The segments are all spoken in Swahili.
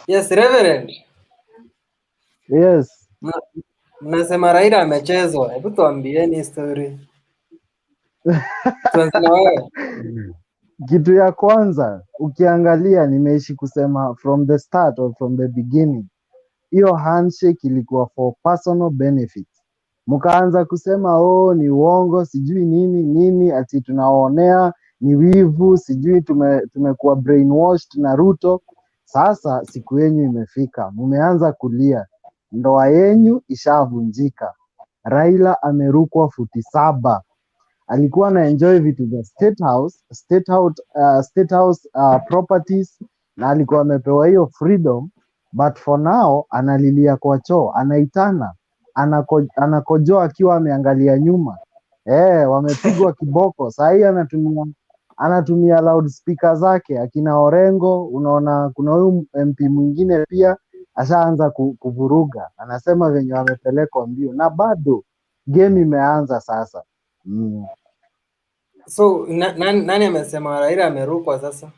Yes, Reverend. Yes. Mnasema Raila amechezwa. Hebu tuambieni story. Tuanze na wewe. Kitu ya kwanza ukiangalia, nimeishi kusema from the start or from the beginning, hiyo handshake ilikuwa for personal benefit. Mkaanza kusema ni uongo, sijui nini nini, ati tunaonea, ni wivu, sijui tumekuwa brainwashed na Ruto. Sasa siku yenyu imefika, mumeanza kulia, ndoa yenyu ishavunjika. Raila amerukwa futi 7. Alikuwa na enjoy vitu vya state house properties, na alikuwa amepewa hiyo freedom, but for now analilia kwa choo, anaitana, anakojoa akiwa ameangalia nyuma. Wamepigwa kiboko. Saa hii anatumia loudspeaker zake, akina Orengo. Unaona kuna huyu MP mwingine pia ashaanza kuvuruga, anasema venye wamepelekwa mbio, na bado game imeanza sasa. So nani amesema Raila amerukwa sasa?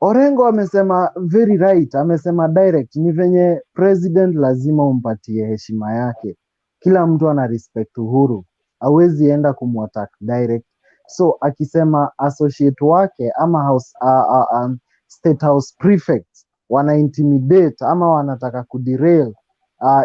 Orengo amesema very right, amesema direct, ni venye president lazima umpatie heshima yake. Kila mtu ana respect Uhuru, hawezi enda kumwattack direct. So akisema associate wake ama state house prefect wana intimidate ama wanataka kuderail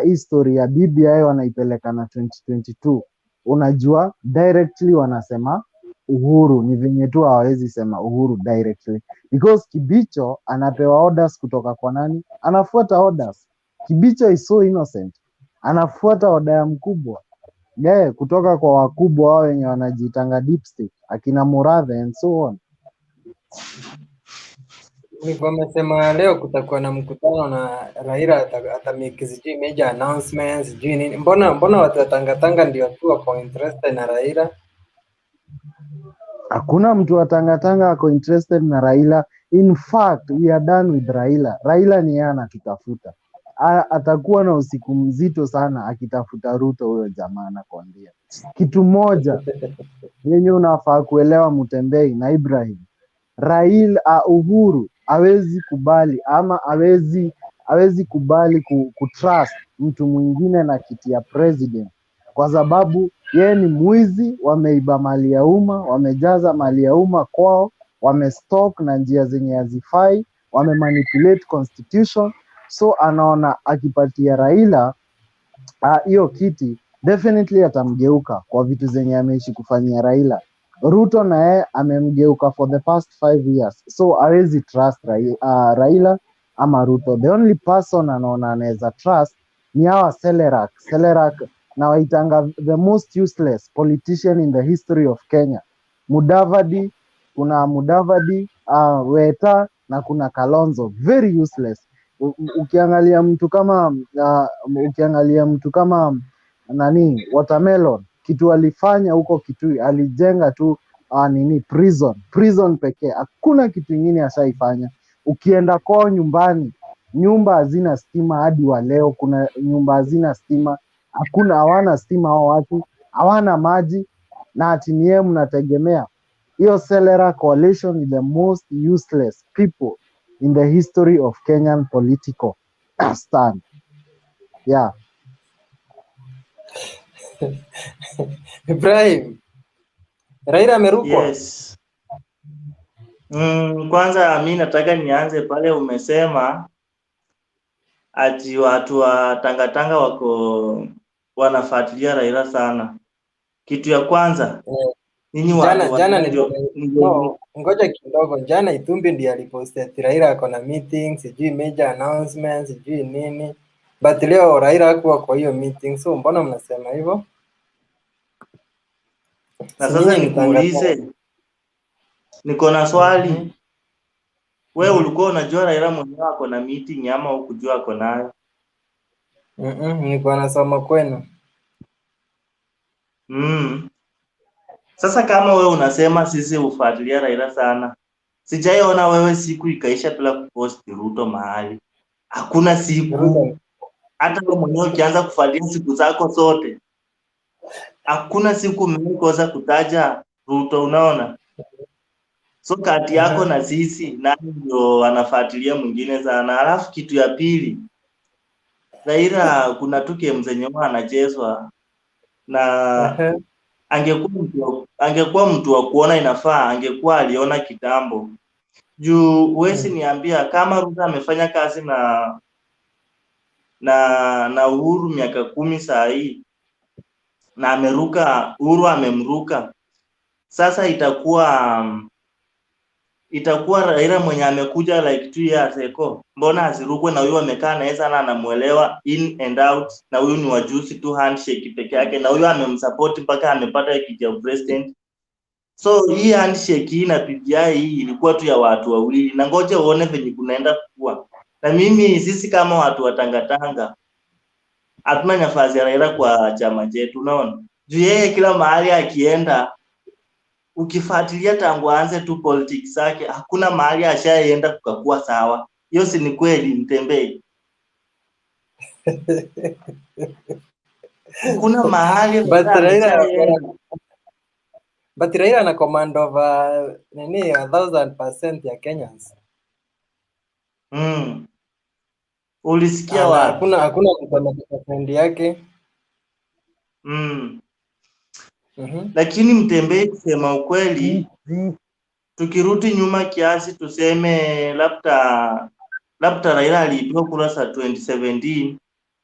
history ya BBI, wanaipeleka na 2022, unajua directly wanasema Uhuru. Ni venye tu hawezi sema Uhuru directly because Kibicho anapewa orders kutoka kwa nani? Anafuata orders. Kibicho is so innocent, anafuata order ya mkubwa kutoka kwa wakubwa wao wenye wanajiitanga deep state, akina Murathe and so on. Wamesema leo kutakuwa na mkutano na Raila atamake sijui major announcements sijui nini. Mbona watu watangatanga ndio tu wako interested na Raila? Hakuna mtu wa tangatanga ako interested na Raila. In fact, we are done with Raila. Raila ni yeye anatutafuta. Atakuwa na usiku mzito sana akitafuta Ruto, huyo jamaa nakwambia. Kitu moja yenye unafaa kuelewa, Mutembei na Ibrahim, Raila Uhuru hawezi kubali ama hawezi kubali kutrust mtu mwingine na kiti ya president, kwa sababu yeye ni mwizi. Wameiba mali ya umma, wamejaza mali ya umma kwao, wamestock na njia zenye hazifai, wamemanipulate constitution. So anaona akipatia Raila hiyo kiti, definitely atamgeuka kwa vitu zenye ameishi kufanyia Raila. Ruto na yeye amemgeuka for the past 5 years, so hawezi trust Raila ama Ruto. The only person anaona anaweza trust ni hawa Selerak na waitanga the most useless politician in the history of Kenya. Mudavadi, kuna Mudavadi, Weta na kuna Kalonzo, very useless. Ukiangalia mtu kama nani, Watermelon, kitu alifanya huko Kitui, alijenga tu prison pekee, hakuna kitu ingine ashaifanya. Ukienda kwao nyumbani, nyumba hazina stima hadi wa leo. Kuna nyumba hazina stima, hawana stima hao watu, hawana maji, na ati ni yeye mnategemea. Hiyo Selera coalition is the most useless people in the history of Kenyan political stand. Yeah. Ibrahim, Raila amerukwa? Yes. Kwanza mi nataka nianze pale umesema ati watu wa tangatanga wako wanafuatilia Raila sana. Kitu ya kwanza ninyi ngoja kidogo, jana Itumbi ndiye aliposti ati Raila ako na meeting, sijui major announcements, sijui nini, but leo Raila hakuwa kwa hiyo meeting. So mbona mnasema hivyo? Na sasa nikuulize, niko na swali. Wewe ulikuwa unajua Raila mwenyewe ako na meeting ama hukujua ako nayo? Nilikuwa nasoma kwenu. Sasa kama wewe unasema sisi ufuatilia Raila sana, sijaiona wewe siku ikaisha bila kupost Ruto mahali. Hakuna siku. Hata wewe mwenyewe ukianza kufuatilia siku zako zote, hakuna siku umekosa kutaja Ruto, unaona? So kati yako na sisi nani ndio anafuatilia mwingine sana? Alafu kitu ya pili, Raila kuna tu game zenye anachezwa na angekuwa mtu wa kuona inafaa, angekuwa aliona kitambo. Juu huwezi niambia kama Ruto amefanya kazi na Uhuru miaka 10 saa hii na ameruka, Uhuru amemruka. Sasa itakuwa Raila mwenye amekuja like 2 years ago, mbona asirukwe na huyu amekaa naye sana, anamuelewa in and out, na huyu ni wajuzi tu handshake peke yake, na huyu amemsupport mpaka amepata kiti ya president. So hii handshake hii na PPI hii ilikuwa tu ya watu wawili, na ngoja uone venye kunaenda kukua. Na mimi sisi kama watu wa Tanga hatuna nafasi ya Raila kwa chama chetu, unaona? Juu yeye kila mahali akienda, ukifuatilia tangu aanze tu politics zake, hakuna mahali ashaenda kukakuwa sawa. Hiyo si ni kweli Mtembei? Hakuna mahali But Raila ana command over 1000% ya Kenyans. Ulisikia wapi? Hakuna mtu yake. Lakini Mtembei, kusema ukweli, tukirudi nyuma kiasi tuseme labda Raila aliibiwa kura za 2017.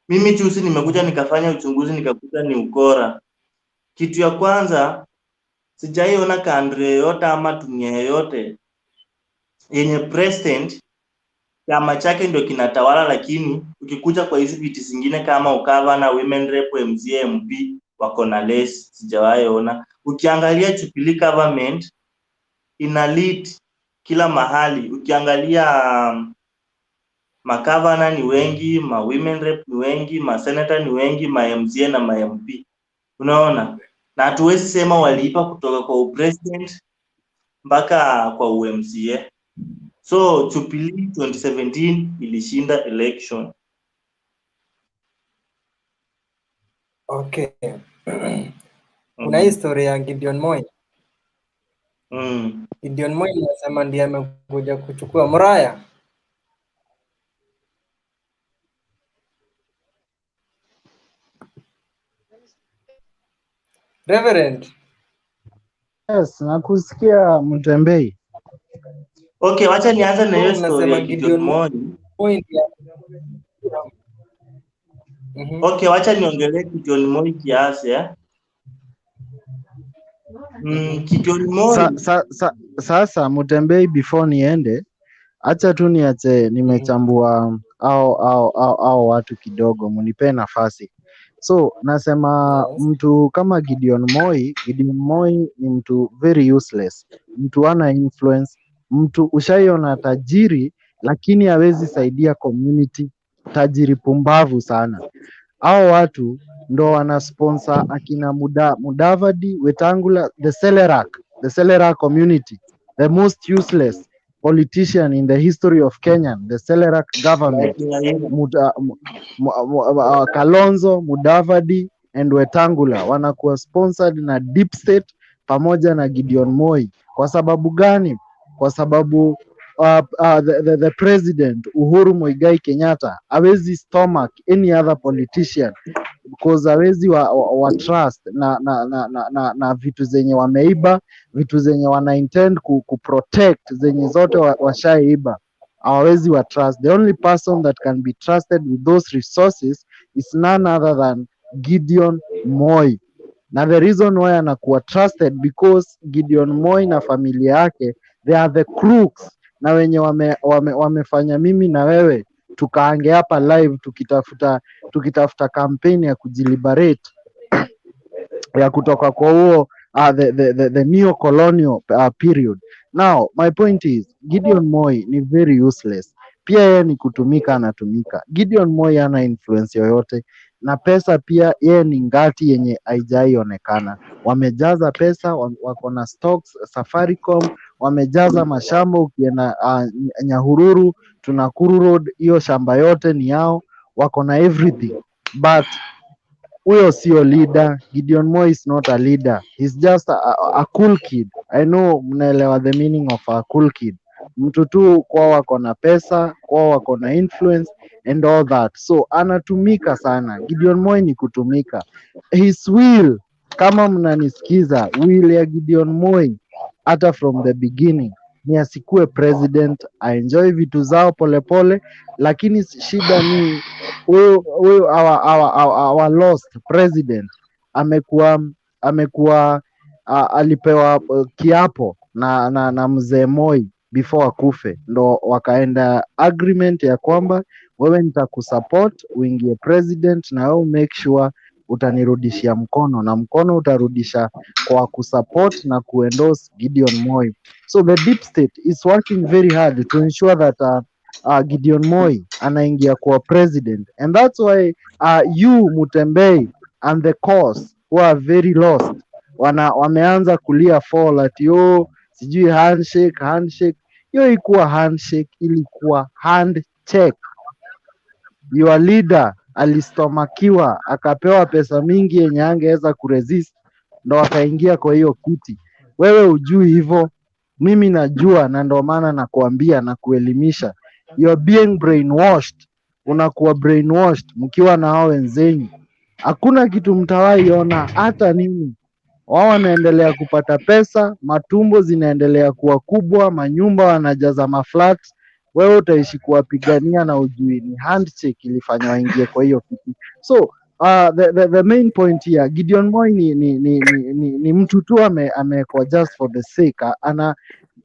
Mimi juzi nimekuja nikafanya uchunguzi nikakuta ni ukora. Kitu ya kwanza, sijaiona country yoyote ama dunia yoyote yenye president chama chake ndio kinatawala, lakini ukikuja kwa hizi viti zingine kama ukavana, women rep, MCA, MP wako na less. Sijawahi ona. Ukiangalia Jubilee government ina lead kila mahali. Ukiangalia makavana ni wengi, ma women rep ni wengi, ma senator ni wengi, ma MCA na ma MP. Unaona? Na hatuwezi sema waliipa kutoka kwa president mpaka kwa UMCA. So Jubilee 2017 ilishinda election. Okay. Kuna historia ya Gideon Moi. Gideon Moi anasema ndiye amekuja kuchukua Muraya. Reverend. Yes, nakusikia Mtembei. Okay, wacha nianze na hiyo story ya Gideon Moi. Okay, wacha niongelee Gideon Moi kiasi Gideon Moi. Sasa Mtembei, before niende, acha tu niache nimechambua au watu kidogo, munipe nafasi. So nasema mtu kama Gideon Moi ni mtu very useless, mtu ana influence, mtu ushaiona tajiri lakini hawezi saidia community, tajiri pumbavu sana. Hao watu ndo wana sponsor akina Mudavadi, Wetangula, the Selera community, the most useless politician in the history of Kenya, the Selera government. Kalonzo, Mudavadi and Wetangula wanakuwa sponsored na deep state pamoja na Gideon Moi. Kwa sababu gani? Kwa sababu the president Uhuru Muigai Kenyatta hawezi stomach any other politician because hawezi wa trust na vitu zenye wameiba, vitu zenye wana intend ku protect zenye zote washaiba, hawezi wa trust. The only person that can be trusted with those resources is none other than Gideon Moi. Na the reason why anakuwa trusted because Gideon Moi na familia yake, they are the crooks na wenye wamefanya mimi na wewe tukaange hapa live tukitafuta kampeni ya kujiliberate ya kutoka kwa huo the neo-colonial period. Now my point is Gideon Moi ni very useless. Pia yeye ni kutumika, anatumika. Gideon Moi hana influence yoyote, na pesa pia yeye ni ngati yenye haijaionekana. Wamejaza pesa, wako na stocks Safaricom, wamejaza mashamba. Ukienda Nyahururu, Tunakuru Road, hiyo shamba yote ni yao, wako na everything, but huyo sio leader. Gideon Moi is not a leader, he's just a cool kid. I know mnaelewa the meaning of a cool kid. Mtu tu kwao wako na pesa, kwao wako na influence and all that, so anatumika sana. Gideon Moi ni kutumika. His will, kama mnanisikiza, will ya Gideon Moi hata from the beginning ni asikue president, aenjoy vitu zao polepole, lakini shida ni huyu our lost president amekuwa alipewa kiapo na mzee Moi before akufe, ndo wakaenda agreement ya kwamba wewe nitakusupport uingie president, na wewe make sure utanirudishia mkono, na mkono utarudisha kwa kusupport na kuendorse Gideon Moi. So the deep state is working very hard to ensure that Gideon Moi anaingia kwa president, and that's why you Mutembei and the cause who are very lost wameanza kulia fall ati sijui handshake. Hiyo ikuwa handshake, ilikuwa handcheck. Your leader alistomakiwa akapewa pesa mingi yenye angeweza kuresist, ndo akaingia kwa hiyo kiti. Wewe ujui hivyo, mimi najua, na ndo maana nakuambia na kuelimisha. You're being brainwashed, unakuwa brainwashed mkiwa na hao wenzenyu. Hakuna kitu mtawahi ona hata nini. Wao wanaendelea kupata pesa, matumbo zinaendelea kuwa kubwa, manyumba wanajaza maflats. Wewe utaishi kuwapigania na ujui ni handshake ilifanya waingie kwa hiyo kitu. So the main point here, Gideon Moi ni mtu tu amekuwa just for the sake.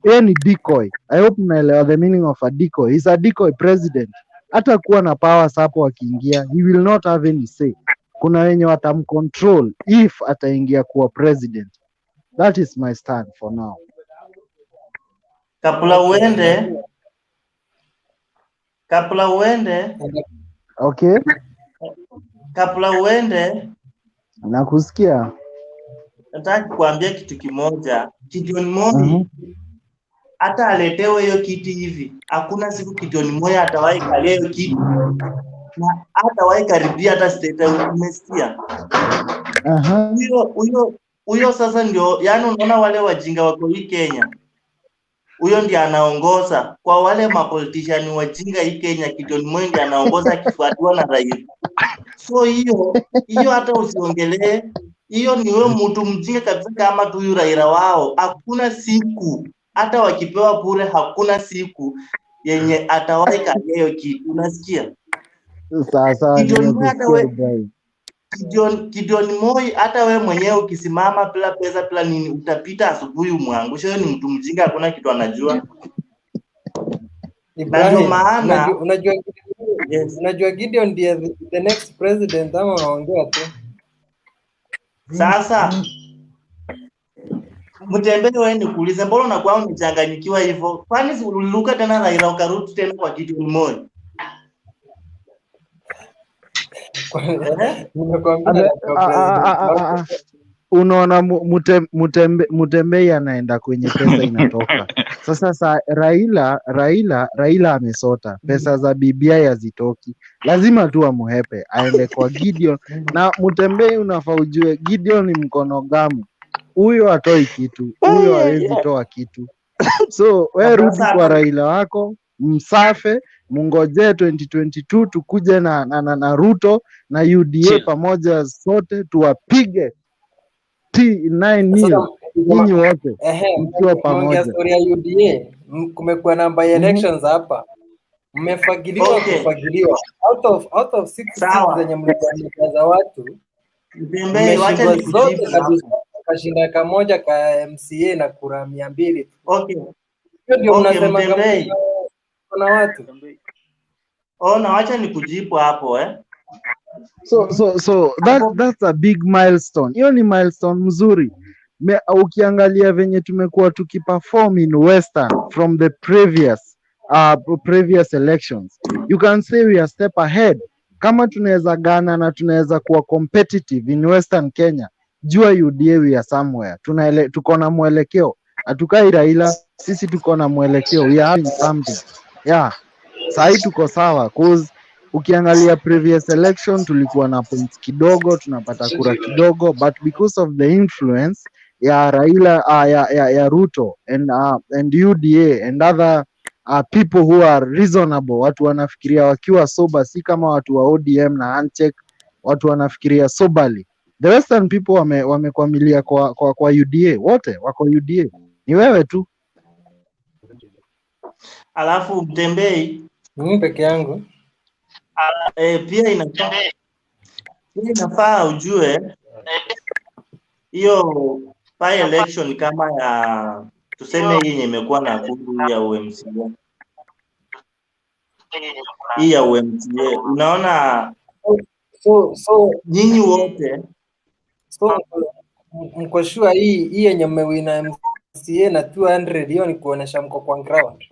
Yeye ni decoy. I hope mnaelewa the meaning of a decoy. He's a decoy president. Hata kuwa na powers hapo akiingia, he will not have any say. Kuna wenye watamcontrol if ataingia kuwa president. That is my stand for now. Kabla uende Okay, kabla uende nakusikia. nataka kuambia kitu kimoja. Gideon Moi hata aletewe hiyo kiti hivi, hakuna siku Gideon Moi atawahi kalia hiyo kiti na hatawahi karibia hata state. Umesikia? Huyo sasa ndio, yani unaona wale wajinga wako hii Kenya, huyo ndiye anaongoza kwa wale mapolitician wajinga hii Kenya. Gideon Moi ndiye anaongoza akifuatiwa na Raila. So hiyo hata usiongelee hiyo, ni wewe mtu mjinga kabisa kama tu yule Raila wao. Hakuna siku hata wakipewa bure, hakuna siku yenye atawahi kalia hiyo kitu. Unasikia? Sasa Gideon Moi, hata wewe mwenyewe ukisimama bila pesa bila nini utapita asubuhi umwangushe. Wewe ni mtu mjinga, hakuna kitu anajua. Ndio maana unajua Gideon ndiye the next president, ama unaongea tu? Sasa Mutembei, wewe nikuulize, mbona unakuwa umechanganyikiwa hivyo? Kwani uliluka tena Raila ukarudi tena kwa Gideon Moi? Unaona, Mutembei anaenda kwenye pesa inatoka. Sasa Raila amesota, pesa za BBI hazitoki, lazima tu amuhepe aende kwa Gideon. Na Mutembei unafaa ujue Gideon ni mkono gamu, huyo atoi kitu, huyo hawezi toa kitu. So wewe rudi kwa Raila wako, msafe, mungojee 2022 tukuje na Ruto na UDA pamoja, sote tuwapige T9 nyinyi wote mkiwa pamoja. Story ya UDA, kumekuwa na by elections hapa, mmefagiliwa kufagiliwa out of 6 seats zenye mlijaza watu, mmeshindwa zote kabisa, kashinda kamoja ka MCA na kura 200. Hiyo ndio mnasema kama kuna watu. Na wacha nikujibu hapo So that's a big milestone. Hiyo ni milestone mzuri. Ukiangalia venye tumekuwa tukiperform in Western from the previous elections, you can say we are step ahead. Kama tunaweza gana na tunaweza kuwa competitive in Western Kenya, jua UDA we are somewhere. Tuko na mwelekeo. Hatukai Raila, sisi tuko na mwelekeo. We are having something. Yeah. Sahi tuko sawa, cause Ukiangalia previous election tulikuwa na points kidogo, tunapata kura kidogo, but because of the influence ya Raila ya Ruto and UDA and other people who are reasonable, watu wanafikiria wakiwa sober, si kama watu wa ODM na handshake, watu wanafikiria soberly. The western people wamekwamilia kwa UDA, wote wako UDA, ni wewe tu. Alafu Mtembei peke yangu pia inafaa ujue hiyo by election kama ya tuseme hii yenye imekuwa na kundi ya UMCA. Hii ya UMCA unaona, so nyinyi wote mko sure hii yenye mmewina MCA na 200 hiyo ni kuonesha mko kwa ground?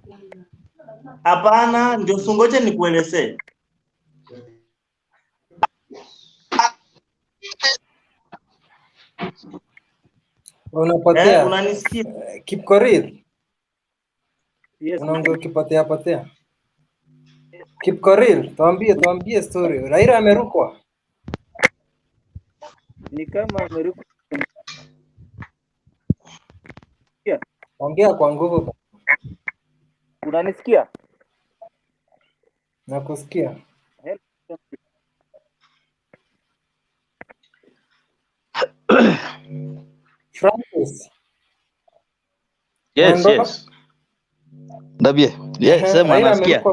Hapana, ndio sungoje nikuelezee. Unapotea. Unanisikia? Kipkorir. Yes. Unaongea ukipotea. Kipkorir, tuambie story. Raila amerukwa. Ni kama amerukwa. Ongea kwa nguvu. Unanisikia? Nakusikia. Francis. Yes. Ndabie. Yes, sema nasikia.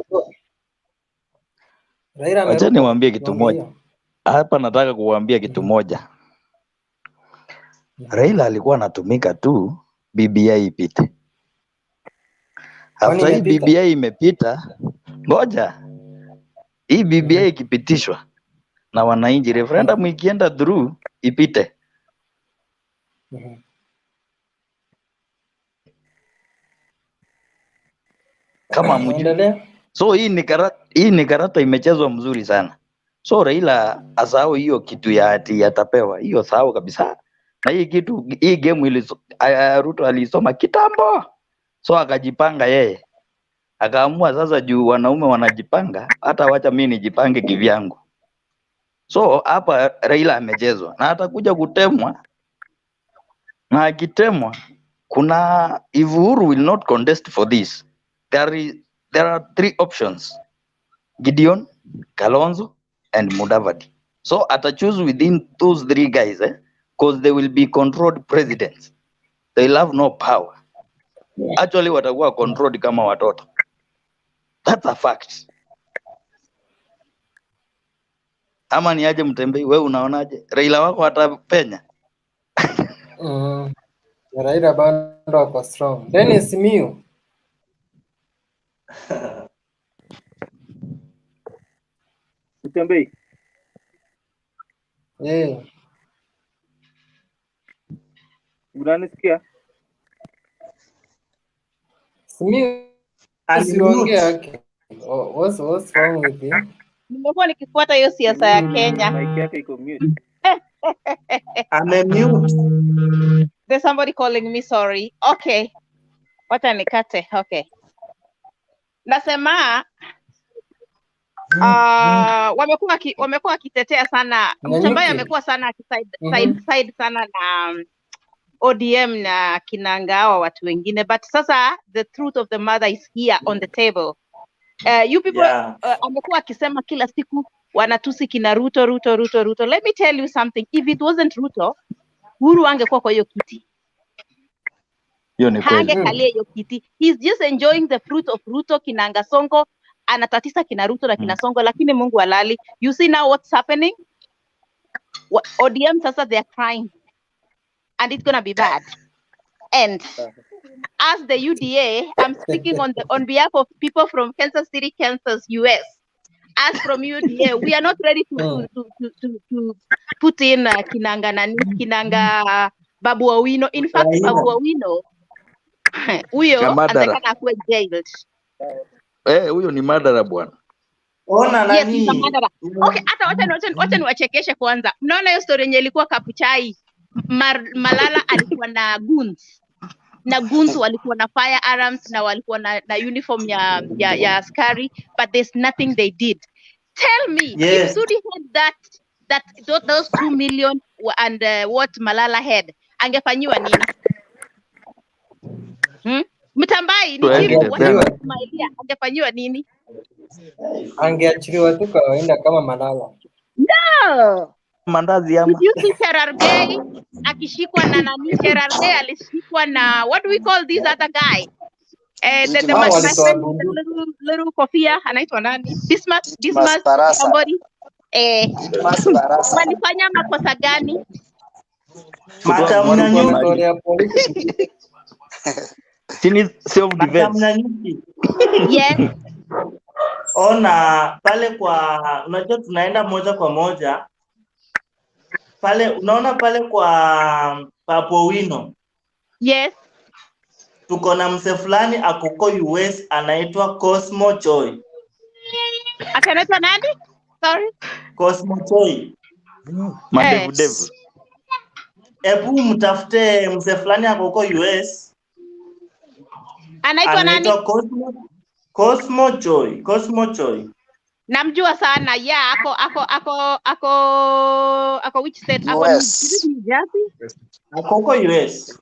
Acha niwaambie kitu moja. Hapa nataka kuwaambia kitu moja. Raila alikuwa anatumika tu BBI ipite. After hii BBI imepita, ngoja. Hii BBI ikipitishwa na wananchi, referendum ikienda through ipite. Kama mjui. So hii ni karata imechezwa mzuri sana. So Raila asahau hiyo kitu ya ati atapewa. Hiyo sahau kabisa. Na hii game Ruto alisoma kitambo. So akajipanga yeye. Akaamua sasa juu wanaume wanajipanga, hata wacha mimi nijipange kivyangu. So hapa Raila amechezwa na atakuja kutemwa. Na akitemwa, kuna if Uhuru will not contest for this, there are 3 options: Gideon, Kalonzo and Mudavadi. So ata choose within those 3 guys, because they will be controlled presidents. They'll have no power. Actually watakuwa controlled kama watoto. That's a fact. Ama ni aje Mtembei, wewe unaonaje? Raila wako atapenya? Raila bado wako strong. Dennis Miu. Mtembei. Unanisikia? Miu. Asiongea. What's wrong with you? Nimekuwa nikifuata hiyo siasa ya Kenya. Mic yake iko mute. Mute. There's somebody calling me, sorry. Okay. Wacha nikate. Okay. Nasema wamekuwa wakitetea sana. Mtambaye amekuwa sana side sana na ODM na kinangawa watu wengine, but sasa the truth of the matter is here on the table. You people amekuwa akisema kila siku wanatusi kina Ruto. Let me tell you something. If it wasn't Ruto, Uhuru angekuwa kwa hiyo kiti. Hangekalia hiyo kiti. He's just enjoying the fruit of Ruto. Kinanga Songo anatatisa kina Ruto na kina Songo, lakini Mungu halali. You see now what's happening? ODM sasa they are crying. And it's gonna be bad. And as the UDA, I'm speaking on behalf of people from Kansas City, Kansas, US. As from UDA, we are not ready to put in Kinanga Babu Owino. In fact, Babu Owino, huyo atakana kuwa jailed. Huyo ni madara bwana. Ona nani? Yes, he's a madara. Okay, hata wacha niwachekeshe kwanza. Mnaona hiyo story yenye ilikuwa Kapuchai? Malala alikuwa na guns. Na guns walikuwa na firearms na walikuwa na uniform ya askari, but there's nothing they did. Tell me, if Sudi had those 2 million and what Malala had, angefanyiwa nini? Mtambai ni jibu angefanyiwa nini? Angeachiliwa tu kawaida kama Malala. No. Mandazi ama. Did you see Cherargei akishikwa na nani? Cherargei alishikwa na what do we call this other guy? My friend with the little kofia anaitwa nani? Dismas somebody. Walifanya makosa gani? Self defense. Yes. Ona pale kwa unajua tunaenda moja kwa moja pale, unaona pale kwa Papo Wino. Yes. Tuko na mse fulani akoko US anaitwa Cosmo Joy. Anaitwa nani? Sorry. Cosmo Joy. Madevu. Ebu mtafute mse fulani akoko US. Anaitwa nani? Cosmo Joy. Namjua sana. Yeah, ako which state? Ako New Jersey? Akoko US.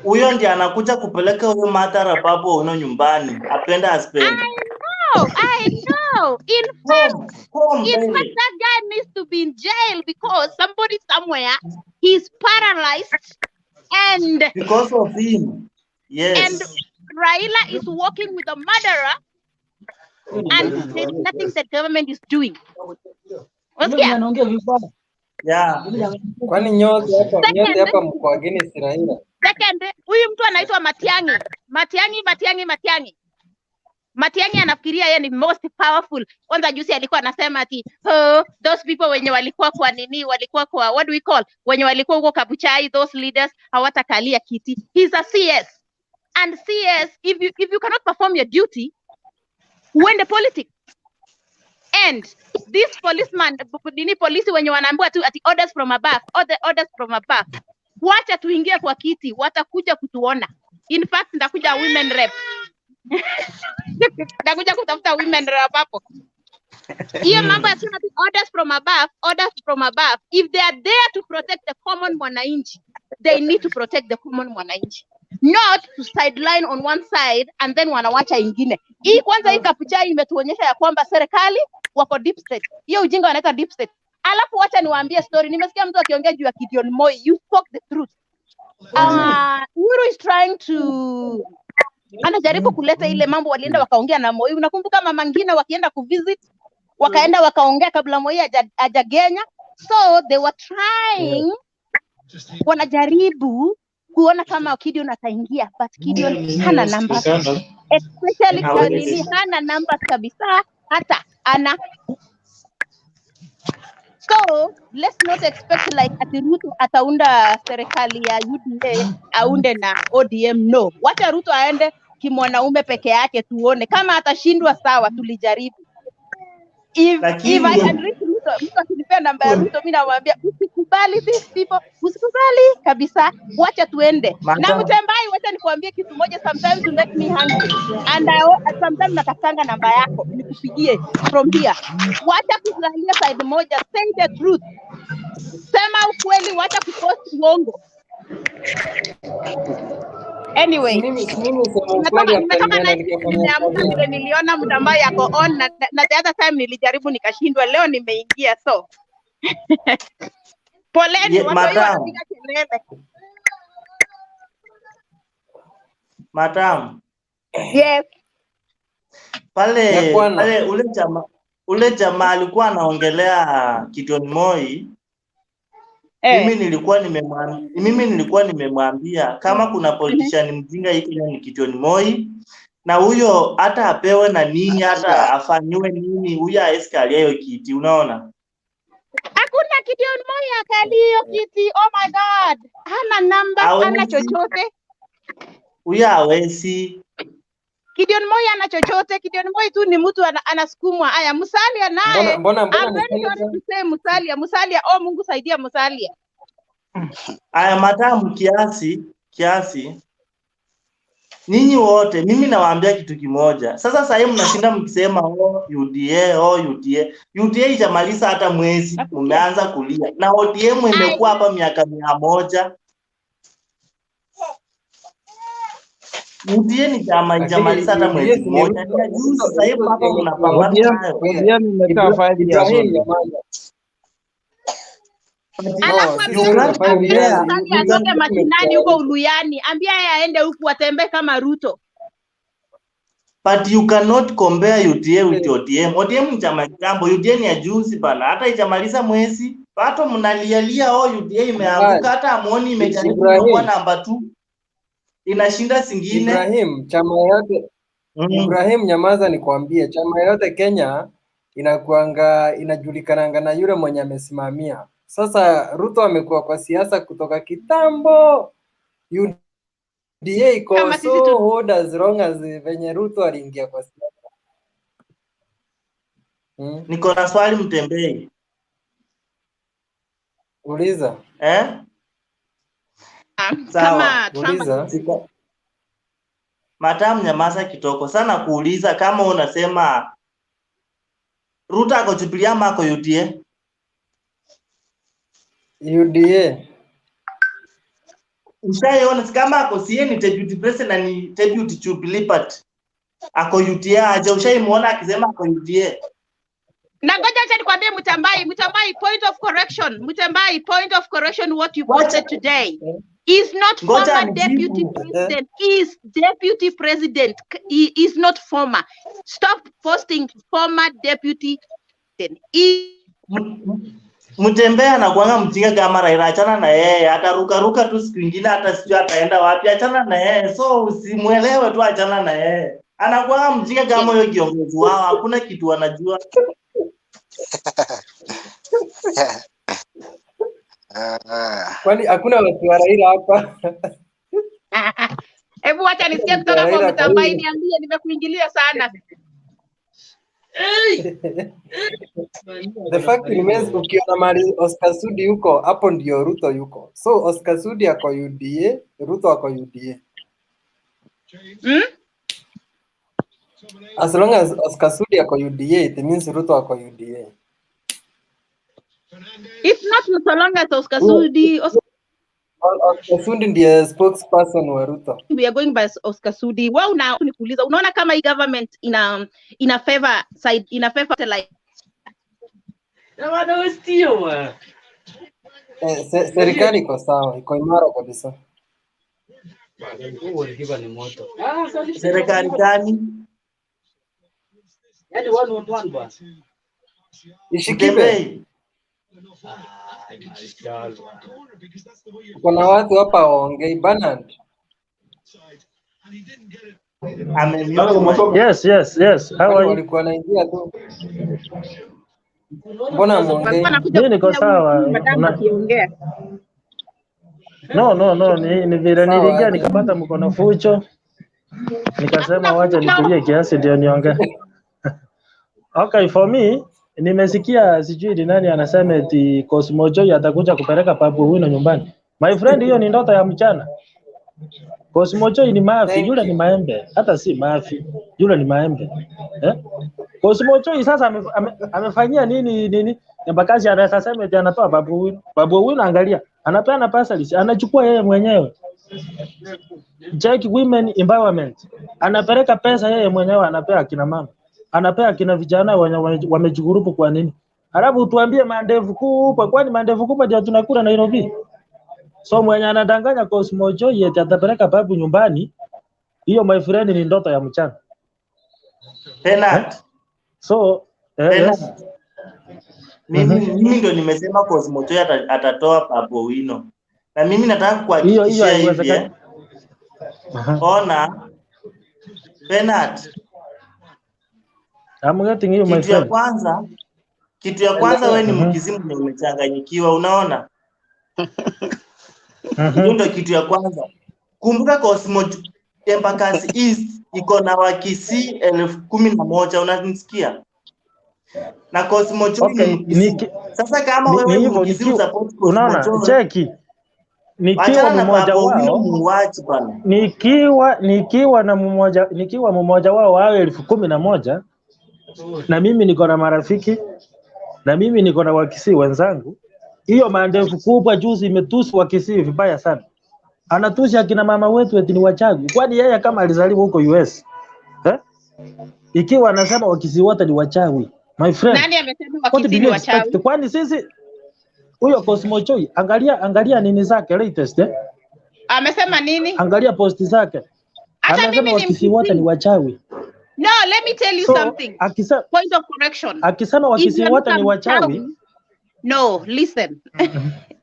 Huyo ndiye anakuja kupeleka huyo Matara Papo Wino nyumbani. Apenda aspende. I know. In fact, that guy needs to be in jail because somebody somewhere he's paralyzed and because of him. Yes. And Raila is working with a murderer and there's nothing the government is doing. Yeah. Kwani nyote hapa mko against Raila. Second, huyu mtu anaitwa Matiang'i anafikiria yeye ni most powerful. Kwanza juzi alikuwa anasema ati those people wenye walikuwa kwa nini, walikuwa kwa what do we call, wenye walikuwa huko Kabuchai, those leaders hawatakalia kiti. He's a CS. And CS, if you cannot perform your duty, uende politics. And this policeman, polisi wenye wanaambiwa tu ati orders from above, orders from above. Wacha tuingie kwa kiti, watakuja kutuona. In fact, ndakuja women rep. Ndakuja kutafuta women rep hapo. Hiyo mambo ya kusema orders from above. If they are there to protect the common mwananchi, they need to protect the common mwananchi. Not to sideline on one side and then wanawacha ingine. Hii kwanza hii Kabuchai imetuonyesha ya kwamba serikali wako deep state. Hiyo ujinga wanaita deep state. Alafu wacha niwaambie story. Nimesikia mtu akiongea juu ya Gideon Moi. You spoke the truth. Meru is trying to anajaribu kuleta ile mambo walienda wakaongea na Moi. Unakumbuka Mama Ngina wakienda kuvisit, wakaenda wakaongea kabla Moi hajagenya. So they were trying, wanajaribu kuona kama Gideon ataingia, but Gideon hana namba. Especially kwa nini hana namba kabisa, hata ana. So let's not expect like ati Ruto ataunda serikali ya UDA aunde na ODM. No, wacha Ruto aende kimwanaume peke yake tuone kama atashindwa. Sawa, tulijaribu. If I can reach Ruto, mtu akinipea namba ya Ruto, mimi namwambia usikubali these people, usikubali kabisa, wacha tuende. Na Mtembai, wacha nikwambie kitu moja, sometimes you make me hungry and sometimes natakanga namba yako nikupigie from here. Wacha kuzalia side moja, say the truth. Sema ukweli, wacha kupost uongo. Anyway, niliona Mtambai yako on na the other time nilijaribu nikashindwa, leo nimeingia. So poleni watu wanapiga kelele. Madam. Yes. Pale ule jamaa alikuwa anaongelea Gideon Moi. Mimi nilikuwa nimemwambia kama kuna politician mjinga hiki ni Gideon Moi, na huyo hata apewe na nini, hata afanywe nini, huyo aeskalia hiyo kiti, unaona? Hakuna Gideon Moi akalia hiyo kiti. Oh my God. Hana namba, hana chochote. Huyo hawezi. Gideon Moi ana chochote. Gideon Moi tu ni mtu anasukumwa. Haya, Musalia naye. Mbona Musalia. Oh, Mungu saidia Musalia. Haya, madam, kiasi. Nyinyi wote mimi nawaambia kitu kimoja. Sasa sasa mnashinda mkisema UDA itamaliza hata mwezi, mmeanza kulia. Na ODM imekuwa hapa miaka 100. UDA ni chama itamaliza hata mwezi mmoja. Juzi sasa hivi hapa mnapambana nayo. ODM imekaa 5 years old. Atoke mashinani huko Uluyani, ambia yeye aende huku atembee kama Ruto. But you cannot compare UDA with ODM. ODM ni chama kitambo, UDA ni ya juzi bana. Hata itamaliza mwezi, pato mnalialia UDA imeanguka, hata amuoni imejaribu kuwa namba 2. Inashinda singine. Ibrahim, chama yote Ibrahim, nyamaza nikwambie, chama yote Kenya inajulikananga na yule mwenye amesimamia. Sasa Ruto amekuwa kwa siasa kutoka kitambo. UDA iko so hold as long as venye Ruto aliingia kwa siasa. Niko na swali Mtembei. Uliza. Sawa. Uliza. Matamu nyamaza kitoko sana kuuliza kama unasema Ruto ako Jubilee ama ako UDA? UDA. Ushaiona kama ako sie ni deputy president na ni deputy Jubilee party. Ako UDA aje, ushaimuona akisema ako UDA? Na ngoja acha nikwambie Mutambai, point of correction, what you posted today is not former deputy president, is deputy president, he is not former. Stop posting former deputy president. Mtembea anakuanga mjinga kama Raila, achana na yeye, ataruka tu siku nyingine, hata sijui ataenda wapi, achana na yeye. So usimuelewe tu, achana na yeye. Anakuanga mjinga kama huyo kiongozi wao, hakuna kitu anajua. Kwani hakuna watu wa Raila hapa? Hebu acha nisikie kutoka kwa Mtambai, niambie, nimekuingilia sana. The fact remains, ukiona mali Oscar Sudi yuko hapo ndio Ruto yuko. So Oscar Sudi ako UDA, Ruto ako UDA. As long as Oscar Sudi ako UDA, it means Ruto ako UDA. It's not so long as Oscar Sudi. Oscar Sudi ndiye spokesperson wa Ruto. We are going by Oscar Sudi. Wewe unikuuliza, unaona kama hii government ina favor side, ina favor like serikali iko sawa, iko imara kabisa. Serikali gani? Yaani 1 basi. Ishikibe. Kuna watu hapa waongei Bernard. Yes. How are you? Walikuwa naingia tu. Mbona muongei? Mimi niko sawa. No, ni vile niliingia nikapata mkono fucho. Nikasema wacha nitulie kiasi ndio niongee. Okay, for me nimesikia sijui ni nani anasema eti Cosmo Joy atakuja kupeleka Babu Wino nyumbani. My friend, hiyo ni ndoto ya mchana. Cosmo Joy ni mafi, yule ni maembe. Hata si mafi, yule ni maembe. Cosmo Joy sasa amefanyia nini? Embakasi anasema eti anatoa Babu Wino. Babu Wino angalia, anapeana pasali, anachukua yeye mwenyewe. Jack Women Empowerment. Anapeleka pesa yeye mwenyewe, anapea akina mama. Anapea akina vijana wamejigurupu kwa nini? Alafu tuambie mandevu kubwa, kwani mandevu kubwa ndio tunakula Nairobi? So mwenye anadanganya Cosmo Joy eti atapeleka Babu nyumbani, hiyo my friend ni ndoto ya mchana. Penat. So yes. Mimi ndio nimesema Cosmo Joy atatoa Babu Wino. Na mimi nataka kuhakikishia hivi. Ona Penat. Kitu ya kwanza wewe ni mkizimu na umechanganyikiwa, unaona? Hiyo ndio kitu ya kwanza. Kumbuka Cosmo Embakasi East iko na Wakisii 11,000, unanisikia? Na Cosmo Joy ni Sasa kama wewe ni Mkisii support Cosmo Joy. Unaona, cheki. nikiwa mmoja wao, nikiwa mmoja wao wao 11,000 na mimi niko na marafiki na mimi niko na Wakisii wenzangu. Hiyo mandevu kubwa juzi imetusi Wakisii vibaya sana. Anatusi akina mama wetu eti ni wachawi. Kwani yeye kama alizaliwa huko US? Ikiwa anasema Wakisii wote ni wachawi. My friend. Nani amesema Wakisii ni wachawi? Kwani sisi huyo Cosmo Choi, angalia nini zake latest Amesema nini? Angalia posti zake. Anasema Wakisii wote ni wachawi. No, let me tell you something. Point of correction. Akisema Wakisii wote ni wachawi. No, listen.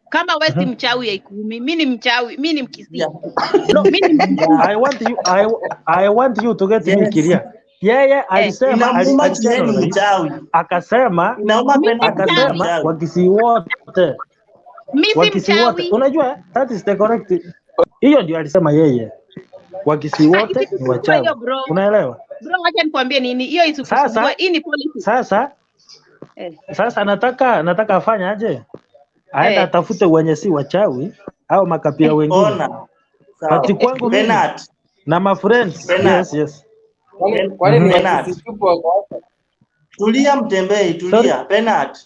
Kama wewe si mchawi haikumi. Mimi ni mchawi, mimi ni Mkisii. No, I want you to get me clear. Yeye alisema akasema Wakisii wote. Mimi si mchawi. Unajua that is the correct. Hiyo ndio alisema yeye. Wakisii wote ni wachawi. Unaelewa? Bro, acha nikwambie nini? Hiyo isikusumbue. Hii ni politics. Sasa nataka afanye aje? Aenda atafute wenye si wachawi au makapia wengine. Pati kwangu Bernard na my friends. Yes. Kwani ni wasitupo hapa. Tulia Mtembei, tulia. Bernard.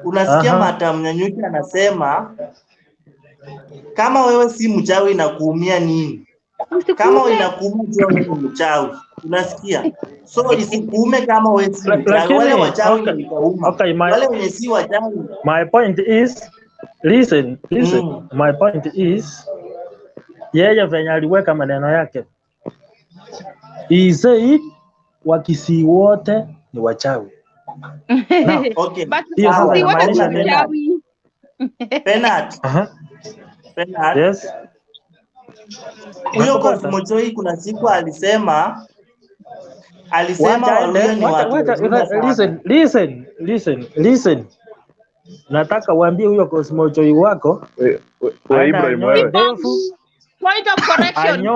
Unasikia Madam Nyanyuki anasema kama wewe si mchawi inakuumia nini? Kama inakuumia wewe ni mchawi. Unasikia? So isikuume kama wewe si mchawi. Wale wachawi wanauma. Wale wenye si wachawi. My point is listen. My point is yeye venye aliweka maneno yake. He said Wakisii wote ni wachawi. Now, okay. But Wakisii wote ni wachawi. Bernard. Yes. Huyo Cosmo Choi kuna siku alisema Waluhya ni watu. Listen. Nataka uambie huyo Cosmo Choi wako Ibrahim wewe. Point of correction.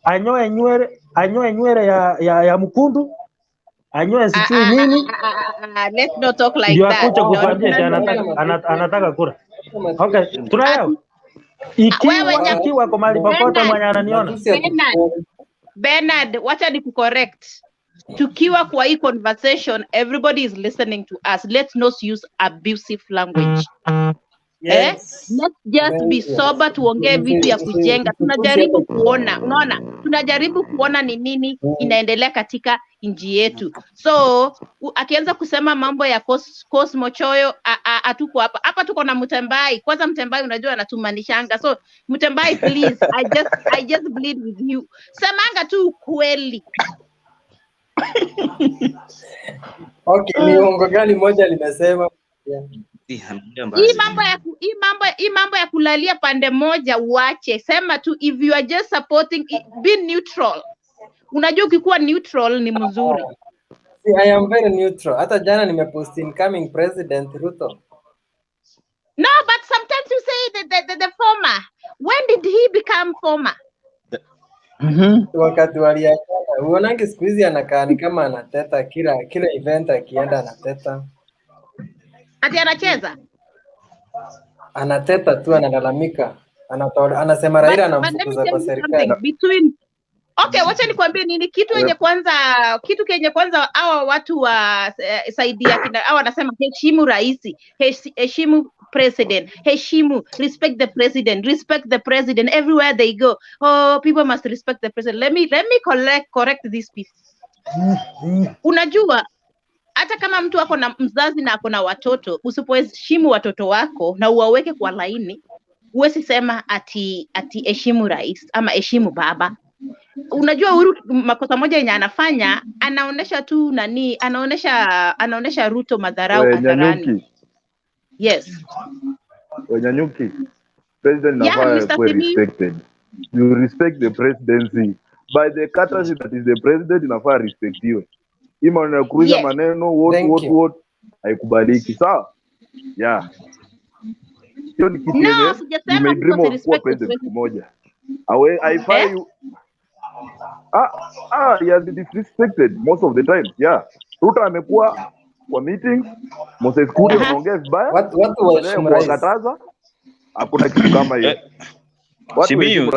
Anyoe nywele ya mkundu. Anyoe sijui nini. Let's not talk like ndio that. akuja kukwambia anataka kura. Okay, tunaelewa. Ikiwa kwa mahali popote mwenye ananiona. Bernard, wacha ni kucorrect. Tukiwa kwa hii conversation, everybody is listening to us. Let's not use abusive language. Let's just be sober, tuongee vitu ya kujenga. Tunajaribu kuona, unaona? Tunajaribu kuona ni nini inaendelea katika nchi yetu. So, akianza kusema mambo ya Cosmo Choyo, atuko hapa. Hapa tuko na Mtembai. Kwanza Mtembai unajua anatumanishanga. So, Mtembai please, I just bleed with you. Semanga tu ukweli. Okay, ni uongo gani moja limesema? Hii mambo ya kulalia pande moja uache. Sema tu if you are just supporting it, be neutral. Unajua ukikuwa neutral ni mzuri. I am very neutral. Hata jana nimepost incoming president Ruto. No, but sometimes you say the former. When did he become former? Wakati waliachana. Uonange siku hizi anakaa ni kama anateta kila event akienda anateta. Ati anacheza? Anateta tu, analalamika. Anasema Raila anamfukuza kwa serikali. Okay, wacha nikwambie nini kitu kenye kwanza hawa watu wa saidia kina hawa wanasema heshimu rais, heshimu president, respect the president everywhere they go. Oh, people must respect the president. Let me correct this piece. Unajua hata kama mtu ako na mzazi na ako na watoto, usipoheshimu watoto wako na uwaweke kwa laini, huwezi sema ati heshimu rais ama heshimu baba. Unajua makosa moja yenye anafanya, anaonesha tu anaonesha Ruto madharau hadharani. Yes. Nyanyuki, president Nafaya kuwa respected. You respect the presidency. By the courtesy that is the president, Nafaya respectiwe. Ima unakuuliza maneno what haikubaliki. Sawa? Yeah. Hiyo ni kitu yenye nimedream of kuwa president mmoja. I find you he has been disrespected most of the time. Yeah. Ruto amekuwa kwa meetings, Moses Kuria wanaongea vibaya, watu waheshimu rais. wakataza, hakuna kitu kama hiyo.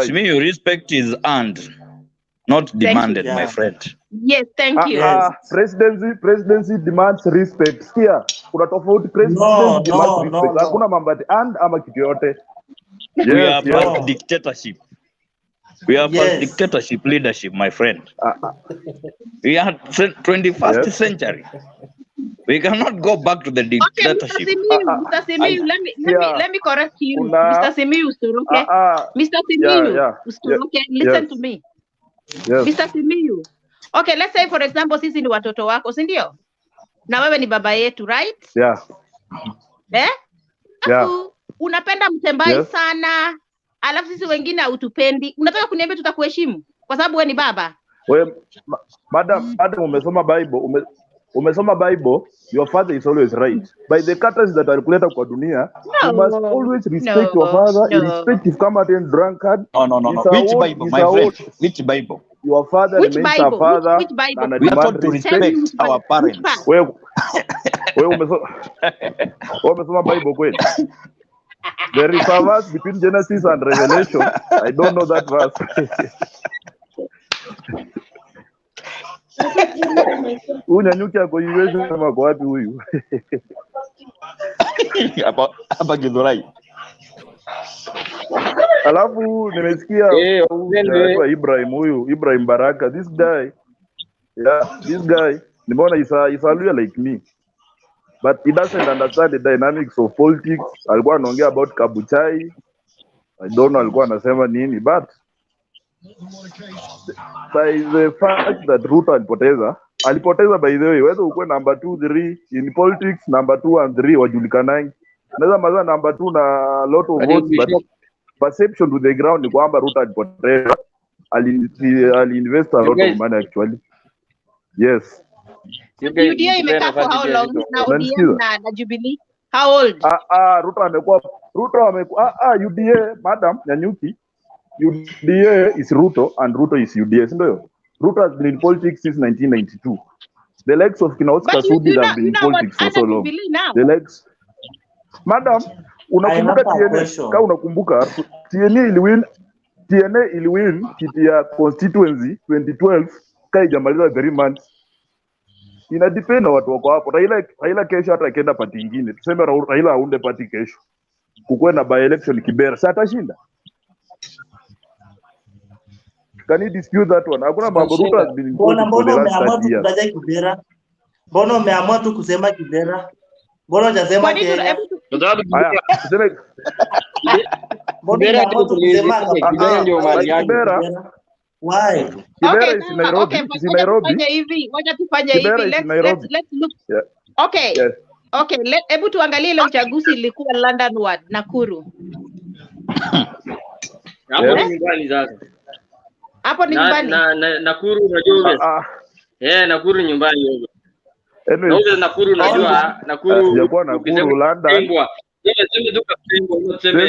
Simiyu, respect is earned, not demanded, my friend. Yes, thank you. Presidency demands respect. Sikia, kuna tofauti. Presidency demands respect. Hakuna mambo ati earned ama kitu yote. We are past dictatorship. We are past dictatorship leadership, my friend. We are 21st century. We cannot go back to the dictatorship. Okay, Mr. Simiyu, let me correct you. Mr. Simiyu, okay? Mr. Simiyu, okay, listen to me. Yes. Mr. Simiyu. Okay, let's say for example sisi ni watoto wako, si ndio? Na wewe ni baba yetu, right? Yeah. Unapenda Mtembai sana, alafu sisi wengine hautupendi. Unataka kuniambia tutakuheshimu kwa sababu wewe ni baba? Wewe madam umesoma Bible, your father is always right. By the cutters that are kuleta kwa dunia, you must always respect your father, irrespective kama and drunkard. No. Which Bible, my friend? Which Bible? Your father remains a father. Which Bible? We are taught to respect our parents. Wewe umesoma Bible kweli? There is a verse between Genesis and Revelation. I don't know that verse. Unyanyuki ako iwezi kama kwa wapi huyu? Hapa Githurai. Alafu nimesikia Ibrahim huyu, Ibrahim Baraka. This guy, nimeona is a lawyer like me. But he doesn't understand the dynamics of politics. Alikuwa anaongea about Kabuchai. I don't know alikuwa anasema nini, but by the fact that Ruto alipoteza by the way, whether ukwe number 2, 3 in politics, number 2 and 3 wajulikanangi. Naweza maza number 2 na lot of votes, but perception to the ground ni kwamba Ruto alipoteza. Invest a lot of money actually. Yes. UDA imekaa for how long now? UDA na Jubilee how old? Ruto amekuwa UDA, madam Nyanyuki. UDA is Ruto and Ruto is UDA, ndio. Ruto has been in politics since 1992. The likes of Oscar Sudi have been in politics for so long. The likes, madam, unakumbuka TNA? Kama unakumbuka TNA iliwin kiti ya constituency 2012 kai jamaliza 3 months. Ina depend na watu wako hapo. Raila kesho hata akienda party nyingine. Tuseme Raila aunde party kesho. Kukue na by election Kibera, sasa atashinda. Can you dispute that one? Hakuna mambo. Ruto has been in politics for the last 30 years. Kibera? Mbona umeamua tu kusema Kibera? Mbona hujasema Kenya? Haya, tuseme Mbona umeamua tu kusema Kibera ndio mali yake? Why? Kibera is Nairobi. Is Nairobi. Wacha tufanye hivi. Let's look. Okay. Yes. Okay, hebu tuangalie ile uchaguzi ilikuwa London ward Nakuru. Hapo ni nyumbani sasa. Hapo ni nyumbani. Nakuru unajua. Nakuru nyumbani hiyo. Anyway, Nakuru unajua, Nakuru yakuwa Nakuru London. Sema duka Tembwa, sema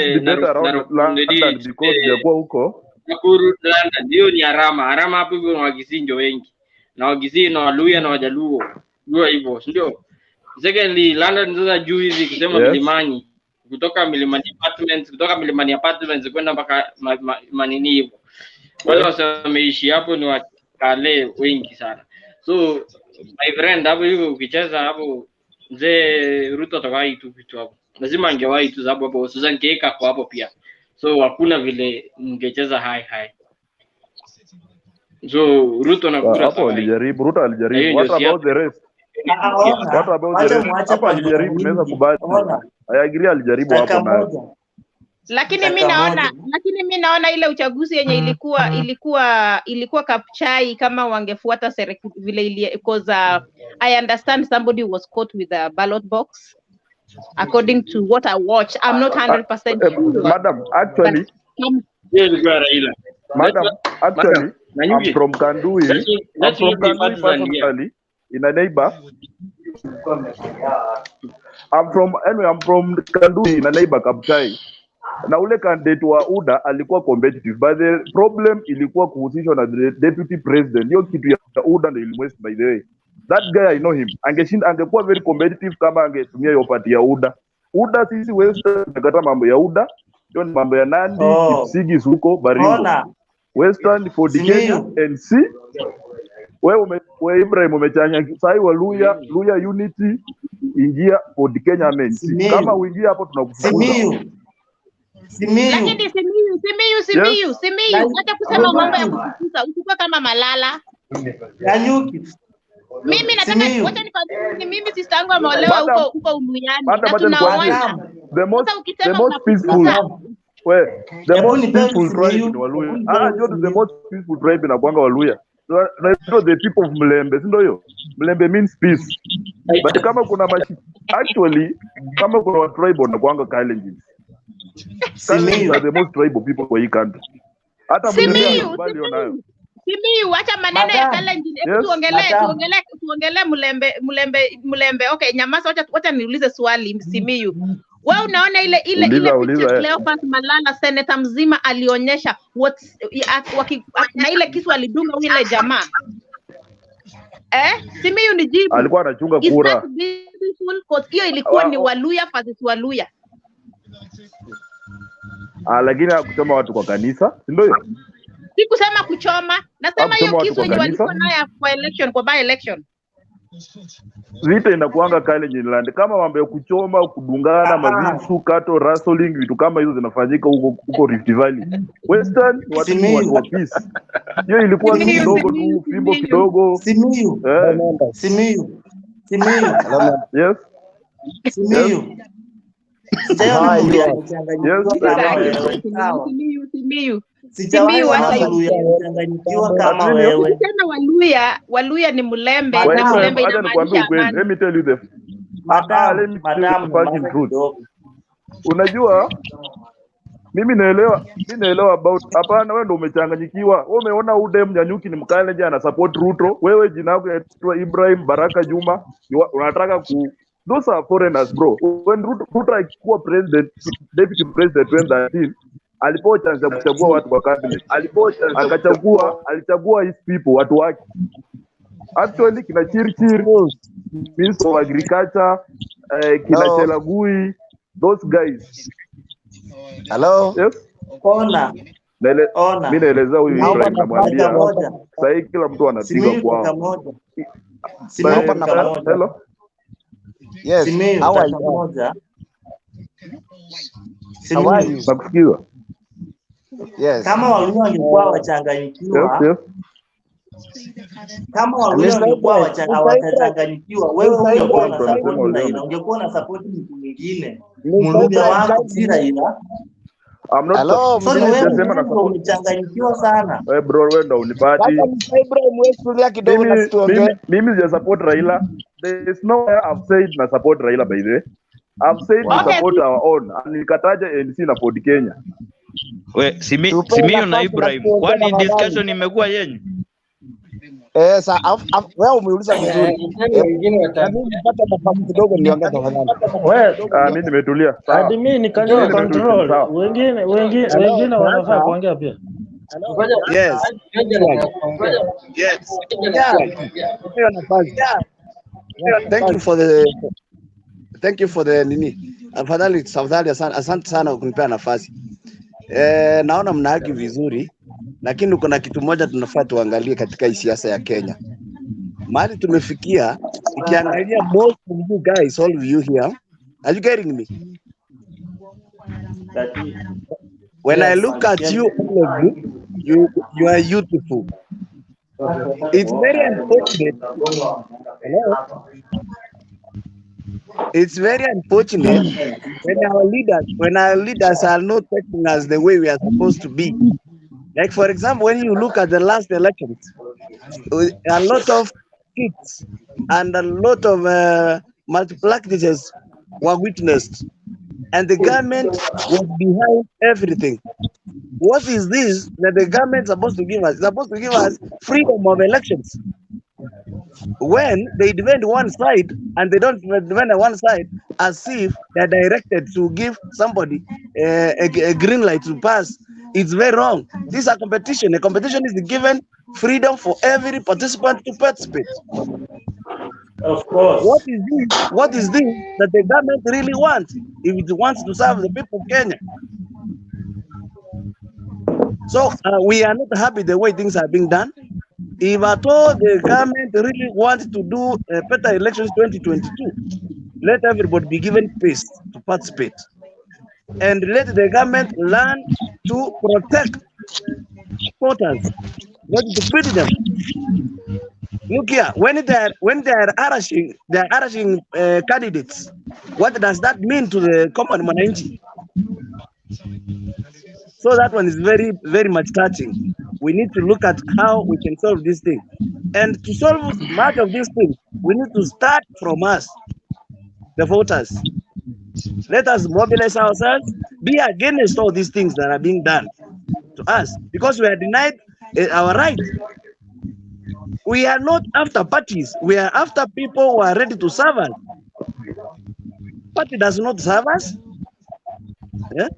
London because yakuwa huko. Nakuru London hiyo ni Arama hapo hivyo na Wagisinjo wengi. Na Wagisii na Waluya na Wajaluo. Ndio hivyo, ndio. Secondly, London sasa juu hivi kusema milimani. Kutoka Milimani Apartments kwenda mpaka manini hivyo. Wale wameishi hapo ni wakale wengi sana. So my friend hapo hivyo ukicheza hapo mzee Ruto atawahi tu vitu hapo. Lazima angewahi tu sababu hapo Susan Keka kwa hapo pia. So hakuna vile mngecheza high. So Ruto na kura hapo alijaribu. What about the rest? Hapo alijaribu naweza kubali. I agree alijaribu hapo nayo. Lakini mimi naona ile uchaguzi yenye ilikuwa Kabuchai kama wangefuata serikali vile ile because I understand somebody was caught with a ballot box according to what I watched. I'm not 100% sure. Madam, actually I'm from Kandui. Personally, in a neighbor. I'm from Kandui, in a neighbor Kabuchai. Na ule candidate wa UDA alikuwa competitive, but the problem ilikuwa kuhusishwa na the deputy president. Hiyo kitu ya UDA ndio ilimwest by the way. That guy I know him. Angekuwa very competitive kama angetumia hiyo party ya UDA. UDA sisi Western tunakata mambo ya UDA. Hiyo ni mambo ya Nandi, Kipsigis huko Baringo. Western for the Kenya NC. Wewe Ibrahim umechanya sai wa Luya Unity ingia for the Kenya NC. Kama uingia hapo tunakufukuza. Lakini Simiyu. Acha kusema mambo ya kufukuza. Usikuwa kama Malala. Nyanyuki. Mimi nataka wacha nikwambie mimi sister yangu ameolewa huko Umuyani na tunaona. The most peaceful the most peaceful tribe in Waluya. The most peaceful tribe in Kwanga Waluya. The people of Mlembe, si ndio hiyo? Mlembe means peace. But kama kuna actually kama kuna tribe wanakuanga Kalenjin. Kalenjin are the most tribal people kwa hii country. Hata Mlembe bali wanayo. Simiyu, acha maneno ya Kalenjin. Tuongelee Mlembe. Okay, nyamaza, wacha niulize swali Simiyu. Wewe unaona ile picture Cleophas Malala senator mzima alionyesha na ile kisu alidunga yule jamaa. Simiyu ni jibu. Alikuwa anachunga kura. Hiyo ilikuwa ni Waluya versus Waluya. Lakini hakuchoma watu kwa kanisa, si ndio hiyo? Sikusema kuchoma, nasema hiyo kisu yenye walikuwa nayo kwa by election. Vita inakuanga Kalenjin land kama mambo ya kuchoma, kudungana, mavisu, kato, wrestling, vitu kama hizo zinafanyika huko Rift Valley. Western watu wa peace. Hiyo ilikuwa kidogo tu, fimbo kidogo. Simiyu. Yes. Simiyu. Simiyu. Sichanganyikiwa kama wewe. Tena Waluya ni Mlembe na Mlembe inamaanisha amani. Let me tell you the fucking truth. Unajua mimi naelewa about hapana, wewe ndio umechanganyikiwa. Wewe umeona udem Nyanyuki ni Mkaleja ana support Ruto. Wewe jina lako inaitwa Ibrahim Baraka Juma. Unataka those are foreigners bro. When Ruto alikuwa president, deputy president 2013 alipewa chance ya kuchagua watu kwa cabinet. Alichagua his people, watu wake. Actually kina Chirchir, Minister of Agriculture, kina Chelagui, those guys. Hello. Yes. Ona. Mimi naeleza huyu Ibrahim namwambia sasa kila mtu anapiga kwao. Hello. Yes. How are you? Nakusikiza. Yes. Kama Waluya walikuwa wachanganyikiwa. Yes. Kama Waluya walikuwa wachanganyikiwa, wewe ungekuwa na support Raila, ungekuwa na support mtu mwingine. Mluya wako si Raila. Hello, umechanganyikiwa sana. Wewe bro, wewe ndo unipati. Mimi sija support Raila. There is no way I've said na support Raila by the way. I've said we support our own. Nikataja NC na Ford Kenya. Simiyu na Ibrahim. Kwani discussion imekuwa yenyu? Wewe umeuliza vizuri. Wengine watapata nafasi kidogo niongea tafadhali. Mimi nimetulia. Hadi mimi nikanywa control. Wengine wanafaa kuongea pia. Yes. Thank you for the nini. Afadhali asante sana kunipea nafasi. Naona mnaagi vizuri, lakini kuna kitu moja tunafaa tuangalie katika hii siasa ya Kenya. Mahali tumefikia, ikiangalia most of you guys, all of you here, are you getting me? When I look at you, all of you, you are beautiful. It's very unfortunate. It's very unfortunate when our leaders are not taking us the way we are supposed to be. Like for example, when you look at the last elections, a lot of kids and a lot of malpractices were witnessed, and the government was behind everything. What is this that the government is supposed to give us? It's supposed to give us freedom of elections. When they defend one side and they don't defend one side as if they're directed to give somebody a green light to pass, it's very wrong. This is a competition. A competition is given freedom for every participant to participate. Of course. What is this that the government really wants if it wants to serve the people of Kenya? So we are not happy the way things are being done. If at all the government really wants to do better elections 2022, let everybody be given space to participate. And let the government learn to protect voters, not to feed them. Look here, when they are harassing candidates, what does that mean to the common mwananchi? So that one is very, very much touching. We need to look at how we can solve this thing. And to solve much of these things, we need to start from us, the voters. Let us mobilize ourselves, be against all these things that are being done to us, because we are denied our right. We are not after parties. We are after people who are ready to serve us. Party does not serve us. Yeah?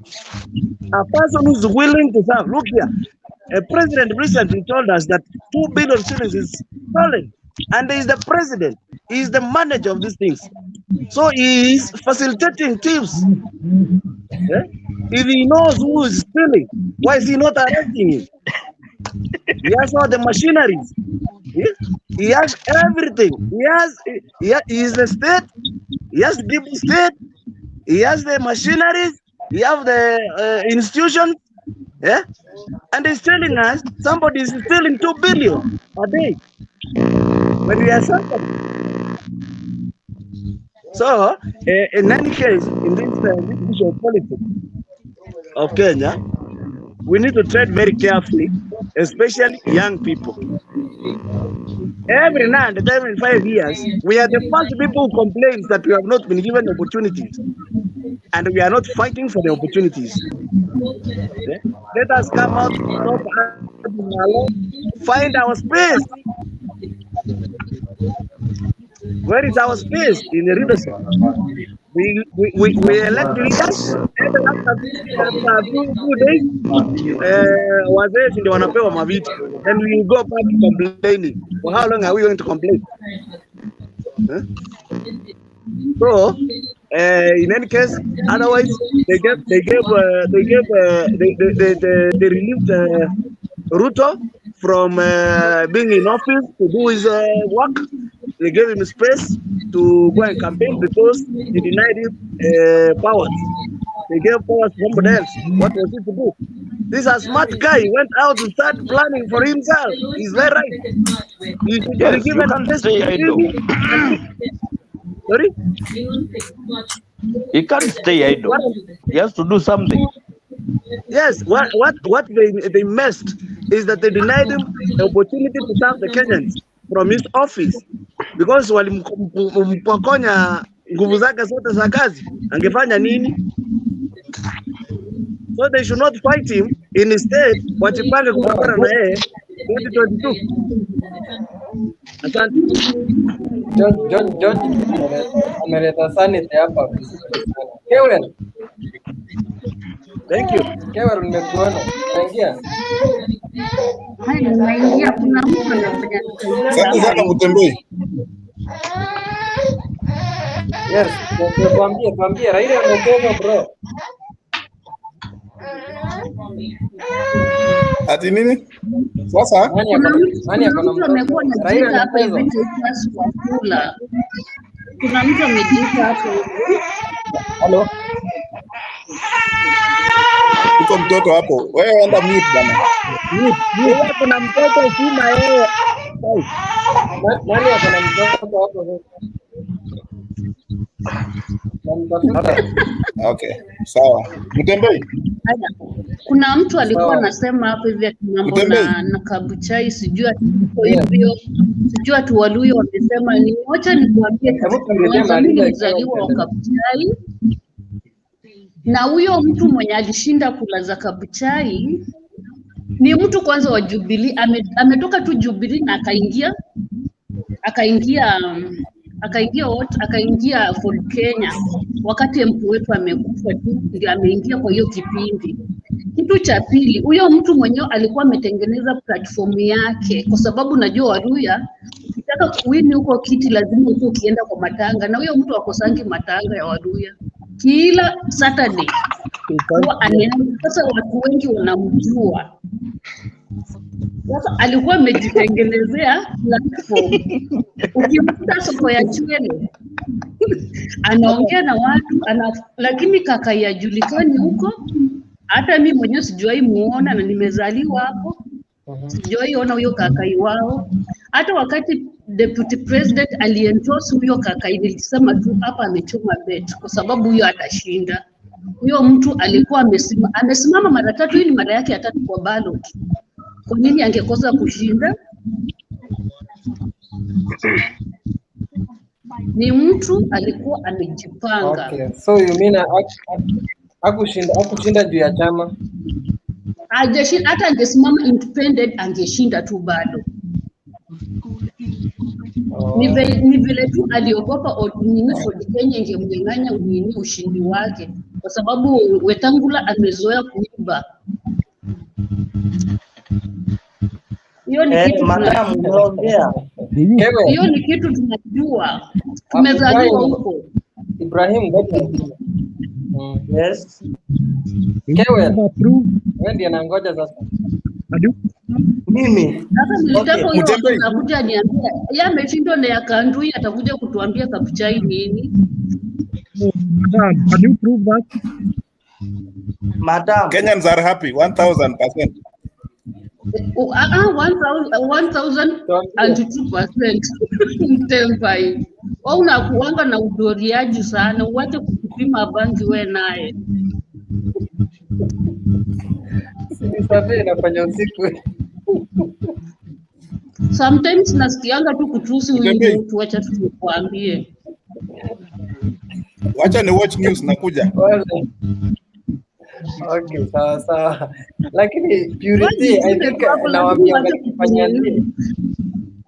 A person who's willing to serve. Look here, a president recently told us that 2 billion shillings is stolen, and he is the president. He is the manager of these things. So he is facilitating thieves. Yeah? If he knows who is stealing, why is he not arresting him? He has all the machineries. Yeah? He has everything. He is the state. He has the state. He has the machineries. He has the institutions. Yeah? And he's telling us somebody is stealing 2 billion a day when we are suffering. So, in any case, in this issue of politics of Kenya, we need to tread very carefully, especially young people. Every now and then, in 5 years, we are the first people who complain that we have not been given opportunities, and we are not fighting for the opportunities. Yeah? Let us come out, stop find our space. Where is our space in the leadership? We elect leaders, and after 2 days, wazee ndio wanapewa maviti, and we go back complaining. For how long are we going to complain? Huh? So, in any case, otherwise they relieved Ruto from being in office to do his work. They gave him space to go and campaign because he denied him powers. They gave powers to somebody else. What was he to do? This is a smart guy. He went out to start planning for himself. He's very right. He should be given this. Sorry? He can't stay idle. He has to do something. Yes, what they missed is that they denied him the opportunity to serve the Kenyans from his office, because walimpokonya nguvu zake zote za kazi, angefanya nini? So they should not fight him, instead wajipange kupambana na yeye 2022. Asante. George ameleta sanity hapa. Kewel. Thank you. Kewel, nimekuona. Ingia. Haya, naingia, kuna mtu anafanya. Asante sana Mutembei. Yes, tuambie Raila ametoka bro. Ati nini? Sasa nani akona amekuwa na Raila hapa hivi kwa kula. Kuna mtu amejiita hapo hivi. Hello. Uko mtoto hapo. Wewe enda mute bana. Mute. Kuna mtoto sima yeye. Nani akona mtoto hapo? Okay, sawa. Mutembei. Kuna mtu alikuwa anasema hapo hivi mambo na Kabuchai, sijui hivyo, sijui tu Waluyo wamesema ni moja. Nikuambie kwanza, mimi nilizaliwa wa Kabuchai, na huyo mtu mwenye alishinda kula za Kabuchai ni mtu kwanza wa Jubilee, ametoka tu Jubilee na akaingia Ford Kenya wakati mtu wetu amekufa tu, ndio ameingia kwa hiyo kipindi. Kitu cha pili, huyo mtu mwenyewe alikuwa ametengeneza platform yake, kwa sababu najua Waluya ukitaka kuwini huko kiti lazima uko ukienda kwa matanga, na huyo mtu akosangi matanga ya Waluya kila Saturday huwa anaenda. Sasa watu wengi wanamjua. Sasa alikuwa amejitengenezea platform. Ukimkuta soko ya Chwele anaongea na watu lakini kaka yajulikani huko. Hata mimi mwenyewe sijawahi muona na nimezaliwa hapo. Sijawahi ona huyo kakai wao. Hata wakati deputy president aliendorse huyo kakai, nilisema tu hapa amechoma bet kwa sababu huyo atashinda. Huyo mtu alikuwa amesimama mara 3, hii ni mara yake ya 3 kwa ballot. Kwa nini angekosa kushinda? Ni mtu alikuwa amejipanga. Okay. So you mean hakushinda juu ya chama? Hajashinda, hata angesimama independent angeshinda tu bado. Ni vile tu aliogopa Ford Kenya ingemnyang'anya ushindi wake kwa sababu Wetangula amezoea kuiba. Hiyo ni kitu tunaongea. Hiyo ni kitu tunajua. Tumezaliwa huko. Ibrahim, yes. Kewe, wewe ndiye anangoja sasa. Mimi. Sasa nilitaka huyo atakuja niambia. Yeye ameshindwa na ya Kandui, atakuja kutuambia Kabuchai nini? Madam, can you prove that? Madam. Kenyans are happy 1000%. 1002% Mtembai. Wewe unakuanga na udoriaji sana, uache kupima bangi wewe naye. Sasa inafanya usiku. Sometimes nasikianga tu kutusi huyu mtu, acha tukuambie. Wacha ni watch news nakuja. Okay, sawa. Lakini Purity, I think nawaambia kufanya nini?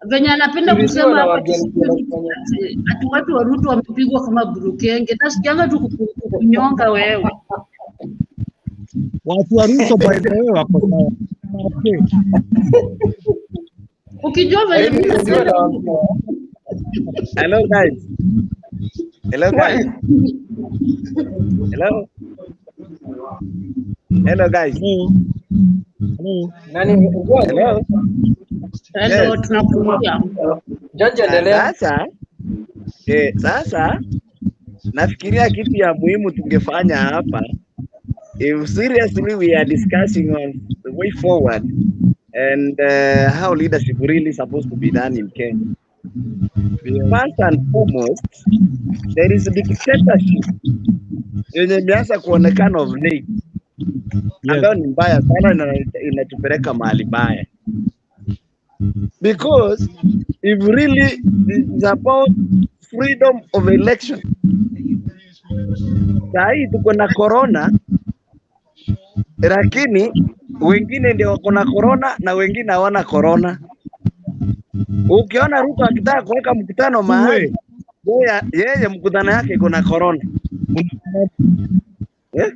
Venye anapenda kusema hapa ati watu wa Ruto wamepigwa kama burukenge. Nasikianga tu kunyonga wewe. Watu wa Ruto by the way wako sawa. Okay. Ukijua venye mimi nasema. Hello guys. Hello. Hello guys. Nani mkubwa? Hello, tunakuja. Jaji endelea. Sasa nafikiria kitu ya muhimu tungefanya hapa, if seriously we are discussing on the way forward and how leadership really supposed to be done in Kenya. First and foremost, there is a dictatorship yenye imeanza kuonekana of late, ambayo ni mbaya sana na inatupeleka mahali baya. Because if really it's about freedom of election, sahi tuko na corona, lakini wengine ndio wako na corona na wengine hawana corona. Ukiona Ruto akitaka kuweka mkutano mahali, yeye mkutano yake iko na corona. Yes.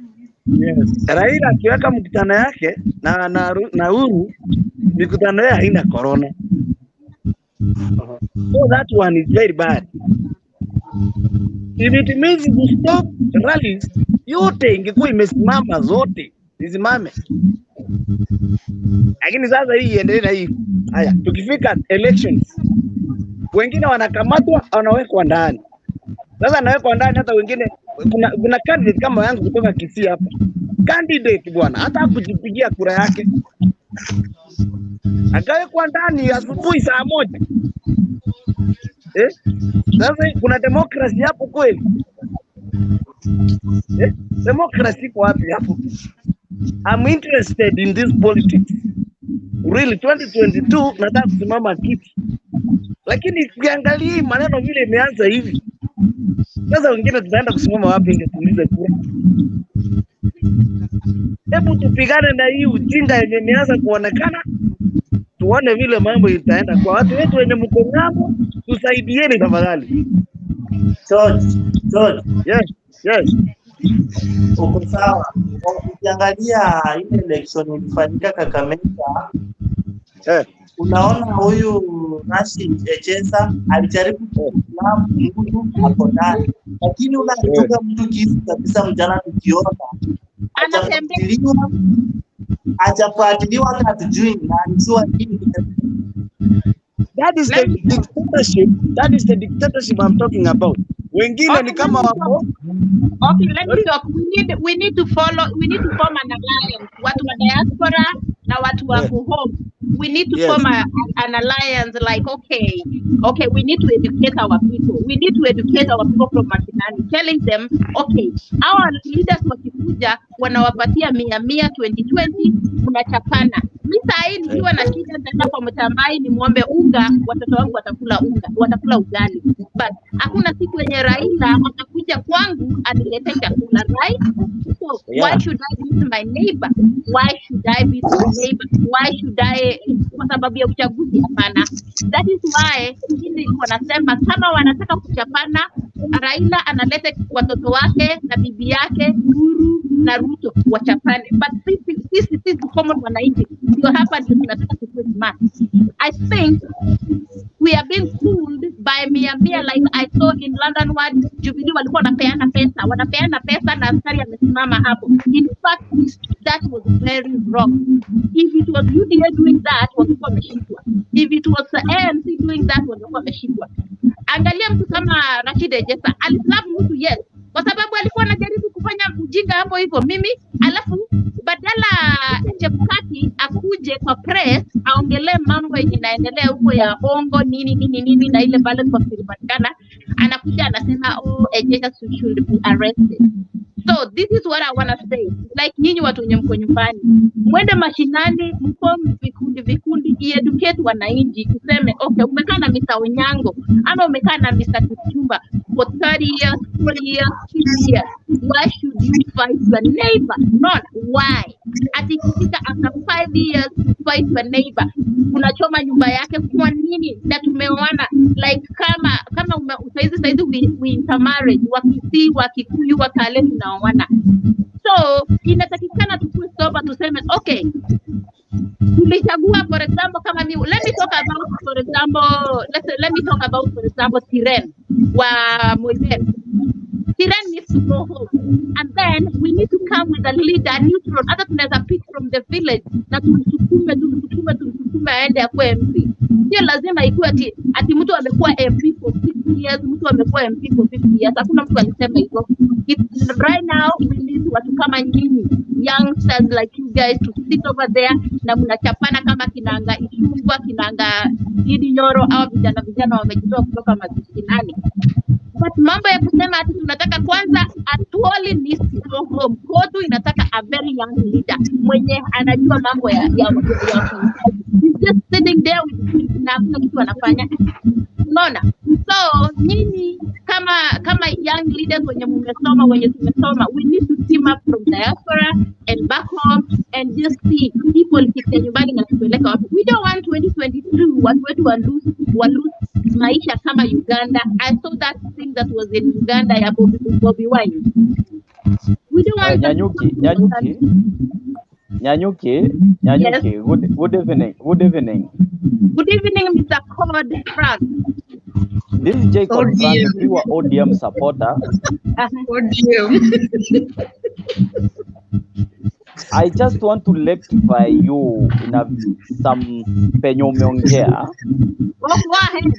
Raila akiweka mkutano yake na Uhuru, mikutano yake haina corona. So that one is very bad. If it means to stop rallies, yote ingekuwa imesimama zote, isimame. Lakini sasa hii iendelee na hii. Haya, tukifika elections, wengine wanakamatwa, wanawekwa ndani. Sasa anawekwa ndani, hata wengine kuna candidate kama yangu kutoka Kisii hapa. Candidate bwana, hata kujipigia kura yake. Akawekwa ndani asubuhi saa 1. Sasa kuna democracy hapo kweli? Democracy kwa wapi hapo? I'm interested in this politics. Really 2022 nataka kusimama kiti. Lakini ukiangalia maneno vile imeanza hivi. Sasa wengine tutaenda kusimama wapi ndio tuulize kura? Hebu tupigane na hii ujinga yenye imeanza kuonekana. Tuone vile mambo itaenda kwa watu wetu wenye mko ng'ambo, tusaidieni tafadhali. George. Yes. Uko sawa. Ukiangalia ile election ilifanyika Kakamega, unaona huyu Rashid Echesa alijaribu kuislamu mtu hapo ndani, lakini ule alitoka mtu kisu kabisa mjana tukiona hajafuatiliwa hata hatujui nani sio nini. That is the dictatorship. That is the dictatorship I'm talking about. Wengine ni kama wako. Okay, let me talk. We need to form an alliance. Watu wa diaspora na watu wa home. We need to form an alliance like okay, we need to educate our people. We need to educate our people from mashinani, telling them okay, our leaders wakikuja wanawapatia 100 2020 mnachapana. Mimi saa hii nikiwa na shida nitaenda kwa Mtambai ni muombe unga, watoto wangu watakula ugali. But hakuna siku yenye Raila atakuja kwangu anilete chakula, right? So why should I beat my neighbor? Why should I beat my neighbor? Why should I? Kwa sababu ya uchaguzi? Hapana. That is why mimi wanasema kama wanataka kuchapana, Raila analete watoto wake na bibi yake Uhuru na Ruto wachapane. But sisi common wananchi ndio hapa ndio tunataka kukuwa smart. I think we are being fooled by mia like I saw in London ward Jubilee walikuwa wanapeana pesa na askari amesimama hapo. In fact that was very wrong. If it was UDA doing that walikuwa wameshikwa. If it was the ANC doing that walikuwa wameshikwa. Angalia mtu kama Rashid Echesa alislap mtu, yes, kwa sababu alikuwa anajaribu kufanya ujinga hapo hivyo. Mimi alafu badala Chebukati akuje kwa press aongelee mambo inaendelea huko ya hongo nini na ile balance box ilipatikana, anakuja anasema Echesa should be arrested. So this is what I want to say. Like nyinyi watu wenye mko nyumbani, mwende mashinani, mform vikundi educate wananchi, kuseme okay, umekaa na Mr. Onyango ama umekaa na Mr. Kutumba for 30 years, 40 years, 50 years. Why should you fight your neighbor? Not why. Ati kifika after 5 years to fight your neighbor, unachoma nyumba yake kwa nini? Na tumeona like kama saizi we intermarriage, Wakisii, Wakikuyu, Wakale tunaoana. So inatakikana tukue sober tuseme okay, tulichagua for example kama mimi, let me talk about for example Tiren wa Moi Bbi. Tiren needs to go home, and then we need to come with a leader neutral. Hata tunaweza pick from the village na tumsukume aende akue MP. Sio lazima ikuwe ati mtu amekuwa MP for 6 years, mtu amekuwa MP for 50 years. Hakuna mtu alisema hivyo. Right now we need watu kama nyinyi, youngsters like you guys, to sit over there na mnachapana kama kinanga Ichungwa, kinanga Gideon Nyoro au vijana wamejitoa kutoka mashinani. But mambo ya kusema ati tunataka kwanza atuoli ni home kotu, inataka a very young leader mwenye anajua mambo ya he's just sitting there with na kitu anafanya. Unaona? So nyinyi kama young leaders wenye mmesoma, wenye tumesoma, we need to team up from diaspora and back home and just see people kike nyumbani na kupeleka wapi. We don't want 2022 watu wetu wa lose maisha kama Uganda. I saw that thing that was in Uganda ya Bobby Wine. We don't want Nyanyuki. Yes. Good evening. Good evening, Mr. Code Frank. This is Jacob Frank, you are ODM supporter. ODM. I just want to rectify you in some penye umeongea. Go ahead.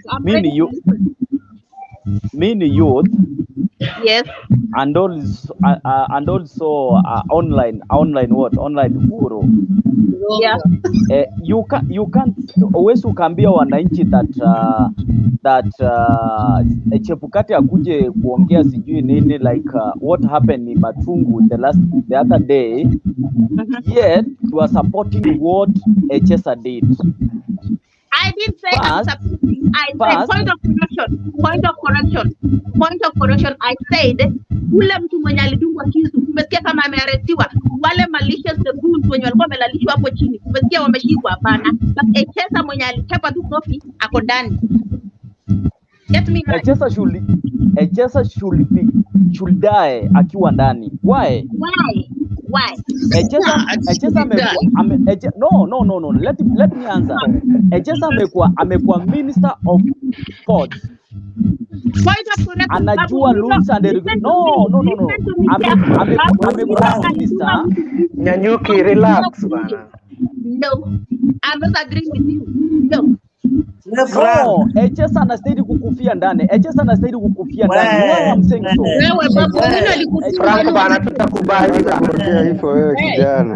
Mini youth. Yes. And also online huru. Yeah. You can't always ukambia wananchi that Chebukati akuje kuongea sijui nini like what happened in Matungu the other day. Yet you are supporting what Echesa did. I didn't say I'm supporting. I said point of correction. I said ule mtu mwenye alidungwa kisu, umesikia kama amearestiwa? Wale malicious the goons wenye walikuwa wamelalishwa hapo chini, umesikia wameshikwa? Hapana. But Echesa mwenye alichapa tu kofi ako ndani. Get me right. Echesa should die akiwa ndani. Why? Why? No. Let me answer. Echesa amekuwa minister of sports. Anajua rules and no. Amekuwa minister. Nyanyuki, relax bana. No, I'm not agreeing with you. No. No, Echesa anastahili kukufia ndani. Echesa anastahili kukufia ndani. Why I'm saying so? Wewe babu wenu alikufia Frank bana, tutakubali Ongea hivyo wewe kijana.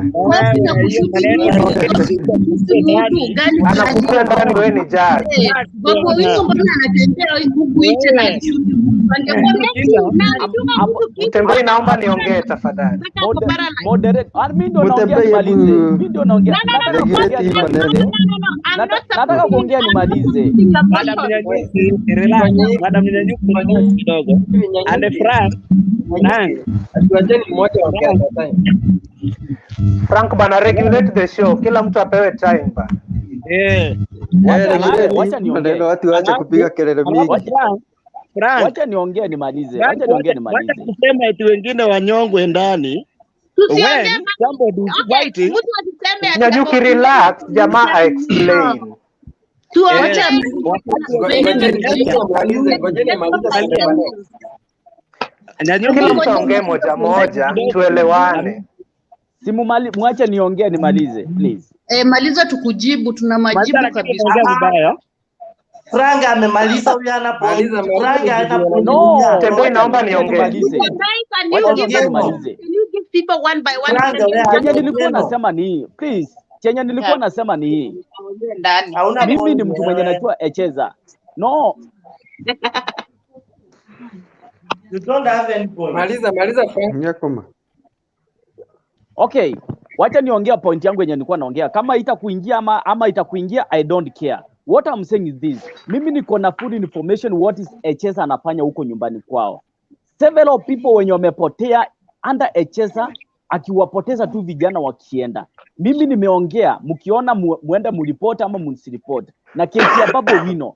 Anakufia ndani, wewe ni judge. Babu wenu mbona anatembea huku nje na alishuti Mtembei, naomba niongee tafadhali. Moderate. Mimi ndo naongea nimalize. Mimi ndo naongea. Nataka kuongea nimalize. Madam Nyanyuki kidogo. And Frank Frank bana, regulate the show. Kila mtu apewe time bana. Wacha niongee. Watu waache kupiga kelele mingi. Wacha niongee nimalize. Wacha niongee nimalize. Wacha kusema eti wengine wanyongwe ndani. When somebody is fighting, Nyanyuki, relax, jamaa explain. Kila mtu aongee moja moja tuelewane. Mwache niongee nimalize please. Maliza tukujibu, tuna majibu kabisa. Frank amemaliza, huyu anapomaliza. Frank anapomaliza. No, Tembei, naomba niongee. People one by one. Chenye nilikuwa nasema ni hii. Please. Chenye nilikuwa nasema ni hii. Mimi ni mtu mwenye najua Echeza. No. You don't have any point. Maliza Frank. Okay. Wacha niongea point yangu yenye nilikuwa naongea. Kama itakuingia ama itakuingia, I don't care. What I'm saying is this. Mimi niko na full information what is Echeza anafanya huko nyumbani kwao. Several people wenye wamepotea under Echeza, akiwapoteza tu vijana wakienda. Mimi nimeongea, mkiona muende mripoti ama msiripoti. Na kesi ya Babu Owino,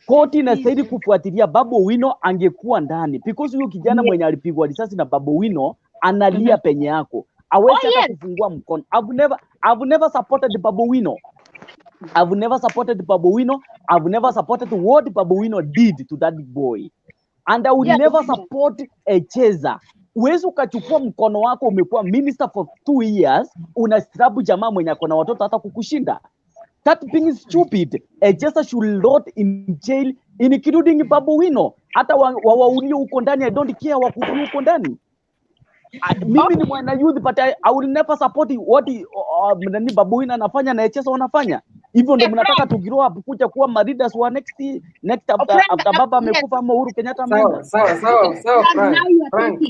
koti inastahili kufuatilia. Babu Owino angekuwa ndani because huyo kijana mwenye alipigwa risasi na Babu Owino analia penye yako. Hawezi hata kufungua mkono. I've never supported Babu Owino. I've never supported Babu Owino. I've never supported what Babu Owino did to that boy. And I would never support Echeza. Uwezi ukachukua mkono wako, umekuwa minister for 2 years, unastrabu jamaa mwenye akona watoto hata kukushinda. That thing is stupid. Echeza should rot in jail, including Babu Owino. Hata waulie huko ndani, I don't care wakulie huko ndani. Mimi ni mwana youth, but I will never support what Babu Owino anafanya na Echeza wanafanya. Hivyo ndio mnataka to grow up kuja kuwa leaders wa next after baba amekufa ama Uhuru Kenyatta ameenda. Sawa Frank.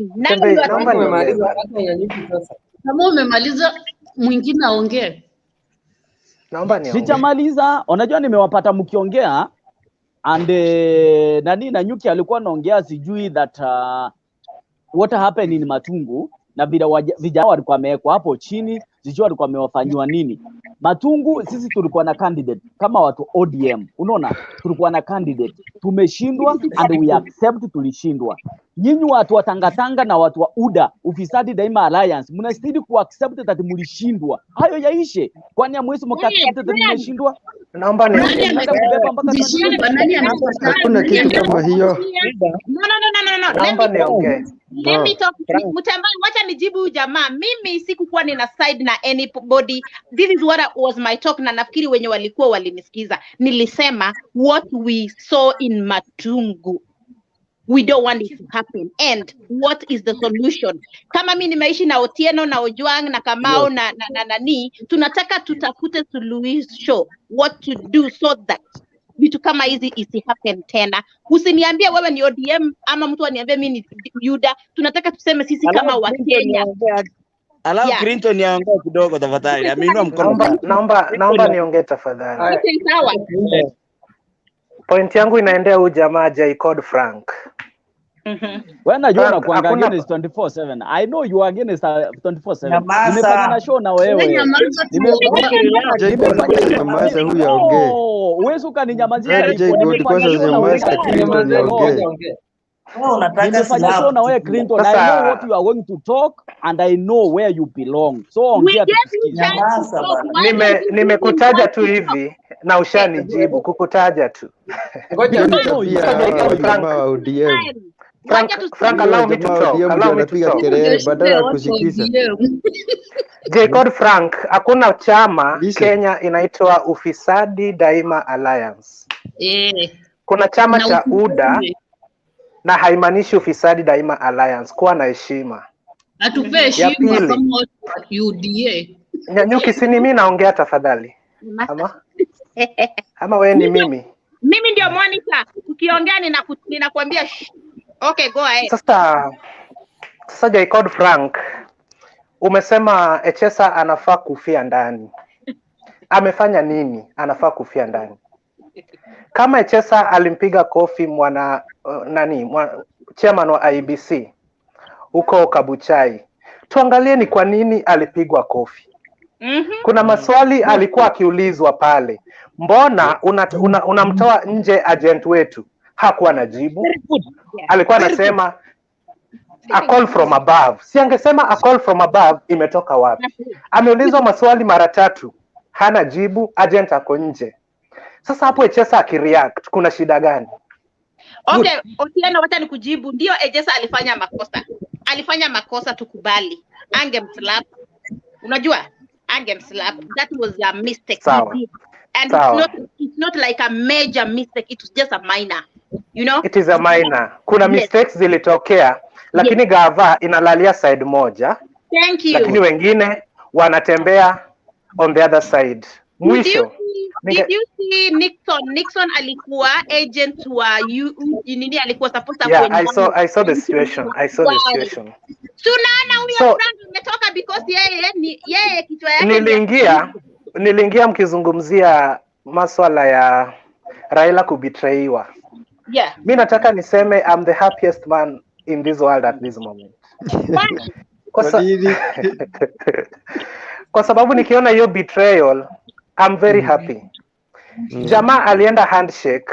Naomba umemaliza hata Nyanyuki sasa. Kama umemaliza mwingine aongee. Naomba niongee. Sijamaliza. Unajua nimewapata mkiongea and Nyanyuki alikuwa anaongea sijui that what happened in Matungu na vijana walikuwa wamewekwa hapo chini, sijui walikuwa wamewafanywa nini. Matungu sisi tulikuwa na candidate kama watu ODM. Unaona? Tulikuwa na candidate. Tumeshindwa and we accept tulishindwa. Nyinyi watu wa Tangatanga na watu wa UDA, Ufisadi Daima Alliance, mnastahili kuaccept that mlishindwa. Hayo yaishe. Kwani hamwezi mkaccept that mlishindwa? Naomba niongee. Hakuna kitu kama hiyo. No. Naomba niongee. Let me talk. Mtambai, wacha nijibu jamaa. Mimi sikukuwa nina side na anybody. This is what was my talk, na nafikiri wenye walikuwa walinisikiza. Nilisema what we saw in Matungu, we don't want it to happen, and what is the solution? Kama mimi nimeishi na Otieno na Ojwang na Kamau na nani, tunataka tutafute solution what to do so that vitu kama hizi isi happen tena. Usiniambie wewe ni ODM ama mtu aniambie mimi ni UDA. Tunataka tuseme sisi kama wa Kenya. Allow Clinton yaongee kidogo tafadhali. Ameinua mkono. Naomba niongee tafadhali. Okay, sawa. Point yangu inaendea huyu jamaa Jacob Frank. When I join Kwanga against 24/7. I know you are against 24/7. Nimefanya na show na wewe. Nyamaza huyu aongee. Uwezo ukaninyamazia. Nimefanya show na wewe Clinton. I know what you are going to talk and I know where you belong. So ongea tusikize. Nimekutaja tu hivi na ushanijibu kukutaja tu. Frank, allow me to talk. Allow me to talk. Badala ya kushikisha. Jacob Frank, hakuna chama Kenya inaitwa Ufisadi Daima Alliance. Kuna chama cha UDA na haimaanishi Ufisadi Daima Alliance. Kuwa na heshima. Atupe heshima kama UDA. Nyanyuki, si mimi naongea tafadhali. Ama wewe ni mimi? Mimi ndio monitor. Ukiongea ninakwambia okay, go ahead. Sasa Jacob Frank, umesema Echesa anafaa kufia ndani. Amefanya nini? Anafaa kufia ndani. Kama Echesa alimpiga kofi chairman wa IBC huko Kabuchai, tuangalie ni kwa nini alipigwa kofi. Kuna maswali alikuwa akiulizwa pale. Mbona unamtoa nje agent wetu? Hakuwa anajibu. Alikuwa anasema a call from above. Si angesema a call from above imetoka wapi? Ameulizwa maswali mara 3, hana jibu, agent ako nje. Sasa hapo Echesa akireact, kuna shida gani? Okay, Otieno, wacha nikujibu. Ndio Echesa alifanya makosa. Alifanya makosa, tukubali. Angemslap. Unajua? Angemslap. That was a mistake. And it's not like a major mistake, it was just a minor. You know? It is a minor. Kuna mistakes zilitokea, lakini gava inalalia side moja. Thank you. Lakini wengine wanatembea on the other side. Mwisho. Did you see Nixon alikuwa agent wa nini, alikuwa supposed to I saw the situation. Tunaona huyo brand umetoka because yeye kichwa yake. Niliingia mkizungumzia maswala ya Raila kubetrayiwa. Mimi nataka niseme I'm the happiest man in this world at this moment. Kwa sababu nikiona hiyo betrayal, I'm very happy. Jamaa alienda handshake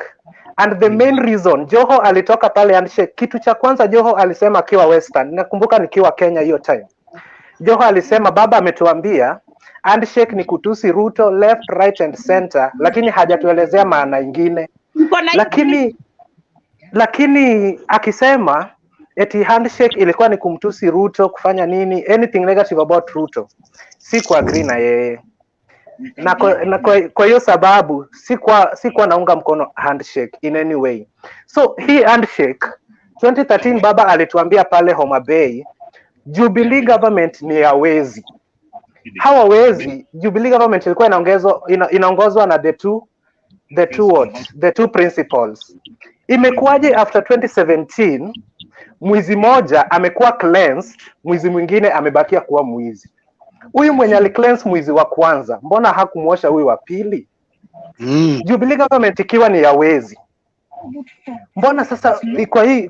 and the main reason Joho alitoka pale handshake, kitu cha kwanza Joho alisema akiwa Western, nakumbuka nikiwa Kenya hiyo time. Joho alisema baba ametuambia handshake ni kutusi Ruto left, right and center, lakini hajatuelezea maana nyingine. Lakini akisema eti handshake ilikuwa ni kumtusi Ruto, kufanya nini, anything negative about Ruto, si ku agree na yeye. Na kwa hiyo sababu sikuwa naunga mkono handshake in any way. So hii handshake 2013 baba alituambia pale Homa Bay, Jubilee government ni ya wezi. Hawa wezi, Jubilee government ilikuwa inaongozwa na the two principles. Imekuwaje after 2017 mwizi moja amekuwa cleansed, mwizi mwingine amebakia kuwa mwizi? Huyu mwenye alicleanse mwizi wa kwanza, mbona hakumuosha huyu wa pili? Jubilee government ikiwa ni ya wezi, mbona sasa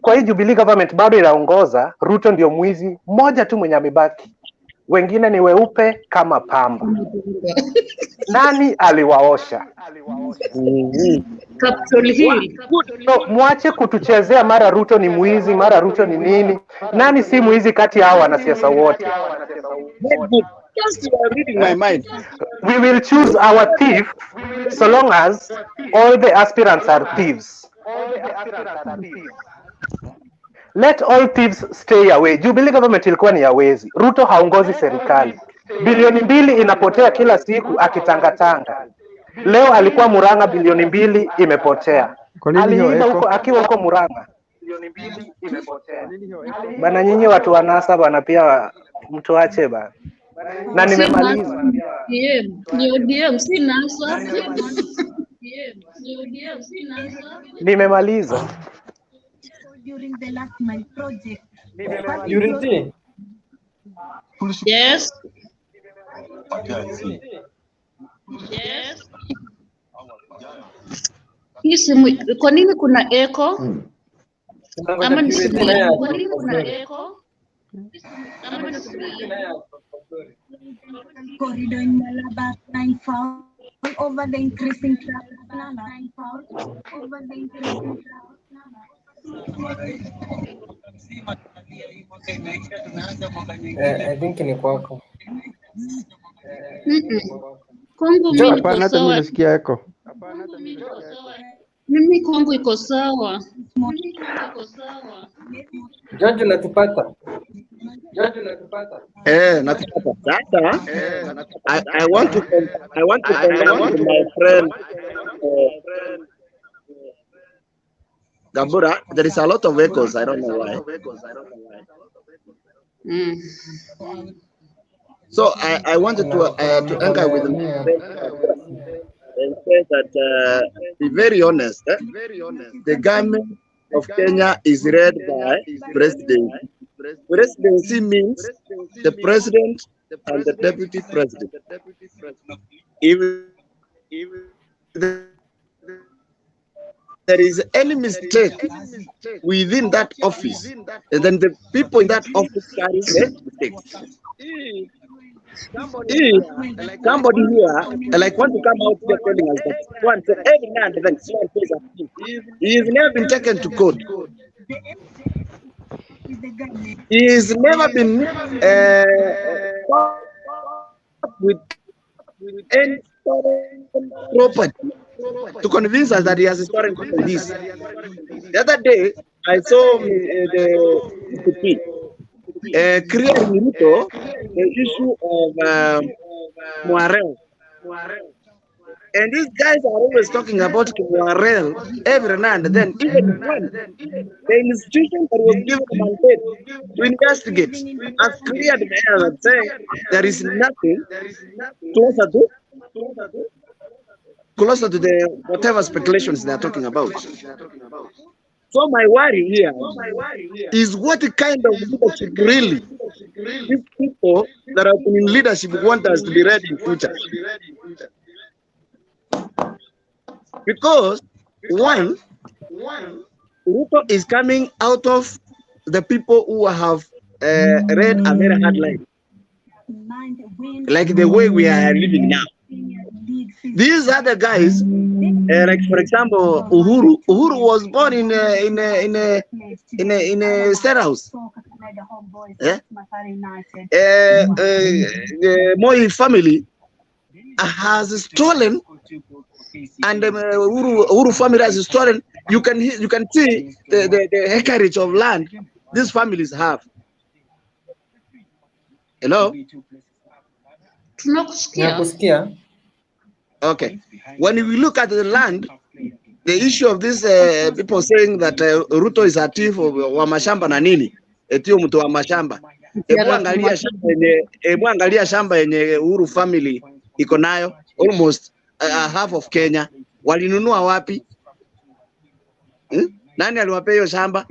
kwa hii Jubilee government bado inaongoza, Ruto ndio mwizi mmoja tu mwenye amebaki, wengine ni weupe kama pamba. Nani aliwaosha? So, mwache kutuchezea mara Ruto ni mwizi, mara Ruto ni nini. Nani si mwizi kati ya hao wanasiasa wote? Just you are reading my mind. We will choose our thief so long as all the aspirants are thieves. Let all thieves stay away. Jubilee government ilikuwa ni ya wezi. Ruto haongozi serikali. Bilioni 2 inapotea kila siku akitangatanga. Leo alikuwa Murang'a, bilioni 2 imepotea. Aliiba huko akiwa huko Murang'a. Bilioni 2 imepotea. Bana nyinyi watu wa NASA bana pia mtu ache bana. Na nimemaliza. Nimemaliza. During the last my project. Unity. Yes. Yes. Kwa nini kuna echo? Ama ni kwa nini kuna echo? Corridor in Malabar, 9 found over the increasing traffic. 9 found over the increasing traffic. I think ni kwako. Kwangu mimi niko Hapana, hata mimi sawa. nasikia echo. Mimi kwangu iko sawa. George unatupata? Nakupata. Sasa I want to congratulate my friend Gambura. There is a lot of echoes. I don't know why. So I wanted to anchor with my friend and say that be very honest. The government of Kenya is led by president. Presidency means the president and the deputy president. If there is any mistake within that office, then the people in that office carry the mistakes. If somebody here like want to come out here telling us that one said every man then someone says that he has never been taken to court. He has never been with any property to convince us that he has stolen this. The other day, I saw the clearly Ruto the issue of Moirel. And these guys are always talking about Moirel every now and then, even when the institution that was given a mandate to investigate has cleared the air and saying there is nothing closer to the whatever speculations they are talking about. So my worry here is what kind of leadership really these people that have been in leadership want us to be ready in future. Because one, Ruto is coming out of the people who have read a very hard life, like the way we are living now. These are the guys, like for example, Uhuru. Uhuru was born in a state house. The Moi family has stolen, and the Uhuru family has stolen. You can see the acreage of land these families have. Hello. Tunakusikia. Okay. When we look at the land, the issue of this people saying that Ruto is a thief wa mashamba na nini, etio mtu wa mashamba. Hebu angalia shamba yenye Uhuru family iko nayo, almost half of Kenya. Walinunua wapi? Nani aliwapea hiyo shamba?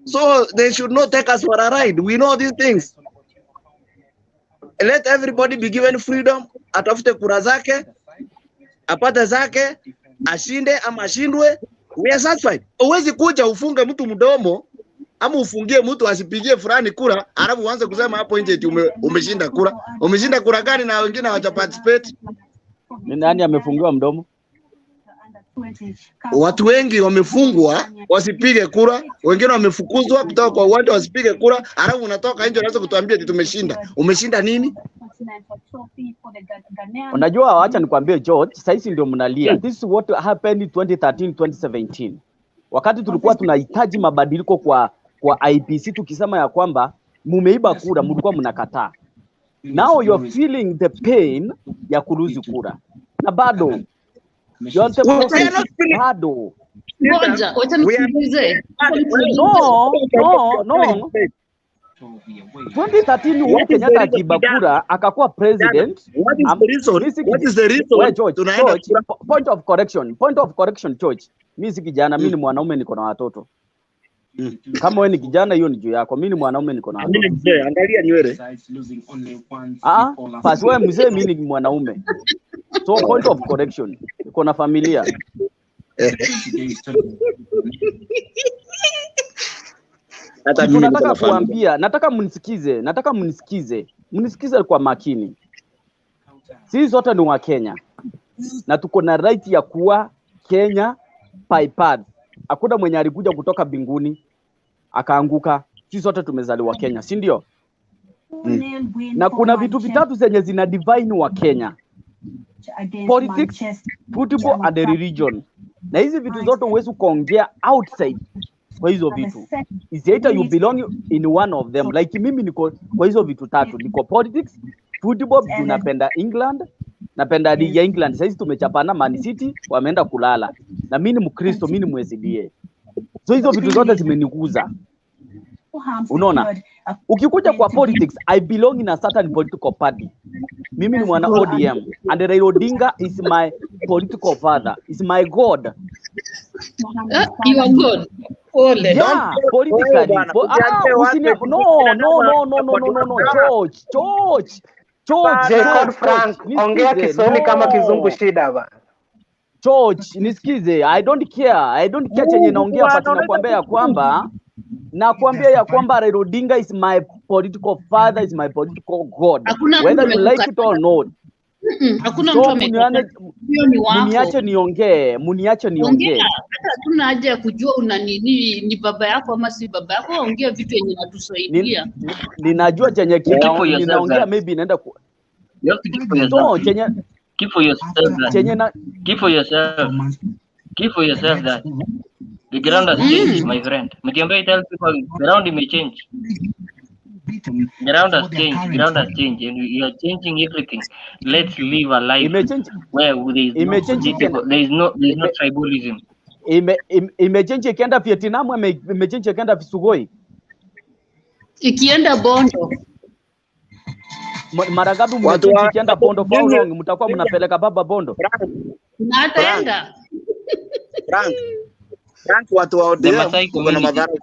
So they should not take us for a ride. We know these things. Let everybody be given freedom, atafute kura zake, apate zake, ashinde ama ashindwe, we are satisfied. Uwezi kuja ufunge mtu mdomo ama ufungie mtu asipigie fulani kura, alafu uanze kusema hapo nje eti umeshinda kura. Umeshinda kura gani na wengine hawaja participate? Nani amefungiwa mdomo? Watu wengi wamefungwa wasipige kura, wengine wamefukuzwa kutoka kwa uwanja wasipige kura, alafu unatoka nje unaanza kutuambia eti tumeshinda. Umeshinda nini? Unajua, acha nikwambie George, sasa hizi ndio mnalia. This is what happened in 2013 2017. Wakati tulikuwa tunahitaji mabadiliko kwa IPC, tukisema ya kwamba mumeiba kura, mlikuwa mnakataa. Now you're feeling the pain ya kuruzi kura. Na bado bado. Ngoja, wacha nisikilize. No. 2013 Uhuru Kenyatta akiiba kura akakuwa president. What is the reason? George, point of correction George. Mimi si kijana, mimi ni mwanaume, niko na watoto. Kama wewe ni kijana, hiyo ni juu yako. Mimi ni mwanaume, niko na watoto. Mimi mzee, angalia nywele. Basi wewe mzee, mimi ni mwanaume. So point of correction, niko na familia. Nataka kuambia, nataka mnisikize kwa makini. Sisi zote ni wa Kenya na tuko na right ya kuwa Kenya by birth. hakuna mwenye alikuja kutoka binguni akaanguka. Sisi sote tumezaliwa Kenya, si ndio? Na kuna vitu vitatu zenye zina divine wa Kenya: politics, football and religion. Na hizi vitu zote huwezi kuongea outside kwa hizo vitu. Is either you belong in one of them. Like mimi niko kwa hizo vitu tatu, niko politics, football, tunapenda England, napenda ligi ya England. Sasa tumechapana Man City, wameenda kulala. Na mimi ni Mkristo, mimi ni MSDA. So hizo vitu zote zimeniguza. Unaona? Ukikuja kwa politics, I belong in a certain political party. Mimi ni mwana ODM, and Raila Odinga is my political father, is my God. You are good. Ole. Yeah, politically. No. George. Jacob Frank, ongea Kiswahili kama kizungu shida ba. George, nisikize. I don't care chenye naongea, but nakwambia ya kwamba Raila Odinga is my political father, is my political God. Whether you like it or not. Hakuna mtu amekataa. Hiyo ni wako. Muniache niongee. Hata hatuna haja ya kujua una nini, ni baba yako ama si baba yako. Ongea vitu yenye natusaidia. Ninajua chenye ninaongea, maybe inaenda ku. You have to keep for yourself. Keep for yourself that. Keep for yourself that. The ground has changed, my friend. Mtiambia tell people the ground may change. Ground has changed, and you are changing everything. Let's live a life where there is no tribalism. Imechange ikienda Vietnam, imechange ikienda Visugoi, ikienda Bondo. Mara ngapi mmechange ikienda Bondo? For how long mtakuwa mnapeleka baba Bondo? Na hataenda Frank, watu wa ODM kuna madhara.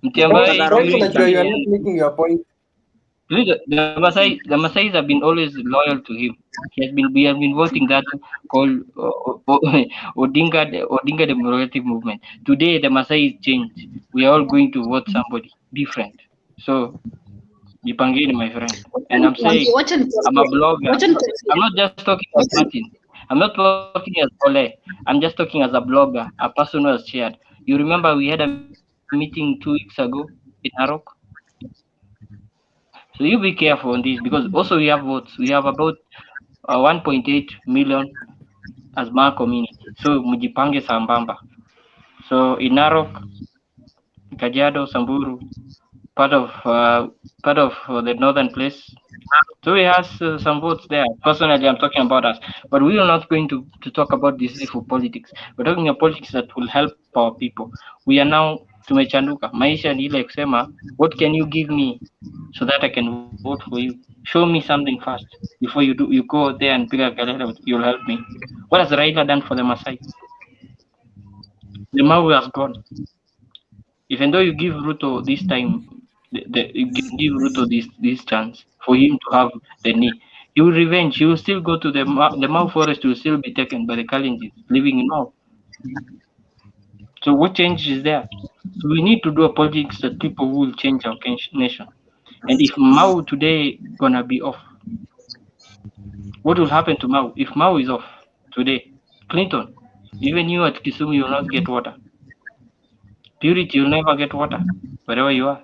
Mtiambai, the Maasais have been always loyal to him. We have been voting that called Odinga Democratic Movement. Today the Maasai changed. We are all going to vote somebody different. So jipangeni, my friend. And I'm saying, I'm a blogger. I'm not just talking as Martin. I'm not talking as Ole. I'm just talking as a blogger, a person who has shared. You remember we had a meeting 2 weeks ago in Narok? So you be careful on this, because also we have votes. We have about 1.8 million as my community. So mujipange sambamba. So in Narok, Kajiado, Samburu, part of the northern place. So we have some votes there. Personally, I'm talking about us, but we are not going to talk about this for politics. We're talking about politics that will help our people. We are now tumechanduka. Maisha ni ile kusema, what can you give me so that I can vote for you? Show me something first before you go there and pick a calendar. You'll help me. What has Raila done for the Maasai? The Mau has gone. Even though you give Ruto this time, you give Ruto this chance for him to have the knee, he will revenge. He will still go to the Mau forest. Will still be taken by the Kalenjins living in Mau. So what change is there? So we need to do a politics that people will change our nation. And if Mau today gonna be off, what will happen to Mau? If Mau is off today, Clinton, even you at Kisumu, you will not get water. Purity, you'll never get water wherever you are.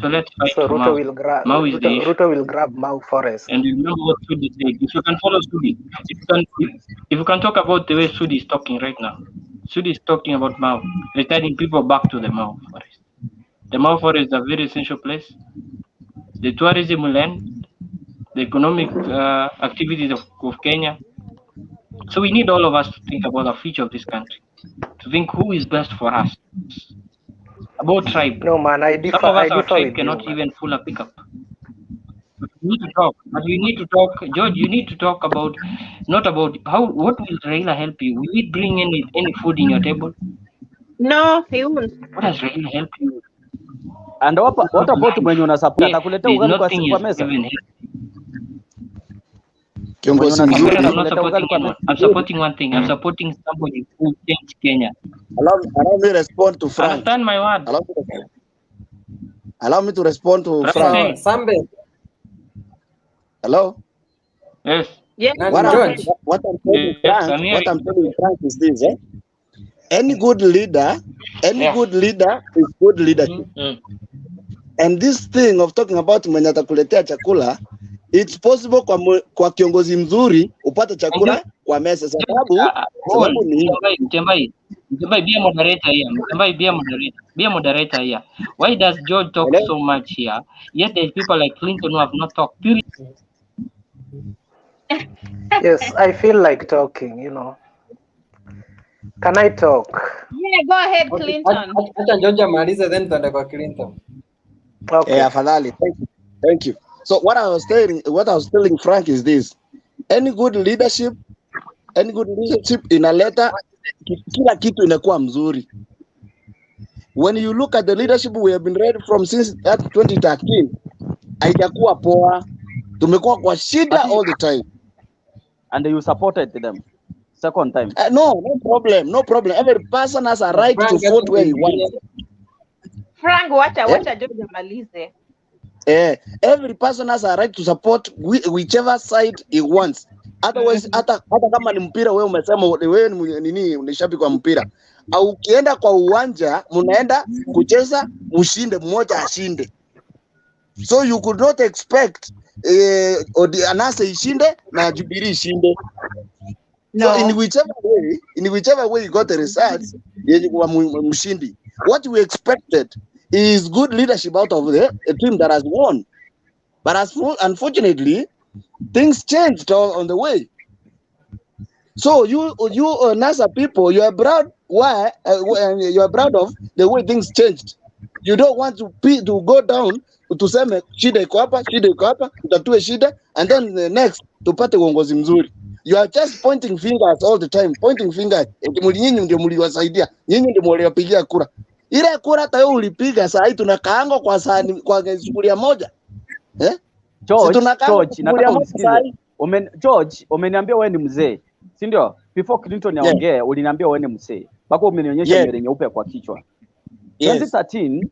So let's fight for Mau. Mau is the issue. Ruto will grab Mau forest. And remember what Sudi said. If you can follow Sudi, if you can talk about the way Sudi is talking right now, Sudi is talking about Mau, returning people back to the Mau forest. The Mau forest is a very essential place. The tourism will end, the economic activities of Kenya. So we need all of us to think about the future of this country, to think who is best for us. About tribe. No man, Some of us, our tribe cannot even pull a pickup. We need to talk, but we need to talk, George. You need to talk about not about what will Raila help you? Will it bring any food in your table? No, he won't. What does Raila help you? And what about mwenye unasupport? Atakuleta ugali kwa mesa. I'm supporting one thing. I'm supporting somebody who changed Kenya. Allow me to respond to Frank. Understand my word. Allow me to respond to Frank. Sambe. Hello? Yes. Yeah. What I'm telling Frank is this, any good leader is good leadership. And this thing of talking about mwenye atakuletea chakula, it's possible kwa kiongozi mzuri upate chakula kwa meza, sababu ni Mtembai, be a moderator here. Why does George talk so much here? Yet there's people like Clinton who have not talked. Period. Yes, I feel like talking, you know. Can I talk? Yeah, go ahead, Clinton. Acha George amalize, then tuende kwa Clinton. Okay, afadhali. Thank you. So what I was telling Frank is this: any good leadership inaleta kila kitu inakuwa mzuri. When you look at the leadership we have been ready from since that 2013, haijakuwa poa. Tumekuwa kwa shida all the time. And you supported them second time. No problem. Every person has a right to vote where he wants. Frank, wacha George amalize. Every person has a right to support whichever side he wants. Otherwise, hata kama ni mpira wewe umesema wewe ni shabiki wa mpira, au ukienda kwa uwanja mnaenda kucheza mshinde mmoja ashinde. So you could not expect Anasa ishinde na Jubilee ishinde. No. So in whichever way you got the results, mshindi. What we expected is good leadership out of a team that has won. But unfortunately, things changed on the way. So you NASA people, you are proud. Why you are proud of the way things changed? You don't want to go down to say shida iko hapa, utatue shida, and then the next tupate uongozi mzuri. You are just pointing fingers all the time, nyinyi ndio mliwasaidia, nyinyi ndio mliwapigia kura. Ile kura hata wewe ulipiga, saa hii tunakaanga kwa sufuria moja. George, nataka umsikize. George, umeniambia wewe ni mzee, si ndio? Before Clinton aongee, uliniambia wewe ni mzee. Bako umenionyesha nywele nyeupe kwa kichwa. 2013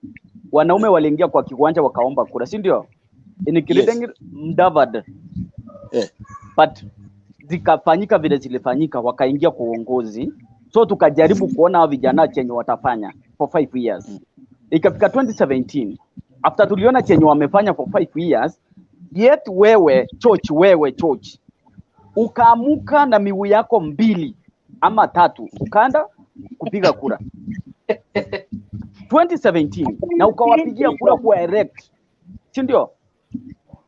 wanaume waliingia kwa kiwanja wakaomba kura, si ndio? Including Mdavadi. But zikafanyika vile zilifanyika, wakaingia kwa uongozi. So tukajaribu kuona hao vijana chenye watafanya for 5 years. Ikafika 2017, after tuliona chenye wamefanya for 5 years, yet wewe George ukaamuka na miguu yako 2 ama 3 ukaenda kupiga kura 2017 na ukawapigia kura kwa elect, si ndio?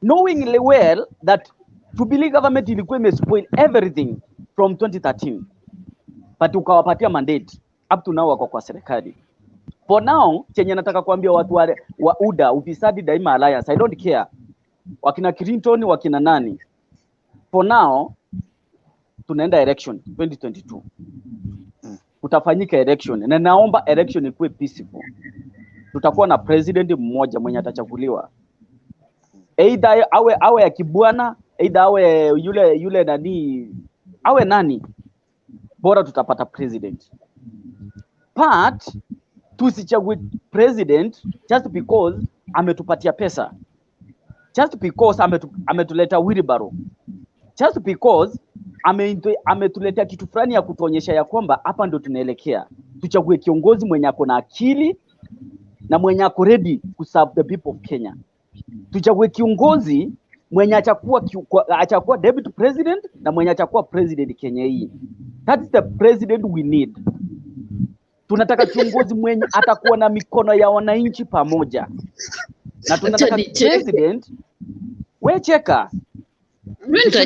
Knowing well that Jubilee government ilikuwa imespoil everything from 2013, but ukawapatia mandate up to now wako kwa serikali. For now, chenye nataka kuambia watu wa UDA, ufisadi daima alliance, I don't care wakina Clinton wakina nani. For now tunaenda election 2022. Kutafanyika election na naomba election ikuwe peaceful. Tutakuwa na president mmoja mwenye atachaguliwa, either awe ya kibwana, either awe yule nani, awe nani, bora tutapata president. But tusichague president just because ametupatia pesa, just because ametuleta wheelbarrow, just because ametuletea kitu fulani ya kutuonyesha ya kwamba hapa ndo tunaelekea. Tuchague kiongozi mwenye ako na akili na mwenye ako ready to serve the people of Kenya. Tuchague kiongozi mwenye atakuwa deputy president na mwenye atakuwa president Kenya hii. That's the president we need. Tunataka kiongozi mwenye atakuwa na mikono ya wananchi pamoja. Na tunataka president wewe cheka.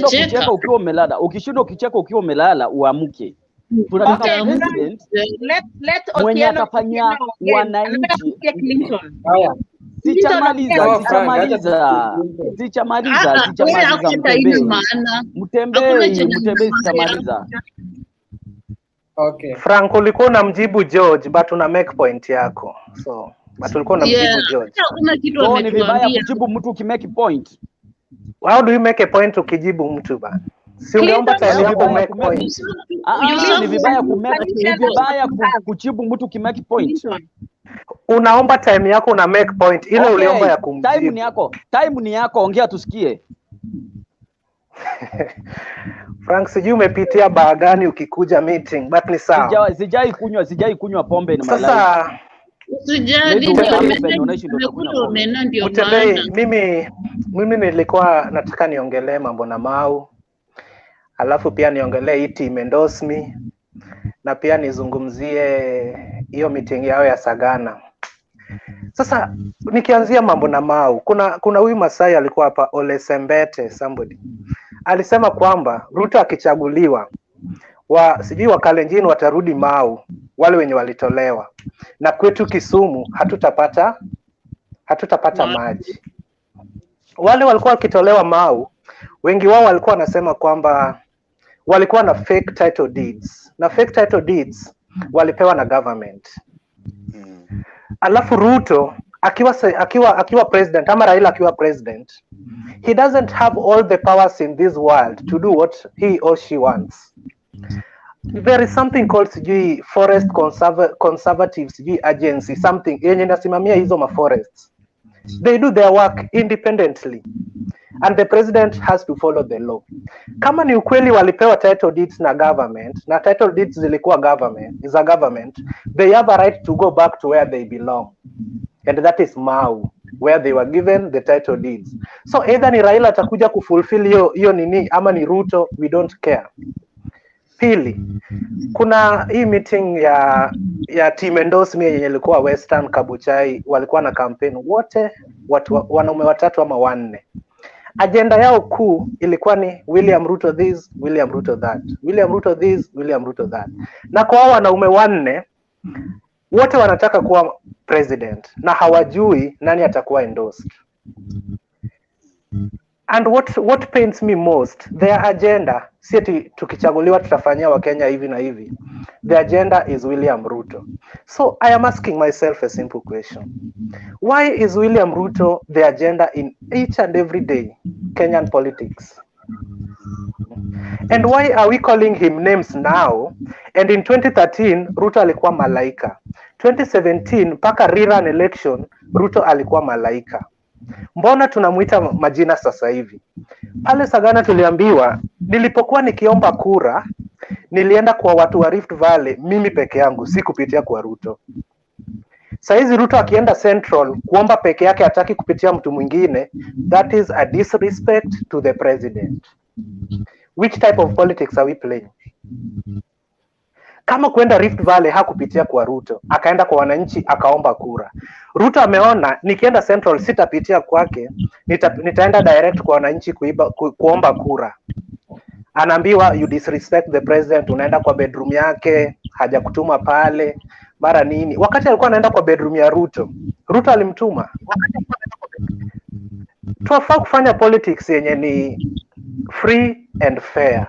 Ukishindwa ukiwa umelala, ukicheka ukiwa umelala uamuke. Tunataka president mwenye atafanya wananchi. Haya. Sichamaliza. Mtembei sitamaliza. Okay. Frank, ulikuwa unamjibu George but una make point yako. So, but ulikuwa unamjibu George. So ni vibaya kujibu mtu ukimake point. How do you make a point ukijibu mtu bana? Si ungeomba time yako make point. Ni vibaya kujibu mtu ukimake point. Unaomba time yako una make point ile uliomba ya kumjibu. Time ni yako, ongea tusikie. Frank, sijui umepitia baa gani ukikuja meeting, but ni sawa. Sijai kunywa pombe in my life. Sasa mimi nilikuwa nataka niongelee mambo na Mau, alafu pia niongelee hii team endorse me, na pia nizungumzie hiyo meeting yao ya Sagana. Sasa nikianzia mambo na Mau, kuna huyu Masai alikuwa hapa, Ole Sembete somebody alisema kwamba Ruto akichaguliwa sijui Wakalenjin watarudi Mau, wale wenye walitolewa, na kwetu Kisumu hatutapata maji. Wale walikuwa wakitolewa Mau, wengi wao walikuwa wanasema kwamba walikuwa na fake title deeds, na fake title deeds walipewa na government. Alafu Ruto akiwa president, ama Raila akiwa president, he doesn't have all the powers in this world to do what he or she wants. There is something called sijui forest conservative sijui agency, something yenye inasimamia hizo maforests. They do their work independently and the president has to follow the law. Kama ni ukweli walipewa title deeds na government, na title deeds zilikuwa government, they have a right to go back to where they belong, and that is Mau, where they were given the title deeds. So either ni Raila atakuja kufulfill hiyo nini, ama ni Ruto, we don't care. Pili, kuna hii meeting ya team endorse me yenye ilikuwa Western Kabuchai, walikuwa na campaign wote wanaume 3 ama 4. Agenda yao kuu ilikuwa ni William Ruto this, William Ruto that, William Ruto this, William Ruto that. Na kwa hao wanaume 4 wote wanataka kuwa president na hawajui nani atakuwa endorsed. And what pains me most, their agenda, si ati tukichaguliwa tutafanyia Wakenya hivi na hivi. The agenda is William Ruto. So I am asking myself a simple question. Why is William Ruto the agenda in each and every day Kenyan politics? And why are we calling him names now? And in 2013, Ruto alikuwa malaika. 2017, mpaka rerun election, Ruto alikuwa malaika. Mbona tunamuita majina sasa hivi? Pale Sagana tuliambiwa, nilipokuwa nikiomba kura, nilienda kwa watu wa Rift Valley mimi peke yangu, si kupitia kwa Ruto. Saizi Ruto akienda Central kuomba peke yake, hataki kupitia mtu mwingine, that is a disrespect to the president. Which type of politics are we playing? Kama kwenda Rift Valley hakupitia kwa Ruto, akaenda kwa wananchi akaomba kura. Ruto ameona nikienda Central sitapitia kwake, nitaenda direct kwa wananchi kuomba kura. Anaambiwa you disrespect the president, unaenda kwa bedroom yake, hajakutuma pale, mara nini. Wakati alikuwa anaenda kwa bedroom ya Ruto alimtuma. Tunafaa kufanya politics yenye ni free and fair.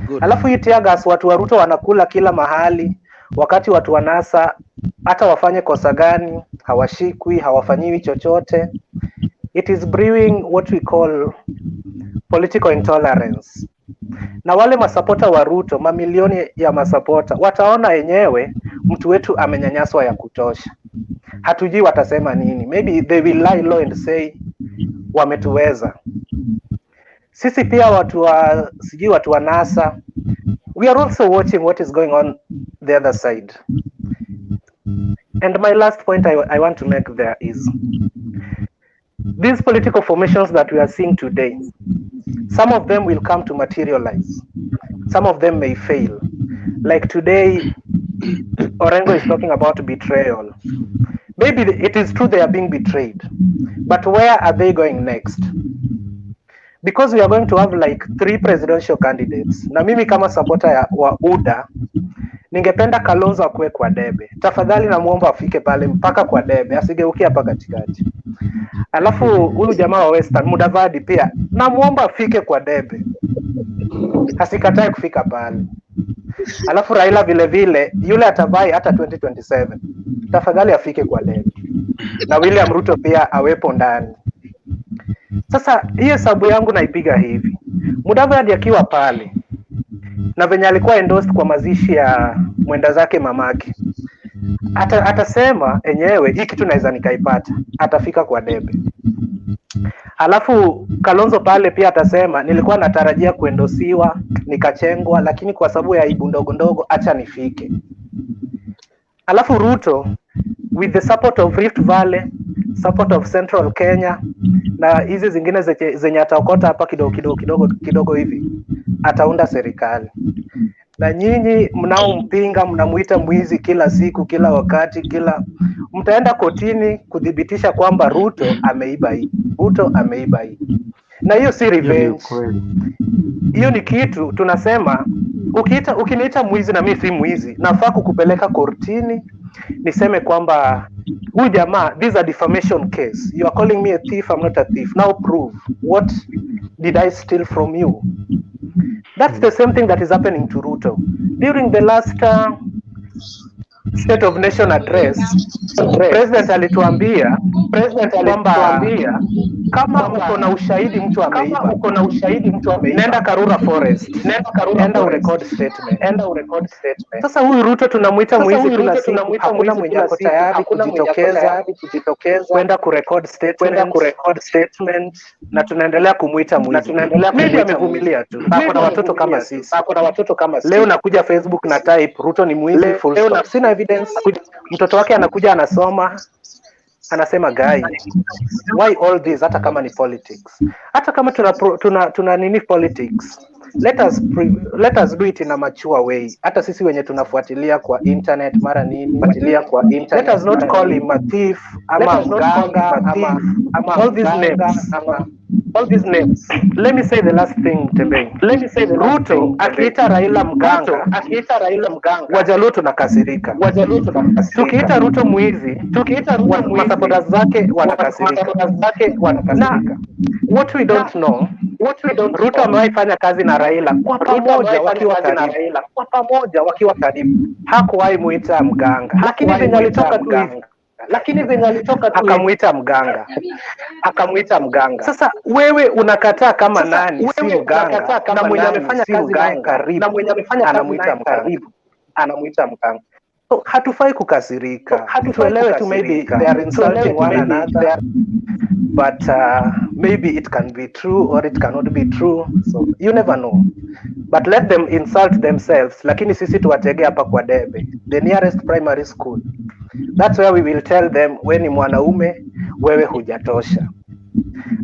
Good. Alafu hii tear gas watu wa Ruto wanakula kila mahali, wakati watu wa NASA hata wafanye kosa gani hawashikwi, hawafanyiwi chochote. It is brewing what we call political intolerance. Na wale masapota wa Ruto, mamilioni ya masapota, wataona yenyewe mtu wetu amenyanyaswa ya kutosha. Hatujui watasema nini. Maybe they will lie low and say wametuweza. Sisi pia watu wa NASA, we are also watching what is going on the other side. And my last point I want to make there is, these political formations that we are seeing today, some of them will come to materialize. Some of them may fail. Like today, Orengo is talking about betrayal. Maybe it is true they are being betrayed, but where are they going next? Because we are going to have like 3 presidential candidates. Na mimi kama supporter wa UDA, ningependa Kalonzo akue kwa debe. Tafadhali namuomba afike pale mpaka kwa debe, asigeukie hapa katikati. Alafu huyu jamaa wa Western, Mudavadi pia, namuomba afike kwa debe. Asikatae kufika pale. Alafu Raila vile vile, yule atabai hata 2027. Tafadhali afike kwa debe. Na William Ruto pia awepo ndani. Sasa hii hesabu yangu naipiga hivi. Mudavadi akiwa pale na venye alikuwa endorsed kwa mazishi ya mwenda zake mamake, atasema enyewe hii kitu naweza nikaipata, atafika kwa debe. Alafu Kalonzo pale pia atasema nilikuwa natarajia kuendosiwa nikachengwa, lakini kwa sababu ya aibu ndogo ndogo acha nifike. Alafu Ruto with the support of Rift Valley, support of Central Kenya na hizi zingine zenye ataokota hapa kidogo hivi, ataunda serikali. Na nyinyi mnaompinga mnamuita mwizi kila siku, kila wakati, mtaenda kotini kudhibitisha kwamba Ruto ameiba hii, Ruto ameiba hii. Na hiyo si revenge. Hiyo ni kitu tunasema, ukiniita mwizi na mimi si mwizi, nafaa kukupeleka kortini niseme kwamba huyu jamaa, this is a defamation case. You are calling me a thief, I'm not a thief. Now prove, what did I steal from you? That's the same thing that is happening to Ruto. During the last State of Nation address, President alituambia kama uko na ushahidi mtu ameiba, nenda Karura Forest, nenda urecord statement. Sasa huyu Ruto tunamuita mwizi kila siku, hakuna mwenye ako tayari kujitokeza kwenda kurecord statement, na tunaendelea kumuita mwizi. Maybe amevumilia tu, kuna watoto kama sisi. Leo nakuja Facebook na type Ruto ni mwizi, full stop. Sina evidence. Mtoto wake anakuja anasoma, anasema guy, why all this? Hata kama ni politics, hata kama tuna nini politics, let us do it in a mature way. Hata sisi wenye tunafuatilia kwa internet mara nini, let us not call him a thief ama mganga ama all these names. Let me say the last thing, Tembei. Ruto akiita Raila mganga, Wajaluo tunakasirika. Tukiita Ruto mwizi, masupporters zake wanakasirika. Na what we don't know, Ruto amewahi fanya kazi na Raila kwa pamoja wakiwa karibu. Hakuwahi muita mganga, lakini venye alitoka tu hivi, akamuita mganga. Sasa wewe unakataa kama nani si mganga, na mwenye amefanya kazi naye karibu anamuita mganga. So hatufai kukasirika, tuelewe tu maybe they are insulting one another, but maybe it can be true or it cannot be true, so you never know. But let them insult themselves, lakini sisi tuwatege hapa kwa debe, the nearest primary school. That's where we will tell them, we ni mwanaume, wewe hujatosha.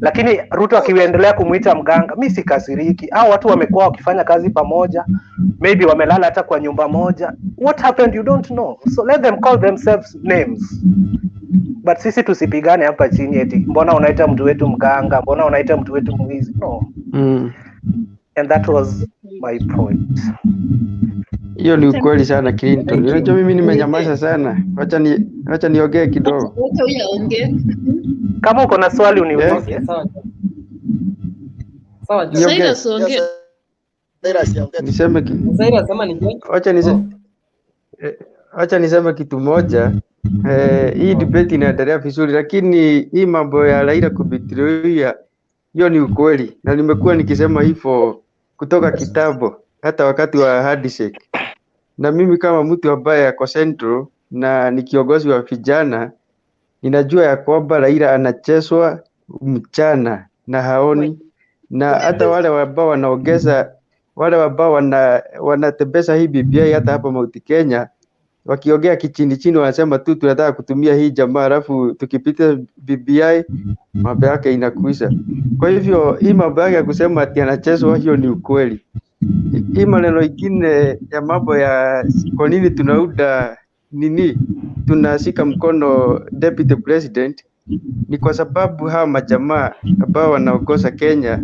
Lakini Ruto akiendelea kumuita mganga, mimi sikasiriki. Hao watu wamekuwa wakifanya kazi pamoja, maybe wamelala hata kwa nyumba moja. What happened you don't know, so let them call themselves names. But sisi tusipigane hapa chini eti mbona unaita mtu wetu mganga, mbona unaita mtu wetu mwizi. No. And that was my point. Hiyo ni ukweli sana Clinton. Unajua mimi nimenyamaza sana. Acha niongee kidogo. Kama uko na swali uniulize. Sawa. Niseme acha niseme kitu moja. Hii debate inaendelea vizuri, lakini hii mambo ya Raila kubetrayal hiyo ni ukweli, na nimekuwa nikisema hivyo kutoka kitambo, hata wakati wa handshake. Na mimi kama mtu ambaye ako Central na ni kiongozi wa vijana, ninajua ya kwamba Raila anachezwa mchana na haoni, na hata wale ambao wanaongeza, wale ambao wanatembeza hii BBI hata hapa Mount Kenya, wakiongea kichini chini wanasema tu tunataka kutumia hii jamaa, alafu tukipita BBI mambo yake inakuisha. Kwa hivyo hii mambo yake ya kusema ati anachezwa, hiyo ni ukweli. Hii maneno ingine ya mambo ya kwa nini tunauda nini tunashika mkono deputy president, ni kwa sababu hawa majamaa ambao wanaongoza Kenya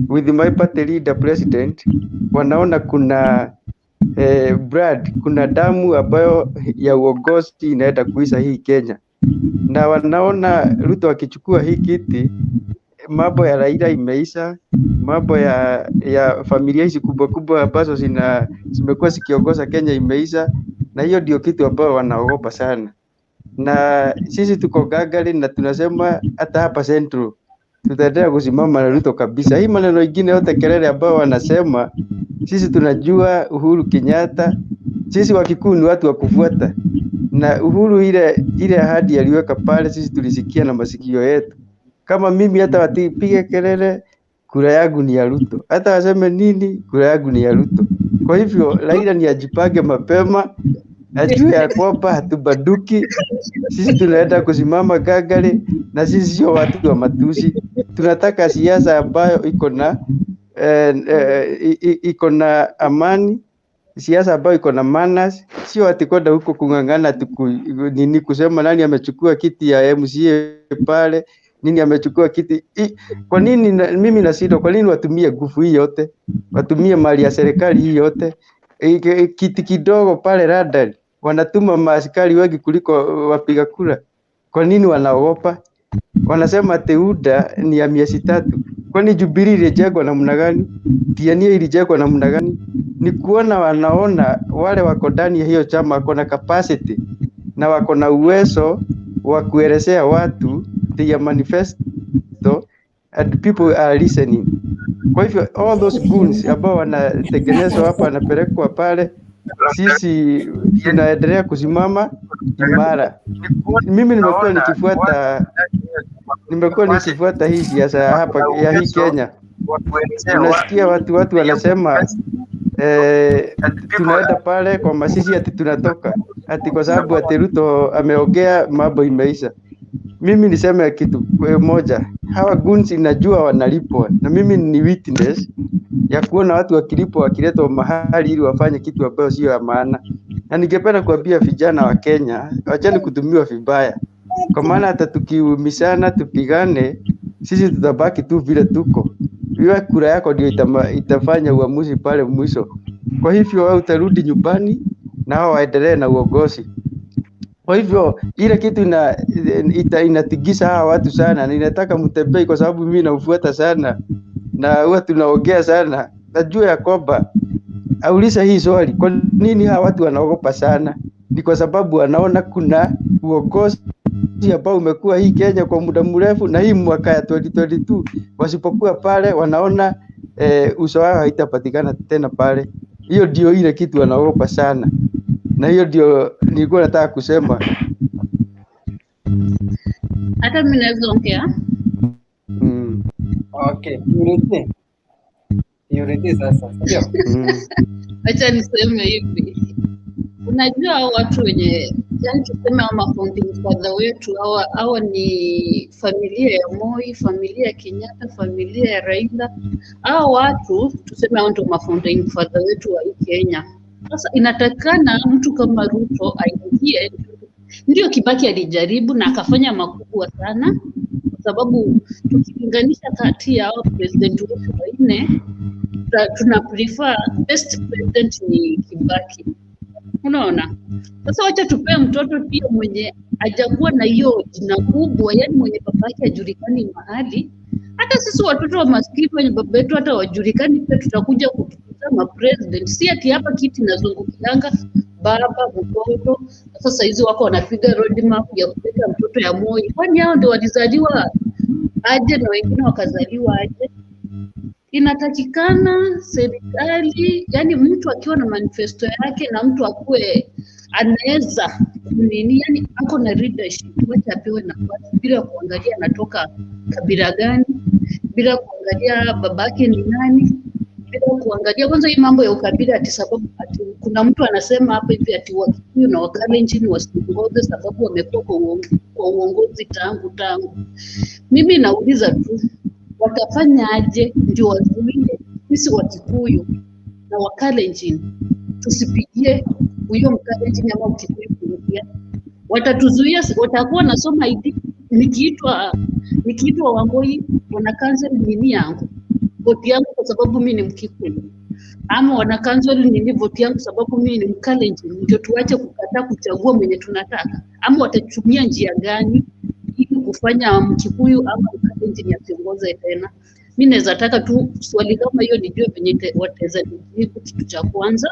with my party leader president wanaona kuna Brad, kuna damu ambayo ya uongozi inaenda kuisha hii Kenya, na wanaona Ruto akichukua hii kiti, mambo ya Raila imeisha, mambo ya familia hizi kubwa kubwa ambazo zimekuwa zikiongoza Kenya imeisha, na hiyo ndio kitu ambayo wanaogopa sana. Na sisi tuko gagari na tunasema hata hapa Central tutaendelea kusimama na Ruto kabisa. Hii maneno ingine yote kelele ambao wanasema, sisi tunajua Uhuru Kenyatta, sisi Wakikuyu ni watu wa kufuata, na Uhuru ile ahadi aliweka pale sisi tulisikia na masikio yetu. Kama mimi hata watipige kelele, kura yangu ni ya Ruto. Hata waseme nini, kura yangu ni ya Ruto. Kwa hivyo Raila ni ajipange mapema, ajue ya kwamba hatubaduki. Sisi tunaenda kusimama gagari, na sisi sio watu wa matusi. Tunataka siasa ambayo iko na amani, siasa ambayo iko na manners, sio ati kwenda huko kung'ang'ana nini kusema nani amechukua kiti ya MCA pale, nini amechukua kiti. Kwa nini mimi nashindwa, kwa nini watumie nguvu hii yote? Watumie mali ya serikali hii yote. Kiti kidogo pale London wanatuma maaskari wengi kuliko wapiga kura. Kwa nini wanaogopa? Wanasema teuda ni ya miezi 3. Kwani Jubilee ilijengwa namna gani? Tiania ilijengwa namna gani? Ni kuona wanaona wale wako ndani ya hiyo chama wako na capacity na wako na uwezo wa kuelezea watu their manifesto and people are listening. Kwa hivyo all those goons ambao wanatengenezwa hapa wanapelekwa pale, sisi tunaendelea kusimama imara. Mimi nimekuwa nikifuata hii siasa hapa ya hii Kenya. Unasikia watu wanasema tunaenda pale kwa masisi ati tunatoka ati kwa sababu ati Ruto ameongea mambo imeisha. Mimi niseme kitu moja, hawa goons inajua wanalipwa, na mimi ni witness ya kuona watu wakilipwa wakiletwa mahali ili wafanye kitu ambacho sio ya maana. Na ningependa kuambia vijana wa Kenya, wacheni kutumiwa vibaya. Kwa maana hata tukiumishana tupigane, sisi tutabaki tu vile tuko. Hiyo kura yako ndio itafanya uamuzi pale mwisho. Kwa hivyo wewe utarudi nyumbani na hao waendelee na uongozi. Kwa hivyo ile kitu inatigisa hawa watu sana. Ninataka mtembee kwa sababu mimi naufuata sana na huwa tunaongea sana. Najua ya kwamba auliza hii swali, kwa nini hawa watu wanaogopa sana? Ni kwa sababu wanaona kuna uongozi ambao umekuwa hii Kenya kwa muda mrefu, na hii mwaka ya 2022 wasipokuwa pale wanaona uso wao haitapatikana tena pale. Hiyo ndio ile kitu wanaogopa sana, na hiyo ndio nilikuwa nataka kusema. Hata mimi naweza ongea. Okay, Yurete sasa. Ndio. Acha niseme hivi. Unajua hao watu wenye, yani tuseme hao founding father wetu, hawa ni familia ya Moi, familia ya Kenyatta, familia ya Raila. Hao watu tuseme hao ndio founding father wetu wa Kenya. Sasa inatakana mtu kama Ruto aingie. Ndio Kibaki alijaribu na akafanya makubwa sana, kwa sababu tukilinganisha kati ya hao president wetu wanne, tuna prefer best president ni Kibaki. Unaona? Sasa wacha tupee mtoto pia mwenye hajakuwa na hiyo jina kubwa, yani mwenye baba yake hajulikani mahali. Hata sisi watoto wa maskini wenye baba yetu hata wajulikani, pia tutakuja kutukuza ma president. Si ati hapa kiti nazungukianga baba mtoto. Sasa hizi wako wanapiga road map ya kupeleka mtoto ya Moi. Kwani hao ndio walizaliwa aje na wengine wakazaliwa aje? Inatakikana serikali, yani mtu akiwa na manifesto yake na mtu akuwe anaweza nini, yani ako na leadership, wacha apewe nafasi bila kuangalia anatoka kabila gani, bila kuangalia babake ni nani, bila kuangalia kwanza hii mambo ya ukabila ati sababu ati kuna mtu anasema hapa hivi ati Wakikuyu na Wakalenjin wasiongoze sababu wamekuwa kwa uongozi tangu. Mimi nauliza tu watafanya aje ndio wazuie sisi Wakikuyu na Wakalenjin tusipigie huyo Mkalenjin ama Mkikuyu kuingia? Watatuzuia, watakuwa nasoma ID nikiitwa Wangoi wana cancel nini yangu vote yangu kwa sababu mimi ni Mkikuyu, ama wana cancel nini vote yangu sababu mimi ni Mkalenjin? Ndio tuache kukataa kuchagua mwenye tunataka, ama watatumia njia gani ili kufanya Mkikuyu ama Mkalenjin asiongoze tena? Mimi naweza taka tu swali kama hiyo nijue venye wataweza kujibu, kitu cha kwanza.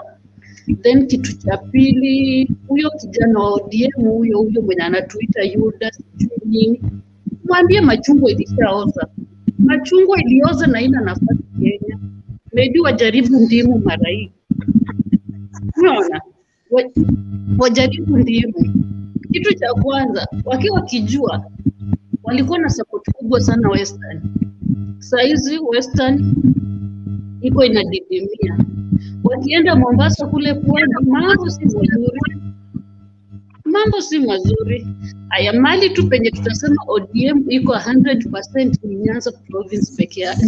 Then kitu cha pili, huyo kijana wa ODM huyo mwenye anatuita Yuda nini, mwambie machungwa ilishaoza. Machungwa ilioza na ina nafasi Kenya. Maybe wajaribu ndimu mara hii. Unaona? Wajaribu ndimu. Kitu cha kwanza, wakiwa kijua walikuwa na support kubwa sana Western. Saizi Western iko inadidimia. Wakienda Mombasa kule pwani, mambo si mazuri. Haya, mali tu penye tutasema ODM iko 100% ni Nyanza province peke yake,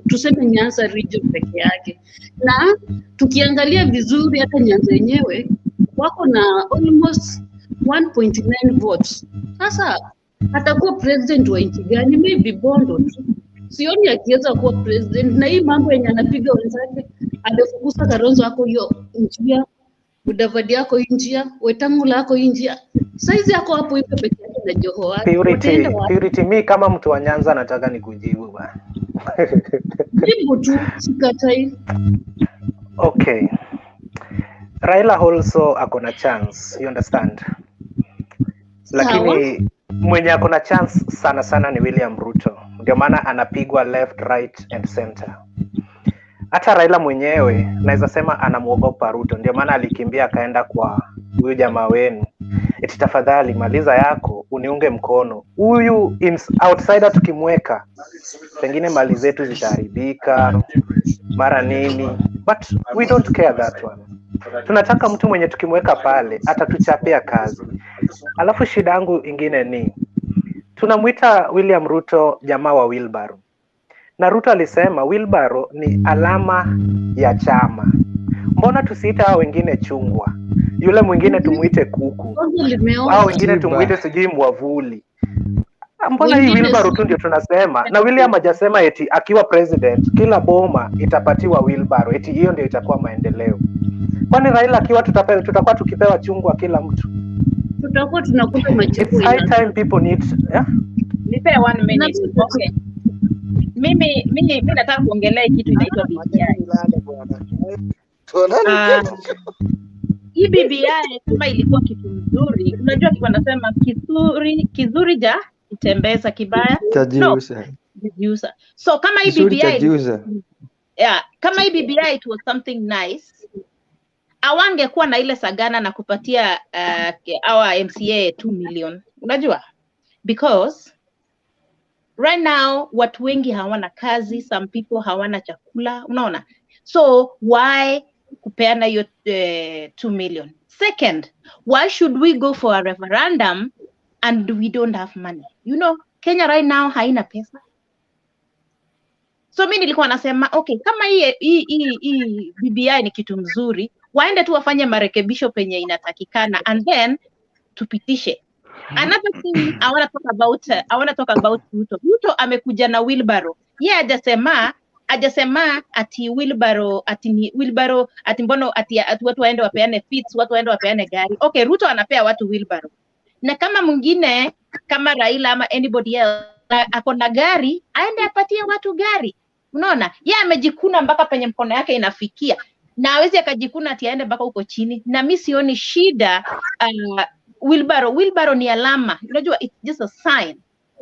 tuseme Nyanza region peke yake. Na tukiangalia vizuri hata Nyanza yenyewe wako na almost 1.9 votes. Sasa atakuwa president wa nchi gani? Maybe Bondo tu. Sioni akiweza kuwa president, na hii mambo yenye anapiga wenzake, amefukuza Kalonzo wako hiyo njia, Mudavadi yako njia, Wetangula yako njia. Saizi yako hapo hiyo peke yake na Joho wake. Purity, mimi kama mtu wa Nyanza nataka nikujibu bwana. Jibu tu, sikatai. Okay. Raila also akona chance, you understand? Lakini mwenye akona chance sana sana ni William Ruto. Ndio maana anapigwa left, right and center. Hata Raila mwenyewe naweza sema anamuogopa Ruto. Ndio maana alikimbia akaenda kwa huyu jamaa wenu. Eti tafadhali maliza yako uniunge mkono. Huyu outsider tukimweka pengine mali zetu zitaharibika mara nini. But we don't care that one. Tunataka mtu mwenye tukimweka pale atatuchapia kazi. Alafu shida yangu ingine ni tunamuita William Ruto jamaa wa wheelbarrow. Na Ruto alisema wheelbarrow ni alama ya chama. Mbona tusiita hao wengine chungwa? Yule mwingine tumuite kuku. Hao wengine tumuite sijui mwavuli. Mbona hii wheelbarrow tu ndio tunasema? Na William hajasema eti akiwa president kila boma itapatiwa wheelbarrow. Eti hiyo ndio itakuwa maendeleo. Kwani Raila akiwa tutakuwa tukipewa chungwa kila mtu? Tutakuwa tunakula machipu. It's high time people need, yeah? Nipe 1 minute. Okay. Mimi nataka kuongelea kitu inaitwa BBI. Hii BBI kama ilikuwa kitu mzuri, unajua kitu wanasema kizuri ja itembeza, kibaya tajiusa. So kama hii BBI kama hii BBI it was something nice, awangekuwa na ile sagana na kupatia our MCA 2 million. Unajua? Because right now watu wengi hawana kazi, some people hawana chakula, unaona? So why kupeana hiyo 2 million? Second, why should we go for a referendum and we don't have money? You know, Kenya right now haina pesa. So mimi nilikuwa nasema okay, kama hii BBI ni kitu mzuri, waende tu wafanye marekebisho penye inatakikana and then tupitishe. Another thing I want to talk about Ruto. Ruto amekuja na wheelbarrow. Yeye hajasema ati wheelbarrow ati mbono ati watu waende wapeane fits, watu waende wapeane gari. Okay, Ruto anapea watu wheelbarrow. Na kama mwingine kama Raila ama anybody else akona gari, aende apatie watu gari. Unaona? Yeye amejikuna mpaka penye mkono yake inafikia. Na hawezi akajikuna ati aende mpaka huko chini. Na mimi sioni shida wheelbarrow ni alama. Unajua, it's just a sign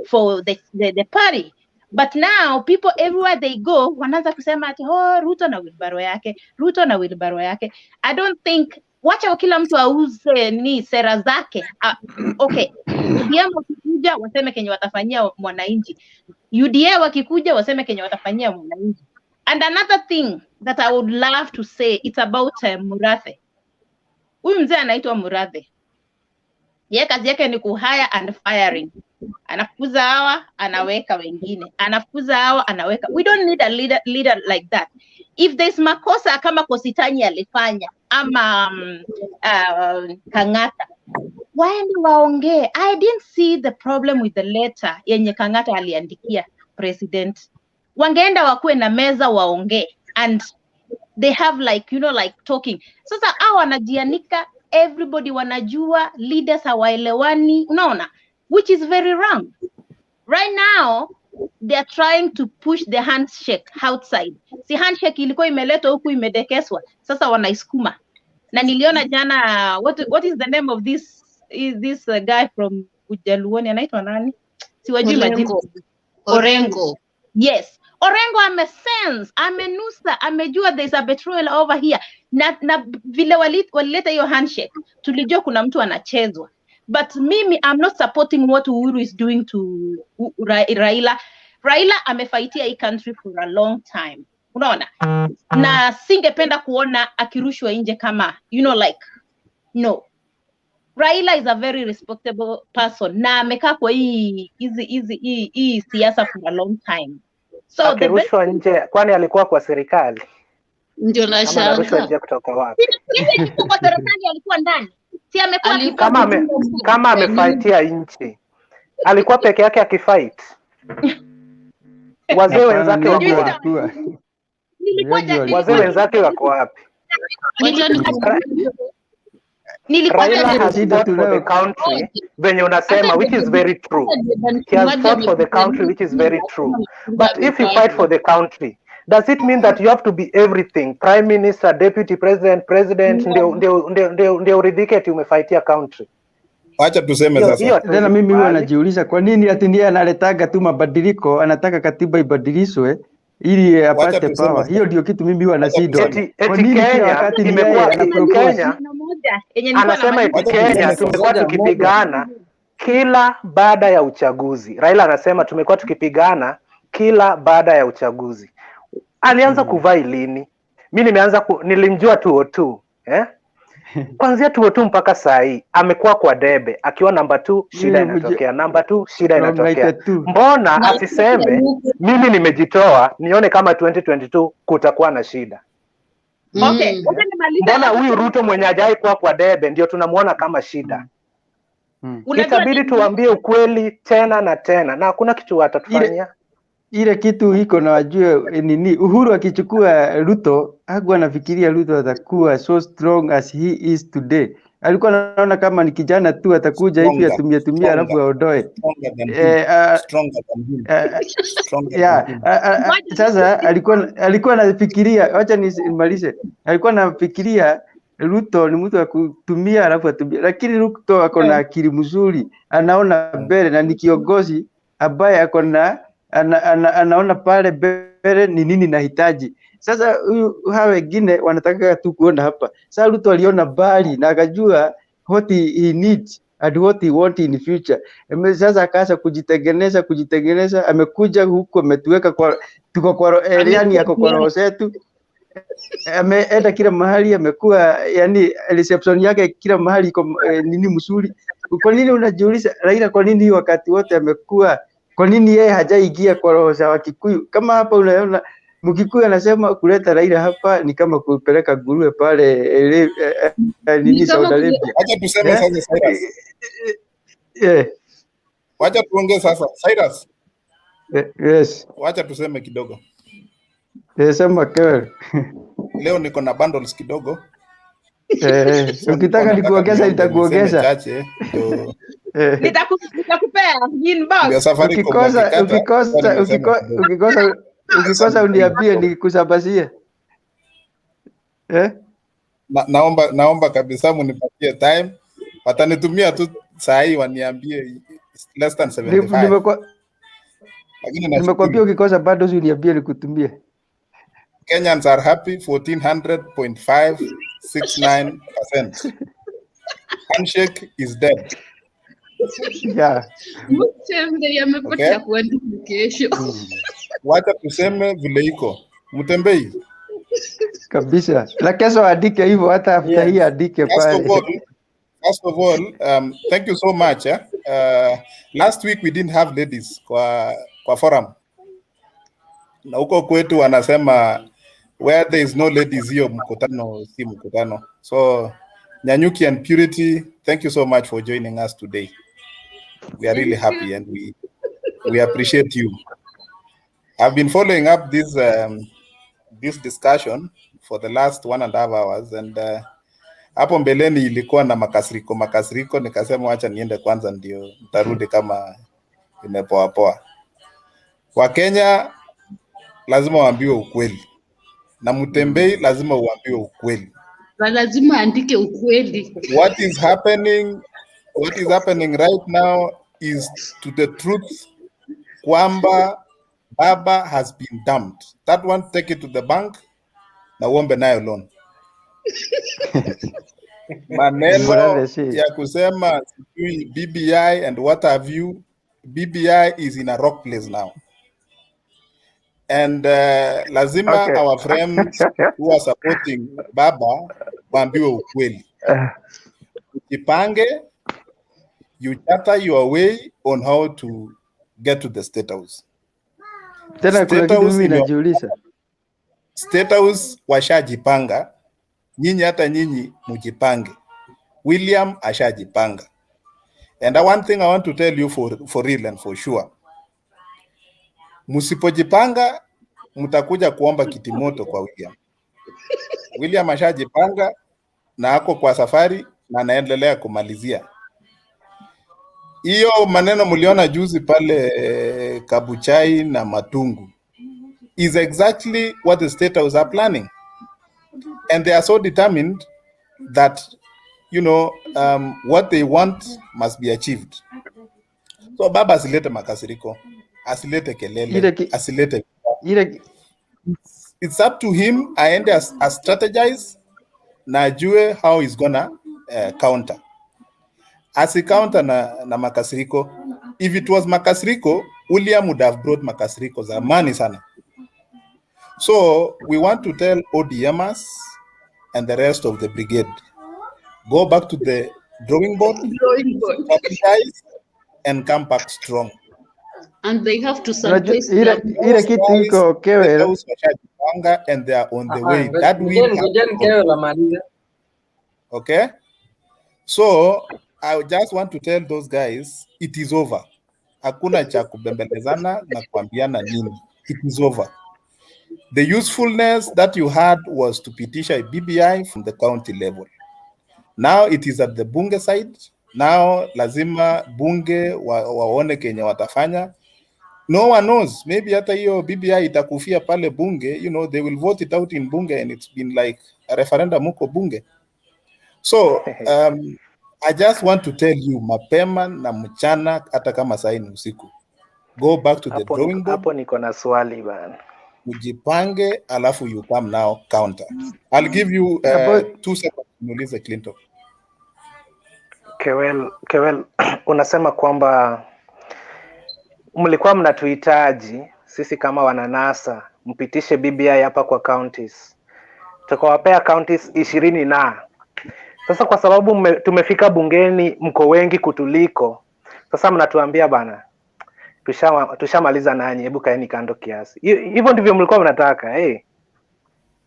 for the party. But now people everywhere they go wanaanza kusema ati Ruto na wheelbarrow yake. I don't think wacha kila mtu auze ni sera zake. Okay. UDM wakikuja waseme kenye watafanyia mwananchi. UDA wakikuja waseme kenye watafanyia mwananchi. And another thing that I would love to say, it's about Murathe. Huyu mzee anaitwa Murathe. Yeye kazi yake ni kuhire and firing. Anafukuza hawa, anaweka wengine. Anafukuza hawa, anaweka. We don't need a leader like that. If there's makosa kama Kositany alifanya ama Kang'ata, waende waongee. I didn't see the problem with the letter yenye Kang'ata aliandikia president. Wangeenda wakuwe na meza waongee and they have like talking. Sasa hao wanajianika, everybody wanajua, leaders hawaelewani, unaona, which is very wrong. Right now they are trying to push the handshake outside. Si handshake ilikuwa imeletwa huku imedekeswa, sasa wanaisukuma. Na niliona jana what is the name of this guy from Ujaluoni, anaitwa nani? Siwajui majibu. Orengo. Yes. Orengo amesense, amenusa, amejua there's a betrayal over here. Na vile walileta hiyo handshake, tulijua kuna mtu anachezwa. But mimi, I'm not supporting what Uhuru is doing to Raila. Raila amefaitia hii country for a long time. Unaona? Na singependa kuona akirushwa nje kama, like, no. Raila is a very respectable person. Na amekaa kwa hii siasa for a long time. So akirushwa nje, kwani alikuwa kwa serikali? Ndio Kama anarushwa nje kutoka wapi? Kwa serikali alikuwa ndani. Si amekuwa kama amefaitia nchi. Alikuwa peke yake akifight. Wazee wenzake wako wapi? Wazee wenzake wako wapi? Raila has fought for the country, venye unasema, which is very true. He has fought for the country, which is very true. But if you fight for the country, does it mean that you have to be everything? Prime Minister, Deputy President, President, ndio uridhike ati umefaitia country? Acha tuseme sasa. Tena mimi huwa najiuliza kwa nini ati ndiye analetaka tu mabadiliko, anataka katiba ibadilishwe ili apate power. Hiyo ndio kitu mimi huwa nashindwa. Kwa nini kila wakati imekuwa Kenya? Anasema eti Kenya tumekuwa tukipigana kila baada ya uchaguzi. Raila anasema tumekuwa tukipigana kila baada ya uchaguzi. Alianza kuvaa lini? Mimi nilimjua 202, Kwanzia 202 mpaka saa hii amekuwa kwa debe akiwa namba 2, shida inatokea, namba 2, shida inatokea. Mbona asiseme mimi nimejitoa nione kama 2022 kutakuwa na shida? Okay, mbona huyu Ruto mwenye hajai kwa debe ndio tunamuona kama shida? Itabidi tuambie ukweli tena na tena, na hakuna kitu watatufanyia. Ile kitu iko na wajue nini, Uhuru akichukua Ruto, hakuwa anafikiria Ruto atakuwa so strong as he is today. Alikuwa anaona kama ni kijana tu atakuja hivi atumie alafu aondoe. Sasa alikuwa anafikiria, acha nimalize. Alikuwa anafikiria Ruto ni mtu wa kutumia alafu atumie, lakini Ruto ako na akili mzuri, anaona mbele na ni kiongozi ambaye ako na anaona pale mbele ni nini nahitaji. Sasa hawa wengine wanataka tu kuona hapa. Sasa Ruto aliona mbali na akajua what he needs and what he want in future. Sasa akaanza kujitengeneza, amekuja huku ametuweka kwa tuko kwa yani yako kwa roho zetu. Ameenda kila mahali, amekuwa yani reception yake kila mahali iko nini mzuri. Kwa nini unajiuliza Raila, kwa nini wakati wote amekuwa, kwa nini yeye hajaingia kwa roho za Wakikuyu? Kama hapa unaona Mkikuyu anasema kuleta Raila hapa ni kama kupeleka nguruwe pale nini Saudi Arabia. Acha tuseme sasa Cyrus. Wacha tuongee sasa Cyrus. Yes. Wacha tuseme kidogo. Sema kweli. Leo niko na bundles kidogo. Ukitaka nikuongeza nitakuongeza. Nitakupea inbox. Ukikosa uniambie nikusambazie. Naomba kabisa munipatie time. Watanitumia tu saa hii waniambie less than 75. Nimekwambia ukikosa bado uniambie nikutumie. Kenyans are happy 1400.569%. Handshake is dead. Yeah. Yamepotea kuandika kesho. Wacha tuseme vile iko. Mtembei. Kabisa. La kesho andike hivyo hata after hii andike pale. First of all, thank you so much. Last week we didn't have ladies kwa forum. Na huko kwetu wanasema where there is no ladies hiyo mkutano si mkutano. So Nyanyuki and Purity, thank you so much for joining us today. We are really happy and we appreciate you. I've been following up this discussion for the last 1.5 hours and hapo mbeleni ilikuwa na makasiriko nikasema wacha niende kwanza ndio nitarudi kama imepoa poa. Wakenya lazima waambiwe ukweli. Na Mtembei lazima uambiwe ukweli. Lazima andike ukweli. What is happening right now is to the truth kwamba Baba has been dumped. That one, take it to the bank na uombe nayo loan. maneno ya kusema BBI and what have you, BBI is in a rock place now. And lazima our friends who are supporting Baba waambiwe ukweli. Ujipange, you charter your way on how to get to the State House. Tena kuna kitu mimi najiuliza. State House washajipanga, nyinyi hata nyinyi mujipange. William ashajipanga. And one thing I want to tell you for real and for sure. Musipojipanga mtakuja kuomba kitimoto kwa William. William ashajipanga na ako kwa safari na anaendelea kumalizia. Hiyo maneno mliona juzi pale Kabuchai na Matungu is exactly what the State House are planning. And they are so determined that, you know, what they want must be achieved. So Baba asilete makasiriko, asilete kelele, asilete. It's up to him aende as strategize na ajue how he's gonna counter. Counter na makasiriko. If it was makasiriko, William would have brought makasiriko zamani sana. So we want to tell ODMers and the rest of the brigade, go back to the drawing board, strategize, and come back strong. And they have to surface and they are on the way. That we okay. So I just want to tell those guys, it is over. Hakuna cha kubembelezana na kuambiana nini. It is over. The usefulness that you had was to petition a BBI from the county level. Now it is at the bunge side. Now lazima bunge waone kenye watafanya. No one knows. Maybe hata hiyo BBI itakufia pale bunge. You know, they will vote it out in bunge and it's been like a referendum huko bunge. So I just want to tell you, mapema na mchana hata kama saa ni usiku. Go back to the drawing board. Hapo niko na swali bana. Ujipange, alafu you come now counter. I'll give you 2 seconds niulize Clinton. Kewel, unasema kwamba mlikuwa mnatuhitaji sisi kama wananasa mpitishe BBI hapa kwa counties. Tukawapea counties 20 na. Sasa kwa sababu tumefika bungeni mko wengi kutuliko. Sasa mnatuambia bana, tushamaliza nanyi, hebu kaeni kando kiasi. Hivyo ndivyo mlikuwa mnataka,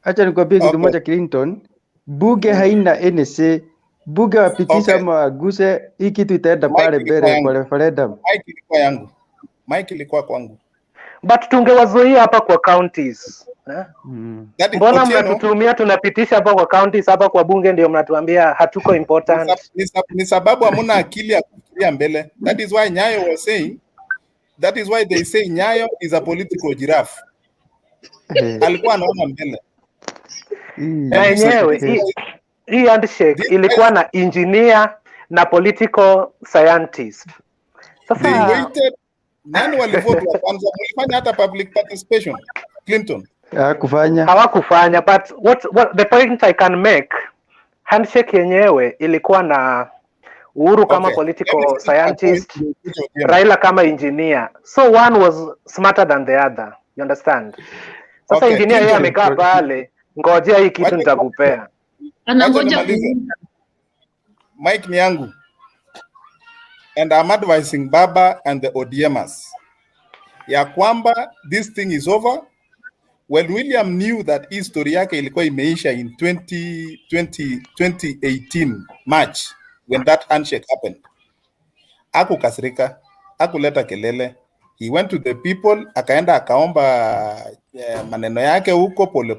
Acha nikwambie kitu moja Clinton, bunge haina NSA, bunge wapitisha ama waguse, hii kitu itaenda pale mbele kwa referendum. Mike ilikuwa kwangu. But tungewazoea hapa kwa counties. Mbona mnatutumia tunapitisha hapa kwa counties, hapa kwa bunge ndio mnatuambia hatuko important. Ni sababu hamuna akili ya kufikiria mbele. That is why Nyayo was saying, that is why they say Nyayo is a political giraffe. Alikuwa anaona mbele. Na yenyewe hii handshake ilikuwa na engineer na political scientist. Sasa they waited. Nani walivote wa kwanza? Mlifanya hata public participation Clinton? Hawakufanya, but what the point I can make, handshake yenyewe ilikuwa na Uhuru kama political scientist, Raila kama engineer. So one was smarter than the other. You understand? Sasa engineer yeye amekaa pale, ngojea hii kitu nitakupea. Anangoja Mike ni yangu. And I'm advising Baba and the ODMers. Ya kwamba this thing is over. When William knew that history yake ilikuwa imeisha in 2018 March, when that handshake happened, hakukasirika, hakuleta kelele. He went to the people, akaenda akaomba maneno yake huko pole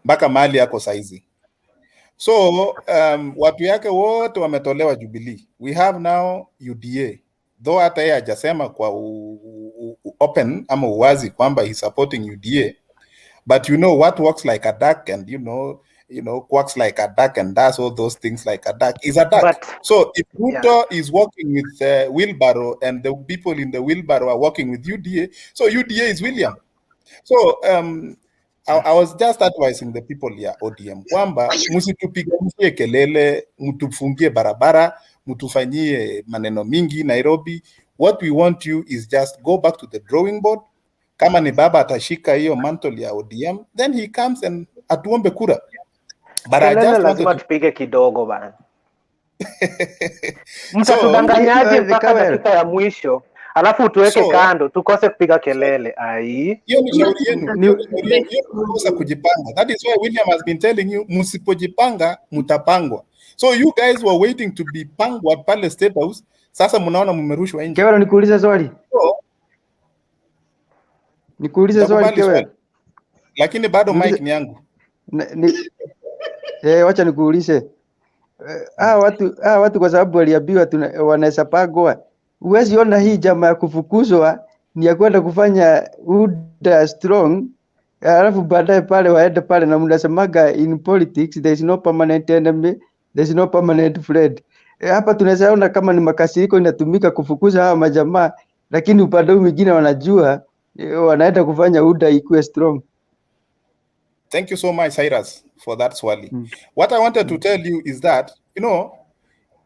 mpaka mahali yako saizi. So watu yake wote wametolewa Jubilee. We have now UDA. Though hata yeye hajasema kwa open ama uwazi kwamba he supporting UDA, but you know what works like a duck and you know quacks like a duck and does all those things like a duck is a duck. So if Ruto is working with wheelbarrow and the people in the wheelbarrow are working with UDA, so UDA is William. So I was just advising the people here ODM kwamba msitupigie kelele, mtufungie barabara, mtufanyie maneno mingi Nairobi. What we want you is just go back to the drawing board. Kama ni baba atashika hiyo mantle ya ODM, then he comes and atuombe kura. But I just lazima tupige kidogo bana. Mtatudanganyaje mpaka dakika ya mwisho alafu tuweke kando tukose kupiga kelele. Ai, hiyo ni shauri yenu, kosa kujipanga. That is why William has been telling you msipojipanga mtapangwa. So you guys were waiting to be pangwa pale State House, sasa mnaona mmerushwa nje. Kevin, nikuulize swali. Nikuulize swali Kevin. Lakini bado mic ni yangu. Wacha nikuulize. Watu kwa sababu waliambiwa wanaweza pagwa. Huwezi ona hii jamaa ya kufukuzwa ni ya kwenda kufanya UDA strong, alafu baadaye pale waende pale na mnasemaga in politics there is no permanent enemy, there is no permanent friend. Hapa tunaweza ona kama ni makasiriko inatumika kufukuza hawa majamaa, lakini upande mwingine wanajua wanaenda kufanya UDA ikuwe strong. Thank you so much, Cyrus, for that swali. What I wanted to tell you is that, you know,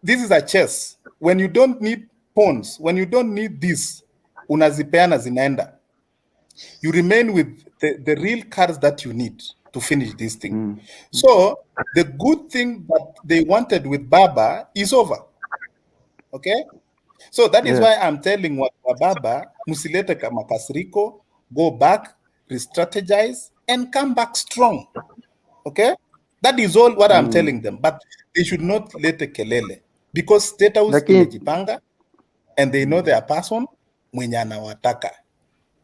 this is a chess. When you don't need pawns, when you don't need this, unazipeana zinaenda. You remain with the real cards that you need to finish this thing. So, the good thing that they wanted with Baba is over. Okay? So, that is why I'm telling Baba, musilete kama kasriko, go back, re-strategize, and come back strong. Okay? That is all what I'm telling them. But they should not let the kelele. Because State House imejipanga and they know their person mwenye anawataka.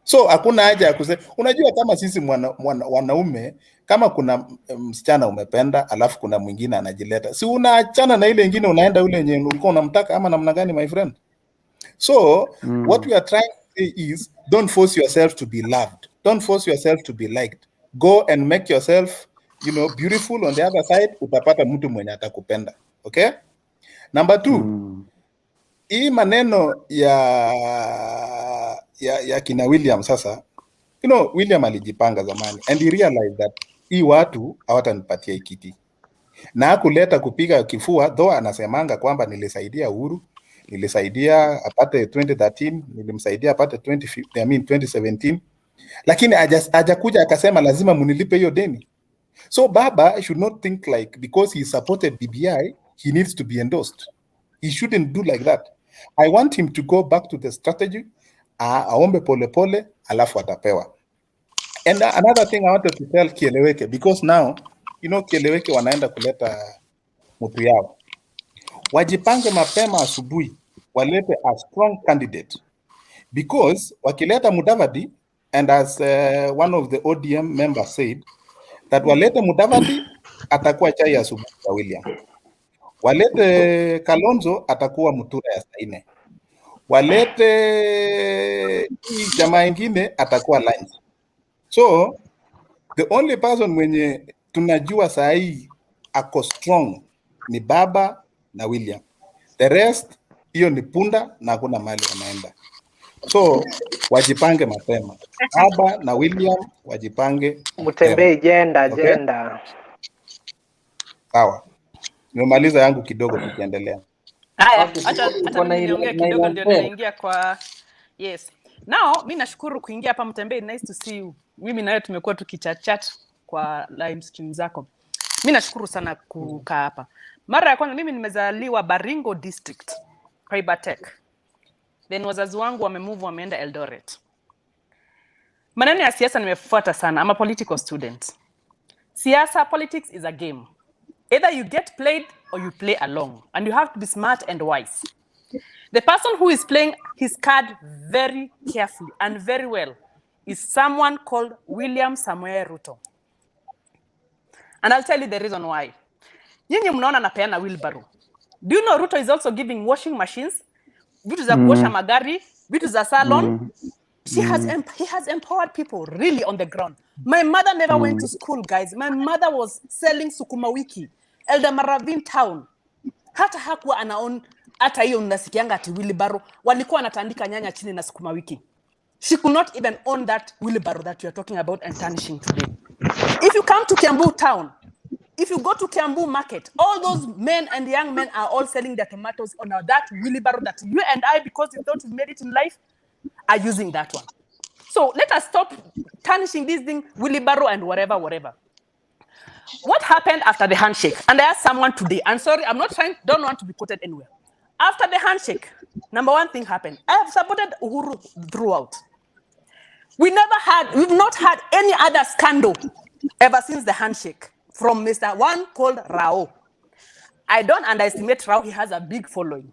So hakuna haja ya kusema, unajua kama sisi wanaume, kama kuna msichana umependa, alafu kuna mwingine anajileta. Si unaachana na ile nyingine unaenda ule yenye ulikuwa unamtaka ama namna gani, my friend? So what we are trying to say is, don't force yourself to be loved. Don't force yourself to be liked. Go and make yourself, you know, beautiful on the other side, utapata mtu mwenye atakupenda. Okay? Number 2, hii maneno ya kina William sasa, you know, William alijipanga zamani and he realized that hii watu hawatanipatia kiti. Na hakuleta kupiga kifua, though anasemanga kwamba nilisaidia Uhuru, nilisaidia apate 2013, nilimsaidia apate 2017. Lakini hajakuja akasema lazima munilipe hiyo deni. So Baba should not think like because he supported BBI, he needs to be endorsed. He shouldn't do like that. I want him to go back to the strategy, aombe pole pole, alafu atapewa. And another thing I wanted to tell Kieleweke, because now, you know, Kieleweke wanaenda kuleta mtu yao. Wajipange mapema asubuhi, walete a strong candidate. Because wakileta Mudavadi, and as one of the ODM members said, that walete Mudavadi, atakuwa chai ya asubuhi ya William. Walete Kalonzo, atakuwa Mutura ya saa 4. Walete jamaa ingine, atakuwa lunch. So, the only person mwenye tunajua saa hii ako strong ni Baba na William. The rest, hiyo ni punda na hakuna mahali wanaenda. So, wajipange mapema. Baba na William wajipange. Mtembee agenda. Sawa. Nimemaliza yangu kidogo tukiendelea. Haya, acha niongee kidogo ndio naingia kwa yes. Now, mimi nashukuru kuingia hapa Mtembee. Nice to see you. Mimi na wewe tumekuwa tukichat kwa live stream zako. Mimi nashukuru sana kukaa hapa. Mara ya kwanza mimi nimezaliwa Baringo district, Kaibatek. Then wazazi wangu wameenda Eldoret. Maneno ya siasa nimefuata sana. I'm a political student. Siasa, politics is a game. Either you get played or you play along. And you have to be smart and wise. The person who is playing his card very carefully and very well is someone called William Samoei Ruto. And I'll tell you the reason why. Nyinyi mnaona napeana wheelbarrow. Do you know Ruto is also giving washing machines, vitu za kuosha magari, vitu za salon? He has empowered people really on the ground. My mother never went to school, guys. My mother was selling sukuma wiki, Elder Maravin town. Hata hakuwa anaon, hata hiyo unasikianga ati wheelbarrow. Walikuwa wanatandika nyanya chini na sukuma wiki. She could not even own that wheelbarrow that you are talking about and tarnishing today. If you come to Kiambu town, if you go to Kiambu market, all those men and young men are all selling their tomatoes on that wheelbarrow that you and I, because we thought we made it in life, are using that one. So let us stop tarnishing this thing, wheelbarrow and whatever. What happened after the handshake? And I asked someone today, and sorry, don't want to be quoted anywhere. After the handshake, number one thing happened. I have supported Uhuru throughout. We've not had any other scandal ever since the handshake from Mr. One called Rao. I don't underestimate Rao, he has a big following.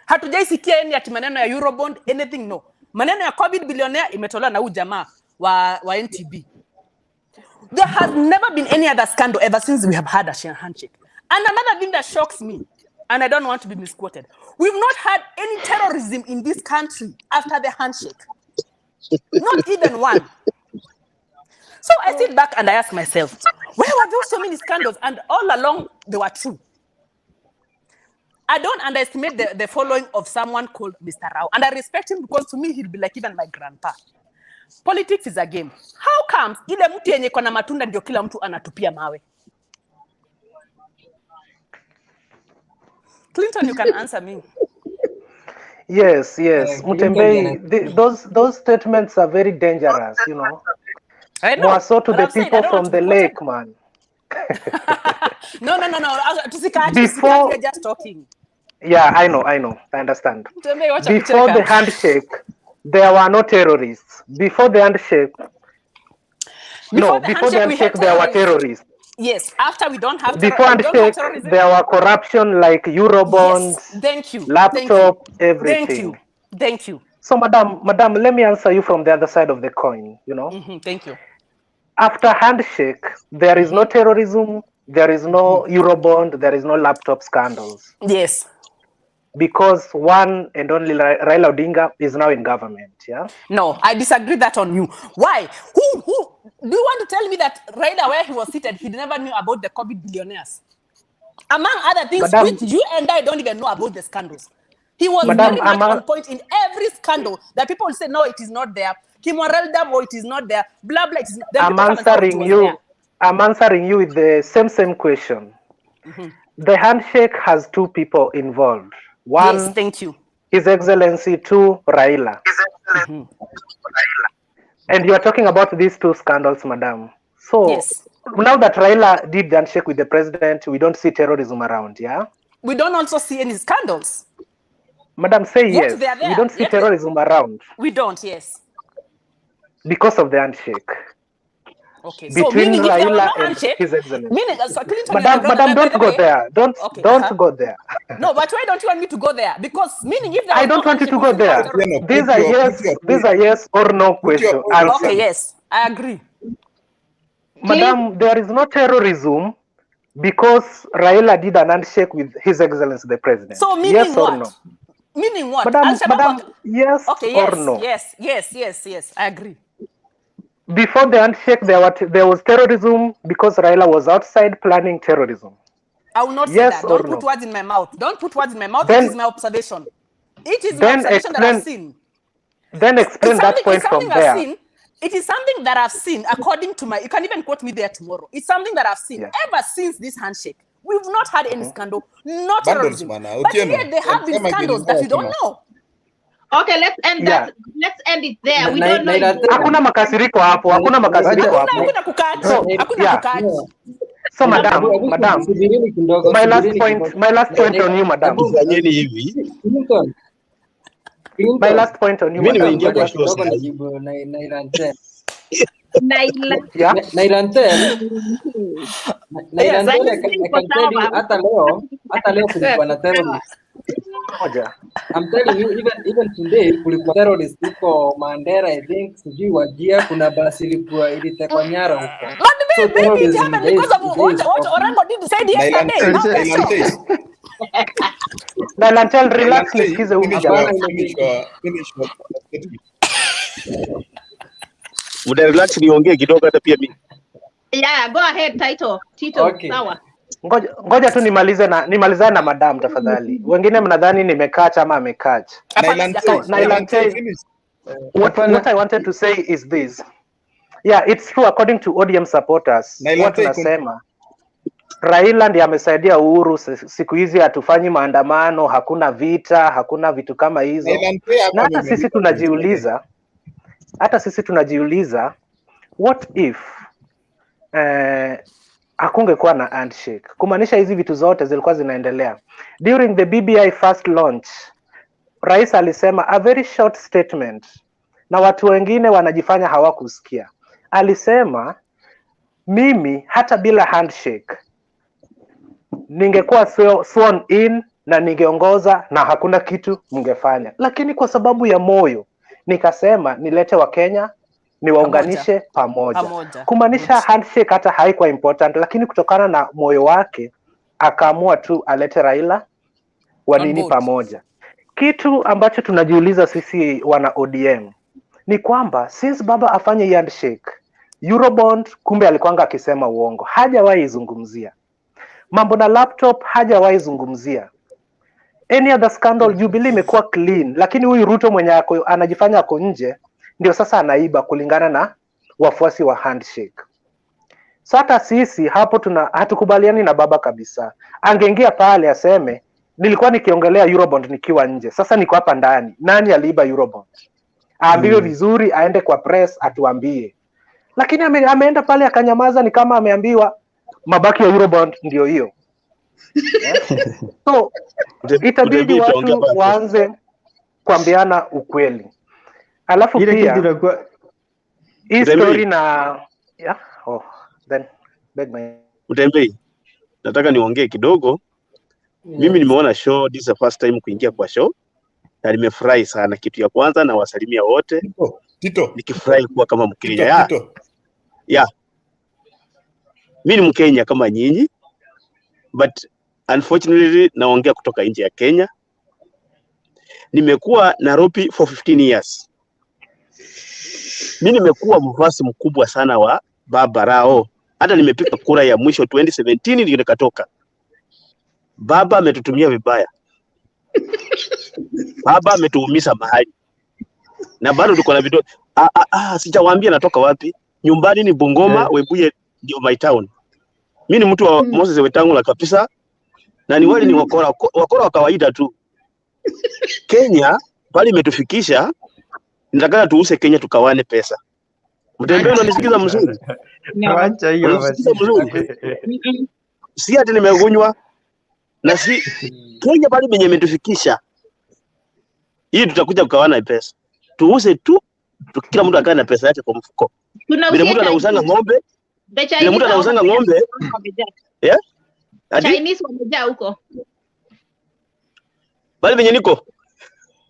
Hatujaisikia any ati maneno ya Eurobond, anything, no. Maneno ya COVID billionaire imetolewa na ujamaa wa NTB. There has never been any other scandal ever since we have had a handshake. And another thing that shocks me, and I don't want to be misquoted, we've not had any terrorism in this country after the handshake. Not even one. So I sit back and I ask myself, where were there so many scandals? And all along, they were true. I don't underestimate the following of someone called Mr. Rao. And I respect him because to me, he'll be like even my grandpa. Politics is a game. How comes ile mtu yenye kona matunda ndio kila mtu anatupia mawe? Clinton, you can answer me. Yes. Mutembei, those statements are very dangerous, you know. I know. More so to the people from the lake, man. No. Before, we're just talking. Yeah, I know. I understand. Before the handshake, there were no terrorists. Before the handshake, there were terrorists. Yes, after we don't have before handshake, there were corruption like Eurobonds, laptop, everything. Thank you. So, madam, let me answer you from the other side of the coin, you know. Thank you. After handshake, there is no terrorism, there is no Eurobond, there is no laptop scandals. Yes. Because one and only Raila Odinga is now in government, yeah? No, I disagree that on you. Why? Who do you want to tell me that Raila, where he was seated, he never knew about the COVID billionaires? Among other things, which you and I don't even know about the scandals. He was very much on point in every scandal that people say, no, it is not there. Kimorel Damo, it is not there. Blah, blah, it is not there. I'm answering you with the same question. The handshake has two people involved. One, yes, thank you. His Excellency, two, Raila. And you are talking about these two scandals, madam. So now that Raila did the handshake with the president, we don't see terrorism around, yeah? We don't also see any scandals. Madam, say yes. We don't see terrorism around. We don't, yes. Because of the handshake. Okay, so meaning if there was no handshake, His Excellency. Madam, don't go there. Don't go there. No, but why don't you want me to go there? Because meaning if there I don't want you to go there. These are yes or no questions. Okay, yes, I agree. Madam, there is no terrorism because Raila did an handshake with His Excellency the President. So meaning yes what? Or no? Meaning what? Madam, yes or no? Yes, I agree. Before the handshake, there was terrorism because Raila was outside planning terrorism. I will not say that. Don't put words in my mouth. Don't put words in my mouth. It is my observation. It is my observation that I've seen. Then explain that point from there. It is something that I've seen according to my... You can even quote me there tomorrow. It's something that I've seen ever since this handshake. We've not had any scandal, not terrorism. But yet they have been scandals that you don't know. Okay, let's end that. Let's end it there. We don't know. Hakuna makasiriko hapo. Hakuna makasiriko hapo. Hakuna kukaji. So madam, my last point on you, madam. My last point on you, madam. Hata leo kulikuwa na terrorist. I'm telling you, even today kulikuwa terrorist huko Mandera, I think, sijui Wajia, kuna basi ilitekwa nyara huko. So maybe it happened because of what Orengo did say yesterday. Until relax, nisikize huyu jamaa. Muda relax niongee kidogo hata pia mimi. Yeah, go ahead Tito. Okay. Sawa. Ngoja tu nimalizane na madam tafadhali. Wengine mnadhani nimekacha ama amekacha. What I wanted to say is this. Yeah, it's true according to ODM supporters. What nasema Raila ndiye amesaidia Uhuru, siku hizi hatufanyi maandamano, hakuna vita, hakuna vitu kama hizo. Na hata sisi tunajiuliza what if hakungekuwa na handshake, kumaanisha hizi vitu zote zilikuwa zinaendelea. During the BBI first launch, Rais alisema a very short statement na watu wengine wanajifanya hawakusikia. Alisema mimi hata bila handshake ningekuwa sworn in na ningeongoza na hakuna kitu mngefanya, lakini kwa sababu ya moyo nikasema nilete wa Kenya niwaunganishe pamoja. Kumaanisha handshake hata haikuwa important, lakini kutokana na moyo wake akaamua tu alete Raila wanini pamoja. Kitu ambacho tunajiuliza sisi wana ODM ni kwamba since baba afanye handshake, Eurobond kumbe alikuanga akisema uongo, hajawahi zungumzia mambo na laptop, hajawahi zungumzia any other scandal. Jubilee imekuwa clean, lakini huyu Ruto mwenye anajifanya ako nje ndio sasa anaiba kulingana na wafuasi wa handshake. Sasa sisi hapo hatukubaliani na baba kabisa. Angeingia pale aseme nilikuwa nikiongelea Eurobond nikiwa nje, sasa niko hapa ndani, nani aliiba Eurobond? Aambiwe vizuri, aende kwa press atuambie. Lakini ameenda pale akanyamaza, ni kama ameambiwa mabaki ya Eurobond ndio hiyo. So itabidi watu waanze kuambiana ukweli. Alafu pia hii story na Mtembei, nataka niongee kidogo. Mimi nimeona show, this is the first time kuingia kwa show na nimefurahi sana. Kitu ya kwanza na wasalimia wote. Tito. Nikifurahi kuwa kama Mkenya. Yeah. Mimi ni Mkenya kama nyinyi, but unfortunately naongea kutoka nje ya Kenya. Nimekuwa Nairobi for 15 years. Mimi nimekuwa mfuasi mkubwa sana wa Baba Rao. Hata nimepiga kura ya mwisho 2017 ndio nikatoka. Baba ametutumia vibaya. Baba ametuumiza mahali. Na bado tuko na video. Sijawaambia natoka wapi. Nyumbani ni Bungoma, Webuye ndio my town. Mimi ni mtu wa Moses Wetangula kabisa. Na ni wale ni wakora wa kawaida tu. Kenya pale imetufikisha, nitakana tuuse Kenya tukawane pesa. Mtembea unanisikiza mzuri? Acha hiyo basi. Si ati nimegunywa na si Kenya pale benye imetufikisha. Hii tutakuja kukawana pesa. Tuuse tu kila mtu akae na pesa yake kwa mfuko. Bila mtu anausanga ng'ombe. Bila mtu anausanga ng'ombe. Yeah? Chinese wamejaa huko. Bali benye niko?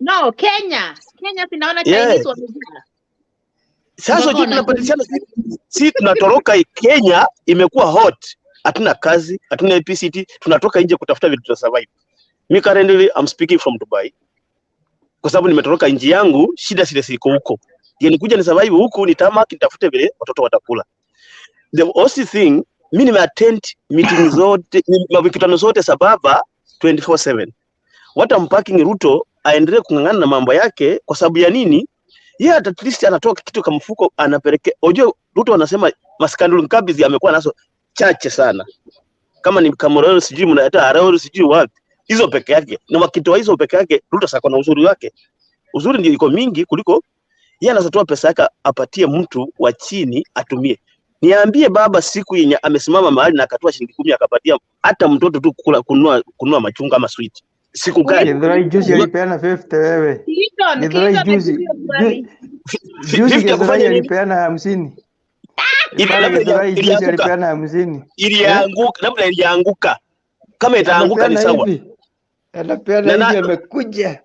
No, Kenya sinaona Chinese wamejaa. Sasa tunapatishana si tunatoroka. Kenya imekuwa hot. Hatuna kazi, hatuna APCT, tunatoka nje kutafuta vitu vya survive. Mimi currently I'm speaking from Dubai. Kwa sababu nimetoroka nchi yangu, shida siko huko. Ndio nikuja ni survive huku, nitafute vile watoto watakula. The only thing, mimi nimeattend meetings zote, mikutano zote sababa 24/7. What I'm packing Ruto aendelee kungangana na mambo yake kwa sababu ya nini? Yeye at least anatoka kitu kama mfuko anapeleke. Unajua Ruto anasema maskandalo ngapi amekuwa nazo chache sana. Kama ni Kamororo sijui mnaita Arao sijui wapi. Hizo peke yake. Na wakitoa hizo peke yake Ruto sako na uzuri wake. Uzuri ndio iko mingi kuliko yeye anatoa pesa yake apatie mtu wa chini atumie. Niambie baba siku yenye amesimama mahali na akatoa shilingi 10 akapatia hata mtoto tu kununua machungwa ama sweet. Siku gani? Ndio juzi alipeana 50 wewe. Ndio juzi. Juzi alipeana 50. Ilipeana 50. Ilianguka, labda ilianguka. Kama itaanguka ni sawa. Anapeana hivi amekuja.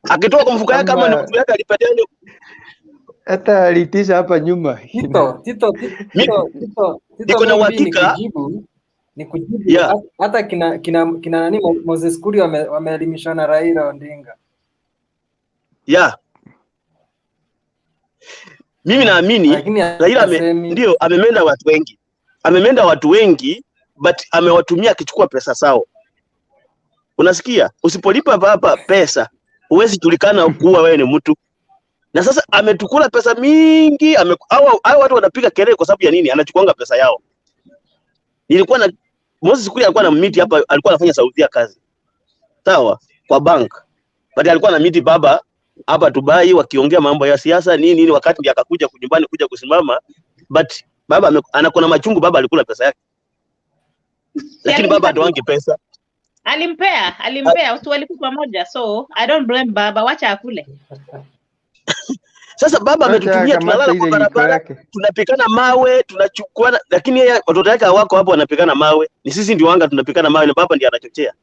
Akitoa kwa mfuko yake kama ni mfuko yake alipatia hata alitisha hapa nyuma. Tito. Niko na uhakika ni kujibu hata kina nani Moses Kuria wameelimishana Raila Odinga. Mimi naamini Raila ndio amemenda watu wengi. Amemenda watu wengi but amewatumia akichukua pesa sao. Unasikia? Usipolipa baba pesa, huwezi julikana kuwa wewe ni mtu. Na sasa ametukula pesa mingi, hao watu wanapiga kelele kwa sababu ya nini? Anachukuanga pesa yao. Nilikuwa na Moses Kuria alikuwa na meet hapa, alikuwa anafanya Saudia kazi. Sawa, kwa bank. But alikuwa na meet baba hapa Dubai wakiongea mambo ya siasa nini wakati ndiye akakuja nyumbani kuja kusimama, but baba anakona machungu, baba alikula pesa yake. Lakini baba atoangi pesa. Alimpea watu walikuwa pamoja, so I don't blame baba, wacha akule. Sasa baba ametutumia, tunalala kwa barabara, tunapikana mawe, tunachukua, lakini yeye watoto wake hawako hapo wanapikana mawe. Ni sisi ndio wanga tunapikana mawe na baba ndiye anachochea.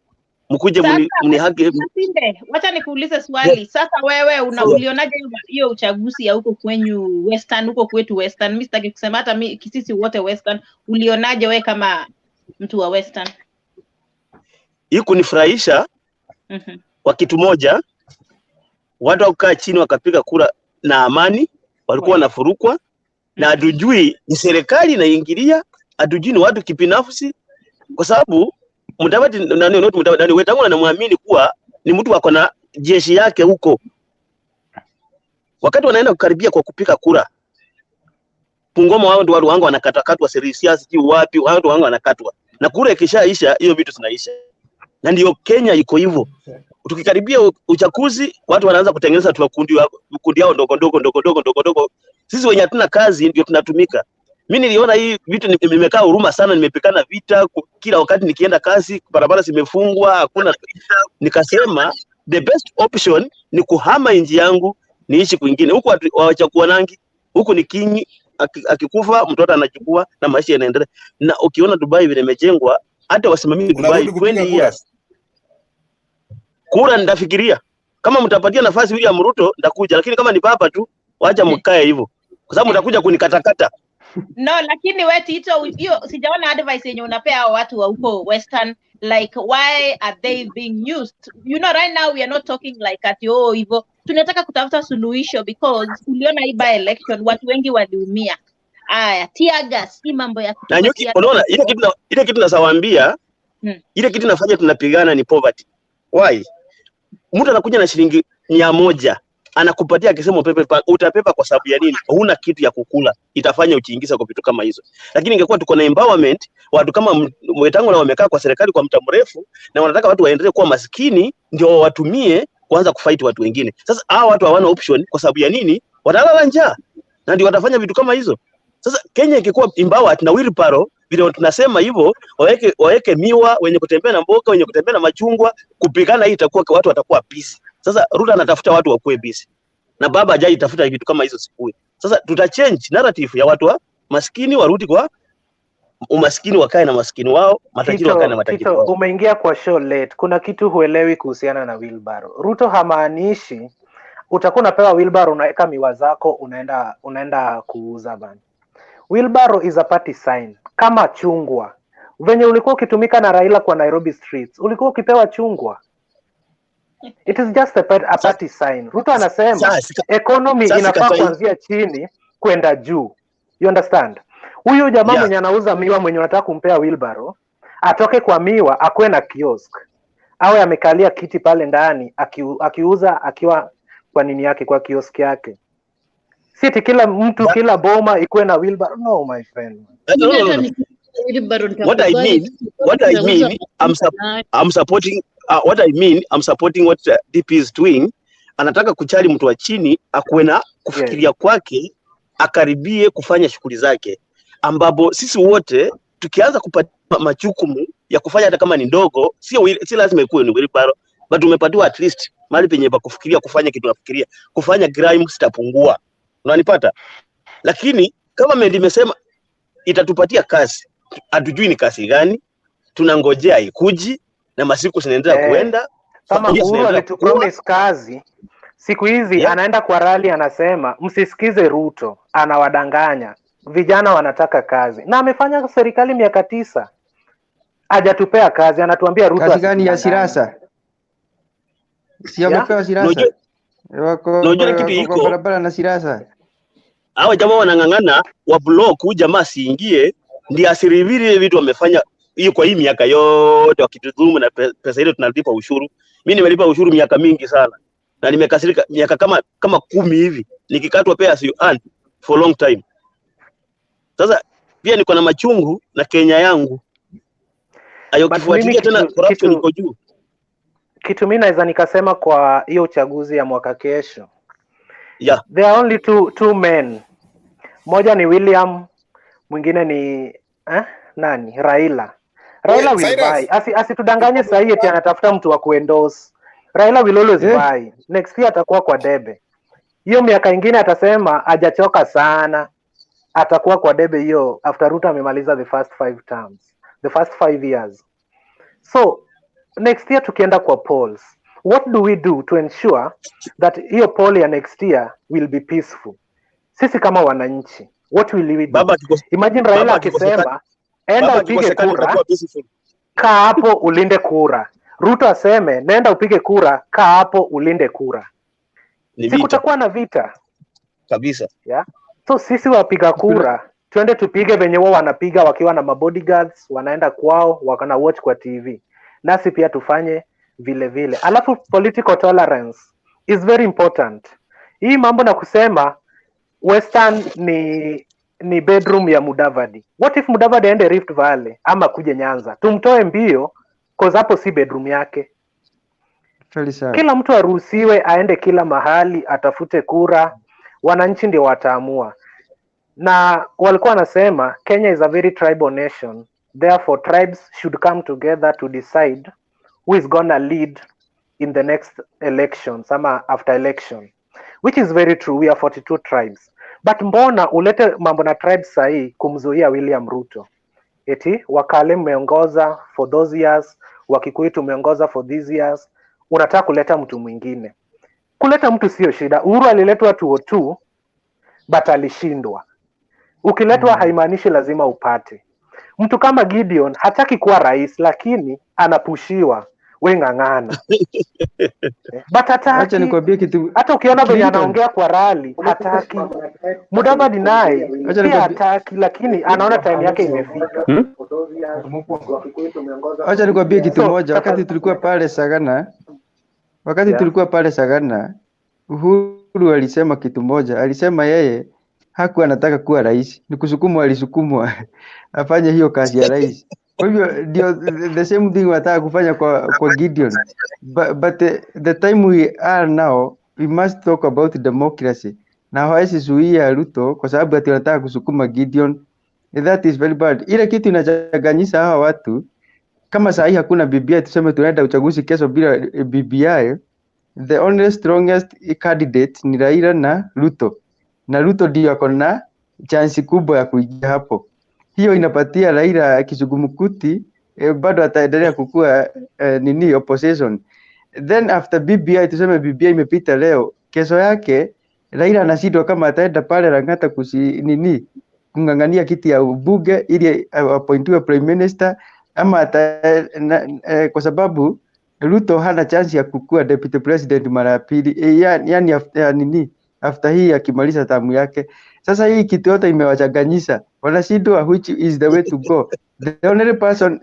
Mkuje mnihage. Wacha nikuulize swali. Sasa wewe ulionaje hiyo uchaguzi ya huko kwenyu Western, huko kwetu Western? Mimi sitaki kusema hata sisi wote Western. Ulionaje wewe kama mtu wa Western? Hii kunifurahisha kwa kitu moja, watu wakaa chini wakapiga kura na amani, walikuwa wanafurukwa na hatujui ni serikali inaingilia, hatujui ni watu kibinafsi, kwa sababu Mudavadi nani Wetangula anamwamini kuwa ni mtu wako na jeshi yake huko. Wakati wanaenda kukaribia kwa kupiga kura, Bungoma wao ndio wangu wanakatakatwa, serisia siji wapi wao ndio wangu wanakatwa, na kura ikishaisha hiyo vitu zinaisha. Na ndio Kenya iko hivyo. Tukikaribia uchaguzi watu wanaanza kutengeneza kundi yao ndogo. Sisi wenye hatuna kazi ndio tunatumika. Mimi niliona hii vitu nimekaa huruma sana, nimepikana vita kila wakati nikienda kazi, barabara zimefungwa, hakuna. Nikasema the best option ni kuhama nchi yangu niishi kwingine. Huko wachakuwa nangi, huko ni kinyi, akikufa mtoto anachukua na maisha yanaendelea. Na ukiona Dubai vile imejengwa, hata wasimamizi Dubai 20 years. Kura ndafikiria kama mtapatia nafasi William Ruto ndakuja, lakini kama ni baba tu wacha mkae hivyo, kwa sababu mtakuja kunikatakata. No, lakini wewe Tito, hiyo sijaona advice yenye unapea hao watu wa huko Western, like why are they being used? You know, right now we are not talking like at hivyo. Tunataka kutafuta suluhisho because uliona hii by election watu wengi waliumia. Aya, tear gas, hii mambo ya na nyuki, unaona ile kitu nasawaambia, ile kitu nafanya tunapigana ni poverty. Why? Mtu anakuja na shilingi 100 anakupatia akisema utapepa kwa sababu ya nini? Huna kitu ya kukula, itafanya uchiingiza kwa vitu kama hizo. Lakini ingekuwa tuko na empowerment, watu kama Wetangula wamekaa kwa serikali kwa muda mrefu na wanataka watu waendelee kuwa maskini ndio watumie kuanza kufight watu wengine. Sasa hao watu hawana option kwa sababu ya nini? Watalala njaa. Na ndio watafanya vitu kama hizo. Sasa Kenya ikikuwa empowered na wheelbarrow vile tunasema hivyo, waweke miwa, wenye kutembea na mboga, wenye kutembea na machungwa, kupigana hii itakuwa watu watakuwa busy. Sasa Ruto anatafuta watu wakuwe busy. Na baba hajai tafuta vitu kama hizo sikui. Sasa tutachange narrative ya watu wa maskini warudi kwa umaskini, wakae na maskini wao, matajiri wakae na matajiri wao. Umeingia kwa show late. Kuna kitu huelewi kuhusiana na wheelbarrow. Ruto hamaanishi utakuwa unapewa wheelbarrow unaweka miwa zako unaenda kuuza bana. Wheelbarrow is a party sign. Kama chungwa. Venye ulikuwa ukitumika na Raila kwa Nairobi streets, ulikuwa ukipewa chungwa. It is just a party sign. Ruto anasema economy inafaa kuanzia chini kwenda juu. You understand? Huyu jamaa mwenye anauza miwa mwenye unataka kumpea wheelbarrow, atoke kwa miwa akwe na kiosk. Awe amekalia kiti pale ndani akiuza akiwa kwa nini yake, kwa kiosk yake. Siti kila mtu kila boma ikuwe na wheelbarrow. No my friend. No. What I mean, I'm supporting I'm supporting what DP is doing. Anataka kuchali mtu wa chini akuwe na kufikiria kwake, akaribie kufanya shughuli zake, ambapo sisi wote tukianza kupata majukumu ya kufanya hata kama ni ndogo, si lazima ikuwe ni wheelbarrow, but umepatiwa at least mahali penye pa kufikiria kufanya kitu nafikiria, kufanya crime sitapungua. Unanipata? Lakini kama nimesema itatupatia kazi, hatujui ni kazi gani, tunangojea ikuji na masiku zinaendelea kuenda. Kama Uhuru alitupromise kazi, siku hizi anaenda kwa rally anasema msisikize Ruto, anawadanganya. Vijana wanataka kazi. Na amefanya serikali miaka 9. Hajatupea kazi, anatuambia Ruto kazi gani ya siasa? Si amepewa siasa. Unajua kitu iko barabara na siasa. Hao jamaa wanangangana wa block jamaa siingie ndio asirivili vitu wamefanya hiyo kwa hii miaka yote wakitudhulumu na pesa ile tunalipa ushuru. Mimi nimelipa ushuru miaka mingi sana. na nimekasirika miaka kama 10 hivi nikikatwa pay as you earn for long time. Sasa pia niko na machungu na Kenya yangu. Ayo kifuatilia tena corruption iko juu. Kitu mimi naweza nikasema kwa hiyo uchaguzi ya mwaka kesho. Yeah. There are only two men. Moja ni William, mwingine ni nani? Raila. Raila will buy. Asitudanganye sasa eti anatafuta mtu wa kuendorse. Raila will always buy. Next year atakuwa kwa debe. Hiyo miaka ingine atasema hajachoka sana. Atakuwa kwa debe hiyo after Ruto amemaliza the first 5 terms. The first 5 years. So next year tukienda kwa polls, what do we do to ensure that hiyo poll ya next year will be peaceful? Sisi kama wananchi, what will we do? Imagine Raila akisema enda upige kura, kaa hapo ulinde kura. Ruto aseme nenda upige kura, kaa hapo ulinde kura. Sikutakuwa na vita kabisa. Yeah? So sisi wapiga kura twende tupige venye wao wanapiga wakiwa na mabodyguards, wanaenda kwao wakana watch kwa TV. Nasi pia tufanye vile vile. Alafu political tolerance is very important. Hii mambo na kusema Western ni bedroom ya Mudavadi. What if Mudavadi aende Rift Valley ama kuje Nyanza? Tumtoe mbio cause hapo si bedroom yake. Kila mtu aruhusiwe aende kila mahali atafute kura, wananchi ndio wataamua. Na walikuwa wanasema Kenya is a very tribal nation. Therefore, tribes should come together to decide who is gonna lead in the next elections, ama after election. Which is very true, we are 42 tribes. But mbona ulete mambo na tribes sahi kumzuia William Ruto? Eti, Wakale mmeongoza for those years, Wakikuyu tumeongoza for these years, unataka kuleta mtu mwingine. Kuleta mtu sio shida. Uhuru aliletwa 202, but alishindwa. Ukiletwa haimaanishi lazima upate. Mtu kama Gideon hataki kuwa rais lakini anapushiwa, we ng'ang'ana. But hataki. Hata ukiona venye anaongea kwa rally hataki. Mudavadi naye pia hataki lakini anaona time yake imefika. Acha nikwambie kitu moja. Wakati tulikuwa pale Sagana, Uhuru alisema kitu moja. Alisema yeye hakuwa anataka kuwa rais, ni kusukumwa, alisukumwa afanye hiyo kazi ya rais. Kwa hivyo ndio the same thing wataka kufanya kwa Gideon. But the time we are now, we must talk about democracy. Na hawezi zuia Ruto kwa sababu ati wanataka kusukuma Gideon. That is very bad. Ile kitu inachanganyisha hawa watu. Kama saa hii hakuna BBI, tuseme tunaenda uchaguzi kesho bila BBI, the only strongest candidate ni Raila na Ruto. Na Ruto ndio ako na chance kubwa ya kuingia hapo. Hiyo inapatia Raila kisugumukuti, bado ataendelea kukua opposition. Then after BBI, tuseme BBI imepita leo, kesho yake Raila anashindwa kama ataenda pale Lang'ata kung'ang'ania kiti ya ubunge ili appointiwe prime minister ama kwa sababu Ruto hana chance ya kukua deputy president mara ya pili. Yani after hii akimaliza tamu yake. Sasa hii kitu yote imewachanganyisha. Wanashindwa which is the way to go. The only person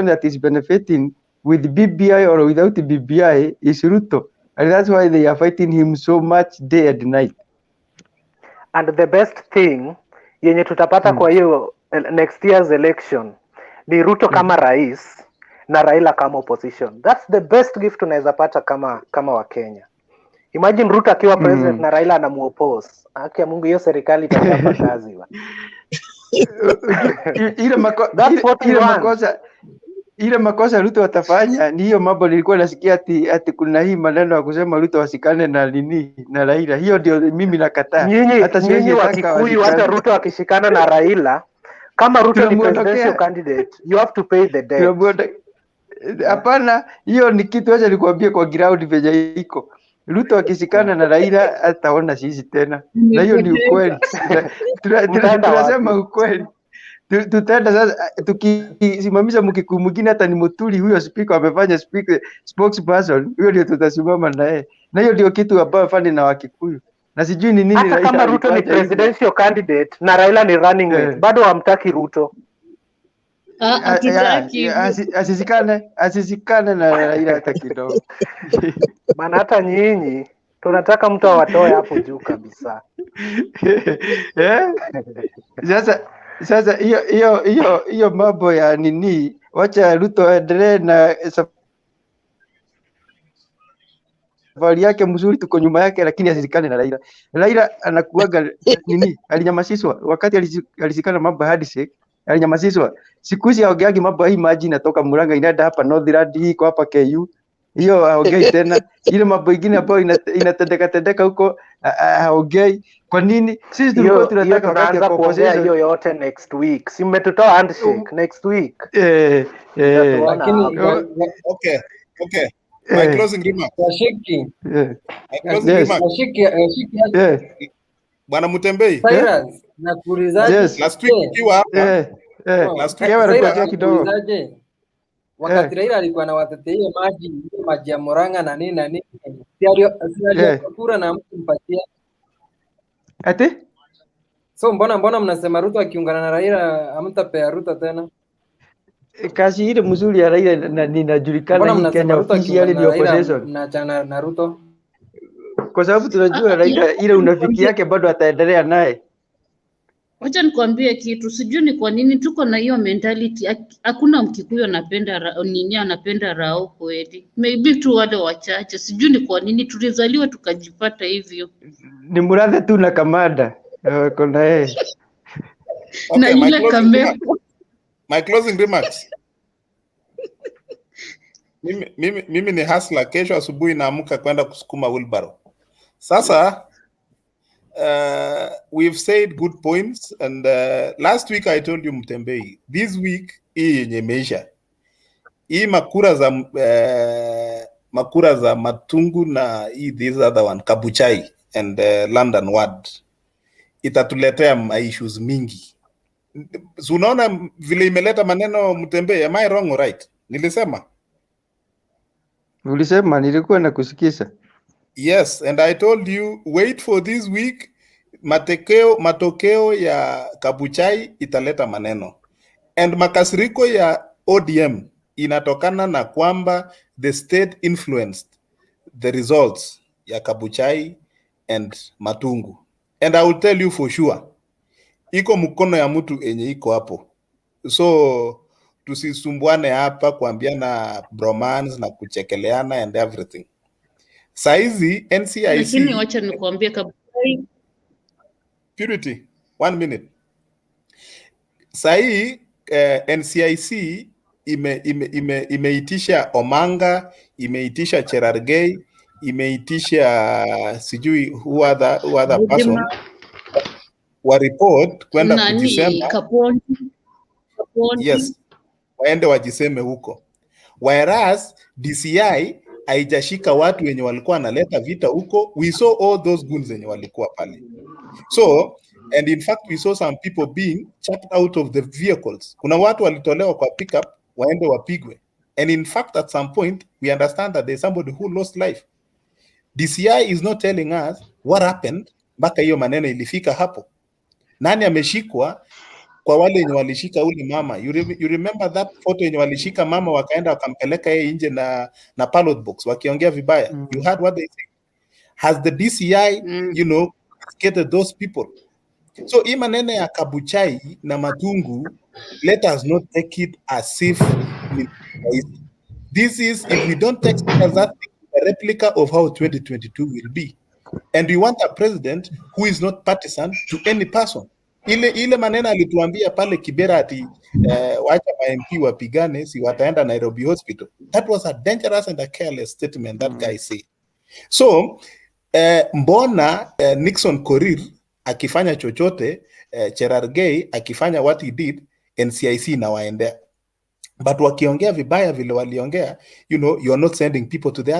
that is benefiting with BBI or without BBI is Ruto. And that's why they are fighting him so much day and night. And the best thing yenye tutapata kwa hiyo next year's election ni Ruto kama rais na Raila kama opposition. That's the best gift tunaweza pata kama wa Kenya. Imagine Ruto akiwa president na Raila anamuoppose. Haki ya Mungu, hiyo serikali itachapa kazi wa. Ile makosa Ruto atafanya ni hiyo mambo nilikuwa nasikia ati kuna hii maneno ya kusema Ruto wasikane na Raila. Hiyo ndio mimi nakataa. Hata siwezi Wakikuyu hata Ruto akishikana na Raila, kama Ruto ni presidential candidate, you have to pay the debt. Hapana, hiyo ni kitu acha nikwambie kwa ground venye iko. Ruto akishikana na Raila ataona sisi tena. Na hiyo ni ukweli. Tunasema ukweli. Tutaenda sasa tukisimamisha mkikuu mwingine hata ni Muturi huyo speaker amefanya spokesperson, huyo ndio tutasimama na yeye. Na hiyo ndio kitu ambayo fani na Wakikuyu. Na sijui ni nini Raila. Hata kama Ruto ni presidential candidate na Raila ni running mate, bado hamtaki Ruto. Hatutaki hivyo. Asisikane na Raila hata kidogo. Maana hata nyinyi tunataka mtu awatoe hapo juu kabisa. Sasa hiyo mambo ya nini, wacha Ruto aendelee na safari yake mzuri, tuko nyuma yake, lakini asisikane na Raila. Raila anakuaga nini, alinyamazishwa wakati alisikana mambo hadi shake, alinyamazishwa. Siku hizi haongeagi mambo hii, maji inatoka Murang'a inaenda hapa Northland, hii iko hapa KU, hiyo haongei tena. Ile mambo ingine ambayo inatendeka huko haongei. Kwa nini? Sisi tulikuwa tunataka wakati ya opposition hiyo yote next week. Si mmetutoa handshake next week. Lakini okay. My closing remark. Bwana Mutembei. Last week ukiwa hapa. Wakati Raila alikuwa anawatetea maji ya Murang'a na nini na nini. Kura na mtu mpatia. Ati? So mbona mnasema Ruto akiungana na Raila hamtapea Ruto tena? Kazi ile mzuri ya Raila na ninajulikana hii Kenya officially ni opposition. Mnaachana na Ruto. Kwa sababu tunajua Raila ile unafiki yake bado ataendelea naye. Wacha nikwambie kitu, sijui ni kwa nini tuko na hiyo mentality. Hakuna Mkikuyu anapenda Rao kweli. Maybe tu wale wachache, sijui ni kwa nini tulizaliwa tukajipata hivyo. Ni Murathe tu na Kamanda kona yeye. Na yule Kameko. My closing remarks. Mimi ni hustler, kesho asubuhi naamka kwenda kusukuma wheelbarrow. Sasa we've said good points, and last week I told you Mtembei, this week hii yenye imeisha, hii makura za Matungu na hii this other one Kabuchai and London Ward itatuletea issues mingi. So unaona vile imeleta maneno Mtembei, am I wrong or right? Nilisema ulisema, nilikuwa nakusikiza. Yes, and I told you wait for this week, matokeo ya Kabuchai italeta maneno, and makasiriko ya ODM inatokana na kwamba the state influenced the results ya Kabuchai and Matungu, and I will tell you for sure iko mkono ya mtu enye iko hapo. So tusisumbuane hapa kuambiana bromance na kuchekeleana and everything. Saizi NCIC, lakini wacha nikuambie Kabuchai Purity, 1 minute. Sai NCIC imeitisha Omanga, imeitisha Cherargei, imeitisha sijui who other person wa report kwenda kujisema Kaponi. Yes, waende wajiseme huko, whereas DCI haijashika watu wenye walikuwa analeta vita huko. We saw all those goons wenye walikuwa pale. So, and in fact we saw some people being chucked out of the vehicles. Kuna watu walitolewa kwa pickup waende wapigwe. And in fact at some point we understand that there's somebody who lost life. DCI is not telling us what happened mpaka hiyo maneno ilifika hapo. Nani ameshikwa? Kwa wale wenye walishika ule mama, you remember that photo yenye walishika mama wakaenda wakampeleka yeye nje na ballot box wakiongea vibaya. You heard what they say? Has the DCI castrated those people? So hii maneno ya Kabuchai na Matungu, let us not take it as if this is, if we don't take it as that, a replica of how 2022 will be. And we want a president who is not partisan to any person. Ile maneno alituambia pale Kibera ati wacha MP wapigane si wataenda Nairobi hospital. That was a dangerous and a careless statement that guy said. So mbona Nixon Korir akifanya chochote, Cherargei akifanya what he did, NCIC na waendea. But wakiongea vibaya vile waliongea, you're not sending people to the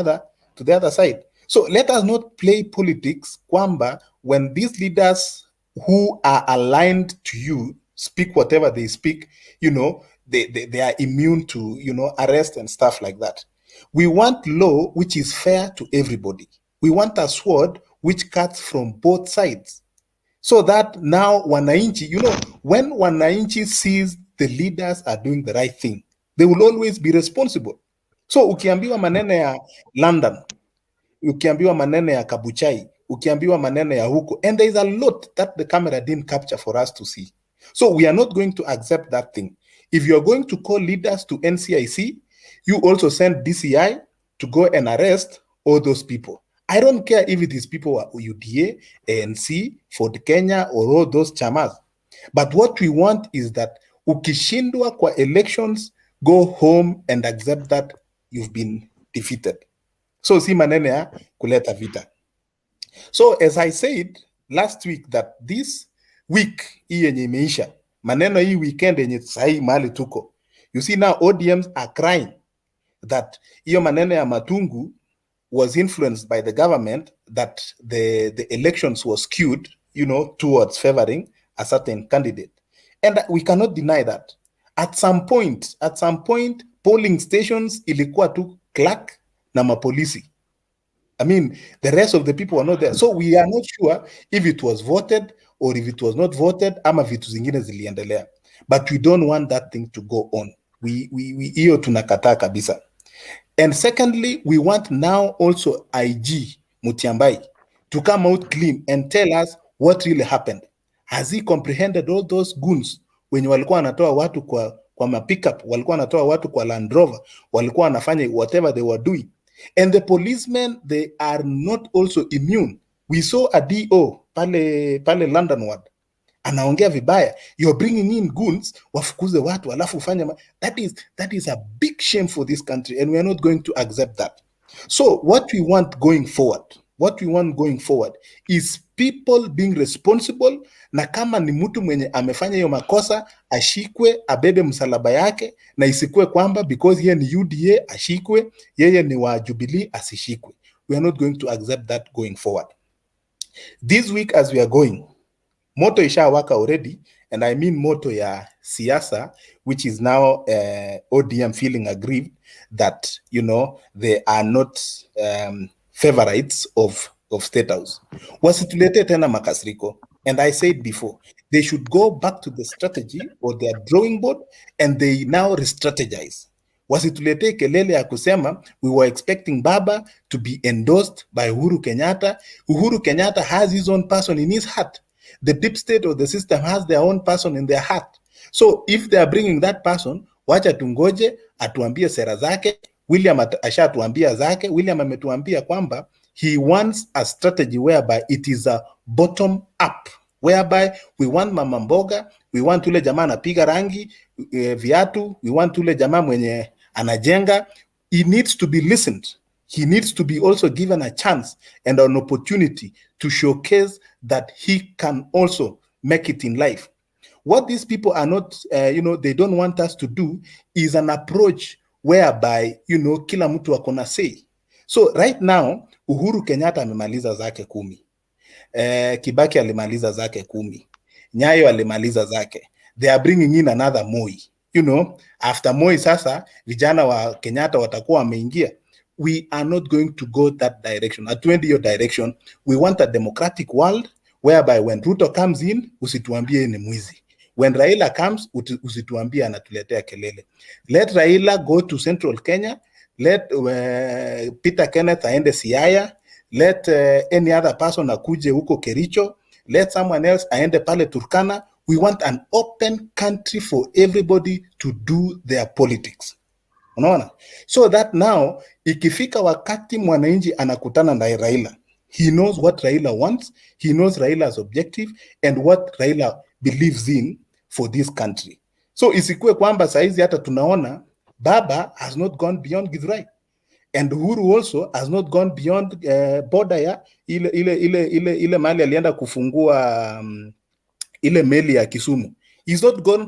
other side. So let us not play politics kwamba when these leaders who are aligned to you speak whatever they speak, they are immune to, arrest and stuff like that. We want law which is fair to everybody. We want a sword which cuts from both sides. So that now wananchi, when wananchi sees the leaders are doing the right thing, they will always be responsible. So ukiambiwa maneno ya London, ukiambiwa maneno ya Kabuchai, ukiambiwa maneno ya huko, and there is a lot that the camera didn't capture for us to see. So we are not going to accept that thing. If you are going to call leaders to NCIC, you also send DCI to go and arrest all those people. I don't care if it is people at UDA, ANC, Ford Kenya, or all those chamas. But what we want is that ukishindwa kwa elections, go home and accept that you've been defeated. So si maneno ya kuleta vita. So as I said last week that this week hii yenye imeisha, maneno hii weekend yenye sahi mahali tuko, you see now ODMs are crying that hiyo maneno ya Matungu was influenced by the government, that the elections was skewed, towards favoring a certain candidate. And we cannot deny that. At some point, polling stations ilikuwa tu clerk na mapolisi. I mean, the rest of the people were not there. So we are not sure if it was voted or if it was not voted, ama vitu zingine ziliendelea. But we don't want that thing to go on. Hiyo tunakataa kabisa. And secondly, we want now also IG Mutiambai to come out clean and tell us what really happened. Has he comprehended all those goons wenye walikuwa wanatoa watu kwa mapickup, walikuwa wanatoa watu kwa Land Rover, walikuwa wanafanya whatever they were doing. And the policemen, they are not also immune. We saw a DO pale London ward anaongea vibaya, you're bringing in goons wafukuze watu alafu ufanye that is a big shame for this country, and we are not going to accept that. So what we want going forward is people being responsible, na kama ni mtu mwenye amefanya hiyo makosa ashikwe, abebe msalaba yake, na isikue kwamba because yeye ni UDA ashikwe, yeye ni wa Jubilee asishikwe. We are not going to accept that going forward. This week as we are going, moto ishawaka already, and I mean moto ya siasa, which is now ODM feeling aggrieved that they are not favorites of State House. Wasitulete tena makasiriko, and I said before, they should go back to the strategy or their drawing board and they now re-strategize. Wasitulete kelele ya kusema we were expecting Baba to be endorsed by Uhuru Kenyatta. Uhuru Kenyatta has his own person in his heart. The deep state or the system has their own person in their heart. So if they are bringing that person, wacha tungoje atuambie sera zake. William ashatuambia zake. William ametuambia kwamba he wants a strategy whereby it is a bottom up, whereby we want mama mboga, we want ule jamaa anapiga rangi viatu, we want ule jamaa mwenye anajenga. He needs to be listened. He needs to be also given a chance and an opportunity to showcase that he can also make it in life. What these people are not, they don't want us to do is an approach whereby, kila mtu akona say. So right now, Uhuru Kenyatta amemaliza zake 10. Kibaki alimaliza zake 10. Nyayo alimaliza zake. They are bringing in another Moi. After Moi sasa, vijana wa Kenyatta watakuwa wameingia. We are not going to go that direction. Atuendi hiyo direction. We want a democratic world whereby when Ruto comes in, usituambie ni mwizi. When Raila comes, usituambie anatuletea kelele. Let Raila go to Central Kenya. Let Peter Kenneth aende Siaya. Let any other person akuje huko Kericho. Let someone else aende pale Turkana. We want an open country for everybody to do their politics. Unaona? So that now, ikifika wakati mwananchi anakutana na Raila, he knows what Raila wants, he knows Raila's objective, and what Raila believes in for this country. So isikue kwamba saizi hata tunaona Baba has not gone beyond Githurai, and Uhuru also has not gone beyond border ya ile mali alienda kufungua ile meli ya Kisumu. He's not gone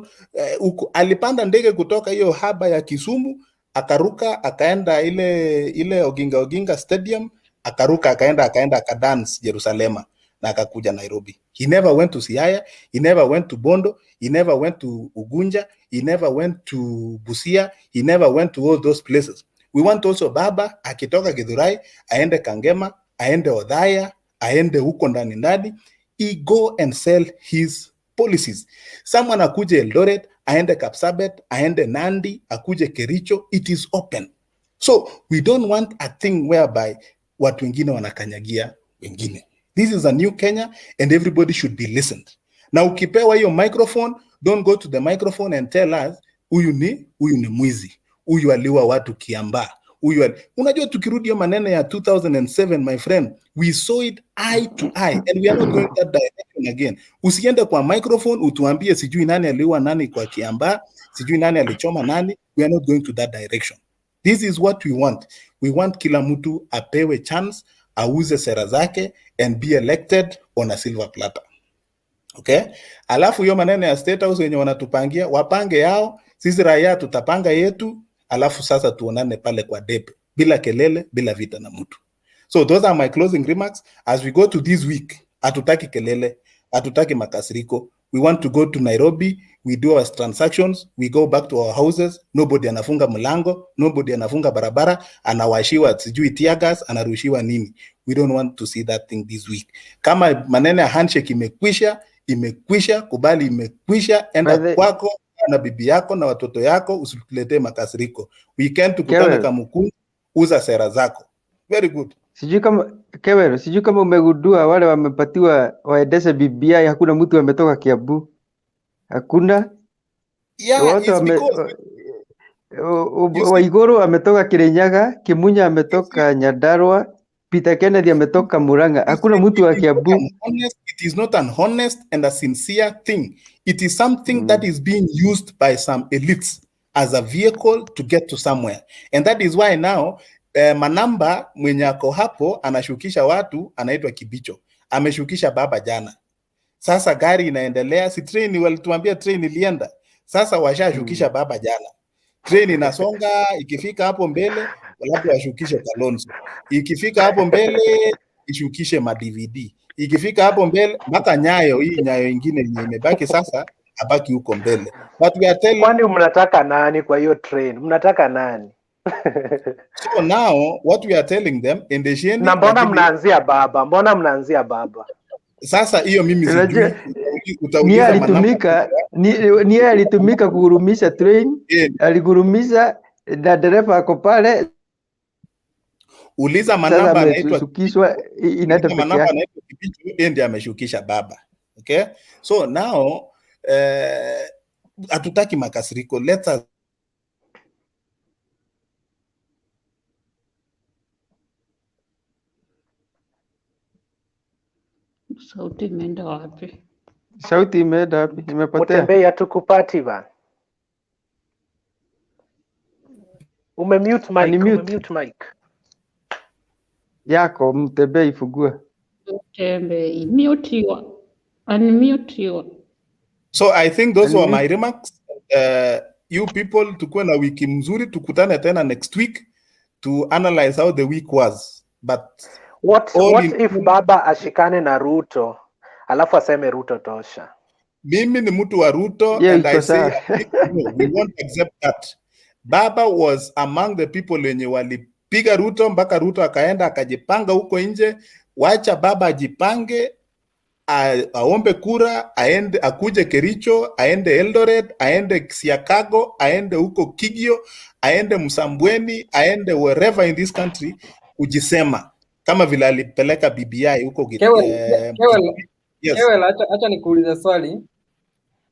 alipanda ndege kutoka hiyo haba ya Kisumu, akaruka akaenda ile Oginga Stadium, akaruka akaenda akadance Jerusalema na akakuja Nairobi. He never went to Siaya, he never went to Bondo, he never went to Ugunja, he never went to Busia, he never went to all those places. We want also Baba akitoka Githurai aende Kangema, aende Othaya, aende huko ndani, he go and sell his policies. Someone akuje Eldoret, aende Kapsabet, aende Nandi, akuje Kericho, it is open. So we don't want a thing whereby watu wengine wanakanyagia wengine. This is a new Kenya and everybody should be listened. Now ukipewa hiyo microphone, don't go to the microphone and tell us huyu ni mwizi, huyu aliwa watu Kiambaa. Unajua tukirudi hiyo maneno ya 2007 my friend, we saw it eye to eye and we are not going that direction again. Usiende kwa microphone utuambie sijui nani aliwa nani kwa Kiambaa, sijui nani alichoma nani. We are not going to that direction. This is what we want. We want kila mtu apewe chance, auze sera zake and be elected on a silver platter. Okay? Alafu hiyo maneno ya State House wenye wanatupangia, wapange yao, sisi raia tutapanga yetu, alafu sasa tuonane pale kwa debe, bila kelele, bila vita na mtu. So those are my closing remarks. As we go to this week, hatutaki kelele, hatutaki makasiriko. We want to go to Nairobi, we do our transactions, we go back to our houses, nobody anafunga mlango, nobody anafunga barabara, anawashiwa sijui tear gas, anarushiwa nini. We don't want to see that thing this week. Kama maneno ya handshake imekwisha, kubali imekwisha, enda kwako na bibi yako na watoto yako, usituletee makasiriko. Weekend tukutane Kamukuru, uza sera zako. Very good. Sijui kama umegundua wale wamepatiwa waendeshe BBI, hakuna mtu ametoka Kiambu. Hakuna. Yeah, it's because Waiguru ametoka Kirinyaga, Kimunya ametoka Nyandarua, Peter Kennedy ametoka Murang'a. Hakuna mtu wa Kiambu. It is not an honest and a sincere thing. It is something that is being used by some elites as a vehicle to get to somewhere. And that is why now Manamba mwenye ako hapo anashukisha watu, anaitwa Kibicho. Ameshukisha baba jana. Sasa gari inaendelea, si train walituambia train ilienda. Sasa washashukisha baba jana. Train inasonga, ikifika hapo mbele labda washukishe Kalonzo. Ikifika hapo mbele ishukishe ma-DVD. Ikifika hapo mbele mpaka Nyayo, hii Nyayo ingine yenye imebaki sasa abaki huko mbele. But we are telling, kwani mnataka nani kwa hiyo train? Mnataka nani? So now what we are telling them, endesheni. Na mbona mnaanzia baba? Mbona mnaanzia baba? Sasa hiyo mimi sijui. Ni alitumika kugurumisha train, aligurumisha na dereva ako pale. Uliza Manamba anaitwa Kibicho, ndiye ameshukisha baba. Okay? So now hatutaki makasiriko. Let us Sauti imeenda wapi? Sauti imeenda wapi? Imepotea. Mtembei hatukupati ba. Umemute mic. Yako Mtembei ifugua. Mtembei mute you. Unmute you. So I think those were my remarks. You people tukue na wiki mzuri, tukutane tena next week to analyze how the week was. But what if baba ashikane na Ruto alafu aseme Ruto tosha? Mimi ni mtu wa Ruto, and I say no, we won't accept that. Baba was among the people wenye walipiga Ruto mpaka Ruto akaenda akajipanga huko nje. Wacha baba ajipange, aombe kura, aende akuje Kericho, aende Eldoret, aende Siakago, aende huko Kigio, aende Msambweni, aende wherever in this country kujisema kama vile alipeleka BBI huko. Kewel, acha nikuulize swali.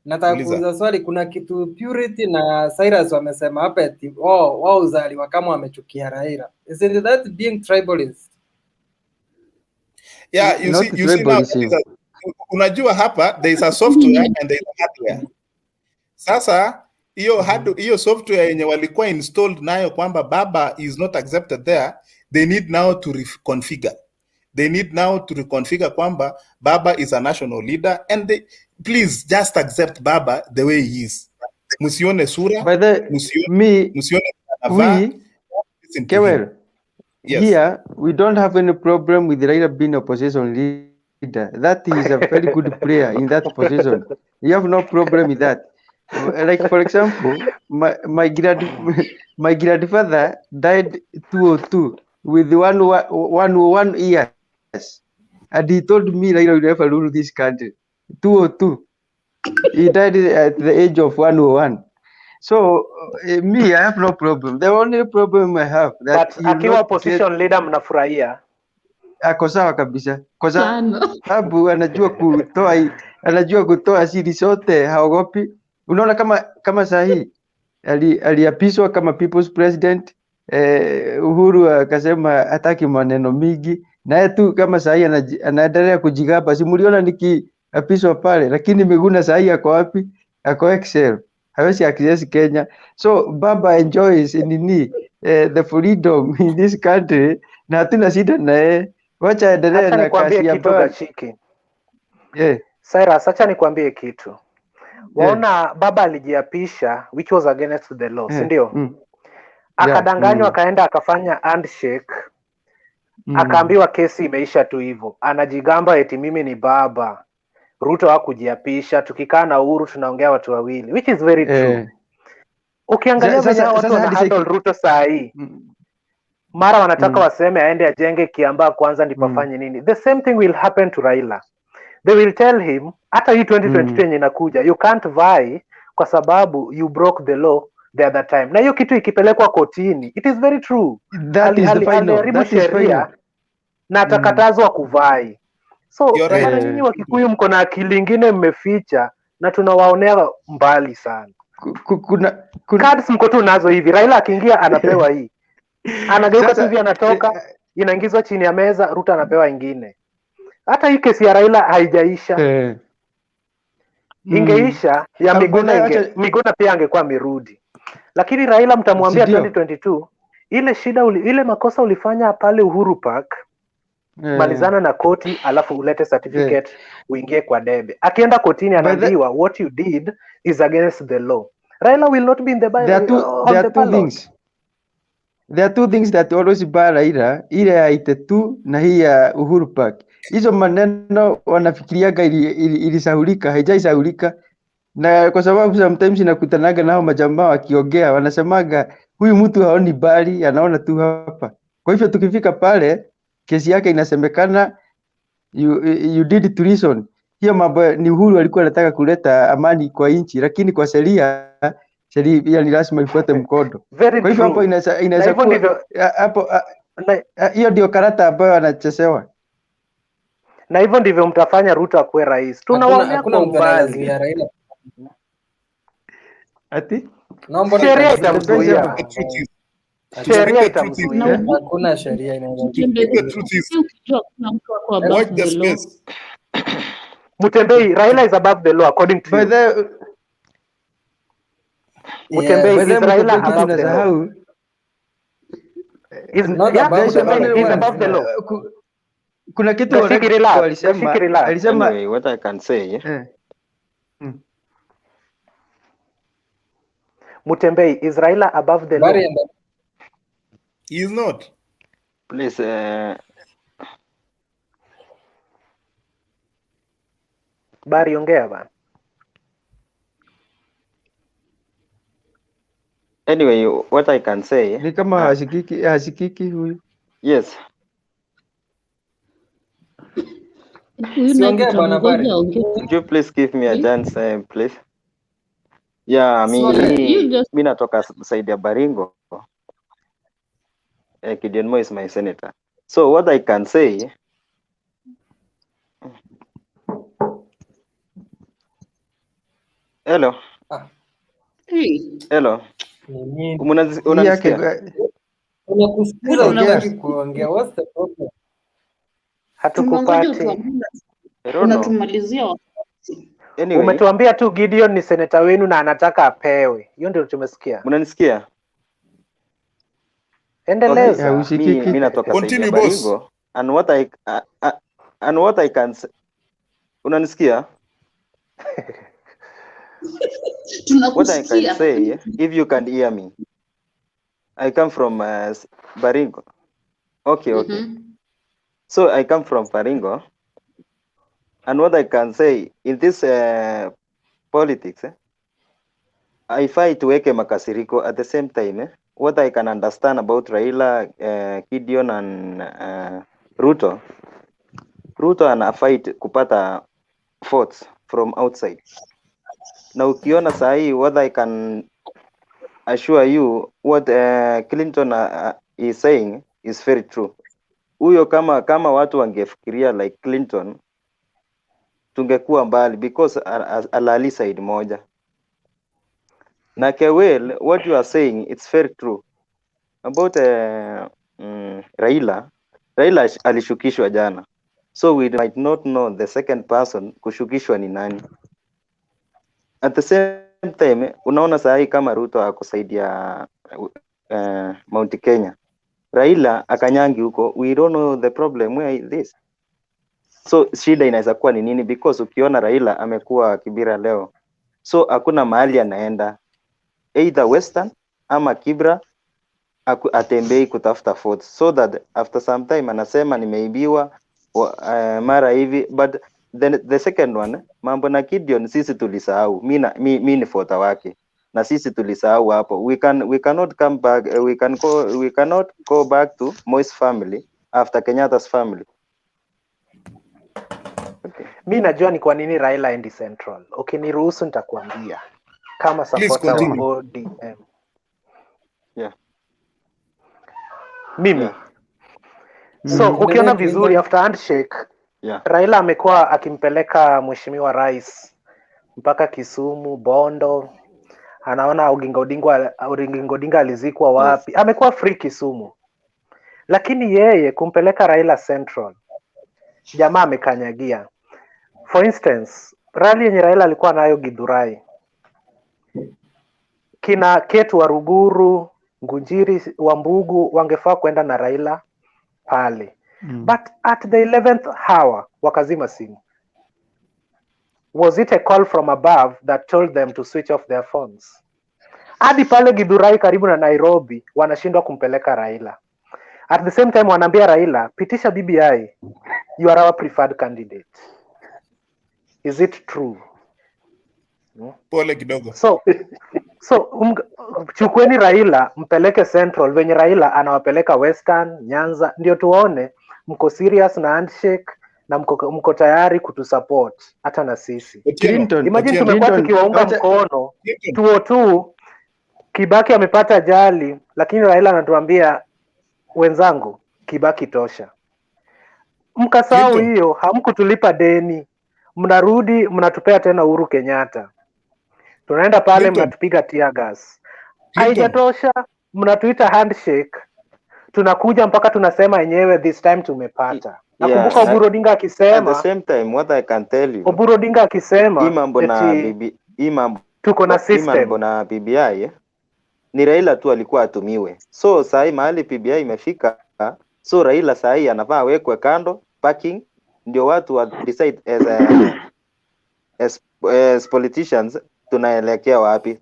Nataka kuuliza swali, kuna kitu Purity na Cyrus wamesema hapa eti wao uzaliwa kama wamechukia Raila. Isn't that being tribalist? Yeah, you see now, unajua hapa there is a software and there is a hardware. Sasa hiyo software yenye walikuwa installed nayo kwamba baba is not accepted there, they need now to reconfigure. They need now to reconfigure kwamba baba is a national leader, and they please just accept baba the way he is. Musione sura, musione Kewel, here we don't have any problem with Raila being opposition leader. That is a very good player in that position. You have no problem with that. Like for example, my grandfather died 202 with 101 years, and he told me Raila will never rule this country. 202. He died at the age of 101. So me, I have no problem. The only problem I have that But akiwa opposition leader mnafurahia. Ako sawa kabisa, kwa sababu anajua kutoa siri zote, haogopi. Unaona kama saa hii aliapishwa kama people's president, Uhuru akasema hataki maneno mingi, naye tu kama saa hii anaendelea kujigamba. Simuliona nikiapishwa pale, lakini Miguna saa hii ako wapi? Ako Excel, hawezi access Kenya. So baba enjoys the freedom in this country, na hatuna shida naye. Wacha endelee na kazi ya Gachiki. Cyrus, acha nikwambie kitu. Waona baba alijiapisha which was against the law, si ndio? Akadanganywa akaenda akafanya handshake. Akaambiwa kesi imeisha tu hivyo. Anajigamba eti mimi ni baba. Ruto hakujiapisha, tukikaa na Uhuru tunaongea watu wawili, which is very true. Ukiangalia venye watu wanahandle Ruto saa hii, mara wanataka waseme aende ajenge Kiambaa kwanza ndipo afanye nini. The same thing will happen to Raila. They will tell him hata hii 2022 yenye inakuja you can't vie kwa sababu you broke the law the other time. Na hiyo kitu ikipelekwa kotini, it is very true. Aliharibu sheria na atakatazwa kuvai. So mara nyinyi wa Kikuyu mko na akili ingine mmeficha na tunawaonea mbali sana. Cards mko tu nazo hivi. Raila akiingia anapewa hii. Anageuka tu hivi anatoka, inaingizwa chini ya meza, Ruto anapewa ingine. Hata hii kesi ya Raila haijaisha. Ingeisha ya Miguna pia angekuwa mirudi. Lakini Raila mtamwambia 2022 ile shida ile makosa ulifanya pale Uhuru Park, malizana na koti alafu ulete certificate uingie kwa debe. Akienda kotini anaambiwa what you did is against the law. Raila will not be in the There are two things that always bar Raila, ile ya Itetu na hii ya Uhuru Park. Hizo maneno wanafikiriaga ilisahulika, haijaisahulika. Na kwa sababu sometimes nakutanaga nao majamaa wakiongea, wanasemaga huyu mtu haoni bali, anaona tu hapa. Kwa hivyo tukifika pale, kesi yake inasemekana you did treason. Hiyo mambo ni Uhuru alikuwa anataka kuleta amani kwa nchi, lakini kwa sheria ni lazima ifuate mkondo. Kwa hivyo hapo inaweza kuwa hapo, hiyo ndio karata ambayo anachezewa. Na hivyo ndivyo mtafanya Ruto akuwe rais. Tunawaonea kwa mbali. Ati? Sheria itamzuia. Sheria itamzuia. Hakuna sheria inayozuia. Mutembei, Raila is above the law according to you. Mutembei, is Raila above the law? Is not above the law. Kuna kitu alisema anyway, what I can say Mutembei, is Raila above the law? He is not. Please Bari ongea bana. Anyway, what I can say ni kama hasikiki huyu. Yes. Could you please give me a chance, please? Yeah, mi natoka side ya Baringo. Gideon Moi is my senator. So what I can say, hello. Hello. Unanisikia? Unakusikiza unataka kuongea. What's the problem? Hatukupati. Unatumalizia wakati. Anyway, umetuambia tu Gideon ni seneta wenu na anataka apewe. Hiyo ndio tumesikia. Mnanisikia? Endeleza. Mimi natoka Continue, Baringo. And what I can say. Unanisikia? What I can say, if you can hear me. I come from Baringo. Okay. So I come from Baringo. And what I can say, in this politics, I fight to weke makasiriko at the same time. What I can understand about Raila, Gideon and Ruto and a fight kupata votes from outside. Na ukiona saa hii, what I can assure you, what Clinton is saying is very true. Huyo kama watu wangefikiria like Clinton, tungekuwa mbali, because alali side moja. Na Kewel, what you are saying, it's very true about Raila alishukishwa jana, so we might not know the second person kushukishwa ni nani. At the same time, unaona saa hii kama Ruto akusaidia Mount Kenya, Raila akanyangi huko, we don't know the problem where is this. So shida inaweza kuwa ni nini? Because ukiona Raila amekuwa Kibira leo, so hakuna mahali anaenda, either Western ama Kibra, atembei kutafuta votes, so that after some time anasema nimeibiwa mara hivi. But the second one, mambo na Gideon, sisi tulisahau. Mi ni fota wake na sisi tulisahau hapo. We cannot come back, we cannot go back to Moi's family after Kenyatta's family. Okay. Mi najua ni kwa nini Raila endi Central. Ukiniruhusu nitakwambia kama supporter wa ODM. Yeah. Mimi. Yeah. So ukiona vizuri after handshake, Raila amekuwa akimpeleka mheshimiwa rais mpaka Kisumu, Bondo. Anaona Oginga Odinga alizikwa wapi. Amekuwa free Kisumu. Lakini yeye kumpeleka Raila Central, jamaa amekanyagia. For instance, rally yenye Raila alikuwa nayo Githurai, kina Ketu wa Ruguru, Ngunjiri wa Mbugu wangefaa kwenda na Raila pale. But at the 11th hour wakazima simu. Was it a call from above that told them to switch off their phones? Hadi pale Githurai karibu na Nairobi wanashindwa kumpeleka Raila. At the same time wanaambia Raila, pitisha BBI, you are our preferred candidate. Is it true? Pole kidogo. So chukweni Raila mpeleke Central venye Raila anawapeleka Western, Nyanza, ndio tuone mko serious na handshake na mko tayari kutusupport hata na sisi. Imagine tumekuwa tukiwaunga mkono 202, Kibaki amepata ajali, lakini Raila anatuambia wenzangu, Kibaki tosha. Mkasahau hiyo, hamkutulipa deni. Mnarudi mnatupea tena Uhuru Kenyatta. Tunaenda pale mnatupiga tear gas. Haijatosha, mnatuita handshake. Tunakuja mpaka tunasema yenyewe this time tumepata. Nakumbuka Oburu Odinga akisema, at the same time what I can tell you, Oburu Odinga akisema tuko na system. Mambo na BBI ni Raila tu alikuwa atumiwe. So sahi mahali BBI imefika, so Raila sahi anafaa wekwe kando, parking, ndio watu wa decide as politicians tunaelekea wapi.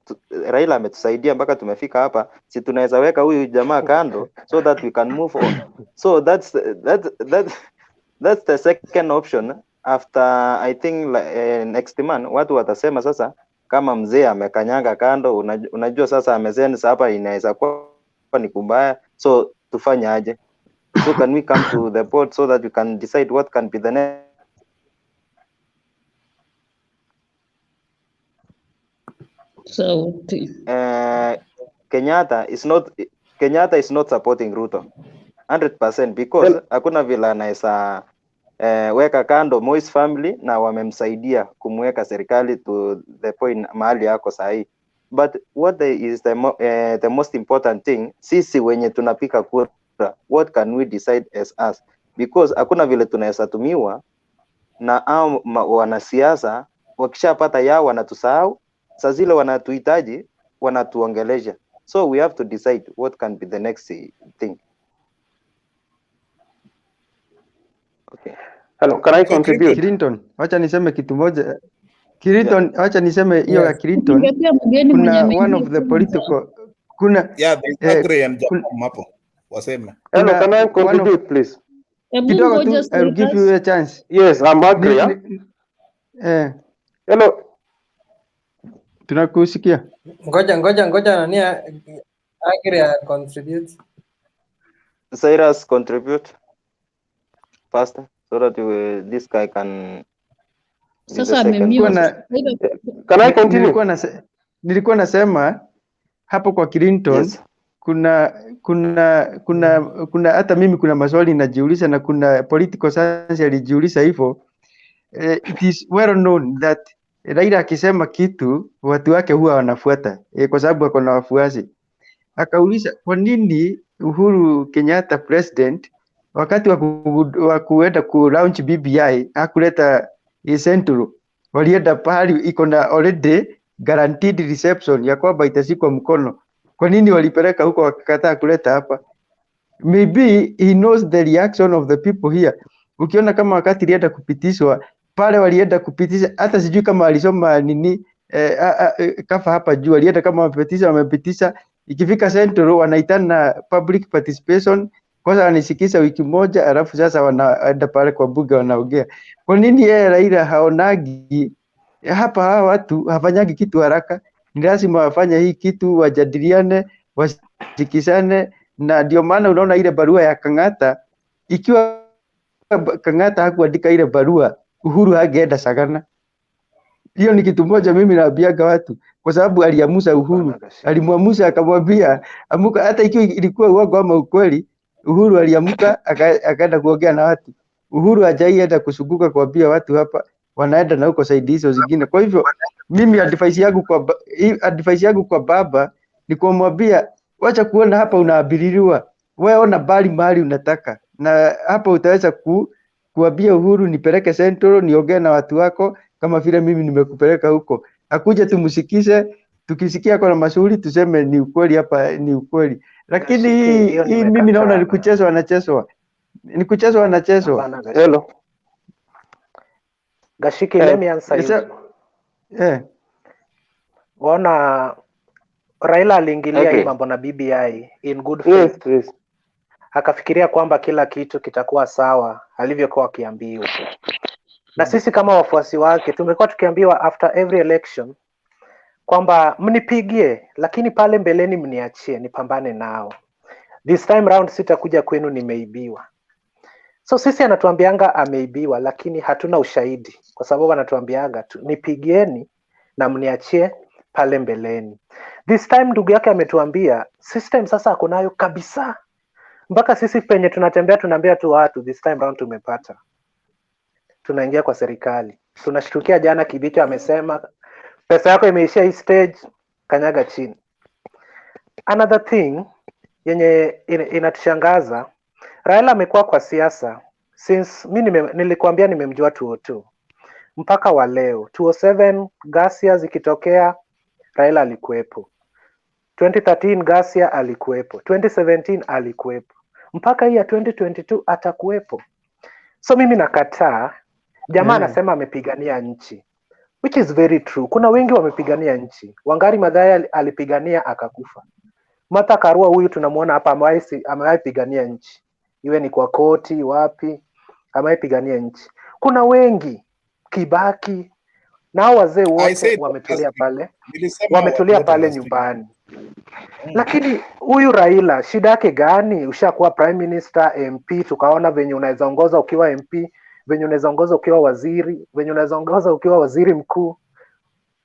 Raila ametusaidia mpaka tumefika hapa, si tunaweza weka huyu jamaa kando so that we can move on. So that's the second option. After I think next month watu watasema sasa kama mzee amekanyanga kando, unajua sasa amesensa hapa inaweza kuwa ni kumbaya, so tufanye aje? So can we come to the board so that we can decide what can be the next? Kenyatta is not supporting Ruto 100% because hakuna vile anaweza weka kando Moi's family na wamemsaidia kumweka serikali to the point mahali yako sahi. But what is the most important thing, sisi wenye tunapika kura, what can we decide as us? Because hakuna vile tunaweza tumiwa na wanasiasa wakishapata yao wanatusahau, saa zile wanatuhitaji wanatuongelesha. So we have to decide what can be the next thing. Okay. Hello, can I contribute? Clinton, acha niseme kitu moja. Clinton, acha niseme hiyo ya Clinton. Kuna one of the political kuna mapo waseme. Hello, can I contribute please? Kidogo tu, I will give you a chance. Yes, I'm agree. Hello. Tunakusikia. Ngoja nani agree contribute. Cyrus contribute faster so that this guy can Sasa amemute. Can I continue? Nilikuwa nasema hapo kwa Clinton kuna hata mimi kuna maswali najiuliza, na kuna political science alijiuliza hivyo. It is well known that Raila akisema kitu watu wake huwa wanafuata kwa sababu ako na wafuasi. Akauliza kwa nini Uhuru Kenyatta president wakati wa kuenda ku launch BBI hakuleta Central, walienda pahali iko na already guaranteed reception ya kwamba itashikwa mkono. Kwa nini walipeleka huko wakakataa kuleta hapa? Maybe he knows the reaction of the people here. Ukiona kama wakati ilienda kupitishwa pale, walienda kupitisha, hata sijui kama alisoma nini kafa hapa juu, walienda kama wamepitisha, ikifika Central wanaitana public participation, kwanza wanasikisa wiki moja, alafu sasa wanaenda pale kwa bunge wanaongea. Kwa nini yeye Raila haonagi hapa hawa watu hafanyagi kitu haraka? Ni lazima wafanye hii kitu, wajadiliane, wasikizane, na ndio maana unaona ile barua ya Kang'ata, ikiwa Kang'ata hakuandika ile barua, Uhuru hangeenda Sagana. Hiyo ni kitu moja mimi naambiaga watu, kwa sababu aliamusa Uhuru, alimwamusa akamwambia amuka, hata ikiwa ilikuwa uongo ama ukweli, Uhuru aliamuka akaenda kuongea na watu. Uhuru hajaienda kusunguka kuambia watu hapa, wanaenda na huko saidi hizo zingine. Kwa hivyo mimi advice yangu kwa baba ni kumwambia, wacha kuona hapa unaabiliwa, wewe ona bali mahali unataka, na hapa utaweza kuambia Uhuru nipeleke Central niongee na watu wako kama vile mimi nimekupeleka huko. Akuje tumsikize, tukisikia kuna mashauri tuseme ni ukweli, hapa ni ukweli. Lakini hii mimi naona ni kuchezwa anachezwa. Ni kuchezwa anachezwa. Hello. Gashiki, let me answer you. Wana Raila aliingilia hii mambo na BBI in good faith. Yes. Akafikiria kwamba kila kitu kitakuwa sawa alivyokuwa akiambiwa. Na sisi kama wafuasi wake tumekuwa tukiambiwa after every election kwamba mnipigie, lakini pale mbeleni mniachie nipambane nao. This time round sitakuja kwenu nimeibiwa. So sisi anatuambianga ameibiwa, lakini hatuna ushahidi, kwa sababu anatuambianga nipigieni na mniachie pale mbeleni. This time ndugu yake ametuambia system sasa hakunayo kabisa. Mpaka sisi penye tunatembea tunaambia tu watu this time round tumepata. Tunaingia kwa serikali. Tunashtukia jana Kibicho amesema pesa yako imeishia hii stage, kanyaga chini. Another thing yenye inatushangaza, Raila amekuwa kwa siasa since nilikuambia nimemjua 2002 mpaka wa leo. 2007 ghasia zikitokea Raila alikuwepo. 2013 ghasia alikuwepo. 2017 alikuwepo. Mpaka hii ya 2022 atakuwepo. So mimi nakataa. Jamaa anasema amepigania nchi, which is very true. Kuna wengi wamepigania nchi. Wangari Maathai alipigania akakufa. Martha Karua huyu tunamuona hapa amewahi pigania nchi. Iwe ni kwa koti wapi, amewahi pigania nchi. Kuna wengi, Kibaki, nao wazee wote wametulia pale. Wametulia pale nyumbani. Lakini huyu Raila shida yake gani? Ushakuwa prime minister, MP, tukaona venye unaweza ongoza ukiwa MP, venye unaweza ongoza ukiwa waziri, venye unaweza ongoza ukiwa waziri mkuu.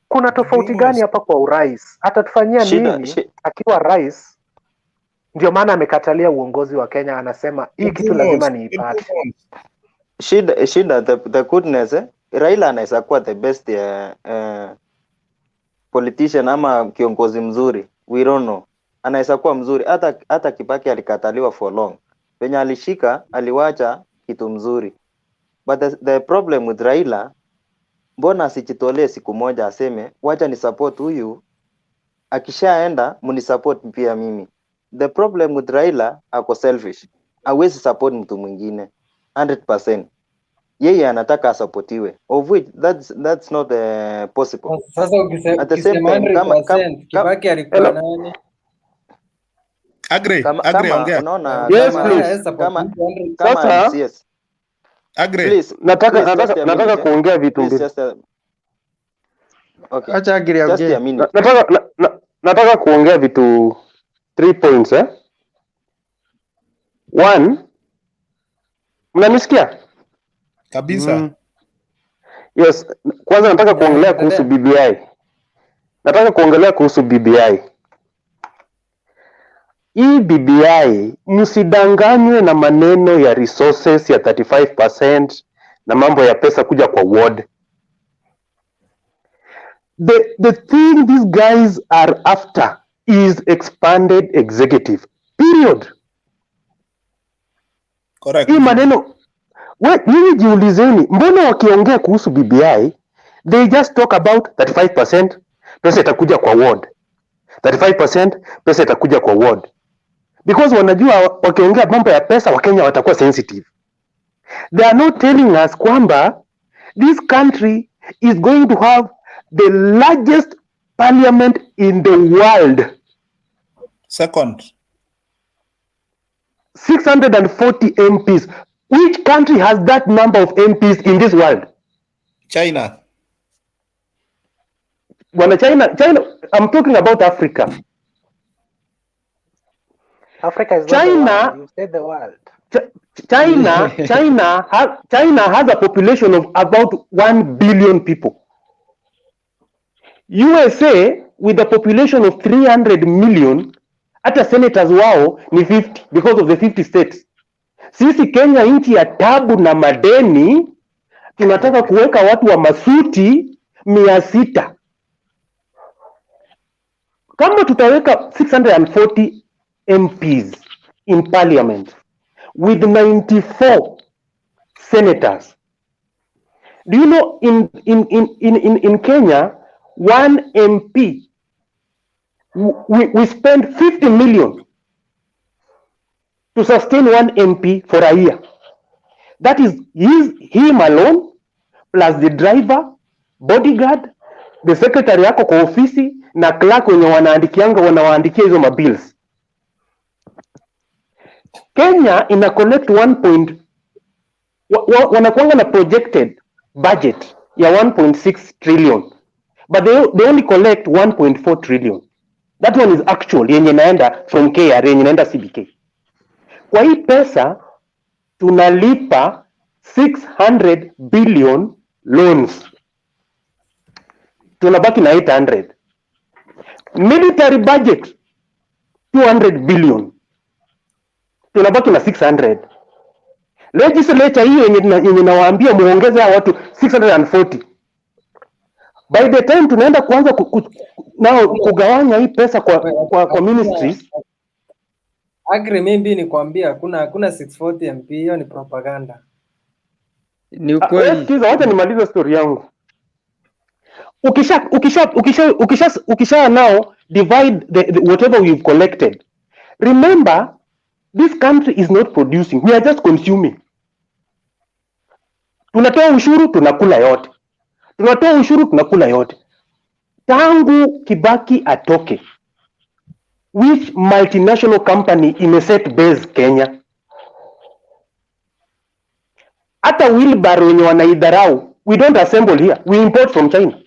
Kuna tofauti gani hapa kwa urais? Atatufanyia nini akiwa rais? Ndio maana amekatalia uongozi wa Kenya, anasema hii kitu lazima niipate. Shida the goodness Raila anaweza kuwa the best politician ama kiongozi mzuri, we don't know. Anaweza kuwa mzuri, hata Kibaki alikataliwa for long. Penye alishika aliwacha kitu mzuri. But the problem with Raila, mbona asijitolee siku moja aseme wacha ni support huyu, akishaenda mni support pia mimi. The problem with Raila, ako selfish. Hawezi support mtu mwingine 100%. Yeye anataka asupportiwe, of which that's not possible. Sasa at the same time kama Kibaki alikuwa nani? Agree ongea. Unaona Yes, please. kama Sasa yes. Agree. Please, nataka kuongea vitu mbili. Okay. Acha Agree ongea. Nataka kuongea vitu 3 points One, mnanisikia? Kabisa. Yes, kwanza nataka kuongelea kuhusu BBI. Hii BBI msidanganywe na maneno ya resources ya 35% na mambo ya pesa kuja kwa ward. The thing these guys are after is expanded executive. Period. Correct. Hii maneno nyinyi jiulizeni, mbona wakiongea kuhusu BBI they just talk about 35% pesa itakuja kwa ward. 35% pesa itakuja kwa ward. Because wanajua wakiongea mambo ya pesa Wakenya watakuwa sensitive. They are not telling us kwamba this country is going to have the largest parliament in the world. Second. 640 MPs. Which country has that number of MPs in this world? China. China, I'm talking about Africa. Africa is China, not the world. You said the world. China has a population of about 1 billion people. USA with a population of 300 million, hata senators wao ni 50 because of the 50 states. Sisi Kenya, nchi ya tabu na madeni, tunataka kuweka watu wa masuti 600. Kama tutaweka 640 MPs in parliament with 94 senators. Do you know in Kenya, one MP, we spend 50 million to sustain one MP for a year. That is him alone, plus the driver, bodyguard, the secretary yako kwa ofisi, na clerk wenye wanawaandikia hizo mabills. Kenya ina collect wanakuanga na projected budget ya 1.6 trillion, but they only collect 1.4 trillion. That one is actual yenye inaenda from KRA, yenye inaenda CBK. Kwa hii pesa tunalipa 600 billion loans, tunabaki na 800. Military budget 200 billion, tunabaki na 600. Legislature hiyo yenye nawaambia muongeze hao watu 640. By the time tunaenda kuanza kugawanya hii pesa kwa ministries. Mimi ni kuambia hakuna 640 MP, hiyo ni propaganda. Ni ukweli. Wacha nimalize story yangu. Ukisha now divide the whatever we've collected. Remember, this country is not producing, we are just consuming. Tunatoa ushuru tunakula yote. Tangu Kibaki atoke, which multinational company imeset base Kenya? Hata wheelbarrow wenye wanaidharau, we don't assemble here, we import from China.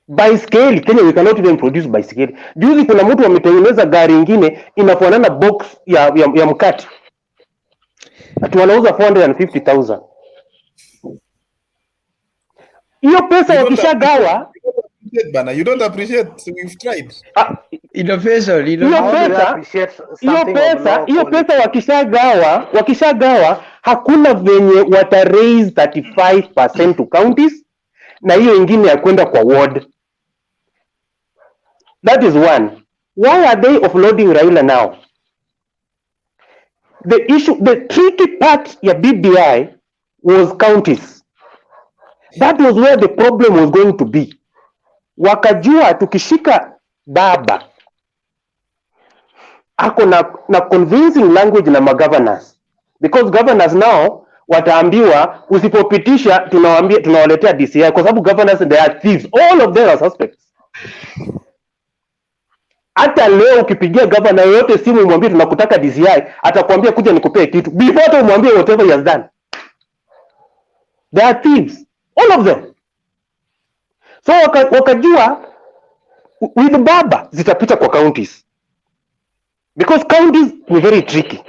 Baiskeli Kenya, we cannot even produce baiskeli. Juzi kuna mtu ametengeneza gari ingine inafanana box ya mkate, ati wanauza 450,000. Hiyo pesa wakishagawa, you don't appreciate, we've tried. Hiyo pesa wakishagawa hakuna venye wata raise 35% to counties na hiyo ingine ya kwenda kwa ward. That is one. Why are they offloading Raila now? The tricky part ya BBI was counties. That was where the problem was going to be. Wakajua tukishika baba ako na convincing language na governors, because governors now wataambiwa usipopitisha tunawaletea DCI, kwa sababu governors they are thieves, all of them are suspects. Hata leo ukipigia governor yote simu umwambie tunakutaka DCI, atakwambia kuja nikupee kitu before umwambie whatever he has done. They are thieves, all of them. So wakajua with baba zitapita kwa counties, because counties ni very tricky.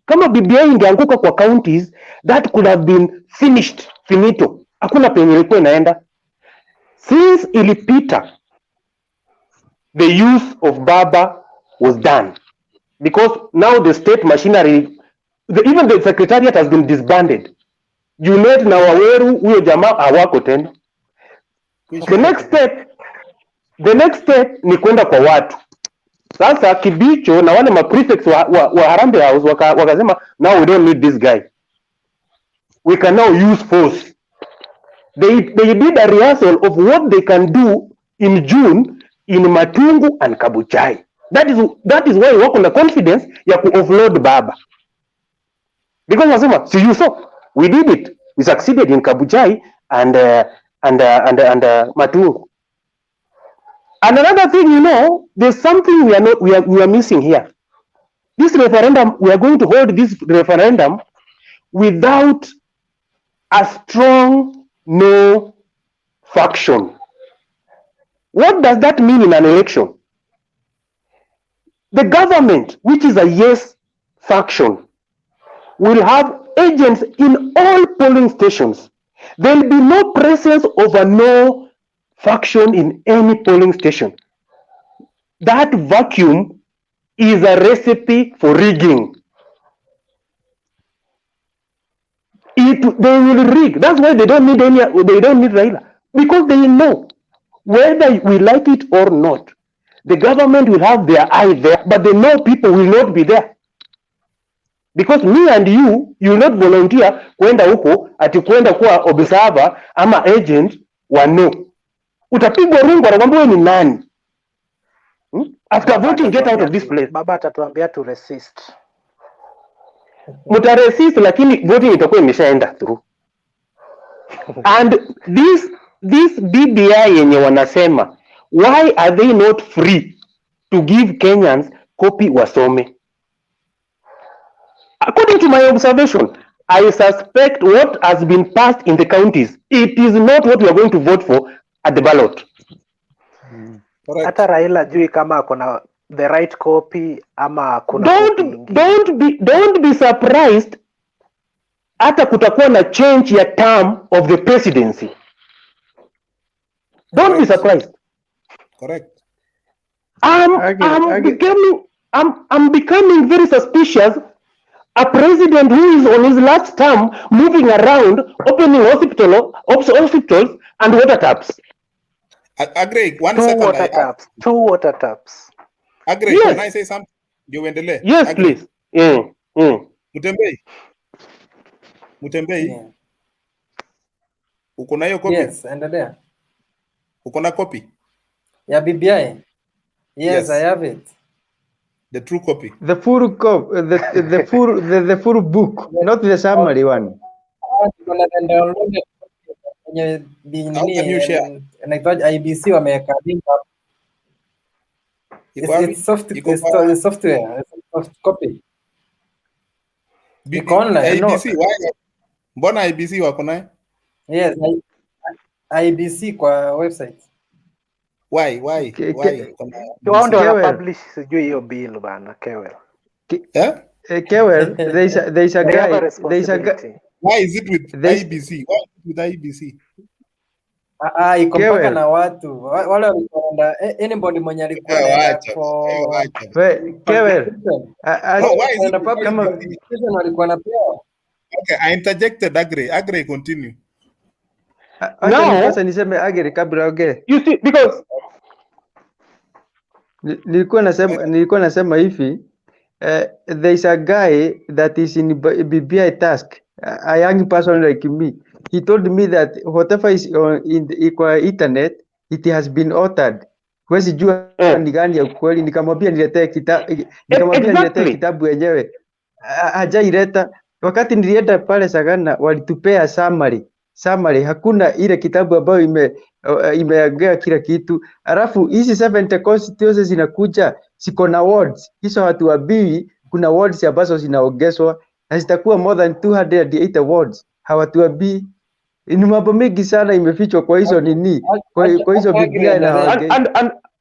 Kama BBI ingeanguka kwa counties, that could have been finished finito, hakuna penye ilikuwa inaenda. Since ilipita, the use of Baba was done because now the state machinery, even the secretariat has been disbanded. Junet na Waweru, huyo jamaa hawako tena. The next step ni kwenda kwa watu. Sasa Kibicho na wale ma prefects wa Harambee House wakasema now we don't need this guy. We can now use force. They did a rehearsal of what they can do in June in Matungu and Kabuchai. That is why wako na confidence ya ku-offload Baba. Because wasema, so you saw, we did it. We succeeded in Kabuchai and Matungu. And another thing, you know, there's something we are missing here. This referendum, we are going to hold this referendum without a strong no faction. What does that mean in an election? The government, which is a yes faction, will have agents in all polling stations. There will be no presence of a no faction in any polling station. That vacuum is a recipe for rigging. They will rig. That's why they don't need Raila, because they know whether we like it or not, the government will have their eye there, but they know people will not be there. Because me and you will not volunteer kwenda huko ati kwenda kuwa observer ama agent wa no. Utapigwa rungu anakwambia ni nani? After voting, get out of this place. Baba atatuambia to resist. Muta resist, lakini voting itakuwa imeshaenda through. And this BBI yenye wanasema, why are they not free to give Kenyans copy wasome? According to my observation, I suspect what has been passed in the counties, it is not what we are going to vote for at the ballot. Hata Raila jui kama akona the right copy ama kuna don't be surprised hata kutakuwa na change ya term of the presidency. Don't be surprised. Correct. I'm becoming very suspicious. A president who is on his last term moving around, opening hospitals and water taps. Agree. Two water taps. Agree. Yes. Can I say something? You endelee. Yes, Agree. please. Mutembei. Uko na hiyo copy? Yes, endelea. Uko na copy? Ya BBI? Yes, I have it. The true copy. The full copy, the full book, not the summary one. IBC wameweka link hapo. It's software, soft copy. Iko online. IBC, why? Mbona IBC wako naye? Yes, IBC kwa website. Why? Wao ndio wana publish sijui hiyo bill bana, Kewel. Kewel, there is a guy. Why is it with IBC? Why is it with IBC? Iko mpaka na watu wale walikwenda anybody mwenye alikuwa Kewel, walikuwa napewa. Okay, I interjected. Agree, continue. Sasa niseme Agri kabla ongee. You see, because nilikuwa nasema hivi, there is a guy that is in BBI task, a young person like me. He told me that whatever is in the internet, it has been altered. Huwezi jua ni gani ya ukweli. Nikamwambia niletee kitabu yenyewe, hajaileta. Wakati nilienda pale Sagana walitupea summary, hakuna ile kitabu ambayo imeagea kila kitu. Alafu hizi 70 constituencies zinakuja siko na wards, hizo watu wabii, kuna wards ambazo zinaongezwa na zitakuwa more than 280 wards. Hawatuambii. Ni mambo mengi sana imefichwa kwa hizo nini, kwa hizo Biblia na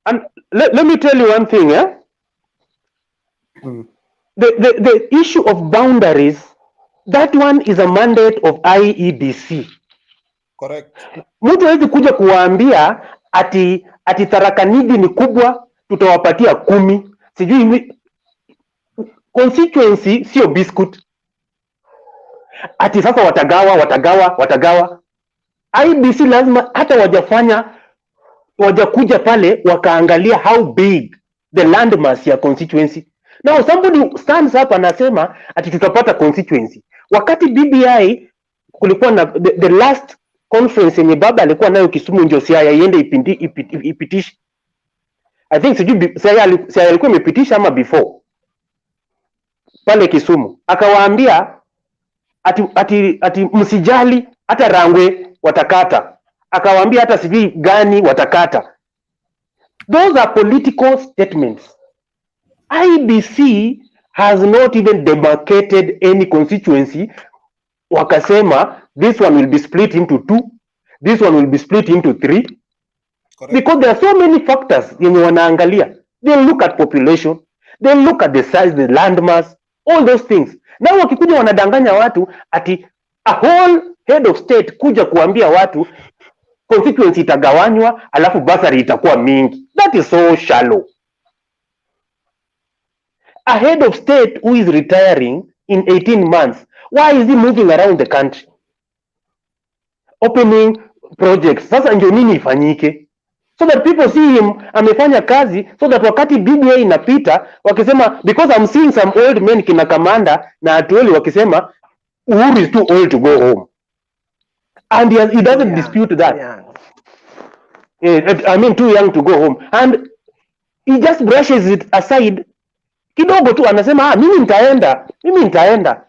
and let me tell you one thing, the issue of boundaries, that one is a mandate of IEBC. Correct. Mtu hawezi kuja kuwaambia ati Tharaka Nithi ni kubwa, tutawapatia 10. Sijui constituency sio biscuit. Ati sasa watagawa. IBC lazima hata wajakuja pale wakaangalia how big the landmass ya constituency. Now somebody stands up anasema ati tutapata constituency. Wakati BBI kulikuwa na the last conference yenye baba alikuwa nayo Kisumu ndio Siaya iende ipitishe. I think sijui Siaya alikuwa imepitisha ama before. Pale Kisumu akawaambia ati msijali hata Rangwe watakata. Akawaambia hata sijui gani watakata. Those are political statements. IBC has not even demarcated any constituency. Wakasema this one will be split into 2, this one will be split into 3. Correct. Because there are so many factors yenye wanaangalia. They look at population, they look at the size, the landmass, all those things. Now wakikuja wanadanganya watu ati a whole head of state kuja kuambia watu constituency itagawanywa alafu basari itakuwa mingi. That is so shallow. A head of state who is retiring in 18 months, why is he moving around the country opening projects? Sasa ndio nini ifanyike? So that people see him amefanya kazi, so that wakati BBI inapita wakisema, because I'm seeing some old men kina Kamanda na Atueli wakisema Uhuru is too old to go home, and he doesn't dispute that. I mean too young to go home, and he just brushes it aside kidogo tu, anasema mimi nitaenda.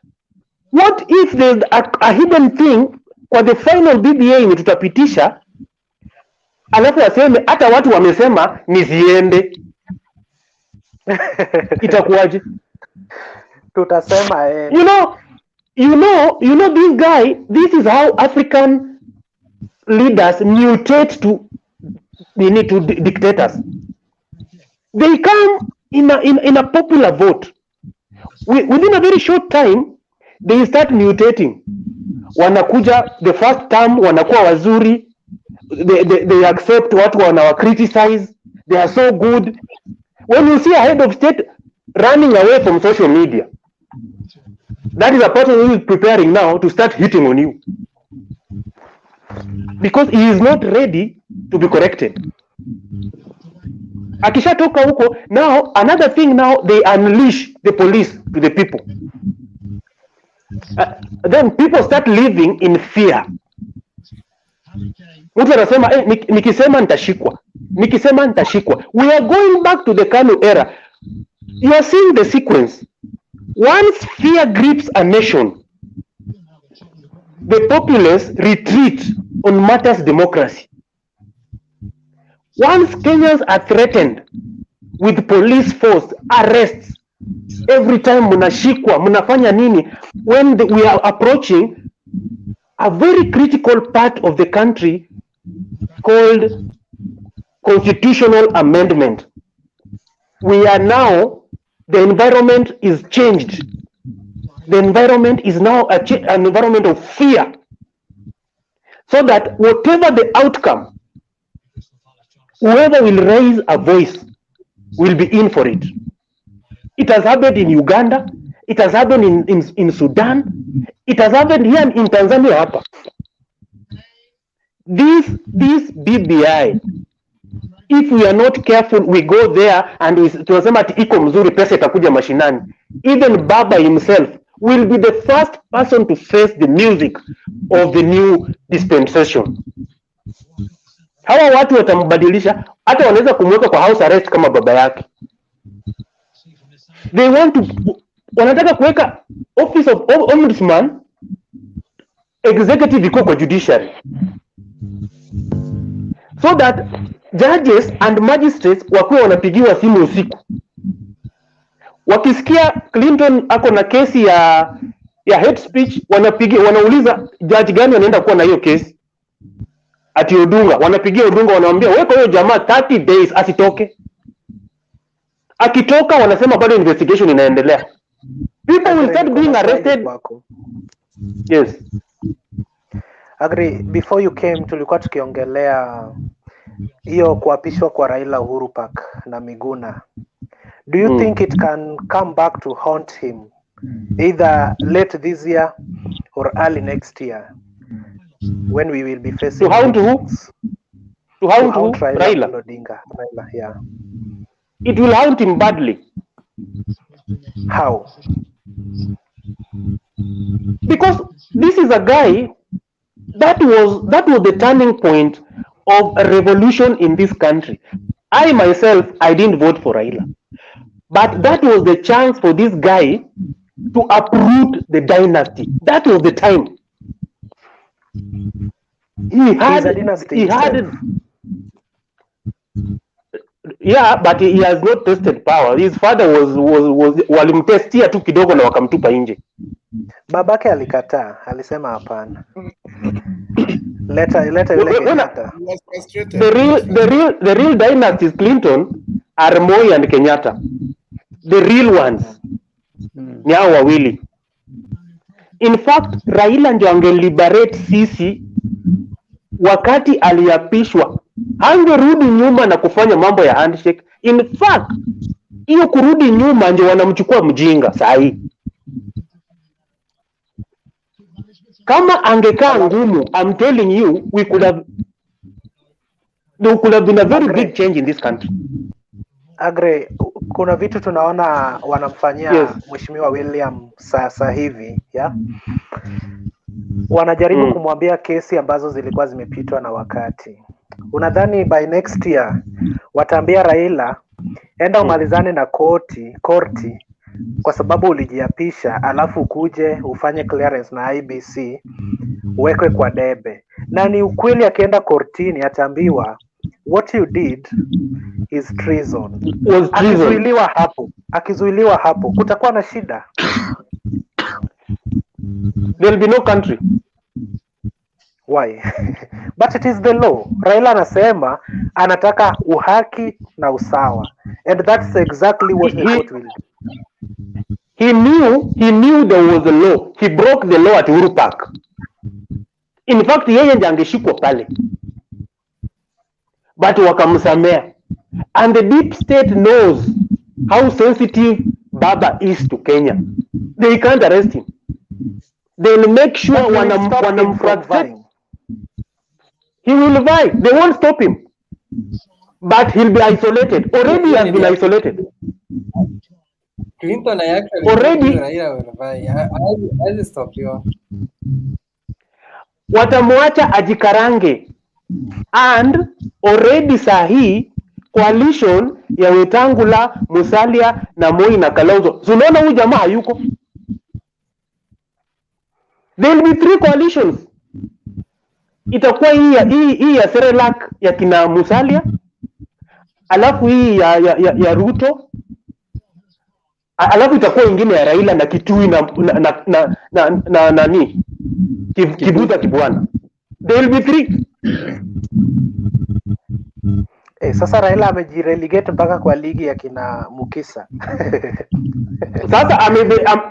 What if there's a hidden thing kwa the final BBA yenye tutapitisha, alafu aseme hata watu wamesema nisiende? Itakuwaje? Tutasema you know this guy, this is how African leaders mutate to dictators. They come in a popular vote. Within a very short time they start mutating. Wanakuja the first term wanakuwa wazuri, they accept watu wanawa criticize, they are so good. When you see a head of state running away from social media, that is a person who is preparing now to start hitting on you, because he is not ready to be corrected. Akishatoka huko, now another thing, now they unleash the police to the people. Then people start living in fear. Mtu anasema nikisema nitashikwa. We are going back to the Kanu era. You are seeing the sequence. Once fear grips a nation, the populace retreat on matters democracy. Once Kenyans are threatened with police force arrests, every time mnashikwa, mnafanya nini, when we are approaching a very critical part of the country called constitutional amendment. We are now, the environment is changed. The environment is now an environment of fear. So that whatever the outcome, whoever will raise a voice will be in for it. It has happened in Uganda. It has happened in Sudan. It has happened here in Tanzania hapa. This BBI, if we are not careful, we go there and tunasema ati iko mzuri, pesa itakuja mashinani. Even Baba himself will be the first person to face the music of the new dispensation. Hawa watu watambadilisha, hata wanaweza kumweka kwa house arrest kama baba yake. They wanataka kuweka office of ombudsman, executive iko kwa judiciary, so that judges and magistrates wakuwa wanapigiwa simu usiku. Wakisikia Clinton ako na kesi ya hate speech, wanauliza judge gani anaenda kuwa na hiyo kesi. Ati Odunga, wanapigia Odunga, wanamwambia weka huyo jamaa 30 days asitoke. Akitoka wanasema bado investigation inaendelea. People will start being arrested. Yes. Agree, before you came tulikuwa tukiongelea hiyo kuapishwa kwa Raila Uhuru Park na Miguna. Do you think it can come back to haunt him either late this year or early next year when we will be facing to haunt who? To haunt Raila Odinga. Raila, yeah. It will haunt him badly. How? Because this is a guy that was the turning point of a revolution in this country. I myself, I didn't vote for Raila, but that was the chance for this guy to uproot the dynasty. That was the time. He had yeah, but he has not tested power. His father was walimtestia tu kidogo na wakamtupa nje. Babake alikataa, alisema hapana. Leta The real dynasty is Clinton, are Moi and Kenyatta. The real ones ni hao wawili. In fact, Raila ndio angeliberate sisi wakati aliapishwa. Hangerudi nyuma na kufanya mambo ya handshake. In fact, hiyo kurudi nyuma ndio wanamchukua mjinga sahi. Kama angekaa ngumu, I'm telling you, there could have been a very big change in this country. Agree. Kuna vitu tunaona wanamfanyia Mheshimiwa William sasa hivi, yeah? Wanajaribu kumwambia kesi ambazo zilikuwa zimepitwa na wakati. Unadhani by next year wataambia Raila enda umalizane na korti kwa sababu ulijiapisha, alafu kuje ufanye clearance na IBC uwekwe kwa debe? Na ni ukweli akienda kortini ataambiwa what you did is treason. Akizuiliwa hapo kutakuwa na shida. There will be no country. Why? But it is the law. Raila anasema anataka uhaki na usawa, and that's exactly what the court will do. He knew there was a law. He broke the law at Uhuru Park. In fact, yeye ndiye angeshikwa pale, but wakamsamea. And the deep state knows how sensitive Baba is to Kenya. They can't arrest him. They'll make sure wanamfracture. He will vie. They won't stop him. But he'll be isolated. Already he has been isolated. Clinton actually already will vie. I'll stop you. Watamwacha ajikarange. And already sahi coalition ya Wetangula, Musalia na Moi na Kalonzo. Unaona huyu jamaa hayuko. There will be 3 coalitions. Itakuwa hii ya Serelak ya kina Musalia, alafu hii ya Ruto, alafu itakuwa ingine ya Raila na Kitui na nani Kibuta Kibwana. There will be 3. Sasa Raila amejirelegate mpaka kwa ligi ya kina Mukisa. Sasa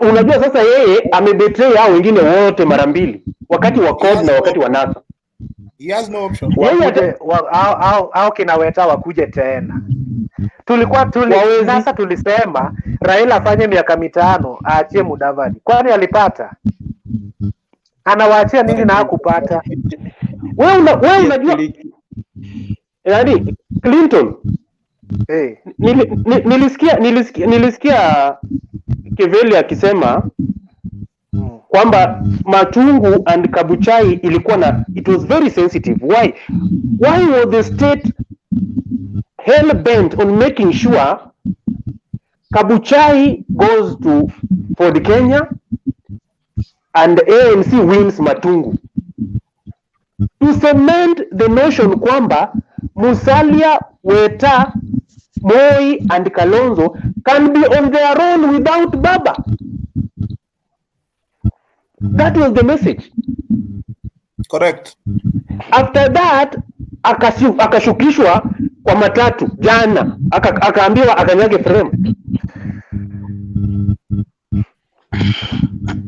unajua sasa yeye amebetray hao wengine wote mara mbili, wakati wa CORD na wakati wa NASA. He has no option. Au kinaweta wakuje tena. Sasa tulisema Raila afanye miaka 5 aachie Mudavadi. Kwani alipata? Anawaachia nini na hakupata? Wewe unajua yaani Clinton nilisikia Keveli akisema kwamba Matungu and Kabuchai ilikuwa na, it was very sensitive. Why was the state hell bent on making sure Kabuchai goes to Ford Kenya and ANC wins Matungu, to cement the notion kwamba Musalia, Weta, Moi and Kalonzo can be on their own without Baba. That was the message. Correct. After that akashukishwa kwa matatu jana, akaambiwa akanyage frame.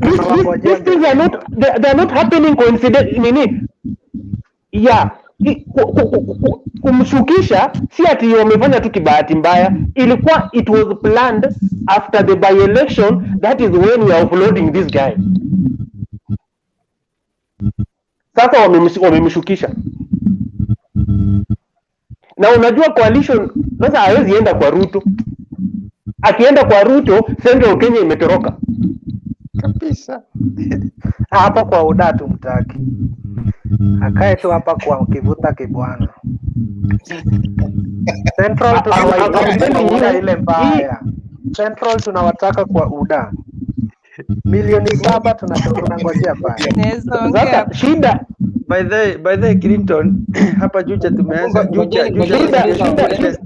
Tunawangojea these things are not they're not happening coincident nini yeah kumshukisha si ati wamefanya tu kibahati mbaya, ilikuwa it was planned after the by election. That is when we are offloading this guy. Sasa wamemshukisha, na unajua coalition sasa hawezi enda kwa Ruto. Akienda kwa Ruto, Central Kenya imetoroka kabisa. Hapa kwa UDA tumtaki, akae tu hapa kwa kivuta kibwana. Central tunawataka ile mbaya. Central tunawataka kwa UDA. Milioni 7 tunangojea pale. Sasa shida by the Clinton hapa Juja tumeanza shida.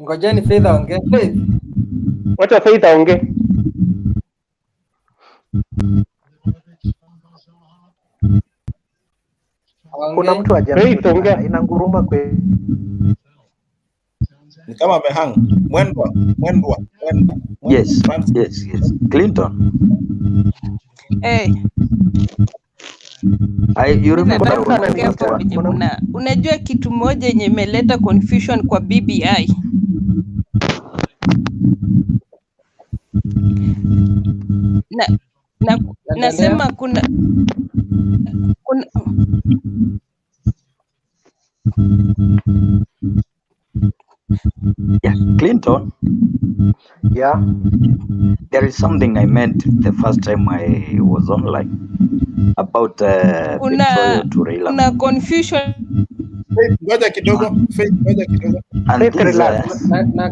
Ngojeni Faith aongee. Faith. Wacha Faith aongee. Kuna mtu hajaongea, inanguruma kweli. Ni kama amehang. Mwendwa. Yes. Clinton. You remember unajua kitu moja yenye imeleta confusion kwa BBI. Nasema kuna yeah, Clinton. Yeah. There is something I meant the first time I was online about kuna confusion. Ngoja kidogo. Na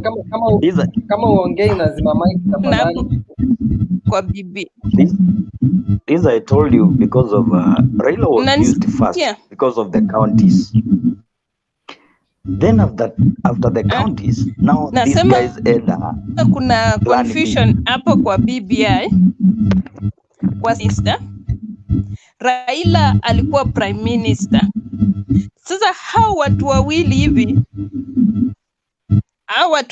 kama uongei lazima mic tafadhali. Kwa bibi. This I told you because of Raila was used first because of the counties. Then after the counties, now these guys kuna confusion hapo kwa BBI. Kwa sister Raila alikuwa prime minister. Sasa hao watu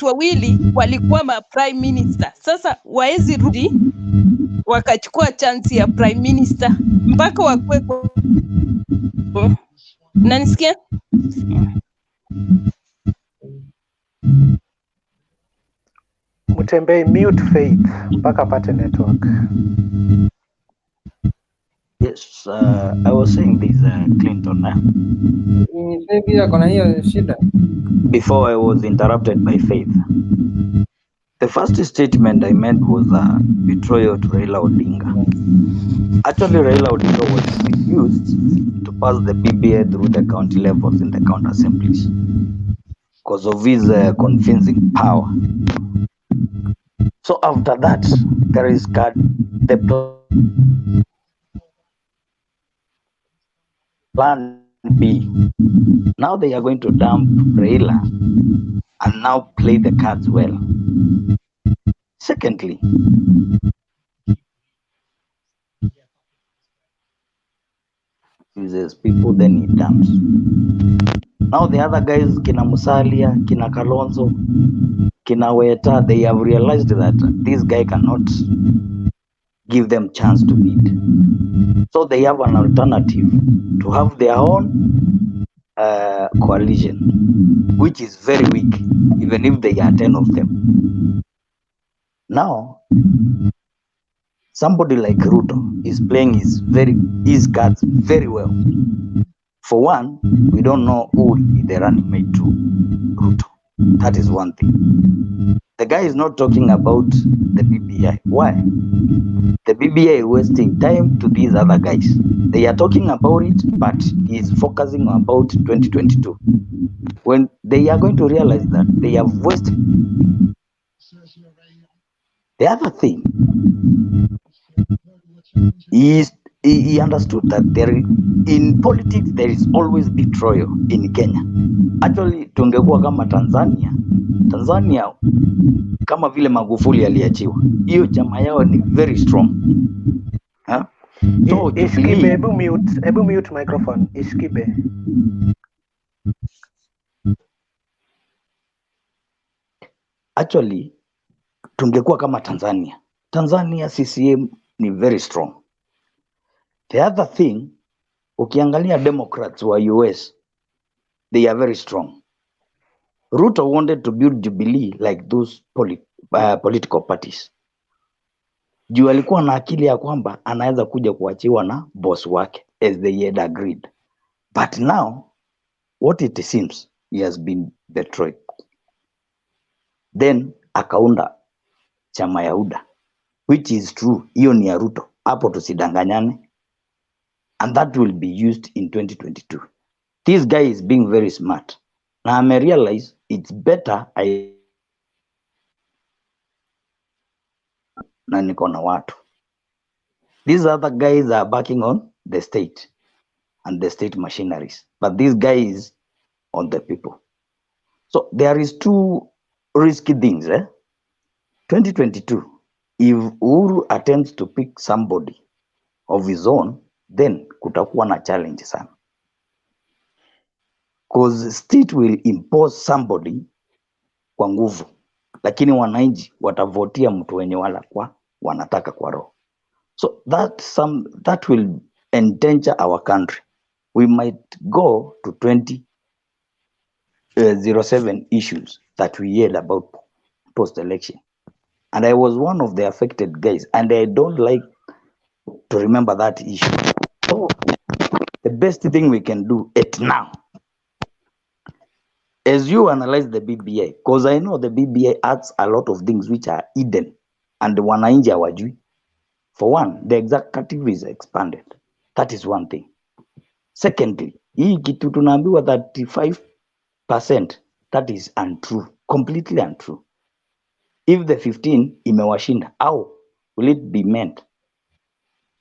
wawili walikuwa ma prime minister. Sasa waezi rudi wakachukua chance ya prime minister mpaka wakwe. Nanisikia? Mutembei mute Faith mpaka pate network. Yes, I was saying this Clinton. Before I was interrupted by Faith. The first statement I meant was betrayal to Raila Odinga. Actually, Raila Odinga was refused to pass the BBA through the county levels in the county assemblies because of his convincing power. So after that, there is the plan B. Now they are going to dump Raila and now play the cards well. Secondly, uses people, then he dumps. Now the other guys, Kina Musalia, Kina Kalonzo, Kina Weta, they have realized that this guy cannot give them chance to lead. So they have an alternative to have their own coalition, which is very weak, even if they are 10 of them. Now, somebody like Ruto is playing his cards very well. For one, we don't know who the running mate to Ruto. That is one thing. The guy is not talking about the BBI. Why? The BBI is wasting time to these other guys. They are talking about it, but he's focusing about 2022. When they are going to realize that they have wasted. The other thing is he understood that in politics there is always betrayal in Kenya. Actually, tungekuwa kama Tanzania kama vile Magufuli aliachiwa. Hiyo chama yao ni very strong. So Ishkibe, ebu mute microphone. Ishkibe. Actually, tungekuwa kama Tanzania. Tanzania CCM ni very strong. The other thing, ukiangalia Democrats wa US, they are very strong. Ruto wanted to build Jubilee like those political parties. Juu alikuwa na akili ya kwamba anaweza kuja kuachiwa na boss wake as they had agreed. But now, what it seems, he has been betrayed. Then akaunda chama ya UDA, which is true, hiyo ni ya Ruto. Hapo tusidanganyane. And that will be used in 2022. This guy is being very smart. Now I realize it's better na niko na watu. These other guys are backing on the state and the state machineries. But this guy is on the people. So there is two risky things. 2022, if Uhuru attempts to pick somebody of his own, then kutakuwa na challenge sana. Because state will impose somebody kwa nguvu, lakini wananchi watavotia mtu wenye wala kwa wanataka kwa roho. So that will endanger our country. We might go to 2007 issues that we heard about post-election. And I was one of the affected guys, and I don't like to remember that issue. So the best thing we can do it now, as you analyze the BBI, because I know the BBI adds a lot of things which are hidden and wananchi hawajui. For one, the executive is expanded. That is one thing. Secondly, hii kitu tunaambiwa 35%, that is untrue, completely untrue. If the 15 imewashinda, how will it be meant?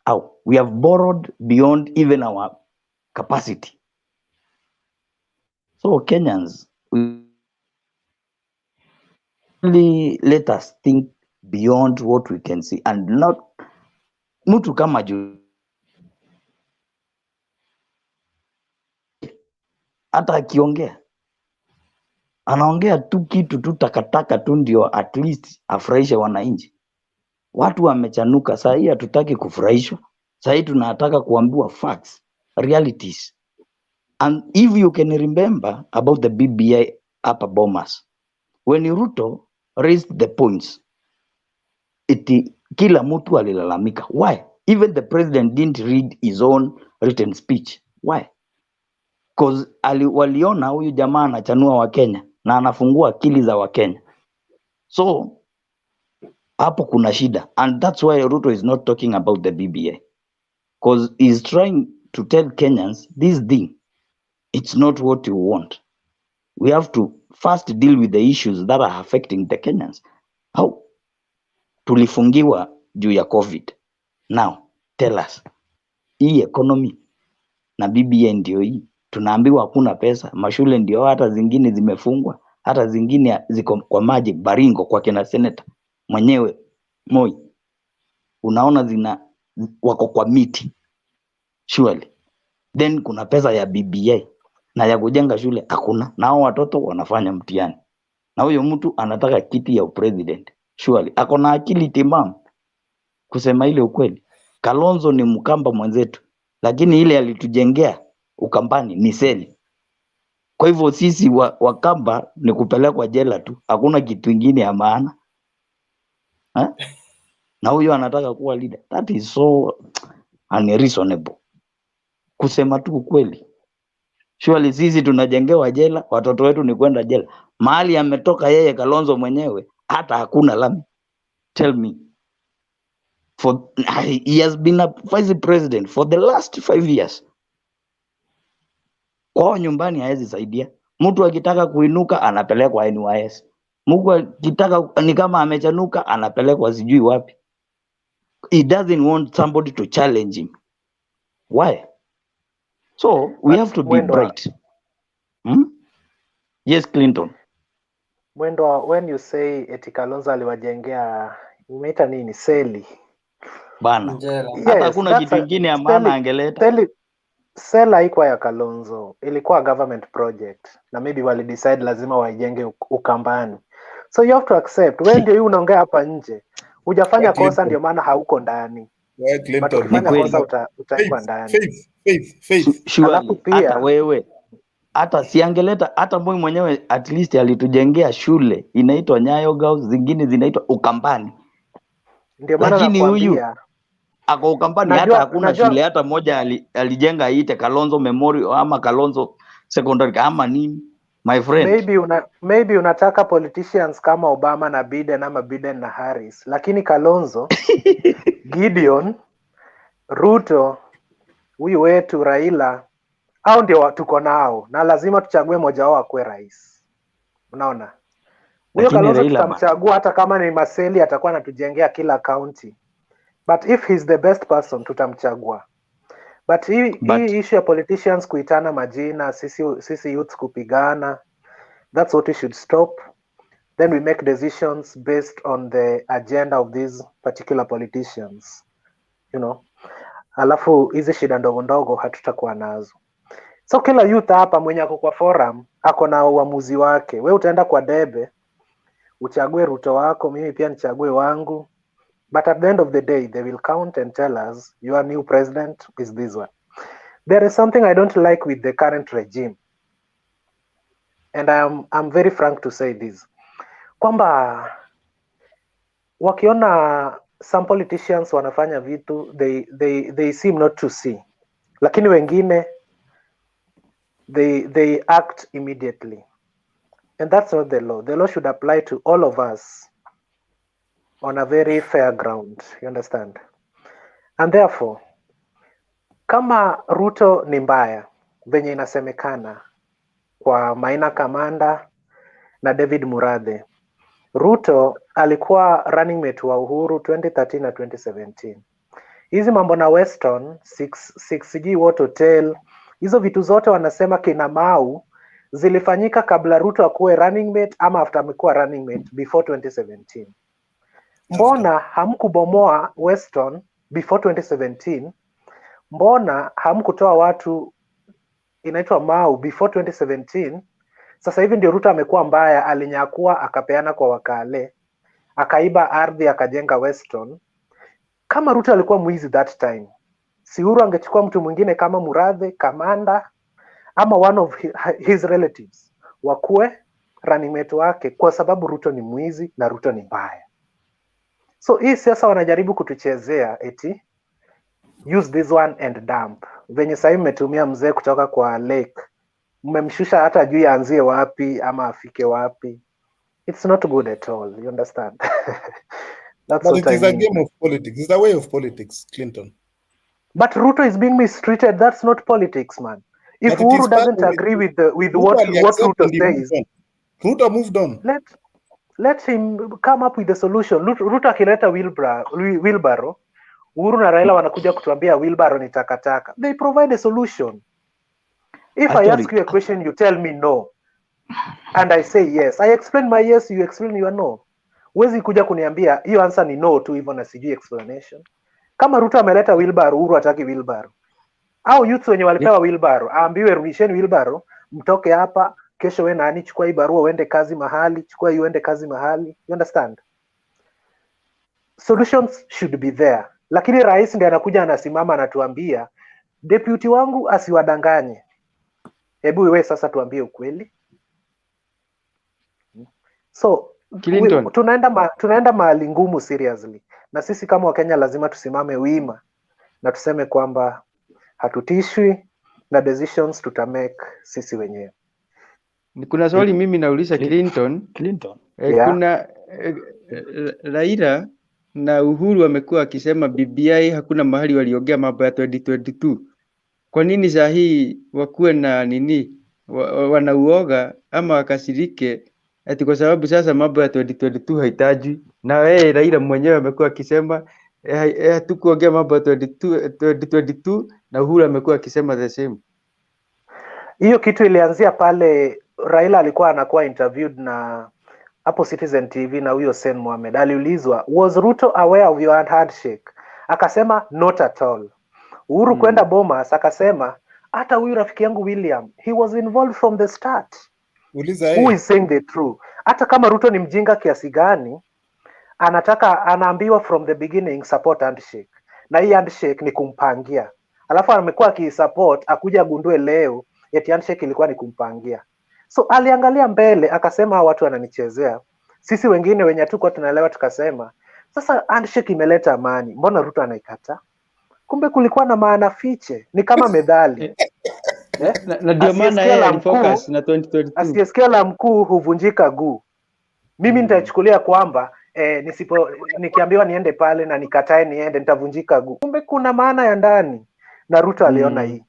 How? We have borrowed beyond even our capacity. So Kenyans, really let us think beyond what we can see and not mtu kama hata akiongea anaongea tu kitu tu takataka tu ndio at least afurahishe wananchi. Watu wamechanuka saa hii, hatutaki kufurahishwa. Saa hii tunataka kuambiwa facts, realities. And if you can remember about the BBI upper Bomas, when Ruto raised the points, kila mtu alilalamika. Why? Even the president didn't read his own written speech. Why? Because waliona huyu jamaa anachanua wa Kenya na anafungua akili za wa Kenya. So hapo kuna shida, and that's why Ruto is not talking about the BBI, because he's trying to tell Kenyans this thing, it's not what you want. We have to first deal with the issues that are affecting the Kenyans. How? Tulifungiwa juu ya COVID. Now, tell us, hii economy na BBI ndio hii. Tunaambiwa hakuna pesa, mashule ndio hata zingine zimefungwa, hata zingine ziko kwa maji Baringo kwa kina senator mwenyewe Moi. Unaona wako kwa miti. Surely. Then kuna pesa ya BBI na ya kujenga shule hakuna. Nao watoto wanafanya mtihani. Na huyo mtu anataka kiti ya president. Surely. Ako na akili timamu kusema ile ukweli. Kalonzo ni Mkamba mwenzetu, lakini ile alitujengea Ukambani ni seli. Kwa hivyo sisi Wakamba ni kupelekwa jela tu, hakuna kitu kingine ya maana. Na huyo anataka kuwa leader. That is so unreasonable. Kusema tu ukweli. Surely sisi tunajengewa jela, watoto wetu ni kwenda jela. Mahali ametoka yeye Kalonzo mwenyewe hata hakuna lami. Tell me. He has been a vice president for the last 5 years. Kwao nyumbani haezi saidia. Mtu akitaka kuinuka anapelekwa NYS. Mtu akitaka ni kama amechanuka anapelekwa sijui wapi. He doesn't want somebody to challenge him. Why? So we have to be bright. Yes, Clinton. Mwendo, when you say eti Kalonzo aliwajengea umeita nini, seli bana, hata hakuna kitu kingine ya maana angeleta. Sela haikuwa ya Kalonzo, ilikuwa government project na maybe wali decide lazima waijenge Ukambani. So you have to accept. Wewe ndio unaongea hapa nje. Hujafanya kosa ndio maana hauko ndani. But ukifanya kosa utakuwa ndani. Alafu pia hata wewe hata siangeleta hata Moi mwenyewe at least alitujengea shule inaitwa Nyayo Girls, zingine zinaitwa Ukambani. Ndio maana lakini huyu nakwambia ako Ukambani hata hakuna shule hata moja alijenga iite Kalonzo Memorial ama Kalonzo Secondary ama nini. My friend, maybe unataka politicians kama Obama na Biden ama Biden na Harris, lakini Kalonzo Gideon, Ruto, huyu wetu Raila, hao ndio tuko nao na lazima tuchague mmoja wao akue rais. Unaona? Huyo Kalonzo tutamchagua hata kama ni Maseli atakuwa anatujengea kila county. But if he's the best person tutamchagua. But hii issue ya politicians kuitana majina, sisi youth kupigana, that's what we should stop. Then we make decisions based on the agenda of these particular politicians. You know? Alafu hizi shida ndogo ndogo hatutakuwa nazo. So kila youth hapa mwenye ako kwa forum ako na uamuzi wake. Wewe utaenda kwa debe uchague Ruto wako, mimi pia nichague wangu. But at the end of the day, they will count and tell us your new president is this one. There is something I don't like with the current regime. And I'm very frank to say this. Kwamba wakiona some politicians wanafanya vitu, they seem not to see. Lakini wengine, they act immediately. And that's not the law. The law should apply to all of us on a very fair ground. You understand? And therefore, kama Ruto ni mbaya, venye inasemekana kwa Maina Kamanda na David Murathe, Ruto alikuwa running mate wa Uhuru 2013 na 2017. Hizi mambo na Weston, sijui what hotel, hizo vitu zote wanasema kina Mau, zilifanyika kabla Ruto akuwe running mate ama after amekuwa running mate before 2017. Mbona hamkubomoa Weston before 2017? Mbona hamkutoa watu inaitwa Mau before 2017? Sasa hivi ndio Ruto amekuwa mbaya, alinyakua akapeana kwa wakale, akaiba ardhi akajenga Weston. Kama Ruto alikuwa mwizi that time, si Uhuru angechukua mtu mwingine kama Murathe, Kamanda ama one of his relatives wakuwe running mate wake, kwa sababu Ruto ni mwizi na Ruto ni mbaya. So hii sasa wanajaribu kutuchezea eti use this one and dump. Venye sasa mmetumia mzee kutoka kwa lake, mmemshusha hata juu aanzie wapi ama afike wapi. It's not good at all. You understand? That's but what it is I mean. A game of politics. It's a way of politics, Clinton. But Ruto is being mistreated. That's not politics, man. If Uhuru doesn't agree with what Ruto says, Ruto moved on. Let him come up with a solution. Ruto akileta wheelbarrow, Uhuru na Raila wanakuja kutuambia wheelbarrow ni takataka. They provide a solution. If I ask you a question, you tell me no. And I say yes. I explain my yes, you explain your no. Huwezi kuja kuniambia hiyo answer ni no tu hivyo na sijui explanation. Kama Ruto ameleta wheelbarrow, Uhuru hataki wheelbarrow. Au youth wenye walipewa wheelbarrow, aambiwe rudisheni wheelbarrow, mtoke hapa, kesho wewe nani chukua hii barua uende kazi mahali, chukua hii uende kazi mahali. You understand? Solutions should be there. Lakini rais ndiye anakuja anasimama anatuambia deputy wangu asiwadanganye. Hebu wewe sasa tuambie ukweli. So tunaenda mahali ngumu seriously. Na sisi kama Wakenya lazima tusimame wima na tuseme kwamba hatutishwi na decisions tutamake sisi wenyewe. Kuna swali mimi nauliza Clinton. Kuna Raila na Uhuru wamekuwa akisema BBI hakuna mahali waliongea mambo ya 2022. Kwa nini saa hii wakuwe na nini wanauoga ama wakasirike ati kwa sababu sasa mambo ya 2022 haitajwi? Na wewe Raila mwenyewe amekuwa akisema hatukuongea mambo ya 2022 na Uhuru amekuwa akisema the same. Hiyo kitu ilianzia pale Raila alikuwa anakuwa interviewed na hapo Citizen TV na huyo Sen Mohamed. Aliulizwa, was Ruto aware of your handshake? Akasema not at all. Uhuru kwenda Bomas akasema hata huyu rafiki yangu William, he was involved from the start. Who is saying the truth? Hata kama Ruto ni mjinga kiasi gani, anaambiwa from the beginning support handshake, na hii handshake ni kumpangia, alafu amekuwa akisupport, akuja agundue leo eti handshake ilikuwa ni kumpangia. So aliangalia mbele akasema watu wananichezea. Sisi wengine wenye tuko tunaelewa tukasema sasa handshake imeleta amani, mbona Ruto anaikata? Kumbe kulikuwa na maana fiche, ni kama medali. Na ndio maana yeye alifocus na 2022. Asiyesikia la mkuu huvunjika guu. Mimi nitachukulia kwamba nikiambiwa niende pale na nikatae niende nitavunjika guu. Kumbe kuna maana ya ndani, na Ruto aliona hii.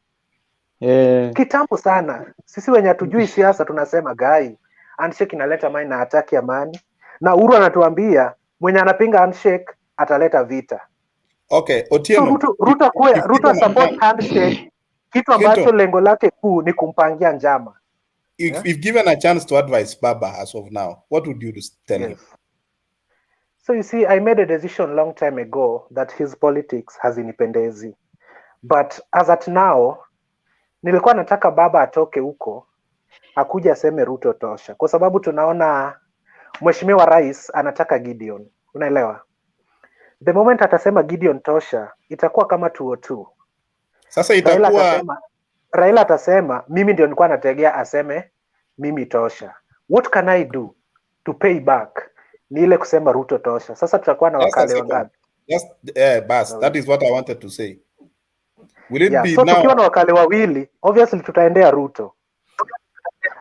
Kitambo sana. Sisi wenye hatujui siasa tunasema gai handshake inaleta amani na hataki amani, na Uhuru anatuambia mwenye anapinga handshake ataleta vita. Okay, Otieno. So Ruto support handshake, kitu ambacho lengo lake kuu ni kumpangia njama. If given a chance to advise Baba as of now, what would you tell him? So you see, I made a decision long time ago that his politics hazinipendezi. But as at now, nilikuwa nataka Baba atoke huko, akuja aseme Ruto tosha. Kwa sababu tunaona Mheshimiwa Rais anataka Gideon. Unaelewa? The moment atasema Gideon tosha, itakuwa kama 202. Sasa itakuwa Raila atasema mimi ndio nilikuwa nategea aseme mimi tosha. What can I do to pay back? Ni ile kusema Ruto tosha. Sasa tutakuwa na wakale wangapi? Bas, that is what I wanted to say. Will it be so now? Tukiwa na wakale wawili, obviously tutaendea Ruto.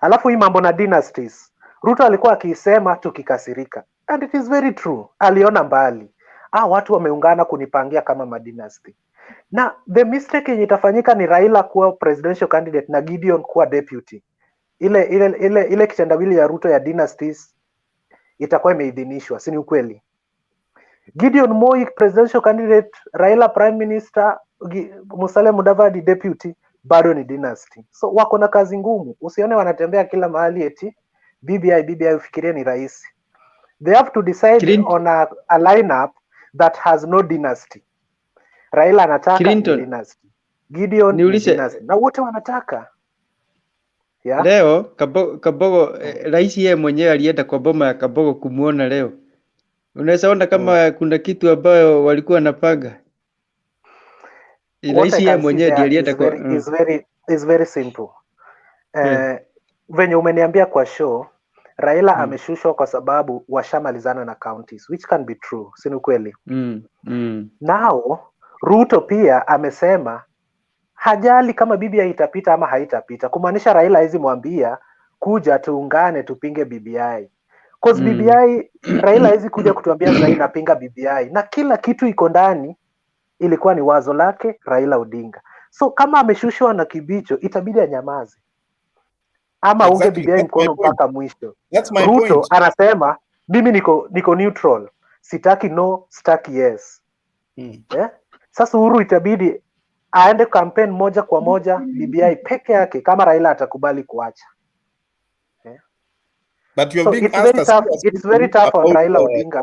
Alafu hii mambo na dynasties, Ruto alikuwa akisema tukikasirika, and it is very true. Aliona mbali. Watu wameungana kunipangia kama madynasty. Na the mistake yenye itafanyika ni Raila kuwa presidential candidate na Gideon kuwa deputy. Ile kitendawili ya Ruto ya dynasties itakuwa imeidhinishwa, si ni ukweli? Gideon Moi presidential candidate, Raila prime minister, Musalia Mudavadi deputy, bado ni dynasty. So wako na kazi ngumu. Usione wanatembea kila mahali eti BBI ufikirie ni rais. They have to decide on a lineup that has no dynasty. Raila anataka dynasty. Gideon dynasty. Na wote wanataka. Leo Kabogo rais yeye mwenyewe alienda kwa boma ya Kabogo kumuona leo. Unaweza ona kama kuna kitu ambayo walikuwa napanga. Rais yeye mwenyewe ndiye alienda kwa is very simple. Venye umeniambia kwa show, Raila ameshushwa kwa sababu washamalizana na counties, which can be true, si ni kweli? Now Ruto pia amesema hajali kama BBI itapita ama haitapita, kumaanisha Raila hizi mwambia kuja tuungane tupinge BBI. Cause BBI Raila hizi kuja kutuambia sasa inapinga BBI, na kila kitu iko ndani ilikuwa ni wazo lake Raila Odinga. So kama ameshushwa na kibicho, itabidi anyamaze ama unge BBI mkono mpaka mwisho. Ruto anasema mimi niko neutral, sitaki no, sitaki yes. Sasa Uhuru itabidi aende campaign moja kwa moja BBI peke yake kama Raila atakubali kuacha. But you're being asked it's very tough on Raila Odinga.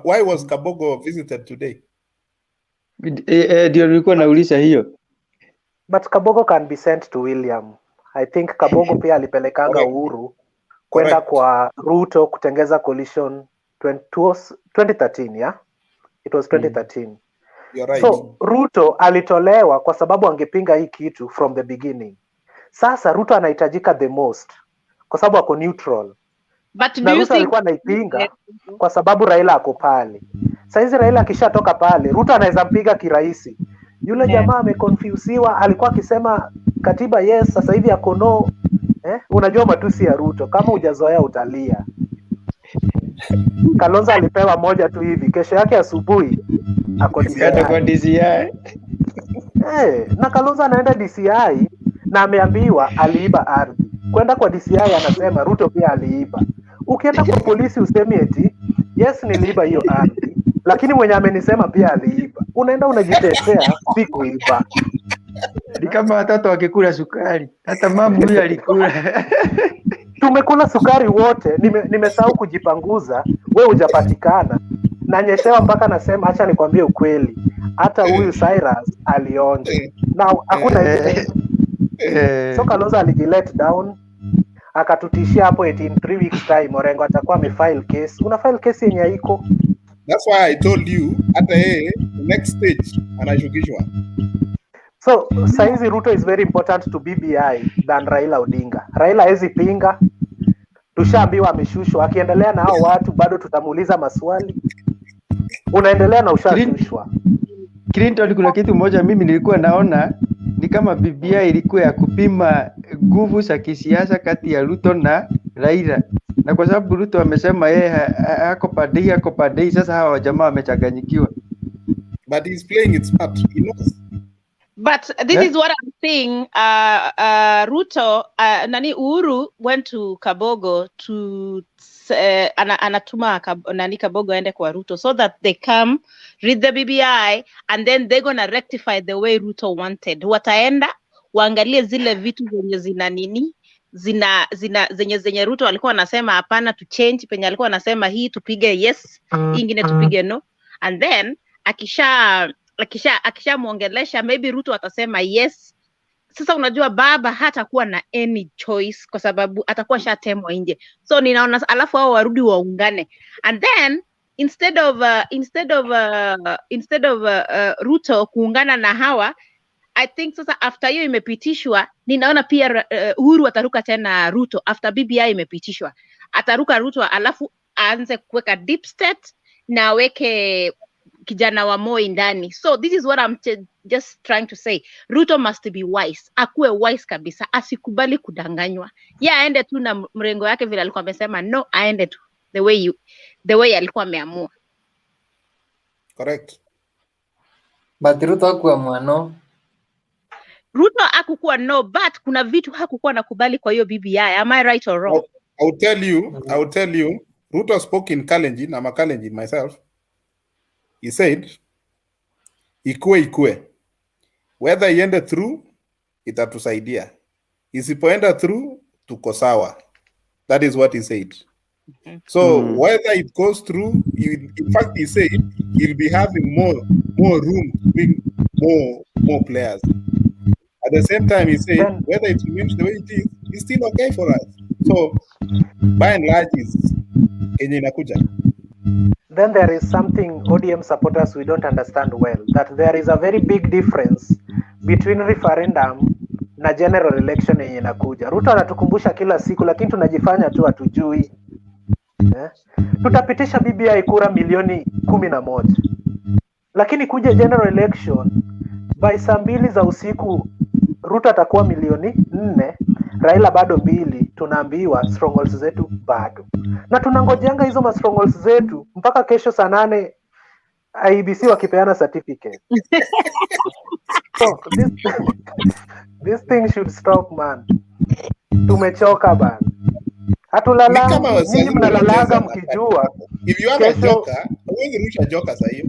Why was Kabogo visited today? Ndio nilikuwa nauliza hiyo. But Kabogo can be sent to William. I think Kabogo pia alipelekanga Uhuru kwenda kwa Ruto kutengeza coalition 2013, yeah? It was 2013. You're right. So Ruto alitolewa kwa sababu angepinga hii kitu from the beginning. Sasa Ruto anahitajika the most kwa sababu ako neutral. But na Ruto alikuwa anaipinga kwa sababu Raila ako pale. Saizi Raila akishatoka pale, Ruto anaweza mpiga kirahisi. Yule jamaa ameconfusiwa, alikuwa akisema katiba yes, sasa hivi ako no. Unajua matusi ya Ruto, kama hujazoea utalia. Kalonzo alipewa moja tu hivi, kesho yake asubuhi ako DCI. Na Kalonzo anaenda DCI na ameambiwa aliiba ardhi. Kwenda kwa DCI anasema Ruto pia aliiba. Ukienda kwa polisi usemi eti yes niliiba hiyo ardhi, lakini mwenye amenisema pia aliiba. Unaenda unajitetea si kuiba. Ni kama watoto wakikula sukari. Hata mama huyu alikula. Tumekula sukari wote, nimesahau kujipanguza, wewe hujapatikana. Nanyeshewa mpaka nasema acha nikwambie ukweli. Hata huyu Cyrus alionja. Na hakuna evidence. So Kalonzo alijilet down, akatutishia hapo eti in 3 weeks time Orengo atakuwa amefile case. Una file case yenye haiko. That's why I told you hata next stage anashukishwa. So saizi Ruto is very important to BBI than Raila Odinga. Raila hezi pinga, tushaambiwa ameshushwa. Akiendelea na hao watu bado tutamuuliza maswali. Unaendelea na ushashushwa. Clinton, kuna kitu moja mimi nilikuwa naona ni kama BBI ilikuwa ya kupima nguvu za kisiasa kati ya Ruto na Raila, na kwa sababu Ruto amesema yeye ako padei, sasa hawa jamaa wamechanganyikiwa. But he's playing it smart, he knows. But this is what I'm saying. Ruto, Uhuru went to Kabogo to anatuma Kabogo aende kwa Ruto so that they come read the BBI and then they're gonna rectify the way Ruto wanted. Wataenda waangalie zile vitu zenye zina nini zenye Ruto alikuwa anasema hapana to change, penye alikuwa anasema hii tupige yes, hii ingine tupige no, and then akisha muongelesha maybe Ruto atasema yes. Sasa unajua baba hatakuwa na any choice kwa sababu atakuwa shatemwa nje. So ninaona alafu hao warudi waungane. And then instead of Ruto kuungana na hawa, I think sasa after hiyo imepitishwa, ninaona pia Uhuru ataruka tena Ruto after BBI imepitishwa. Ataruka Ruto alafu aanze kuweka deep state na weke kijana wa Moi ndani. So this is what I'm just trying to say. Ruto must be wise. Akuwe wise kabisa. Asikubali kudanganywa. Aende tu na mrengo yake vile alikuwa amesema, no, aende tu the way alikuwa ameamua. Correct. But Ruto hakuwa mwano. Ruto hakukuwa no, but kuna vitu hakukuwa nakubali kwa hiyo BBI. Am I right or wrong? I will tell you, Ruto spoke in Kalenjin. I'm a Kalenjin myself. He said, ikue. Whether iende through, itatusaidia. Isipoenda through, tuko sawa. That is what he said. So whether it goes through, in fact, he said he'll be having more room to bring more players. At the same time, he said whether it remains the way it is, it's still okay for us. So by and large, is Kenya inakuja. Then there is something ODM supporters we don't understand well, that there is a very big difference between referendum na general election yenye inakuja. Ruto anatukumbusha kila siku lakini tunajifanya tu hatujui. Tutapitisha BBI kura milioni 11. Lakini kuja general election by saa 2 za usiku Ruto atakuwa milioni 4, Raila bado 2, tunaambiwa strongholds zetu bado. Na tunangojenga hizo strongholds zetu mpaka kesho saa 8 IEBC wakipeana certificate. So this thing should stop, man. Tumechoka bana. Hatulala, nyinyi mnalalaga mkijua. If you have a joker, huwezi rusha joker sasa hiyo.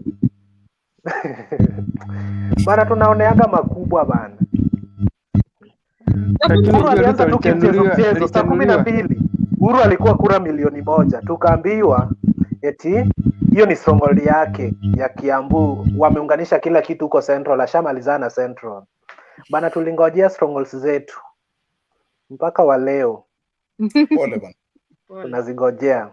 Bana tunaoneaga makubwa bana. Uhuru alianza tu mchezo saa 12. Uhuru alikuwa kura milioni 1. Tukaambiwa eti hiyo ni stronghold yake ya Kiambu. Wameunganisha kila kitu huko Central, ashamalizana Central. Bana tulingojea strongholds zetu mpaka wa leo. Pole bana. Tunazingojea.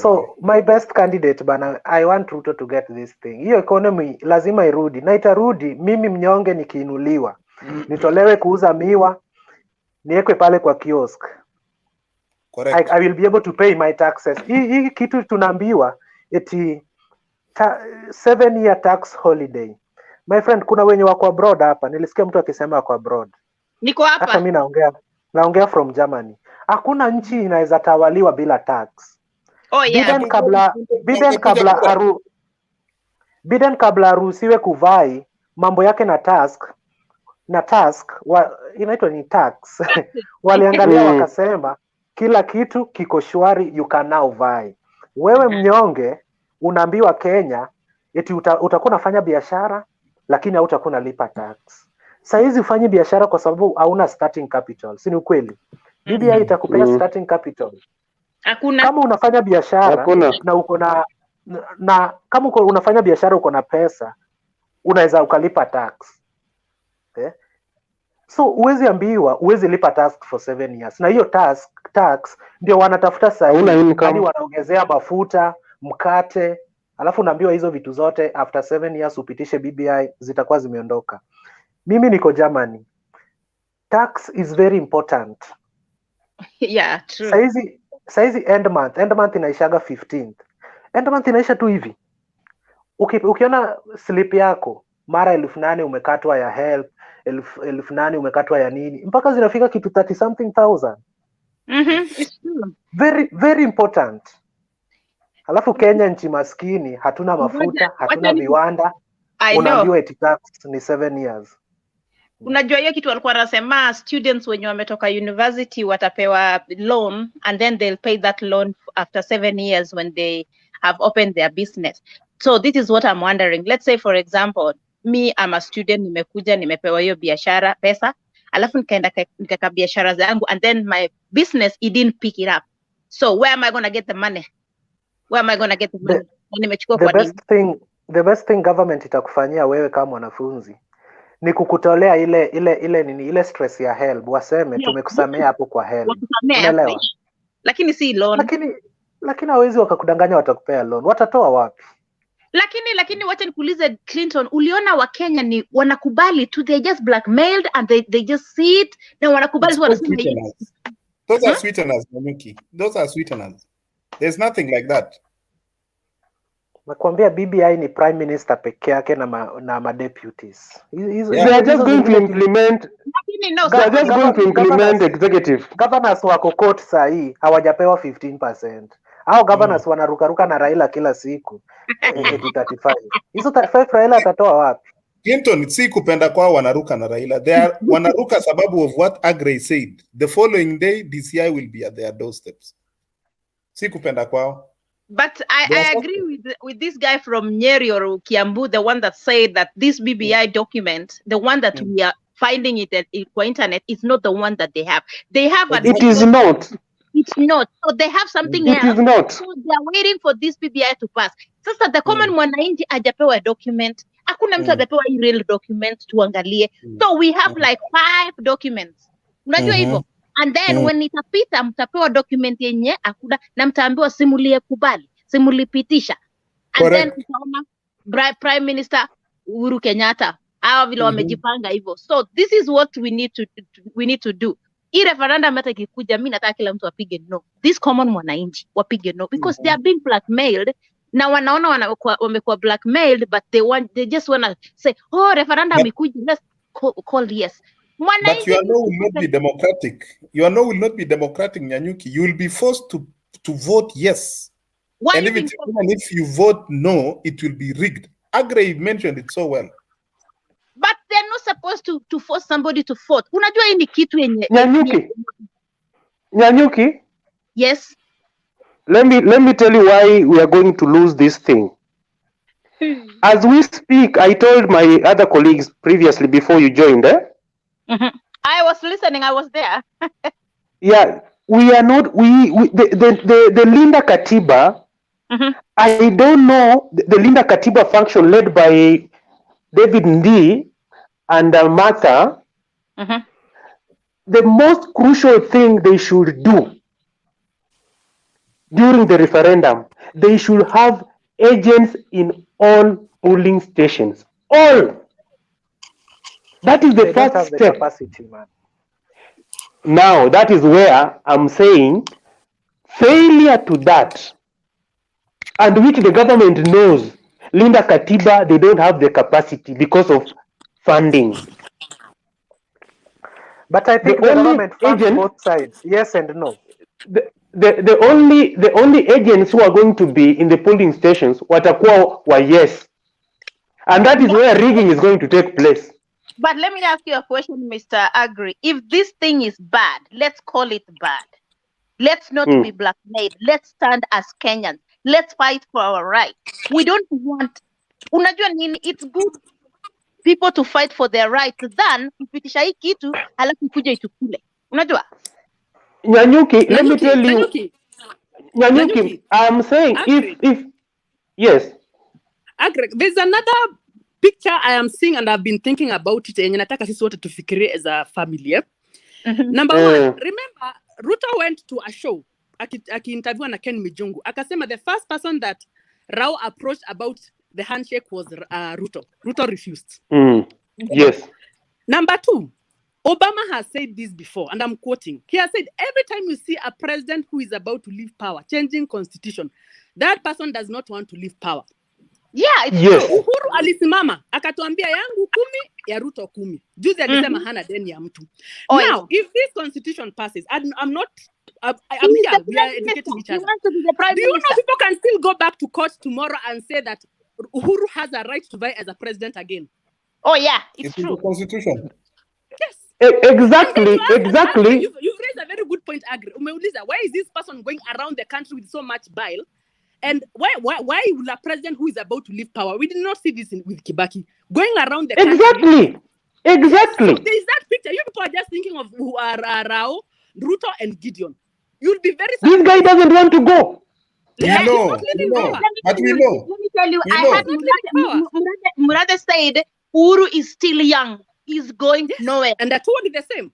So my best candidate bana, I want Ruto to get this thing. Hiyo economy lazima irudi. Na itarudi mimi mnyonge nikiinuliwa. Nitolewe kuuza miwa, niwekwe pale kwa kiosk. Correct. I will be able to pay my taxes. Hii kitu tunaambiwa eti 7-year tax holiday. My friend, kuna wenye wako abroad hapa. Nilisikia mtu akisema wako abroad. Niko hapa. Hata mimi naongea from Germany. Hakuna nchi inaweza tawaliwa bila tax. Oh yeah. Biden kabla aruhusiwe kuvai mambo yake na task inaitwa ni tax. Waliangalia wakasema kila kitu kiko shwari, you can now buy. Wewe mnyonge unaambiwa Kenya eti utakuwa unafanya biashara lakini hautakuwa unalipa tax. Sasa hizi ufanye biashara kwa sababu hauna starting capital, si ni ukweli? BBI itakupea starting capital. Hakuna. Kama unafanya biashara na uko na kama unafanya biashara uko na pesa, unaweza ukalipa tax. So huwezi lipa tax for 7 years, na hiyo tax ndio wanatafuta sahihi, hadi wanaongezea mafuta, mkate, alafu unaambiwa hizo vitu zote after 7 years upitishe BBI zitakuwa zimeondoka. Mimi niko Germany. Tax is very important. Yeah, true. Saizi end month inaishaga 15th. End month inaisha tu hivi. Ukiona slip yako mara 8,000 umekatwa ya help, 8,000 umekatwa ya nini, mpaka zinafika kitu 30 something thousand. It's true. Very very important. Alafu Kenya nchi maskini, hatuna mafuta, hatuna viwanda. Unaambiwa eti tax ni 7 years. Unajua hiyo kitu walikuwa wanasema students wenye wametoka university watapewa loan and then they'll pay that loan after 7 years when they have opened their business. So this is what I'm wondering. Let's say for example, me I'm a student, nimekuja nimepewa hiyo biashara pesa, alafu nikaenda nikaka biashara zangu and then my business it didn't pick it up. So where am I going to get the money? Nimechukua kwa nini? The best thing government itakufanyia wewe kama mwanafunzi ni kukutolea ile stress ya help, waseme tumekusamea hapo kwa help. Unaelewa? Lakini si loan. Lakini hawezi wakakudanganya watakupea loan. Watatoa wapi? Lakini wacha nikuulize Clinton, uliona wa Kenya ni wanakubali tu, they just blackmailed and they just sit na wanakubali tu wanasema hivi. Those are sweeteners, Manyuki. Those are sweeteners. There's nothing like that. Nakwambia BBI ni prime minister peke yake na ma deputies. They are just going to implement. They are just going to implement executive. Governors wako court sahi hawajapewa 15%. Hao governors wanarukaruka na Raila kila siku. 35. Hizo 35 Raila atatoa wapi? Clinton si kupenda kwao wanaruka na Raila. They are wanaruka sababu of what Aggrey said. The following day DCI will be at their doorsteps. Si kupenda kwao. But I agree with this guy from Nyeri or Kiambu, the one that said that this BBI document, the one that we are finding it at internet, is not the one that they have. They have it is not. It's not. So they have something else. It is not. So they are waiting for this BBI to pass. Sasa the common mwananchi hajapewa document. Hakuna mtu hajapewa hii real document tuangalie. So we have like 5 documents. Unajua hivyo? And then when itapita mtapewa document yenye akuda na mtaambiwa simulie kubali, simulipitisha. And then utaona Prime Minister Uhuru Kenyatta hawa vile wamejipanga hivyo. So this is what we need to do. Hii referendum hata ikikuja, mimi nataka kila mtu apige no. This common mwananchi wapige no because they are being blackmailed. Na wanaona wamekuwa blackmailed, but they just wanna say, oh, referendum ikuje, let's call yes. But your no will not be democratic. Your no will not be democratic, Nyanyuki. You will be forced to vote yes. Why and even if you vote no, it will be rigged. Aggrey mentioned it so well. But they're not supposed to force somebody to vote. Unajua hii ni kitu yenye Nyanyuki? Yes. Let me tell you why we are going to lose this thing. As we speak, I told my other colleagues previously before you joined, I was listening. I was there. Yeah, we are not. The Linda Katiba. I don't know the Linda Katiba function led by David Ndii and Martha. The most crucial thing they should do during the referendum, they should have agents in all polling stations. All. That is the first step. Capacity, man. Now, that is where I'm saying failure to that, and which the government knows, Linda Katiba, they don't have the capacity because of funding. But I think the government funds both sides, yes and no. The only agents who are going to be in the polling stations watakuwa wa yes, and that is where rigging is going to take place. But let me ask you a question, Mr. Aggrey. If this thing is bad, let's call it bad. Let's not be blackmailed. Let's stand as Kenyans. Let's fight for our rights. We don't want, unajua nini, it's good people to fight for their rights than kupitisha hii kitu halafu kuja itukule. Unajua? Nyanyuki, let me tell you. Nyanyuki, I'm saying if yes. Aggrey, there's another picture I am seeing and I've been thinking about it, yenye nataka sisi wote tufikirie as a family. Number one, remember Ruto went to a show aki-interview na Ken Mijungu. Akasema the first person that Rao approached about the handshake was Ruto. Ruto refused. Yes. Number two, Obama has said this before, and I'm quoting. He has said, every time you see a president who is about to leave power, changing constitution, that person does not want to leave power. Yeah, it's Yes. true. Uhuru alisimama akatuambia yangu 10 ya Ruto 10. Juzi alisema hana deni ya mtu. Now, if this constitution passes, I'm not I'm here, we are educating each other. Do you know people can still go back to court tomorrow and say that Uhuru has a right to vie as a president again? Oh yeah, it's true. The constitution. Yes. Exactly. You've raised a very good point, Agri. Umeuliza, why is this person going around the country with so much bile? And why will a president who is about to leave power? We did not see this with Kibaki going around the country. Exactly. So there is that picture. You people are just thinking of who are Rao, Ruto, and Gideon. You'll be very surprised. This guy doesn't want to go. We know. But we know. Let me tell you, I had Murade said Uhuru is still young. He's going nowhere. And the two are the same.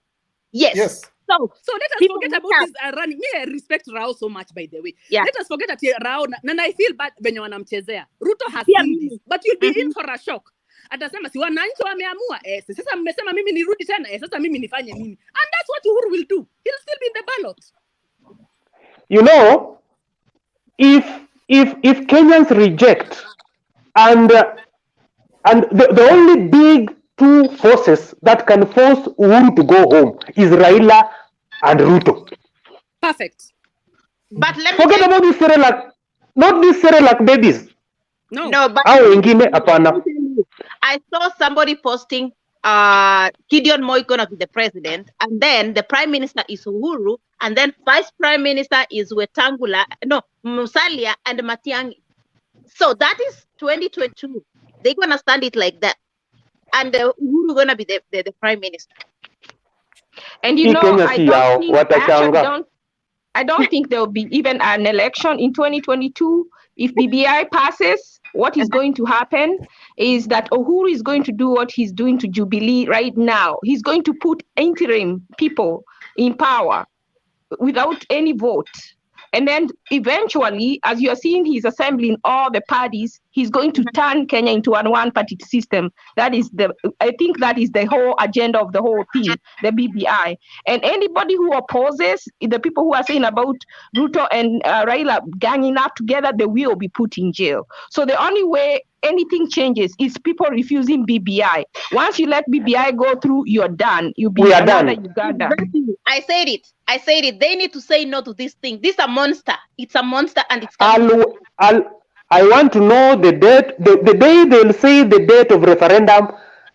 Yes. So let us forget about this running. Me, I respect Rao so much, by the way. Yeah. Let us forget that Rao, and I feel bad when you're wanamchezea. Ruto has seen this, but you'll be in for a shock. Atasema si wananchi wameamua, sasa mmesema mimi nirudi tena, sasa mimi nifanye nini? And that's what Uhuru will do. He'll still be in the ballot. You know, if Kenyans reject and the only big two forces that can force Uhuru to go home is Raila and Ruto. Perfect. But let me forget about this Cerelac, not these Cerelac babies. No, but I saw somebody posting Gideon Moi gonna be the president, and then the prime minister is Uhuru, and then vice prime minister is Musalia and Matiang'i. So that is 2022. They're gonna stand it like that, and Uhuru gonna be the prime minister. And you know, I don't think there will be even an election in 2022. If BBI passes, what is going to happen is that Uhuru is going to do what he's doing to Jubilee right now. He's going to put interim people in power without any vote. And then eventually, as you are seeing, he's assembling all the parties. He's going to turn Kenya into a one-party system. I think that is the whole agenda of the whole thing, the BBI. And anybody who opposes, the people who are saying about Ruto and Raila ganging up together, they will be put in jail. So the only way anything changes is people refusing BBI. Once you let BBI go through, you're done. You'll be another Uganda. I said it. They need to say no to this thing. This is a monster. It's a monster, and it's. I want to know the date. The day they'll say the date of referendum.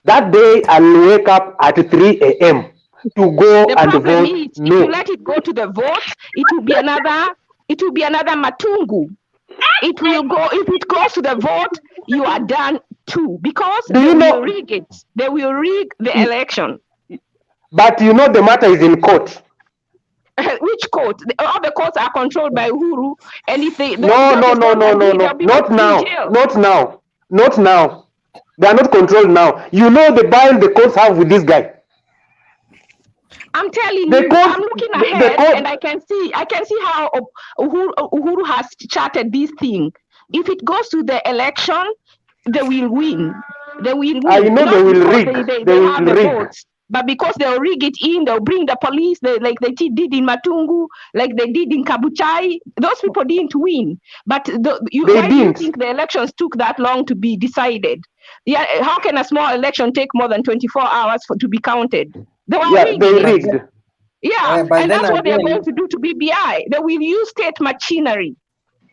That day I'll wake up at 3 a.m. to go and vote. If you let it go to the vote, it will be another Matungu. It will go. If it goes to the vote, you are done too, because they will rig it. They will rig the election. But you know the matter is in court. Which court? All the courts are controlled by Uhuru, and if they no, not now. They are not controlled now. You know the bill the courts have with this guy. I'm telling you, I'm looking ahead, and I can see how Uhuru has charted this thing. If it goes to the election, they will win. They will win. I know they will rig. They have the votes. But because they'll rig it in, they'll bring the police, like they did in Matungu, like they did in Kabuchai. Those people didn't win. But why do you think the elections took that long to be decided? Yeah, how can a small election take more than 24 hours to be counted? They rigged. Yeah, and that's what they're going to do to BBI. They will use state machinery.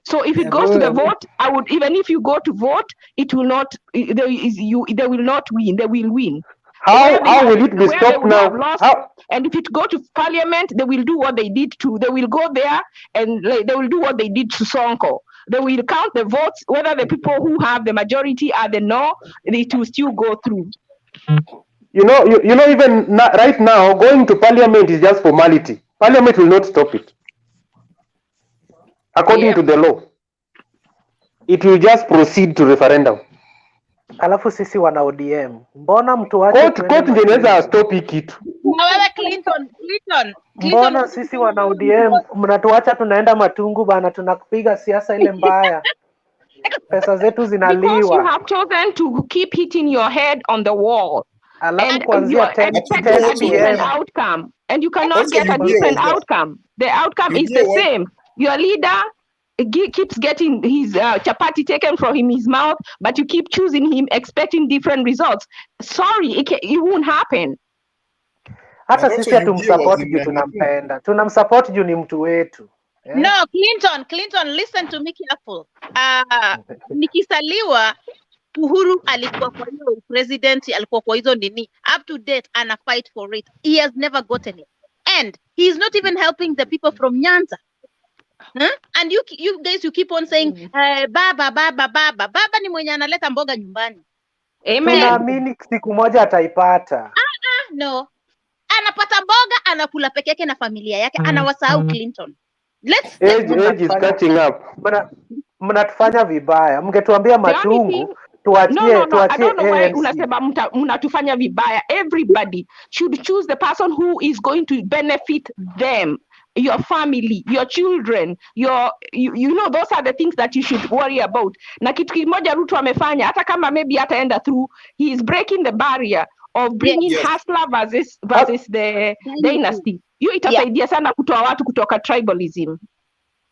So if it goes to the vote, even if you go to vote, it will not. They will not win. They will win. How will it be stopped now? And if it go to parliament, they will do what they did to. They will go there and they will do what they did to Sonko. They will count the votes, whether the people who have the majority are the no, it will still go through. You know, even right now, going to parliament is just formality. Parliament will not stop it. According to the law, it will just proceed to referendum. Alafu sisi wana ODM. Mbona mtu wache Court ndio inaweza stop hii kitu. Na wewe Clinton. Mbona sisi wana ODM mnatuacha tunaenda Matungu bana, tunakupiga siasa ile mbaya. Pesa zetu zinaliwa. Because you have chosen to keep hitting your head on the wall. Alafu And kuanzia you're expecting a different outcome. And you cannot get a different outcome. The outcome is the same. Your leader keeps getting his chapati taken from his mouth, but you keep choosing him expecting different results. Sorry, it won't happen. Hata sisi hatumsupport juu tunampenda. Tunamsupport juu ni mtu wetu. No, Clinton, listen to me careful. Nikisaliwa Uhuru alikuwa kwa hiyo president, alikuwa kwa hizo nini, up to date ana fight for it. He has never gotten it. And he is not even helping the people from Nyanza. And you guys, you keep on saying baba ni mwenye analeta mboga nyumbani. Amen. Tunaamini siku moja ataipata. No. Anapata mboga, anakula peke yake na familia yake, anawasahau Clinton. Age is catching up. Mnatufanya vibaya. Mngetuambia Matungu tuachie. I don't know why unasema mnatufanya vibaya. Everybody should choose the person who is going to benefit them, your family, your children, you know, those are the things that you should worry about. Na kitu kimoja Ruto amefanya, hata kama maybe ataenda through, he is breaking the barrier of bringing hustler versus the dynasty. Hiyo itasaidia sana kutoa watu kutoka tribalism.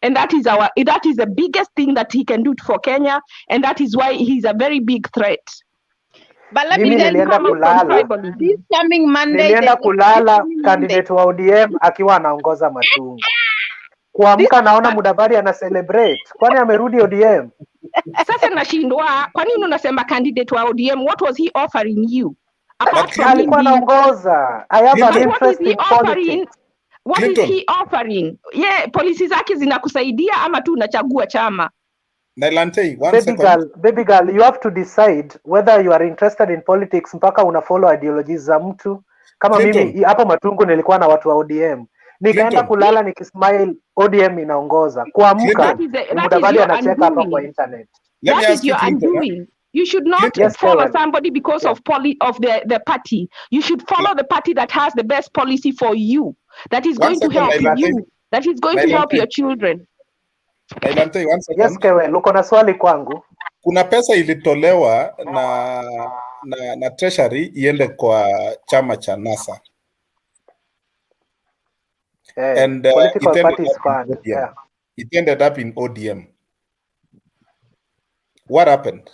And that is the biggest thing that he can do for Kenya, and that is why he's a very big threat. But let me tell you, this coming Monday, nilienda kulala candidate wa ODM akiwa anaongoza Matungu. Kuamka naona Mudavadi ana celebrate. Kwani amerudi ODM? Sasa nashindwa, kwa nini unasema candidate wa ODM? What was he offering you? Alikuwa anaongoza. I have an interest in politics. What is he offering? Yeah, policy zake zinakusaidia ama tu unachagua chama? Baby girl, you have to decide whether you are interested in politics mpaka una follow ideologies za mtu. Kama mimi hapa Matungu nilikuwa na watu wa ODM. Nikaenda kulala nikismile ODM inaongoza. Kuamka Mudavadi anacheka hapa kwa internet. That is your undoing. You should not follow somebody because of the party. You should follow the party that has the best policy for you. That is going to help you. That is going to help your children. Yes, Kewe, uko na swali kwangu. Kuna pesa ilitolewa na treasury iende kwa chama cha NASA. And political parties fund. It ended up in ODM. What happened?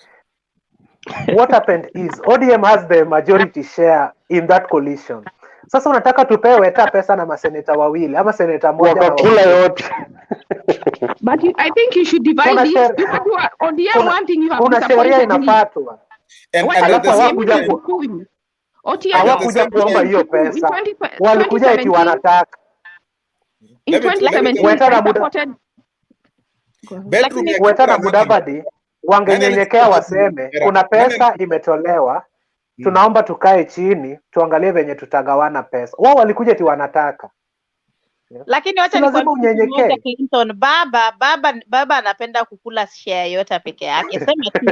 What happened is ODM has the majority share in that coalition. Sasa unataka tupewe hata pesa na maseneta wawili ama seneta moja na kula yote. But I think you should divide it. ODM one thing you have to support. Kuna sheria inafuatwa. Hawakuja kuomba hiyo pesa. Walikuja eti wanataka. In 2017 Weta na Mudavadi wangenyenyekea waseme kuna pesa imetolewa, tunaomba tukae chini tuangalie venye tutagawana pesa. Wao walikuja eti wanataka. Lakini wacha nikwambie Clinton, baba anapenda kukula share yote peke yake. Sema tu.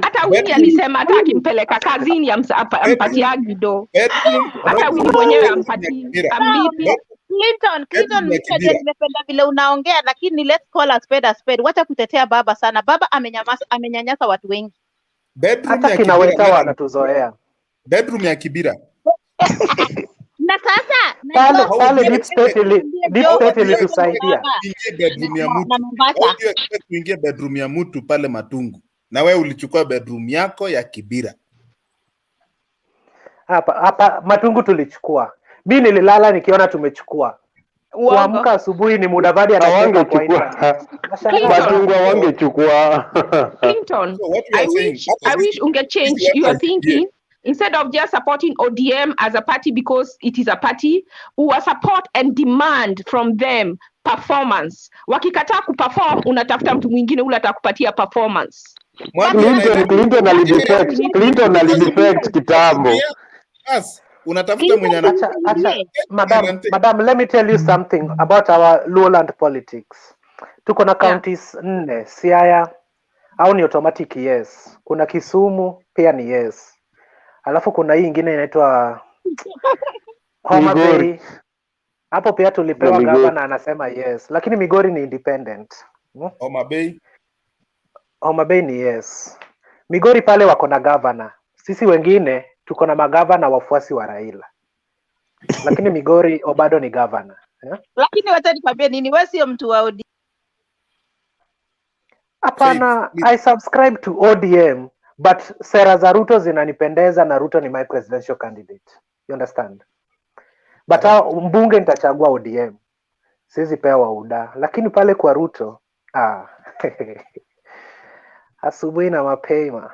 Hata Winnie alisema hata akimpeleka kazini ampatia Gido. Hata Winnie mwenyewe amlipi. Clinton, nimependa vile unaongea, lakini let's call a spade. Wacha kutetea baba sana. Baba amenyanyasa watu wengi. Hata kinaweka wanatuzoea. Bedroom ya Kibira. Na sasa pale deep state ilitusaidia. Kuingia bedroom ya mtu pale Matungu. Na wewe ulichukua bedroom yako ya Kibira. Hapa Matungu tulichukua. Mimi nililala nikiona tumechukua. Kuamka asubuhi ni Mudavadi anacheka kwa internet. Matungu wangechukua. Clinton, I wish ungechange your thinking. Instead of just supporting ODM as a party because it is a party, we will support and demand from them performance. Wakikataa kuperform, unatafuta mtu mwingine ule atakupatia performance. Clinton alidefect kitambo. Unatafuta mwenye Madam, let me tell you something about our lowland politics. Tuko na counties 4, Siaya, au ni automatic yes. Kuna Kisumu pia ni yes. Alafu kuna hii ingine inaitwa Homa Bay. Hapo pia tulipewa gavana anasema yes, lakini Migori ni independent. Homa Bay? Homa Bay ni yes. Migori pale wako na gavana. Sisi wengine tuko na magavana wafuasi wa Raila. Lakini Migori bado ni gavana. Lakini wacha nikwambie nini, wewe sio mtu wa ODM. Hapana, I subscribe to ODM, but sera za Ruto zinanipendeza na Ruto ni my presidential candidate. You understand? But mbunge nitachagua ODM. Siwezi pewa UDA, lakini pale kwa Ruto, asubuhi na mapema.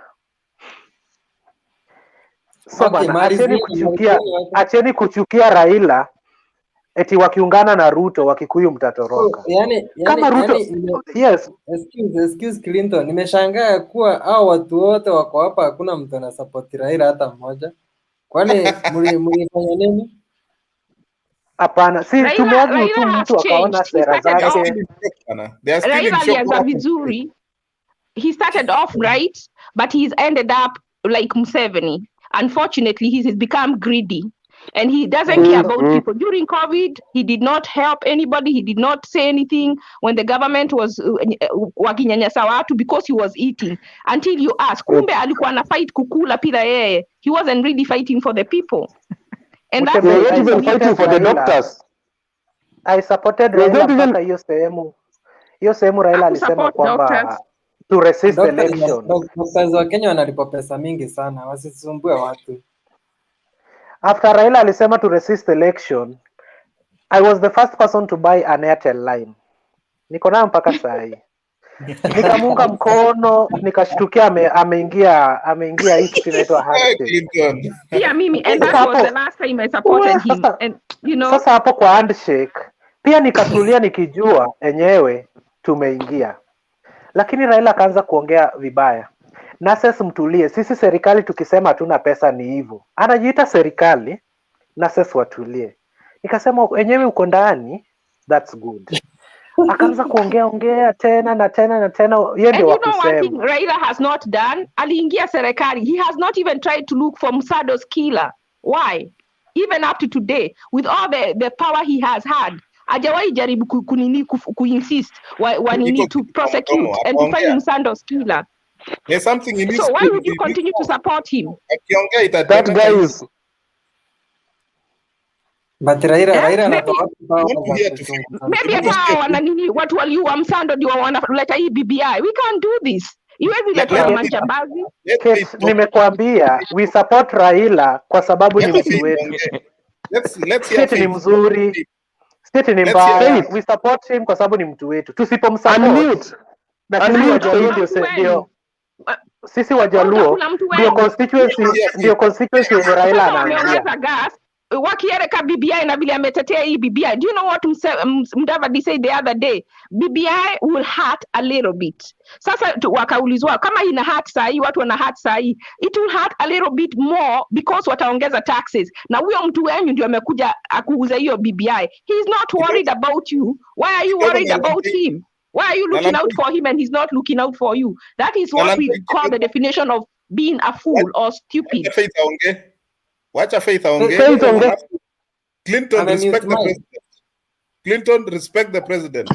So bana, acheni kuchukia Raila eti wakiungana na Ruto Wakikuyu mtatoroka. Kama Ruto yes, excuse Clinton, nimeshangaa kuwa hao watu wote wako hapa hakuna mtu ana support Raila hata mmoja. Kwani mlifanya nini? Hapana, si tumeaje tu mtu akaona sera zake. Raila alianza vizuri. He started off right, but he's ended up like Museveni. Unfortunately, he has become greedy. And he doesn't care about people. During COVID, he did not help anybody. He did not say anything when the government was wakinyanyasa watu because he was eating. Until you ask, kumbe alikuwa na fight kukula pila yeye. He wasn't really fighting for the people. And that's not even fighting for the doctors. I supported Raila mpaka hiyo sehemu. Hiyo sehemu Raila alisema kwamba to resist election. Doctors wa Kenya wanalipa pesa mingi sana, wasisumbue watu. After Raila alisema to resist election, I was the first person to buy an Airtel line. Niko nayo mpaka saa hii. Nikamunga mkono, nikashtukia ameingia hii kitu inaitwa handshake. Yeah, mimi, and that was the last time I supported him. And you know, sasa hapo kwa handshake, pia nikatulia nikijua enyewe tumeingia. Lakini Raila kaanza kuongea vibaya. Nurses mtulie, sisi serikali tukisema hatuna pesa ni hivyo. Anajiita serikali, nurses watulie. Nikasema enyewe uko ndani, that's good. Akaanza kuongea tena na tena. Yeye ndio wakisema. Raila has not done. Aliingia serikali. He has not even tried to look for Musado's killer. Why? Even up to today, with all the power he has had, hajawahi jaribu kuinsist wanini to prosecute and to find Musado's killer. There's something in his so why would you continue to support him? That guy is... But Raila maybe wananini watu waliua Msando ndio wanaleta hii BBI. We can't do this. Iwezi leta majambazi. Nimekwambia we support Raila kwa sababu ni mtu wetu. State ni mzuri. State ni mbaya. We support him kwa sababu ni mtu wetu. Tusipomsupport. Sisi Wajaluo ndio constituency yenye Raila anaanzia. Wakiereka BBI na vile ametetea hii BBI. Do you know what Mudavadi said the other day? BBI will hurt a little bit. Sasa wakaulizwa kama ina hurt sahi, watu wana hurt sahi, it will hurt a little bit more because wataongeza taxes. Na huyo mtu wenyu ndio amekuja akuuza hiyo BBI. He is not worried about you. Why are you worried about him? Why are you looking out for him and he's not looking out for you? That is what we call the definition of being a fool or stupid. Wacha Faith aongee. Clinton respect the president. Clinton respect the president.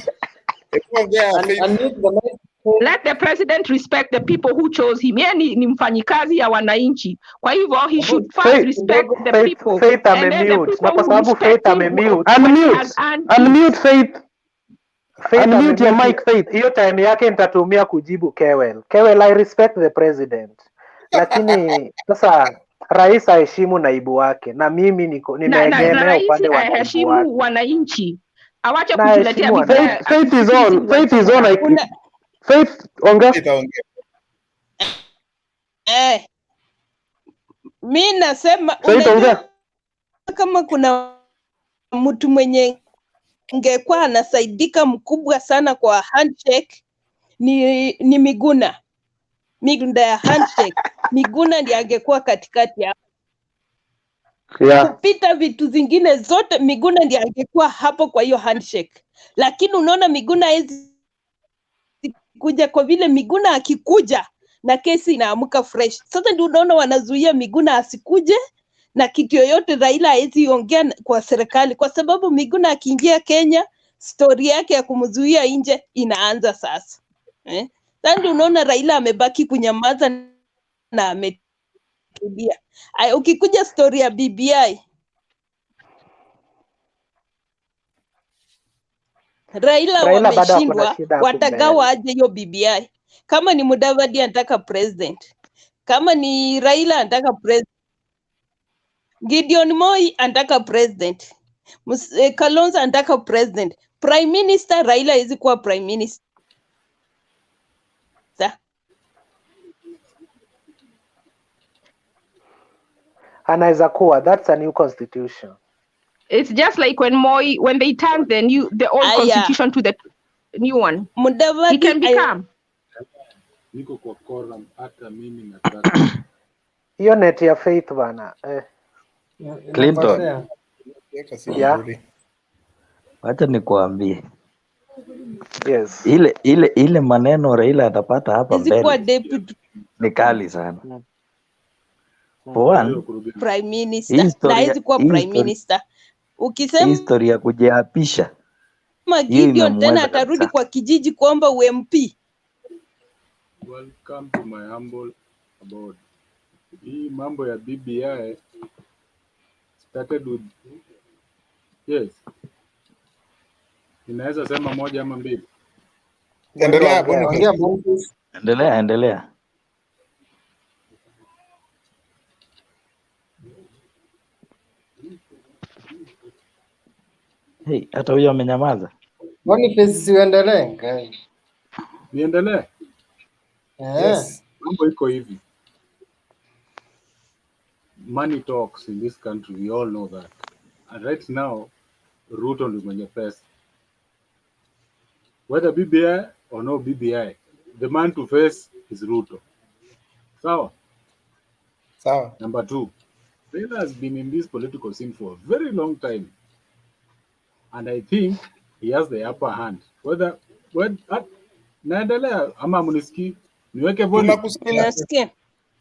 Let the president respect the people who chose him. Yeye ni mfanyikazi ya wananchi. Kwa hivyo he should first respect the people. Faith amemute. Na kwa sababu Faith amemute. Unmute Faith. Unmute your mic Faith. Hiyo time yake nitatumia kujibu Kewel. Kewel, I respect the president. Lakini sasa rais aheshimu naibu wake na mimi nimeegemea upande wa naibu wake. Wananchi awache kutuletea bidhaa. Faith is on. Faith ongea. Mimi nasema kama kuna mtu mwenye ingekuwa anasaidika mkubwa sana kwa handshake ni Miguna. Migunda ya handshake. Miguna ndiye angekuwa katikati ya kupita vitu zingine zote. Miguna ndiye angekuwa hapo kwa hiyo handshake. Lakini unaona Miguna hizi kuja kwa vile Miguna akikuja na kesi inaamka fresh. Sasa ndio unaona wanazuia Miguna asikuje na kitu yoyote Raila hawezi ongea kwa serikali, kwa sababu Miguna akiingia Kenya story yake ya kumzuia nje inaanza sasa. Sasa ndio unaona Raila amebaki kunyamaza na ametulia. Ukikuja story ya BBI, Raila wameshindwa, watagawa aje hiyo BBI? Kama ni Mudavadi anataka president, kama ni Raila anataka president, Gideon Moi anataka president, Kalonzo anataka president, prime minister Raila hawezi kuwa prime minister. Anaweza kuwa, that's a new constitution. It's just like when they turn the old constitution to the new one. Mudavadi he can become. Niko kwa quorum hata mimi nataka. Hiyo net ya Faith bana. Clinton. Yeah. Wacha nikuambie. Yes. Ile maneno Raila atapata hapa mbele ni kali sana. For one, prime minister na hizi kuwa prime minister. Ukisema history ya kujiapisha Gideon tena atarudi kwa kijiji kuomba UMP. Welcome to my humble abode. Hii mambo ya BBI started with yes. Inaweza sema moja ama mbili. Endelea. Hey, hata huyo amenyamaza. Boniface siendelee. Niendelee? Yes. Mambo iko hivi. Money talks in this country, we all know that. And right now, Ruto ndio mwenye pesa. Whether BBI or no BBI, the man to face is Ruto. Sawa? Number two, Raila has been in this political scene for a very long time. And I think he has the upper hand. Naendelea ama mnisikii? Niweke volume.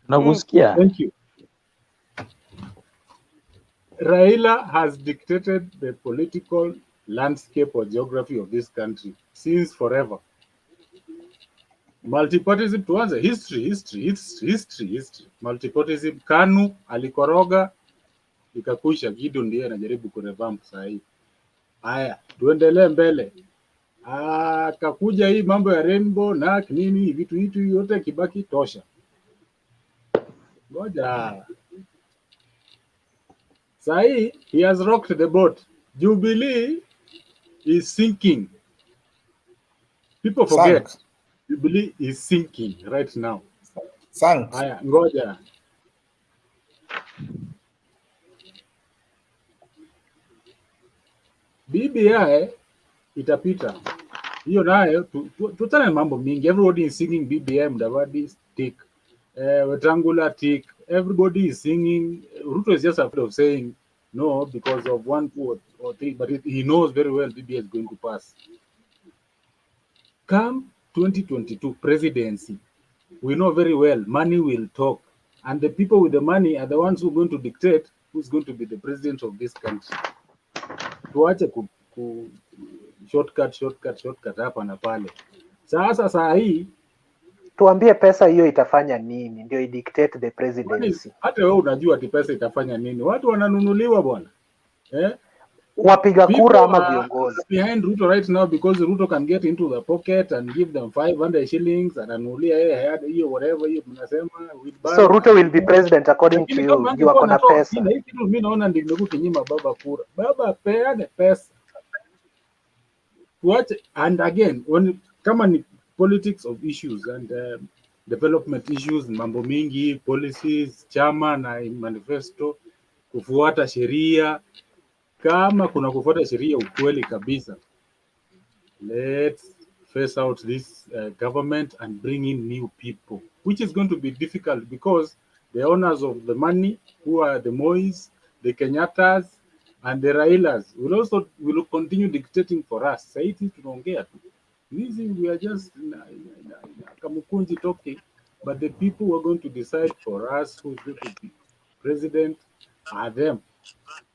Nakusikia. Thank you. Raila has dictated the political landscape or geography of this country since forever. Multipartyism tuanze history. Multipartyism KANU alikoroga ikakusha. Gideon ndiye anajaribu kurevamp saa hii. Haya, tuendelee mbele. Akakuja hii mambo ya rainbow na nini vitu yote Kibaki tosha. Ngoja. Saa hii he has rocked the boat. Jubilee is sinking. People forget. Jubilee is sinking right now. Haya, ngoja. BBI itapita. Hiyo nayo tutana mambo mingi. Everybody is singing BBI, Mudavadi tick. Wetangula tick. Everybody is singing. Ruto is just afraid of saying no because of 1, 2, or 3, but he knows very well BBI is going to pass. Come 2022 presidency, we know very well money will talk, and the people with the money are the ones who are going to dictate who's going to be the president of this country. Tuache shortcut hapa na pale. Sasa saa hii tuambie pesa hiyo itafanya nini ndio idictate the presidency. Hata wewe unajua ati pesa itafanya nini? Watu wananunuliwa bwana. Wapiga kura ama viongozi. Behind Ruto right now because Ruto can get into the pocket and give them 500 shillings ananunulia yeye hiyo whatever hiyo mnasema. So Ruto will be president according to you. You are na pesa. Mimi naona ndio nimekukinyima baba kura. Baba peane pesa. Tuache, and again kama ni politics of issues and development issues, mambo mingi, policies, chama na manifesto, kufuata sheria. Kama kuna kufuata sheria ukweli kabisa, let's face out this government and bring in new people, which is going to be difficult because the owners of the money, who are the Mois, the Kenyatas, and the Railas, will continue dictating for us. Saiti tunaongea tu. We are just Kamukunji talking, but the people who are going to decide for us who's going to be president are them.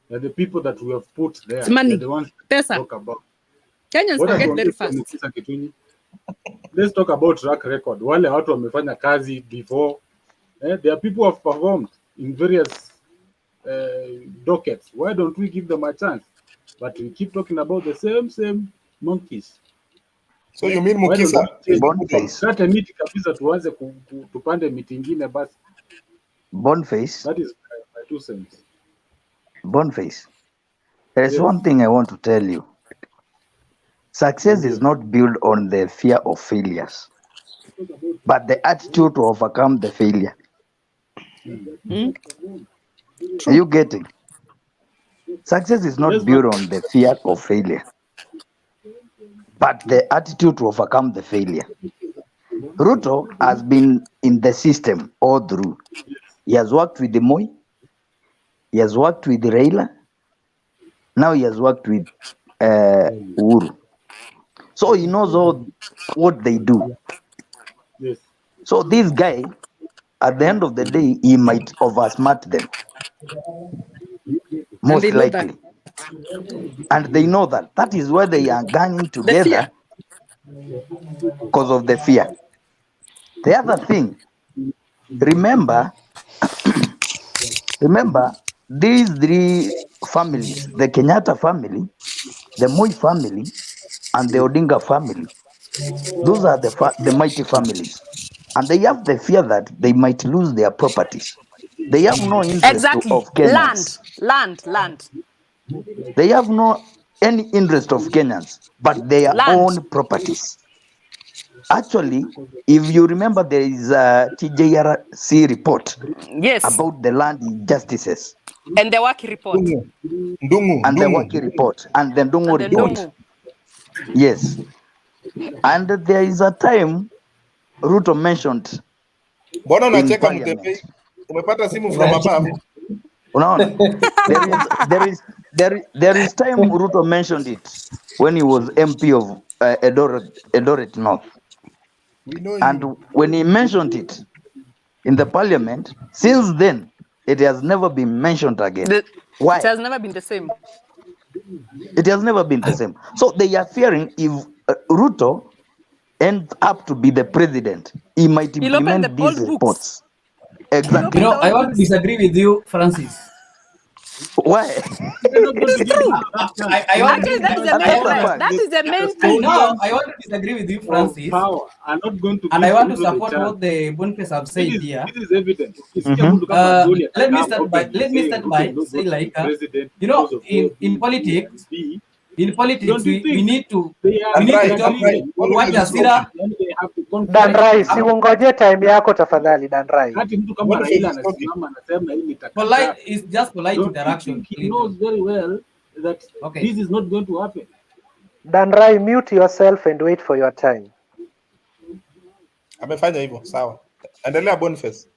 They're the people that we have put there. They're the ones to talk about. Kenyans forget very fast. Let's talk about track record. Wale watu wamefanya kazi before. There are people who have performed in various dockets. Why don't we give them a chance? But we keep talking about the same monkeys. So you mean Mukisa? Kata miti kabisa tuanze tupande miti ingine basi. Boniface. That is my 2 cents. Boniface. There is one thing I want to tell you. Success is not built on the fear of failures, but the attitude to overcome the failure. Are you getting? Success is not built on the fear of failure, but the attitude to overcome the failure. Ruto has been in the system all through. He has worked with the Moi, he has worked with the Raila, now he has worked with Uhuru. So he knows all what they do. Yes. So this guy, at the end of the day, he might oversmart them. Most likely. And they know that. That is why they are ganging together because of the fear. The other thing, remember these 3 families, the Kenyatta family, the Moi family, and the Odinga family. Those are the mighty families. And they have the fear that they might lose their properties. They have no interest of Kenyans. Land. They have no any interest of Kenyans, but their own properties. Actually, if you remember, there is a TJRC report about the land injustices. And the Waki report. The Waki report. And the Ndungu report. Yes. And there is a time Ruto mentioned in parliament. Umepata simu from above. Unaona? There is time Ruto mentioned it when he was MP of Eldoret North. And when he mentioned it in the parliament, since then it has never been mentioned again. Why? It has never been the same. It has never been the same. So they are fearing if Ruto ends up to be the president, he might implement these reports. Exactly. I want to disagree with you, Francis. Why? It's true. Actually, that is the main thing. No, I want to disagree with you, Francis. I'm not going to. And I want to support what the Boniface have said here. This is evident. Let me start by say like in politics. We need to talk what Asira. Danrai, si ungoje time yako tafadhali Danrai. Polite is just polite interaction. He knows very well that this is not going to happen. Danrai, mute yourself and wait for your time. Amefanya hivyo, sawa. Endelea Boniface.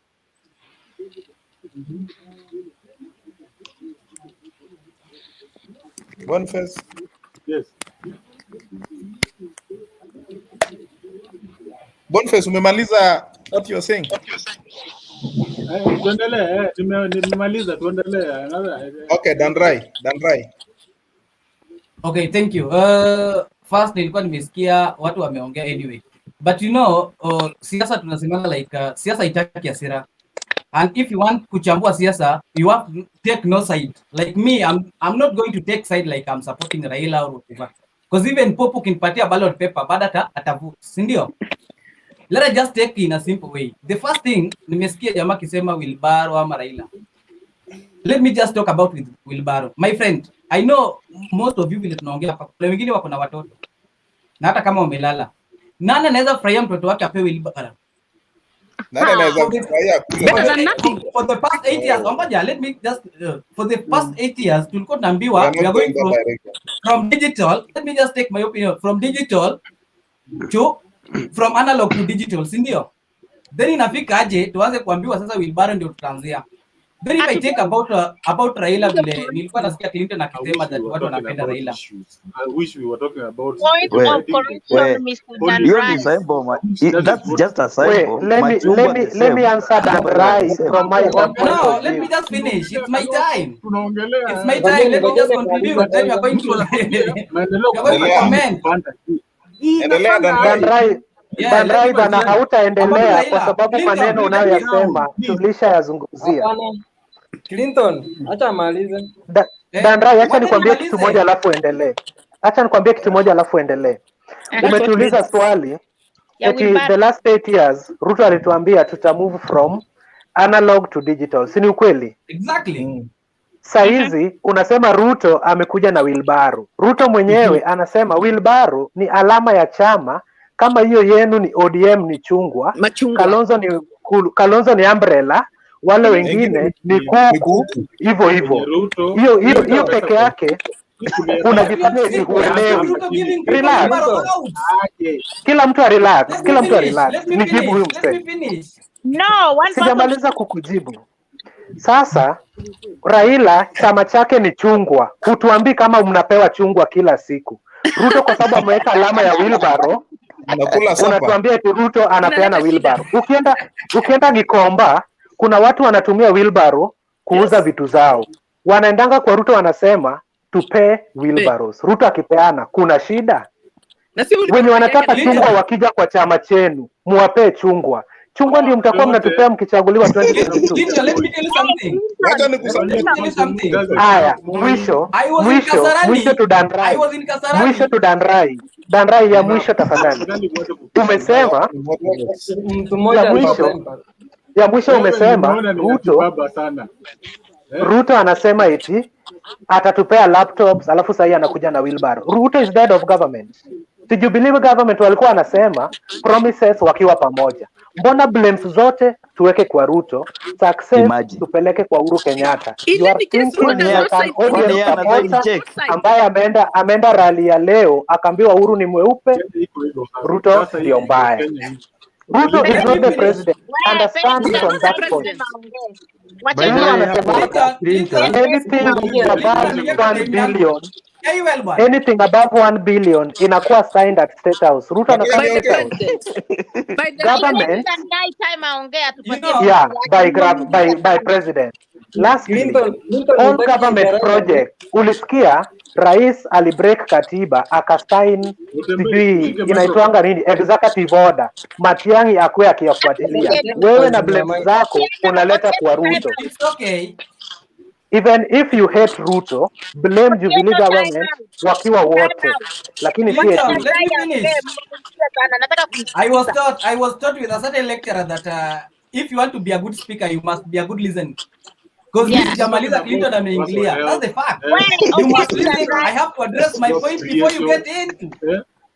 Boniface. Yes. Boniface, umemaliza what you are saying? Tuendelee, nimemaliza, tuendelee. Okay, Danrai. Okay, thank you. First nilikuwa nimesikia watu wameongea anyway. But siasa tunasemanga like siasa itaki hasira. And if you want kuchambua siasa, you have to take no side. Like me, I'm not going to take side like I'm supporting Raila or whatever. Because even Popo kinipatia ballot paper, baada atavu, si ndio? Let us just take in a simple way. The first thing, nimesikia jamaa kisema Wilbaro ama Raila. Let me just talk about with Wilbaro. My friend, I know most of you vile tunaongea hapa. Kuna wengine wako na watoto. Na hata kama wamelala. Nani anaweza furahia mtoto wake apewe Wilbaro? Nani anaweza furahia? For the past 8 years, ngoja, let me just for the past 8 years tulikuwa tunaambiwa we are going from digital. Let me just take my opinion from digital to from analog to digital, si ndio? Then inafika aje tuanze kuambiwa sasa Wilbaro ndio tutaanzia. Then if I think about Raila vile nilikuwa nasikia Clinton akisema that watu wanapenda Raila. I wish we were talking about Point of correction, Mr. Dan Hiyo ni Rai. sample, that's just a sample. Let me answer Dan Rai from my own point No, of let view. me just finish. It's my time. Tunaongelea. It's my time. Let me just conclude. Then you are going to comment. Dan Rai bana, hautaendelea kwa sababu maneno unayoyasema tulishayazungumzia. Clinton, acha amalize. Dan Rai, acha nikwambie kitu moja alafu endelee. Umetuuliza swali eti the last 8 years Ruto alituambia tuta move from analog to digital. Si ni ukweli? Exactly. Saizi unasema Ruto amekuja na wheelbarrow. Ruto mwenyewe anasema wheelbarrow ni alama ya chama, kama hiyo yenu ni ODM ni chungwa, Kalonzo ni umbrella, wale wengine ni kuku, hivyo. Hiyo peke yake unajifanya eti huelewi. Relax. Kila mtu relax. Nijibu huyu msee. No, sijamaliza kukujibu. Sasa Raila chama chake ni chungwa. Hutuambii kama mnapewa chungwa kila siku. Ruto kwa sababu ameweka alama ya wheelbarrow, unatuambia eti Ruto anapeana wheelbarrow. Ukienda Gikomba, kuna watu wanatumia wheelbarrow kuuza vitu zao. Wanaendanga kwa Ruto wanasema tupe wheelbarrows. Ruto akipeana kuna shida? Wenye wanataka chungwa wakija kwa chama chenu, muwapee chungwa. Chungwa ndio mtakuwa mnatupea mkichaguliwa 2022. Haya, mwisho to Dan Rai. Mwisho to Dan Rai. Dan Rai ya mwisho tafadhali. Umesema ya mwisho umesema Ruto anasema eti atatupea laptops alafu sasa anakuja na wheelbarrow. Ruto is dead of government. Did you believe government walikuwa wanasema promises wakiwa pamoja? Mbona blames zote tuweke kwa Ruto, success tupeleke kwa Uhuru Kenyatta? You are thinking like an audience supporter ambaye ameenda rally ya leo akaambiwa Uhuru ni mweupe, Ruto ndio mbaya. Ruto is not the president. Understand from that point. Anything above 1 billion inakuwa signed at State House. Ruto anakaa State House. Government, by president. Lastly, all government project, ulisikia rais alibreak katiba akasign sijui inaitwanga nini executive order, Matiang'i akwe akiyafuatilia. Wewe na blame zako unaleta kwa Ruto. Even if you hate Ruto, blame Jubilee government wakiwa wote. Lakini si eti. I was taught with a certain lecturer that if you want to be a good speaker, you must be a good listener. Because Jamaliza Clinton ameingilia. That's the fact. You must listen. I have to address my point before you get into.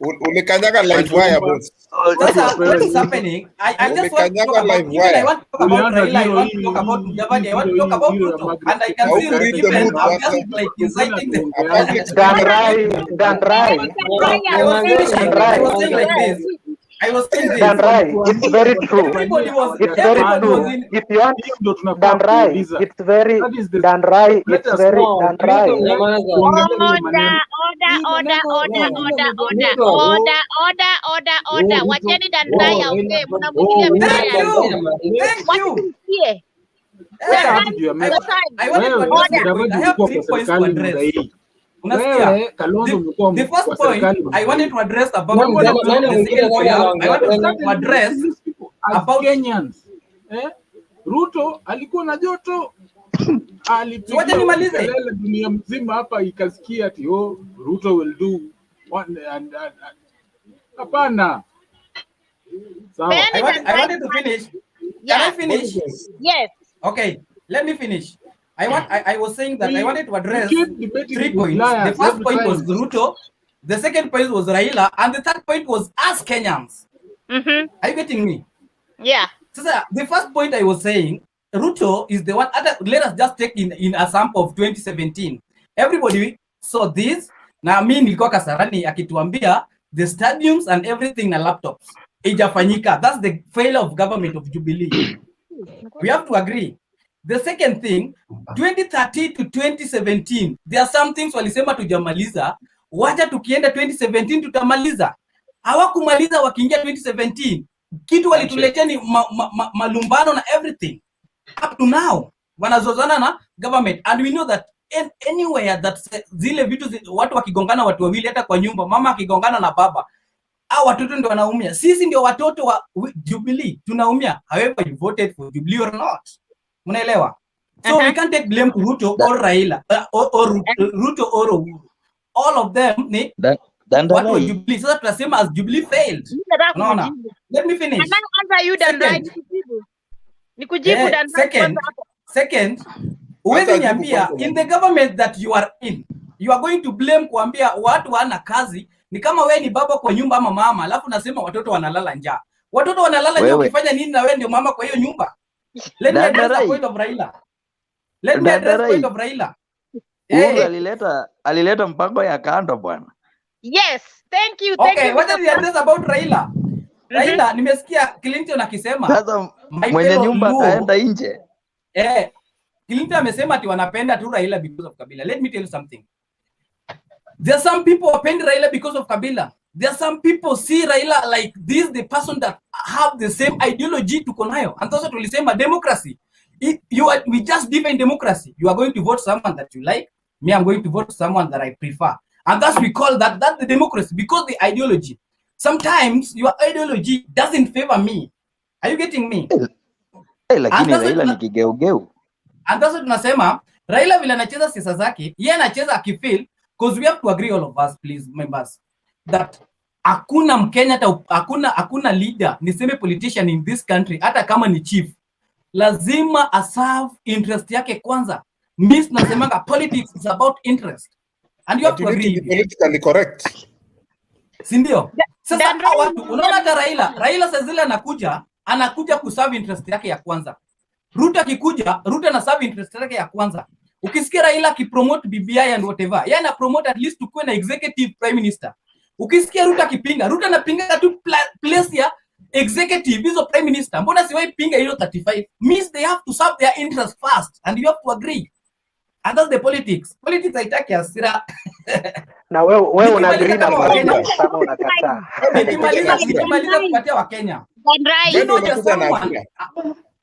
Umekanyaga live wire boss. What is happening? I just want to talk about even I want to talk about Raila, I want to talk about Mudavadi, I want to talk about Ruto, and I can see even I'm just like inciting them. Dan Rai. I was saying this. Dan Rai, it's very true. It's very true. If you want Dan Rai, it's very Dan Rai. It's very Dan Rai. Order. Wacheni Dan Rai aongee. Mnamwingilia vibaya. Wasikie. I have 3 points to address. The first point I wanted to address about the second point I wanted to address about Kenyans. Ruto alikuwa na joto. Alipiga kelele dunia mzima hapa ikasikia ati Ruto will do one and hapana. So I wanted to finish. Can I finish? Yes. Okay, let me finish. I was saying that I wanted to address 3 points. The first point was Ruto, the second point was Raila, and the third point was us Kenyans. Are you getting me? Yeah. So the first point I was saying, Ruto is the one. Let us just take in a sample of 2017. Everybody saw this. Na mimi nilikuwa Kasarani akituambia the stadiums and everything na laptops. Ijafanyika. That's the failure of government of Jubilee. We have to agree. The second thing, 2013 to 2017, there are some things walisema tujamaliza, wacha tukienda 2017 tutamaliza. Hawakumaliza wakiingia 2017. Kitu walituletea ni malumbano na everything. Up to now, wanazozana na government. And we know that anywhere that zile vitu watu wakigongana watu wawili, hata kwa nyumba, mama akigongana na baba, au watoto ndio wanaumia. Sisi ndio watoto wa Jubilee tunaumia, however you voted for Jubilee or not. Unaelewa? So we can't take blame to Ruto or Raila or Ruto or Uhuru. All of them ni watu wa Jubilee. Sasa tunasema as Jubilee failed. Unaona? Let me finish. Answer you Dan Rai. Nikujibu Dan Rai. Second, uwezi niambia in the government that you are in, you are going to blame kuambia watu wana kazi. Ni kama wewe ni baba kwa nyumba ama mama, alafu nasema watoto wanalala njaa. Watoto wanalala njaa, ukifanya nini na wewe ndio mama kwa hiyo nyumba? Let me address the point of Raila. Let me address the point of Raila. Alileta mpango ya kando bwana. Yes, thank you. Okay, what is the address about Raila? Raila, nimesikia Clinton akisema sasa mwenye nyumba kaenda nje. Clinton amesema ati wanapenda tu Raila because of Kabila. Let me tell you something. There are some people who append Raila because of Kabila. There are some people see Raila like this, the person that have the same ideology to Konayo. And also tulisema democracy. We just define democracy. You are going to vote someone that you like. Me, I'm going to vote someone that I prefer. And thus we call that's the democracy, because the ideology. Sometimes your ideology doesn't favor me. Are you getting me? Lakini Raila ni kigeugeu. And that's what tunasema, Raila vile anacheza siasa zake, yeye anacheza akifeel, because we have to agree all of us, please members, that hakuna Mkenya hata hakuna leader, niseme politician in this country, hata kama ni chief, lazima aserve interest yake kwanza. Miss nasemanga politics is about interest. And you have to agree. Politically correct. Si ndio? Sasa watu unaona hata Raila sasa zile anakuja kuserve interest yake ya kwanza. Ruto akikuja, Ruto ana serve interest yake ya kwanza. Ukisikia Raila akipromote BBI and whatever, yeye ana promote at least tukuwe na executive prime minister. Ukisikia Ruto akipinga, Ruto anapinga tu place ya executive hizo prime minister. Mbona siwahi pinga hiyo 35? Means they have to serve their interest first and you have to agree. And that's the politics. Politics haitaki hasira. Na wewe una agree na Wakenya kama unakataa. Nikimaliza kupatia Wakenya. You know just someone.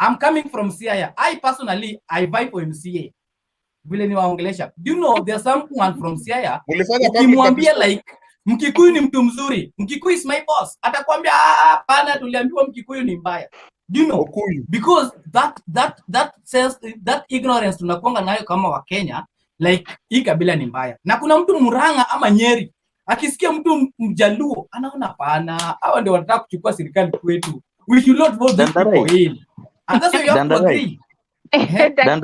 I'm coming from Siaya. I personally vibe for MCA. Vile niwaongelesha. Do you know there's someone from Siaya? Ukimwambia like Mkikuyu ni mtu mzuri. Mkikuyu is my boss. Atakwambia hapana, tuliambiwa Mkikuyu ni mbaya. Do you know? Because that says that ignorance tunakuanga nayo kama Wakenya, like hii kabila ni mbaya. Na kuna mtu Murang'a ama Nyeri akisikia mtu Mjaluo anaona hapana, hawa ndio wanataka kuchukua serikali kwetu. We should not vote these people in. And that's why you have to agree. Dan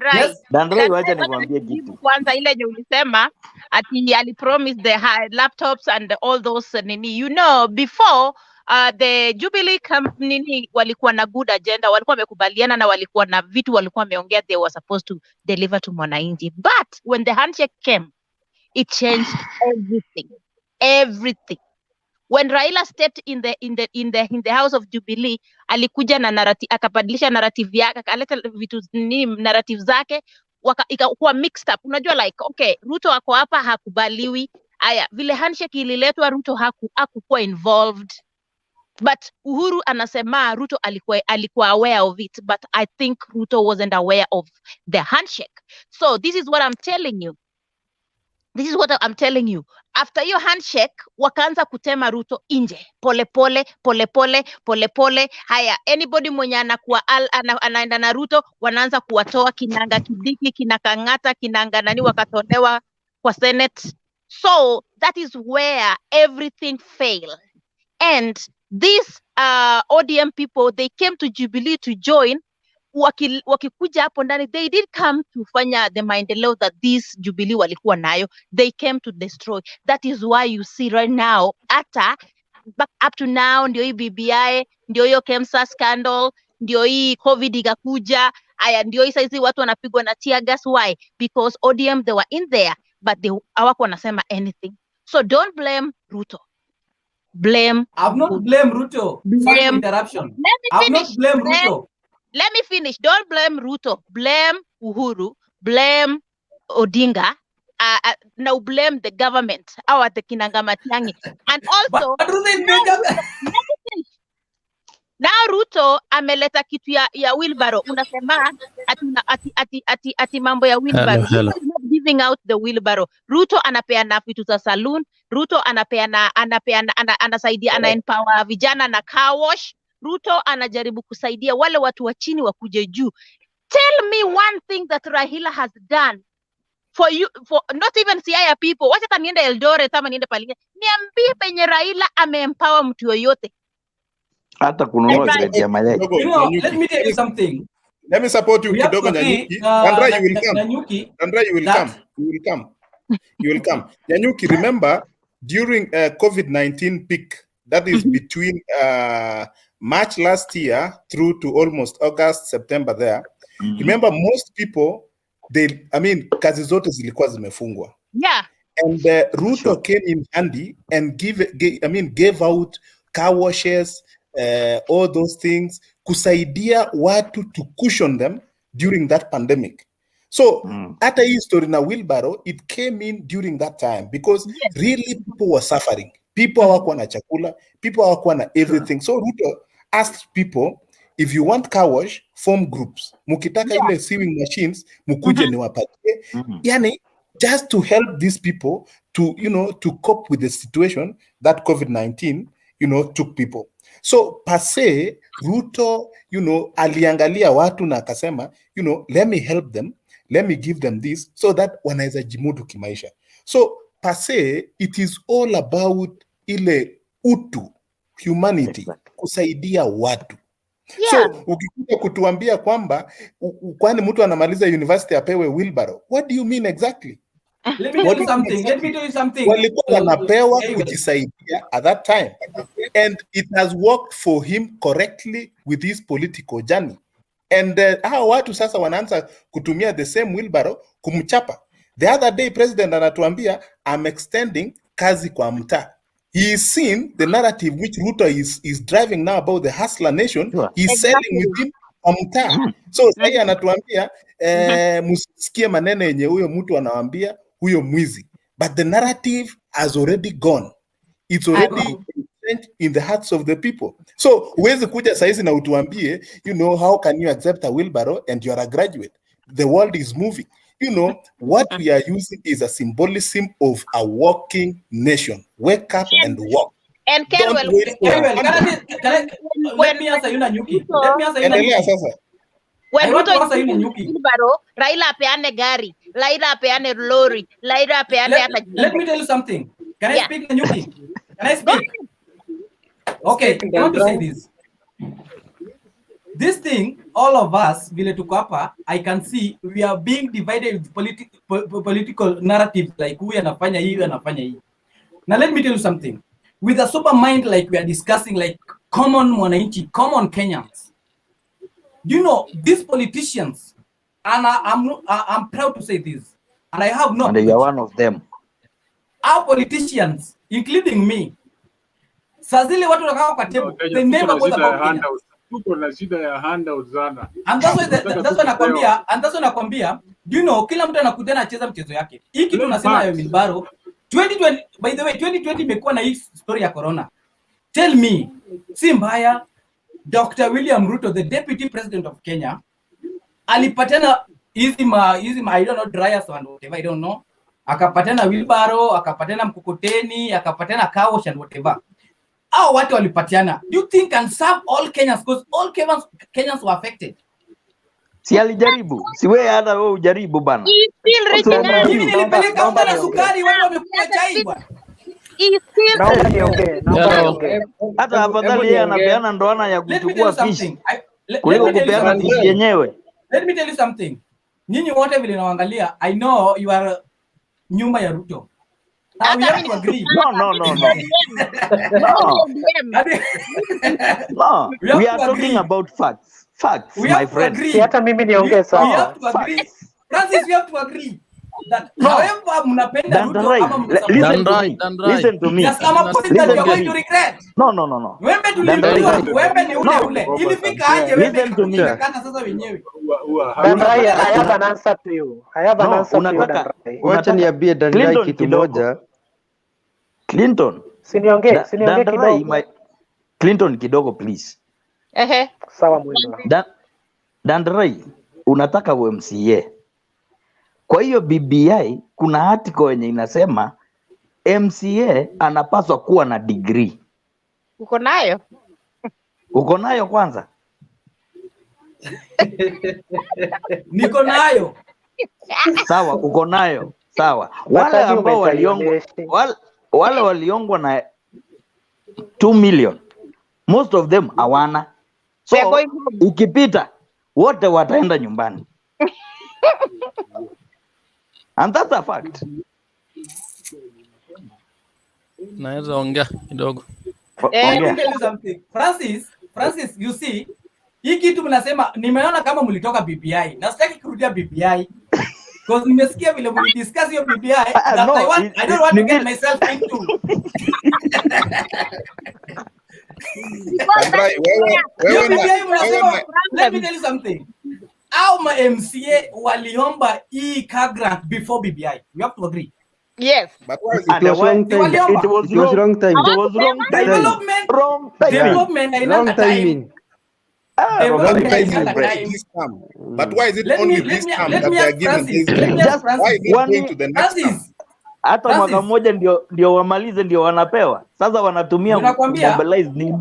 Rai, wacha nikwambie kitu. Kwanza ile yenye ulisema ati alipromise the laptops and all those nini, you know, before the Jubilee company walikuwa na good agenda, walikuwa wamekubaliana na walikuwa na vitu walikuwa wameongea they were supposed to deliver to mwananchi. But when the handshake came, it changed everything. When Raila stepped in the house of Jubilee, alikuja na narrative, akabadilisha narrative yake, akaleta vitu nini narrative zake, ikakuwa mixed up. Unajua like okay, Ruto ako hapa hakubaliwi. Aya, vile handshake ililetwa Ruto hakukuwa involved. But Uhuru anasema Ruto alikuwa aware of it, but I think Ruto wasn't aware of the handshake. So this is what I'm telling you. After your handshake, wakaanza kutema Ruto nje. Pole pole. Haya, anybody mwenye anakuwa anaenda na Ruto, wanaanza kuwatoa Kinanga Kidiki, Kinakangata, Kinanga nani wakatolewa kwa Senate. So that is where everything failed. And these ODM people, they came to Jubilee to join. Wakikuja hapo ndani, they did come to fanya the maendeleo that this Jubilee walikuwa nayo. They came to destroy. That is why you see right now, back up to now, ndio hii BBI, ndio hiyo KEMSA scandal, ndio hii COVID ikakuja, aya ndio hii saizi watu wanapigwa na tear gas. Why? Because ODM, they were in there, but they hawako wanasema anything. So don't blame Ruto. I've not blamed Ruto. Sorry for interruption. Let me finish. I've not blamed Ruto. let me finish. Don't blame Ruto. Blame Uhuru. Blame Odinga. Now blame the government. Our the Kinangamatiangi. And also, now Ruto ameleta kitu ya wheelbarrow. Unasema ati mambo ya wheelbarrow. Hello. Ruto is not giving out the wheelbarrow. Ruto anapeana vitu za saloon. Ruto anasaidia empower vijana na car wash. Ruto anajaribu kusaidia wale watu wa chini wakuje juu. Tell me one thing that Raila has done for you, for not even Siaya people. Wacha hata niende Eldoret ama niende pale. Niambie penye Raila ameempower mtu yoyote. Hata kununua kreti ya mayai. Let me tell you something. Let me support you kidogo Nyanyuki. Andra, you will come. Andra, you will come. You will come. You will come. Nyanyuki, remember during COVID-19 peak, that is between March last year through to almost August, September there. Remember most people, kazi zote zilikuwa zimefungwa. Yeah. And Ruto came in handy and gave out car washes, all those things, kusaidia watu to cushion them during that pandemic. So hata hii story na wheelbarrow, it came in during that time because really people were suffering. People hawakuwa na chakula, people hawakuwa na everything. So Ruto asked people, if you want car wash, form groups. Mukitaka ile sewing machines, mukuje niwapatie. Yani, just to help these people to, to cope with the situation that COVID-19, took people. So per se, Ruto, aliangalia watu na akasema, let me help them, let me give them this so that wanaweza jimudu kimaisha. So per se, it is all about ile utu, humanity, kusaidia watu. So ukikuja kutuambia kwamba kwani mtu anamaliza university apewe wheelbarrow, what do you mean exactly? Let me tell you something. Walikuwa wanapewa kujisaidia at that time, and it has worked for him correctly with his political journey. And hao watu sasa wanaanza kutumia the same wheelbarrow kumchapa. The other day president anatuambia I'm extending kazi kwa mtaa. He is seen the narrative which Ruto is driving now about the hustler nation. He's selling within a mtaa. So sasa anatuambia msikie maneno yenye huyo mtu anawaambia huyo mwizi. But the narrative has already gone. It's already in the hearts of the people. So huwezi kuja saizi na utuambie, how can you accept a wheelbarrow and you are a graduate? The world is moving. What we are using is a symbolism of a walking nation. Wake up and walk. And let me answer you, Nyuki. Let me answer you, Nyuki. When Ruto wheelbarrow, Raila apeane gari, Raila apeane lorry, Raila apeane hata. Let me tell you something. Can I speak, Nyuki? Can I speak? Okay, I want to say this. This thing, all of us, vile tuko hapa, I can see we are being divided with political narrative, like huyu anafanya hii, anafanya hii. Now let me tell you something. With a super mind, like we are discussing, like common mwananchi, common Kenyans. These politicians, and I'm proud to say this, and I have no. And you are one of them. Our politicians, including me, sazile watu wanakaa kwa table, they never bother about Kenya. Tuko na shida ya handout sana. And that's why nakwambia, kila mtu anakuja anacheza mchezo yake. Hii kitu tunasema ya Wilbaro, 2020, by the way, 2020 imekuwa na hii story ya corona. Tell me, si mbaya, Dr. William Ruto, the deputy president of Kenya, alipatana hizi I don't know, dryers and whatever, I don't know. Akapatana wheelbarrow, akapatana mkokoteni, akapatana car wash and whatever. Hao watu walipatiana. Do you think can serve all Kenyans? Because all Kenyans were affected. Si alijaribu. Si wewe hata wewe ujaribu bana. Mimi nilipeleka unga na sukari, watu wamekunywa chai bwana. Hata afadhali yeye anapeana ndoana ya kuchukua fish kuliko kupeana fish yenyewe. Let me tell you something. Nyinyi wote vile naangalia, I know you are nyuma ya Ruto. Now we have to agree. No. We are talking about facts. Facts, my friend. Hata mimi niongee sawa. Francis, we have to agree. that No. however mnapenda Ruto Dandrai, ama listen to me. Listen to me. there's some opposite that you're going to regret. No. Wembe Dandrai. tuliambiwa wembe ni ule ule. Ilifika aje wembe Listen to me. ikakata sasa wenyewe. Dandrai, I have an answer to you. I have an answer to you, Dandrai. Wacha niambie Dandrai kitu moja. Clinton. Siniongee kidogo. Clinton kidogo please. Sawa Mwendwa. Dandrai, unataka UMCA. Kwa hiyo BBI kuna article yenye inasema MCA anapaswa kuwa na degree. Uko nayo? Uko nayo kwanza? Niko nayo. Sawa, uko nayo. Sawa. Wale ambao wale waliongwa na 2 million. Most of them hawana. So ukipita wote wataenda nyumbani. And that's a fact. Naweza ongea kidogo. Francis, you see, hii kitu mnasema nimeona kama mlitoka BBI. Na sitaki kurudia BBI. Because nimesikia vile mlidiscuss hiyo BBI that No, I don't want to get myself into. Let me tell you something. Our MCA waliomba car grant before BBI. You have to agree. Yes. But it was wrong time. It was wrong time. It was wrong time. Development Wrong timing. But why is it only this time that they are giving this? Why is it going to the next time? Hata mwaka mmoja ndio wamalize ndio wanapewa. Sasa wanatumia mobilize nini?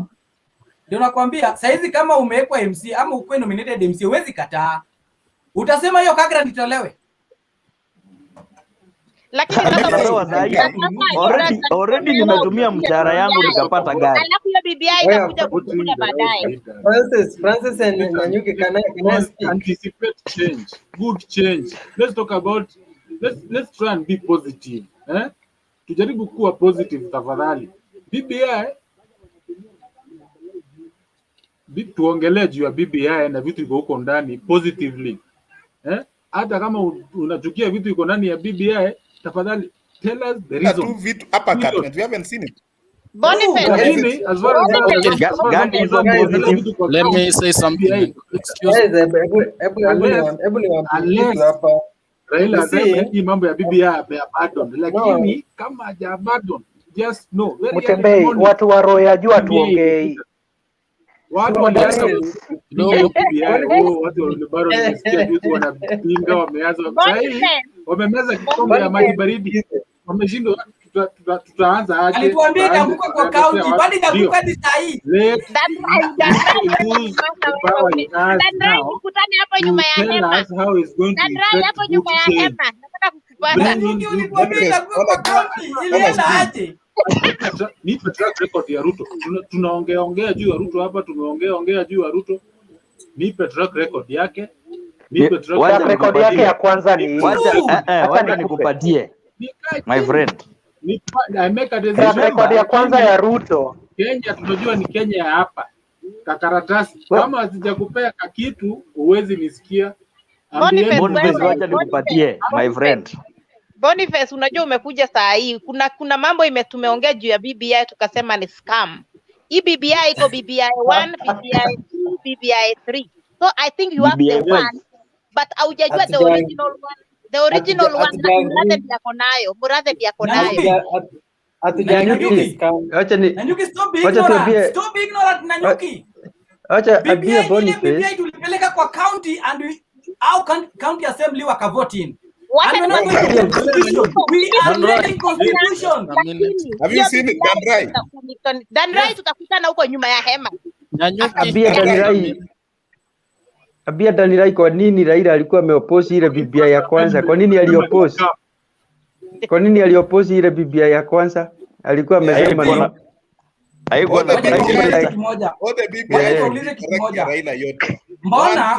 Ndio nakwambia saizi kama umewekwa MC ama ukwe nominated MC huwezi kataa. Utasema hiyo kagra nitolewe. Lakini already nimetumia mshahara yangu nikapata gari. Alafu hiyo BBI itakuja kukuja baadaye. Francis and Nyanyuki, can I anticipate change? Good change. Let's talk about let's try and be positive. Tujaribu kuwa positive tafadhali. BBI tuongelee juu ya BBI na vitu iko huko ndani positively. Hata kama unachukia vitu iko ndani ya BBI, tafadhali tell us the reason. Vitu uppercut, we haven't seen it. Let me say something. Excuse me. Raila hii mambo ya BBI abandon, lakini kama haja abandon, just know Mtembei, watu wa roho ya juu tuongei. Watu watu wanasikia vitu wanapinga, wameanza wamemeza kikombe ya maji baridi, wameshindwa. Tutaanza aje? Alituambia itaanguka kwa county, bali itaanguka hadi saa hii. Kutani hapo nyuma ya hema. Hapo nyuma ya hema. Nataka kukupata. Ulituambia itaanguka kwa county, ilienda aje? Nipe track record ya Ruto. Tunaongea juu ya Ruto hapa, tumeongea juu ya Ruto. Nipe track record yake. Nipe track record yake ya kwanza ni wacha nikupatie. My friend. I make a decision. Track record ya kwanza ya Ruto. Kenya tunajua ni Kenya ya hapa. Kakaratasi. Kama sijakupea kitu huwezi nisikia. Boniface wacha nikupatie my friend. Boniface, unajua umekuja saa hii. Kuna mambo tumeongea juu ya BBI tukasema ni scam. Hii BBI iko BBI 1, BBI 2, BBI 3. So I think you have the one, but haujajua the original one. The original one Murathe yako nayo. Murathe yako nayo. Nyanyuki, stop being ignorant. Stop being ignorant, Nyanyuki. Acha abia Boniface. BBI tulipeleka kwa county and our county assembly wakavote in. We are reading constitution. Have you seen it, Dandrai? Dandrai tutakutana huko nyuma ya hema. Abia Dandrai, kwa nini Raila alikuwa ameoppose ile BBI ya kwanza? Kwa nini alioppose? Kwa nini alioppose ile BBI ya kwanza? Alikuwa amesema Mbona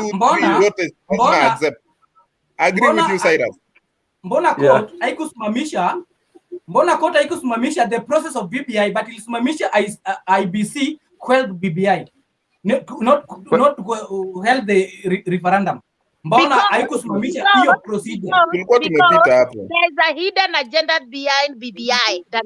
agree with you, Cyrus. Mbona court haikusimamisha the process of BBI, but ilisimamisha IBC quelled BBI, not held the referendum. mbona haikusimamisha hiyo procedure? Tulikuwa tumepita hapo. There is a hidden agenda behind BBI, that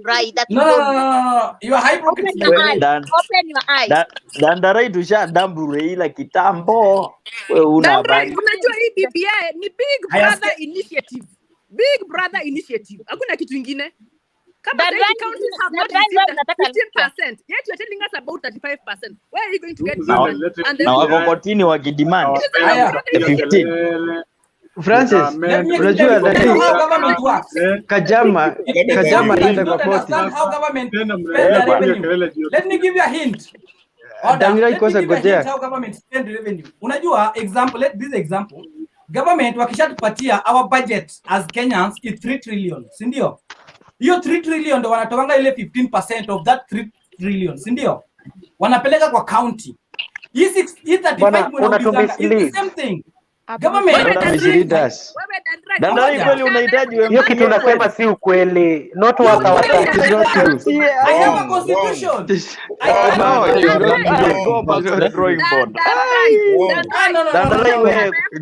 No, you are hypocrite. Open your eyes. Dandarai tusha dambure ila kitambo. Wewe una habari. Unajua hii BBI ni Big Brother Initiative. Big Brother Initiative. Hakuna kitu kingine. Kama the counties have not received 15%, yet you are telling us about 35%. Where are you going to get this? Na wako kotini wakidemand 15. Francis, unajua Kajama anaenda kwa koti. Let me give you a hint. How government spend revenue. Unajua example, this example. Government wakishatupatia our budget as Kenyans is 3 trillion, si ndio? Hiyo 3 trillion ndio wanatoanga ile 15% of that 3 trillion, si ndio? Wanapeleka kwa county. Hii 35 is the same thing. Kweli unahitaji wewe. Hiyo kitu unasema si ukweli. Not what our I have a constitution. Go back to the drawing board.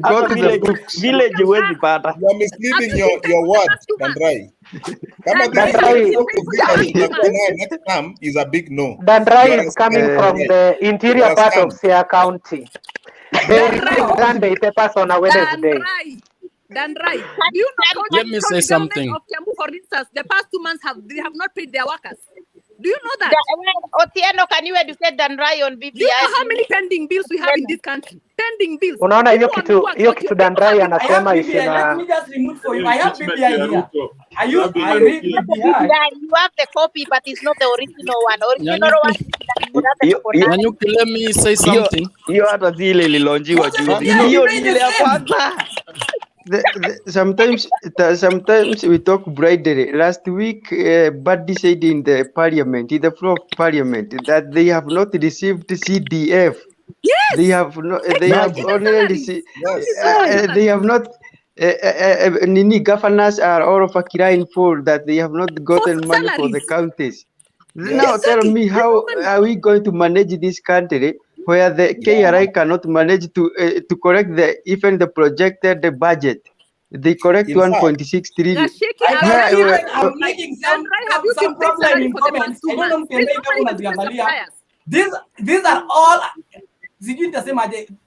Go to the books. Village huwezi pata. You are misleading your words, Dandrai. Kama next term is a big no. Dandrai is coming from the interior part of Siaya County. They received Sunday papers on a Wednesday. Dandrai, do you know? Let me say something. Of Kiambu, for instance, the past 2 months they have not paid their workers. Do you know that? Otieno, can you educate Dandrai on BBI? Do you know how many pending bills we have in this country? Pending bills. Unaona hiyo kitu Dandrai anasema ishina. Let me just remove for you. I have BBI here. I read BBI. You have the copy, but it's not the original one. Original one. Let me say something. Hiyo hata zile ililonjiwa juzi. Hiyo ni ile ya kwanza. Sometimes we talk bribery. Last week, Badi said in the parliament, in the floor of parliament, that they have not received CDF. Yes. They have not. They have only received. They have not. Nini governors are all of a crying for that they have not gotten money for the counties. Now tell me, how are we going to manage this country where the KRI cannot manage to correct even the projected budget? They correct 1.6 trillion. I'm making some problem in comments. These are all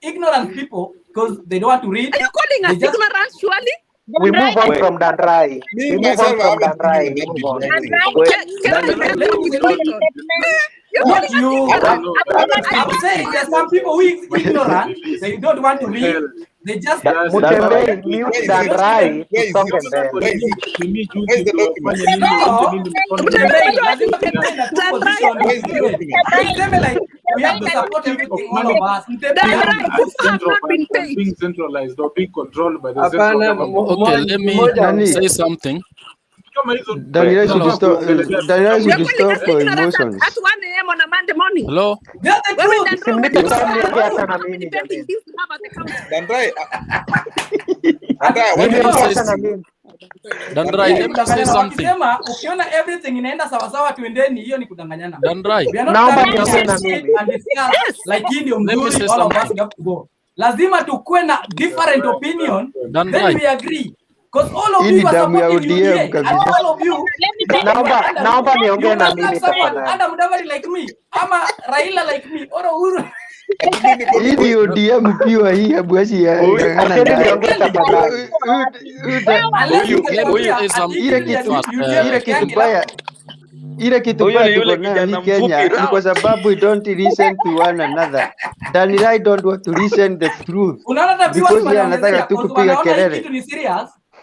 ignorant people because they don't want to read. Are you calling us ignorant, surely? We move on from Dandrai. We move on from Dandrai. Not you. I'm saying there's some people who are ignorant. They don't want to read. They just Mutembe mute Dandrai to talk and then. Where's the document? We have to support everything, all of us. Being centralized or being controlled by the central government. Okay, let me say something. Daniel should stop for emotions. At 1 a.m. on a Monday morning. Hello? Dandrai, let me say something. Ukiona everything inaenda sawa sawa tuendeni, hiyo ni kudanganyana. Dandrai. Naomba niongee na mimi. Like hii ndio mzuri, all of us have to go. Lazima tukue na different opinion, then we agree. Because all of you are supporting UDA, and all of you. Naomba niongee na mimi tafadhali. Adam Mudavadi like me, ama Raila like me, or Uhuru. Hii ODM pia hii abwashi ya ile kitu baya tuko nayo hii Kenya ni kwa sababu we don't listen to one another. Daniel don't want to listen the truth. Because yeye anataka tu kupiga kelele.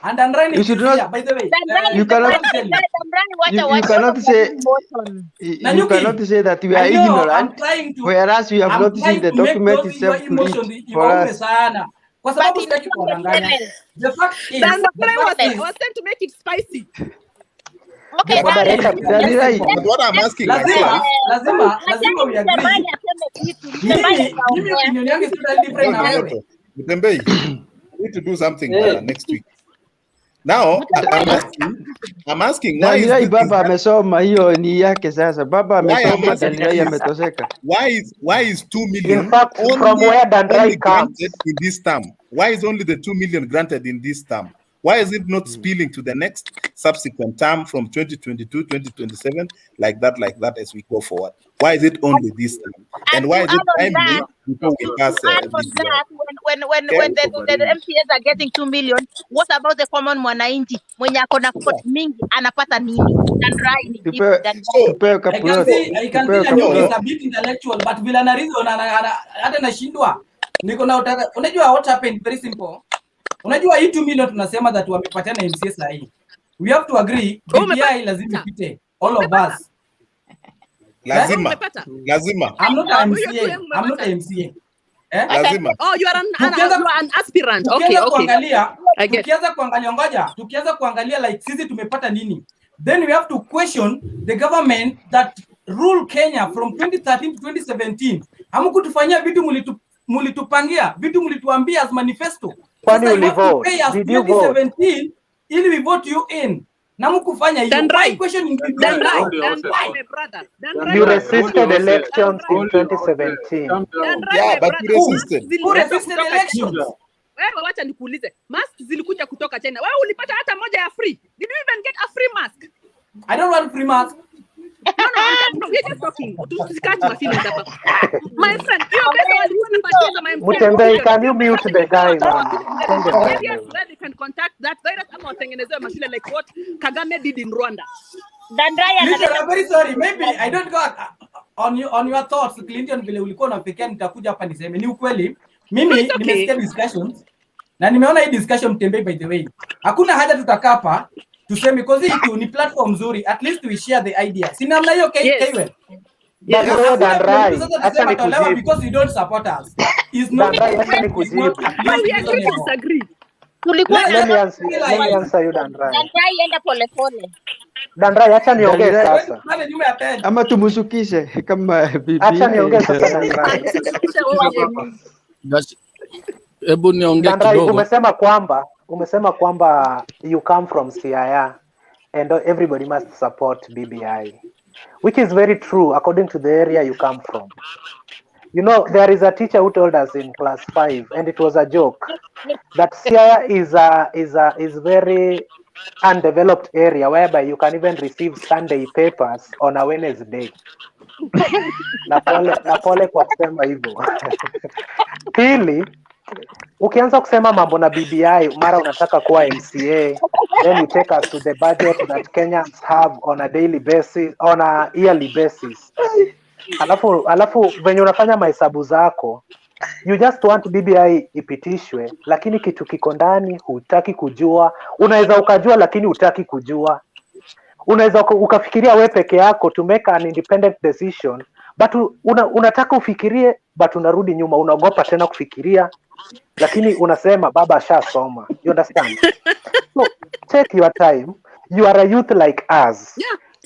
And Dandrai you should not, by the way, you cannot say that we are ignorant, whereas we have not seen the document itself to read for us. Kwa sababu sitaki kudanganya. The fact is, I was trying to make it spicy. Okay, what I'm asking lazima we agree. Mimi opinion yangu is totally different na wewe. Mutembei, we need to do something next week. Now, I'm asking, I'm asking why Dandirai is baba amesoma, hiyo ni yake sasa. Baba amesoma, asking Dandirai is ametoseka. why is 2 million In fact, from where Dandrai comes, granted in this term? Why is only the 2 million granted in this term? Why is it not spilling to the next subsequent term from 2022, 2027, like that as we go forward? Why is it only this term? And why is it timely before we pass this year? When the MPs are getting 2 million, what about the common mwananchi mwenye ako na vote mingi anapata nini? Dandrai ni ipi? I can see Nanyuki is a bit intellectual, but vile ana reason hata nashindwa. Niko na utaka. Unajua what happened? Very simple. Unajua hii 2 million tunasema that wamepatiana MCA sahi. We have to agree BBI lazima ipite all of us. Lazima. I'm not an MCA. I'm not an MCA. Lazima. Oh, you are an aspirant. Okay. Tukianza kuangalia like sisi tumepata nini. Then we have to question the government that rule Kenya from 2013 to 2017. Hamkutufanyia vitu mulitupangia, vitu mulituambia as manifesto. Kwani ulivote? As 2017 ili we vote you in. Na mkufanya hiyo. Why question in You resisted elections in 2017. Yeah, but you resisted. Who resisted elections? Wewe wacha nikuulize. Mask zilikuja kutoka China. Wewe ulipata hata moja ya free? Did you even get a free mask? I don't want free mask. No, we're just talking. Tusikate my feelings hapa. My friend, hiyo pesa walikuwa wanapatiana my Mutembei, can you mute the guy, man? Yes, where they can contact that virus ama watengenezewe mashine like what Kagame did in Rwanda. I'm very sorry. Maybe I don't go on your thoughts. Clinton vile ulikuwa unafikia nitakuja hapa niseme ni ukweli. Mimi nimesikia discussions na nimeona hii discussion Mtembei, by the way. Hakuna haja tutakaa hapa tuseme because hii ni platform nzuri, at least we share the idea. Si namna hiyo Kaiwen. Yes, acha nikujibu because you don't support us. Is not acha nikujibu. We agree to disagree. Let me answer you, Dandrai. Dandrai enda polepole. Dandrai, acha niongee sasa. Ama tumusukishe kama bibi. Acha niongee sasa Dandrai. Hebu niongee Dandrai, kidogo. umesema kwamba you come from Siaya and everybody must support BBI, which is very true according to the area you come from. You know, there is a teacher who told us in class 5, and it was a joke, that Siaya is very undeveloped area whereby you can even receive Sunday papers on a Wednesday. na pole kwa kusema hivyo. Pili, ukianza kusema mambo na BBI mara unataka kuwa MCA, then you take us to the budget that Kenyans have on a daily basis, on a yearly basis. Alafu venye unafanya mahesabu zako, you just want BBI ipitishwe, lakini kitu kiko ndani hutaki kujua. Unaweza ukajua lakini hutaki kujua. Unaweza ukafikiria we peke yako to make an independent decision, but unataka ufikirie, but unarudi nyuma, unaogopa tena kufikiria, lakini unasema baba ashasoma. You understand? So take your time. You are a youth like us.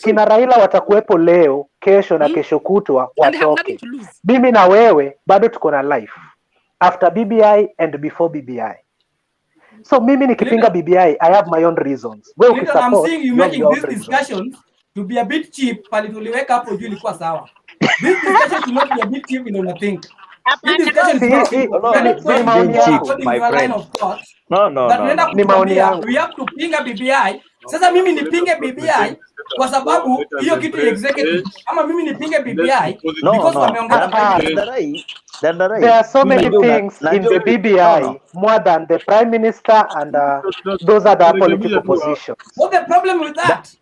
Kina Raila watakuwepo leo, kesho na kesho kutwa watoke. Mimi na wewe bado tuko na life after BBI and before BBI. So mimi nikipinga BBI, I have my own reasons. Wewe I'm saying you making this discussion to be a bit cheap, pale tuliweka hapo juu ilikuwa sawa. This discussion should not be a bit cheap, you know, think. This discussion is cheap, my friend. No. Ni maoni yangu. We have to pinga BBI. Sasa mimi nipinge BBI kwa sababu hiyo kitu executive. Ama mimi nipinge BBI because wameongea. There are so many things in the BBI more than the Prime Minister and those other political positions. What's the problem with that?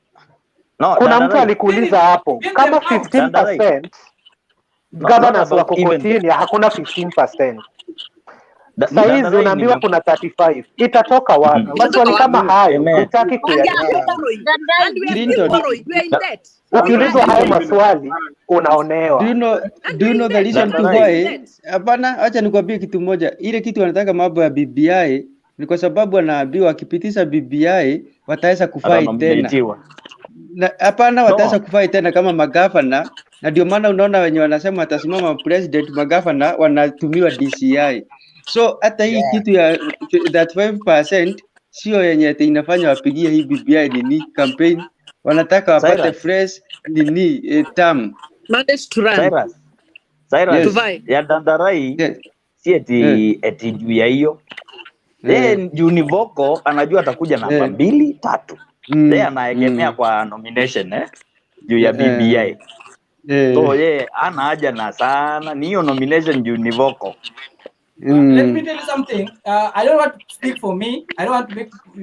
Kuna mtu alikuuliza hapo kama 15% governors wako kotini, hakuna 15%. Saizi unaambiwa kuna 35. Itatoka wapi? Maswali kama hayo hutaki kuyajibu. Ukiulizwa hayo maswali unaonewa. Do you know the reason to why? Hapana, acha nikwambie kitu moja. Ile kitu wanataka mambo ya BBI ni kwa sababu wanaambiwa wakipitisha BBI wataweza kufai tena. Hapana, wataweza kufai tena kama magavana, na ndio maana unaona wenye wanasema watasimama president, magavana wanatumiwa DCI. So hata hii kitu ya that 5% sio yenye ati inafanya wapigie hii BBI nini campaign, wanataka wapate Cyrus. fresh nini term. Manage to run. Cyrus, Yes. ya Dandarai si eti juu ya hiyo. Juu ni Voko anajua atakuja namba 2, 3. Anaegemea kwa nomination juu ya BBI. So ana haja na sana ni hiyo nomination juu ni Voko. Let me tell you something. I don't want to speak for me. I don't want to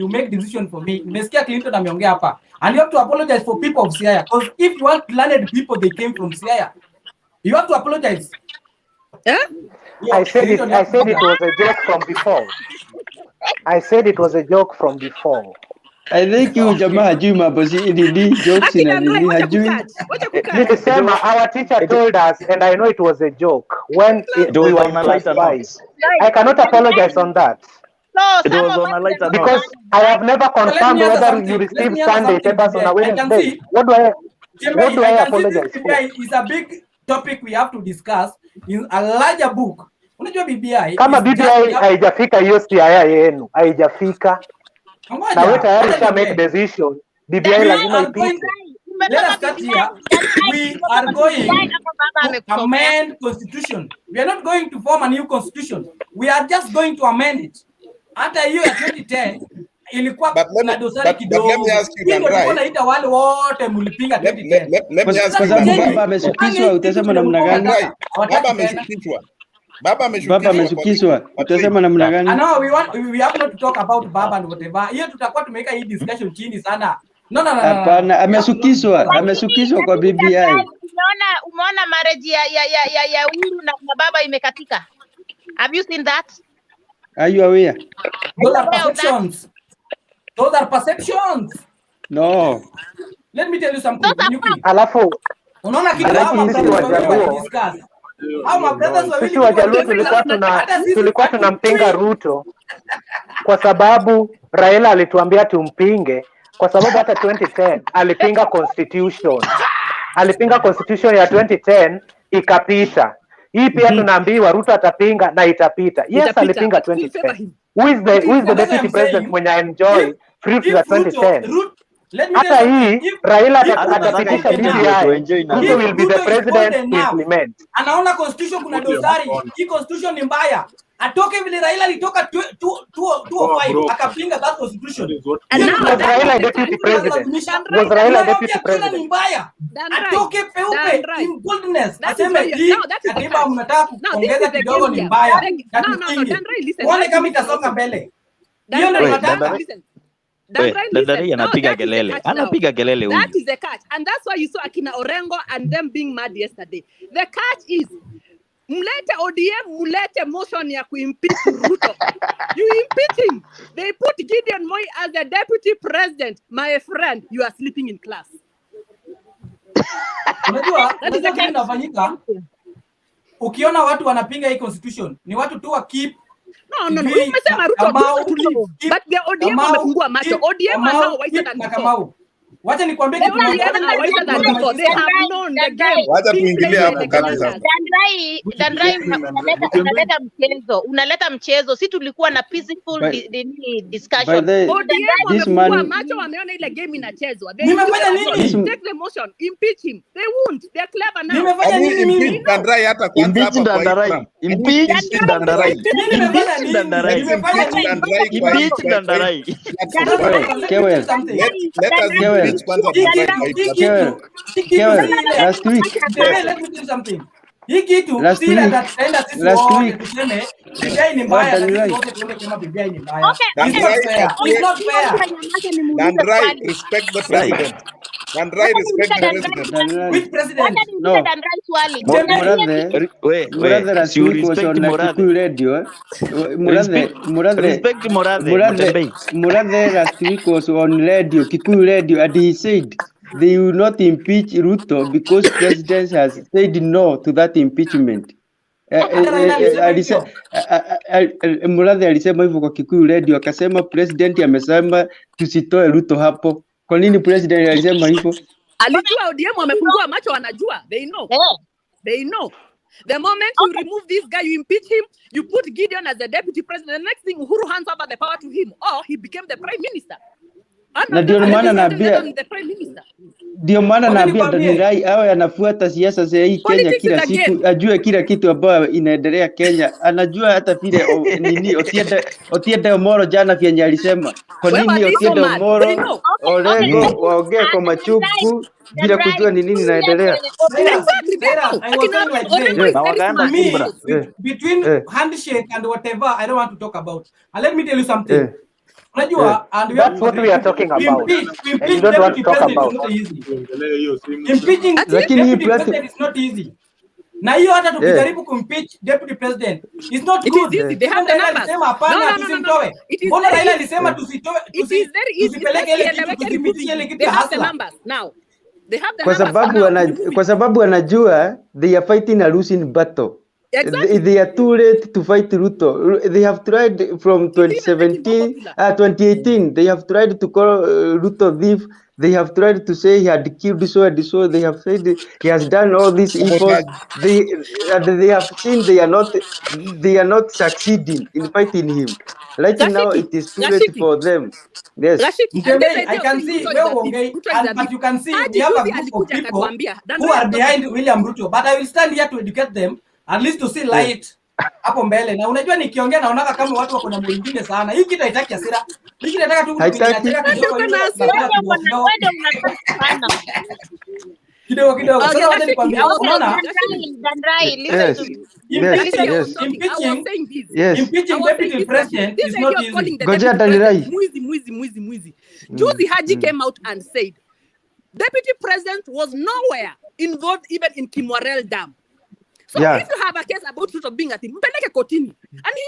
make decision for me. Nimesikia Clinton ameongea hapa. And you have to apologize for people of Siaya. Because if you want learned people, they came from Siaya. You have to apologize. I said it was a joke from before. I said it was a joke from before. I think you jamaa hajui mambo nini jokes na nini hajui. Nilisema our teacher told us and I know it was a joke when we were in class 5. I cannot apologize on that. No, it was on a lighter because I have never confirmed whether you received Sunday papers on a Wednesday. What do I apologize for? It's a big topic we have to discuss in a larger book. Unajua BBI kama BBI haijafika hiyo Siaya yenu haijafika na wewe tayari sha make decision BBI lazima ipite. Let us start here. We are going to amend constitution. We are not going to form a new constitution. We are just going to amend it. Hata hiyo ya 2010 ilikuwa na dosari kidogo. Ndio naita wale wote mlipinga 2010. Kwa sababu baba ameshukishwa utasema namna gani? Baba ameshukishwa utasema namna gani? No, we have not to talk about baba and whatever. Hiyo tutakuwa tumeweka hii discussion chini sana. No. Hapana, ameshukishwa kwa BBI. Umeona marriage ya Uhuru na baba imekatika. Have you seen that? Are you aware? Those are perceptions. No. Let me tell you something. Alafu unaona kitu hapa discuss. Sisi Wajaluo tulikuwa tunampinga Ruto kwa sababu Raila alituambia tumpinge kwa sababu hata 2010 alipinga constitution ya 2010 ikapita. Hii pia tunaambiwa Ruto atapinga na itapita. Yes, alipinga 2010. Who is the deputy president mwenye enjoy fruits za 2010? Hata hii Raila atapitisha BBI. Ruto will be the president to implement. Anaona constitution kuna dosari. Hii constitution ni mbaya. Atoke vile Raila alitoka 2005 akapinga that constitution. Was Raila deputy president? Was Raila deputy president? Ni mbaya. Atoke peupe in boldness. Aseme hii katiba mnataka kuongeza kidogo ni mbaya. Wale kama itasonga mbele. Hiyo ndio tunataka. Anapiga kelele huyu. That is the catch, and that's why you saw Akina Orengo and them being mad yesterday. The catch is mlete ODM, mlete motion ya kuimpeach Ruto. You impeach him. They put Gideon Moi as the deputy president. My friend, you are sleeping in class. Unajua kitu kinafanyika. Ukiona watu wanapinga hii constitution, ni watu tu wa keep. No. Umesema Ruto to leave. But the ODM wamefungua macho. ODM are now wiser than before. Wacha nikwambie kitu moja. They have known the game. Wacha tuingilie hapo kabisa. Unaleta mchezo. Si tulikuwa na peaceful discussion. ODM wamefungua macho, wameona ile game inachezwa. Nimefanya nini? Take the motion, impeach him. They won't. They are clever now. Nimefanya nini mimi? Dandrai hata kwanza hapo kwa Impeach Dandarai. Last week. Let me do something. Hii kitu si ataenda sisi wote tuseme BBI ni mbaya na wote tuone kama BBI ni mbaya. It's not fair. Dandrai, respect the president. Dandrai, respect the president. Which president? No. Murathe last week was on Kikuyu radio. Murathe last week was on radio, Kikuyu radio, and he said they will not impeach Ruto because president has said no to that impeachment. Murathe alisema hivyo kwa Kikuyu radio, akasema president amesema tusitoe Ruto hapo. Kwa nini president alisema hivyo? Alijua ODM wamefungua macho, wanajua. They know. The moment you remove this guy, you impeach him, you put Gideon as the deputy president. The next thing, Uhuru hands over the power to him, or he became the prime minister. Na ndio maana naambia Rai awe anafuata siasa za hii Kenya kila siku, ajue kila kitu ambayo inaendelea Kenya. Anajua hata vile nini Otiende Omoro jana vyenye alisema. Kwa nini Otiende Omoro Orengo waongee kwa machuku bila kujua ni nini inaendelea? Between handshake and whatever, I don't want to talk about. And let me tell you something. Unajua, and that's what we are talking about. And you don't want to talk about. Impeaching deputy president is not easy. Na hiyo hata tukijaribu kumpeach deputy president is not good. They have the numbers. Hapana, tusimtoe. Mbona Raila alisema tusitoe? It is very easy. Tusipeleke ile kitu, tusipitishe ile kitu hasa. Now, they have the kwa sababu wanajua they are fighting a losing battle. Exactly. They are too late to fight Ruto. They have tried from 2018. They have tried to call Ruto thief. They have tried to say he had killed so and so. They have said he has done all these evil. They have seen they are not succeeding in fighting him. Right now, it is too late for them. Yes. I can see but you can see we have a group of people who are behind William Ruto, but I will stand here to educate them. At least to see light hapo mbele. Na unajua nikiongea naonaka kama watu wako na mwingine sana. Hii kitu haitaki hasira. Hii kitu inataka tu kidogo. Sasa wacha nikwambie, unaona? Impeaching deputy president is not easy. Ngoja Danirai. Mwizi. Juzi Haji came out and said deputy president was nowhere involved even in Kimwarel Dam. So if you have a case about Ruto being at him, mpeleke kotini. And he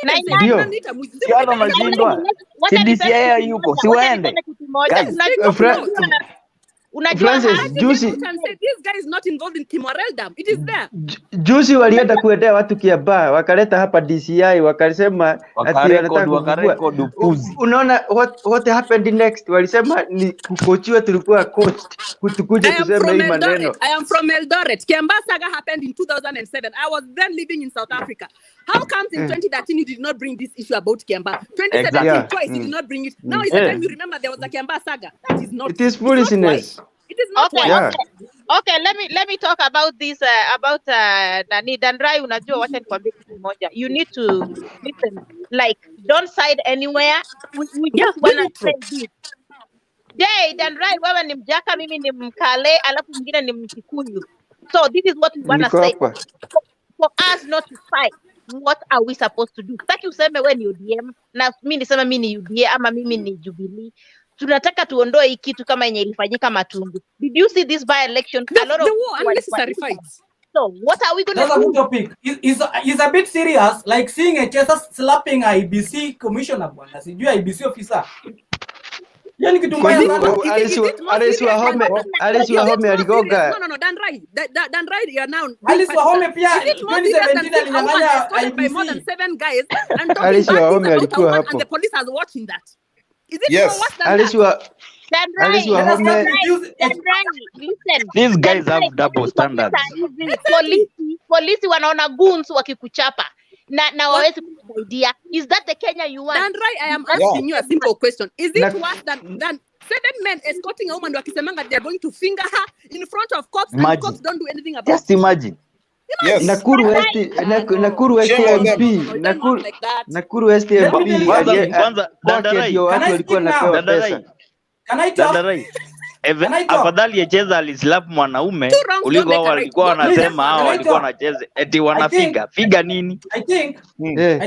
anaita mwizi. Kiano mashindwa. CDCA yuko, si waende. Francis, juzi this guy is not involved in Kimwarel Dam. It is there. Juzi walienda kuendea watu Kiambaa, wakaleta hapa DCI, wakasema ati wanataka kupuzi. Unaona what happened next? Walisema ni kukochiwa, tulikuwa coached kutukuja kusema hii maneno. I am from Eldoret. Kiambaa saga happened in 2007. I was then living in South Africa. How comes in 2013 you did not bring this issue about Kiambaa? 2017 twice you did not bring it. Now is the time you remember there was a Kiambaa saga. That is not. It is foolishness. It is not Okay, let me talk about this Nani Dandrai. Unajua, wacha nikwambie kitu moja. You need to listen. Like, don't side anywhere. We just wanna say this. Dandrai, wewe ni Mjaka, mimi ni Mkale, alafu mwingine ni Mkikuyu. So this is what we wanna say. For us not to fight, what are we supposed to do? Saki useme wewe ni ODM na mimi niseme mimi ni UDA ama mimi ni Jubilee. Tunataka tuondoe hii kitu kama yenye ilifanyika Matundu. Did you see this by election? A lot of unnecessary fights. So what are we going to do? That's a good topic. Is a bit serious, like seeing a Chesa slapping IBC commissioner bwana. Sijui IBC officer. Yani kitu mbaya sana. Alice Wahome aligoga. No, Dandrai, you are now. Alice Wahome pia 2017 alinyang'anya IBC more than 7 guys and Alice Wahome alikuwa hapo. And the police are watching that. Is it Yes. worse than that? These guys have double standards. Polisi wanaona goons wakikuchapa na wawezi kusaidia. Is that the Kenya you want? Dandrai, I am asking you a simple question. Is it worse than 7 men escorting a woman wakisemanga they are going to finger her in front of cops and cops don't do anything about it? Just imagine. Yes. Nakuru West MP. Nakuru West MP. Kwanza Dandrai walikuwa napewa pesa. Afadhali yecheza alislap mwanaume kuliko hao walikuwa wanasema hao walikuwa wanacheza eti wanafiga nini? I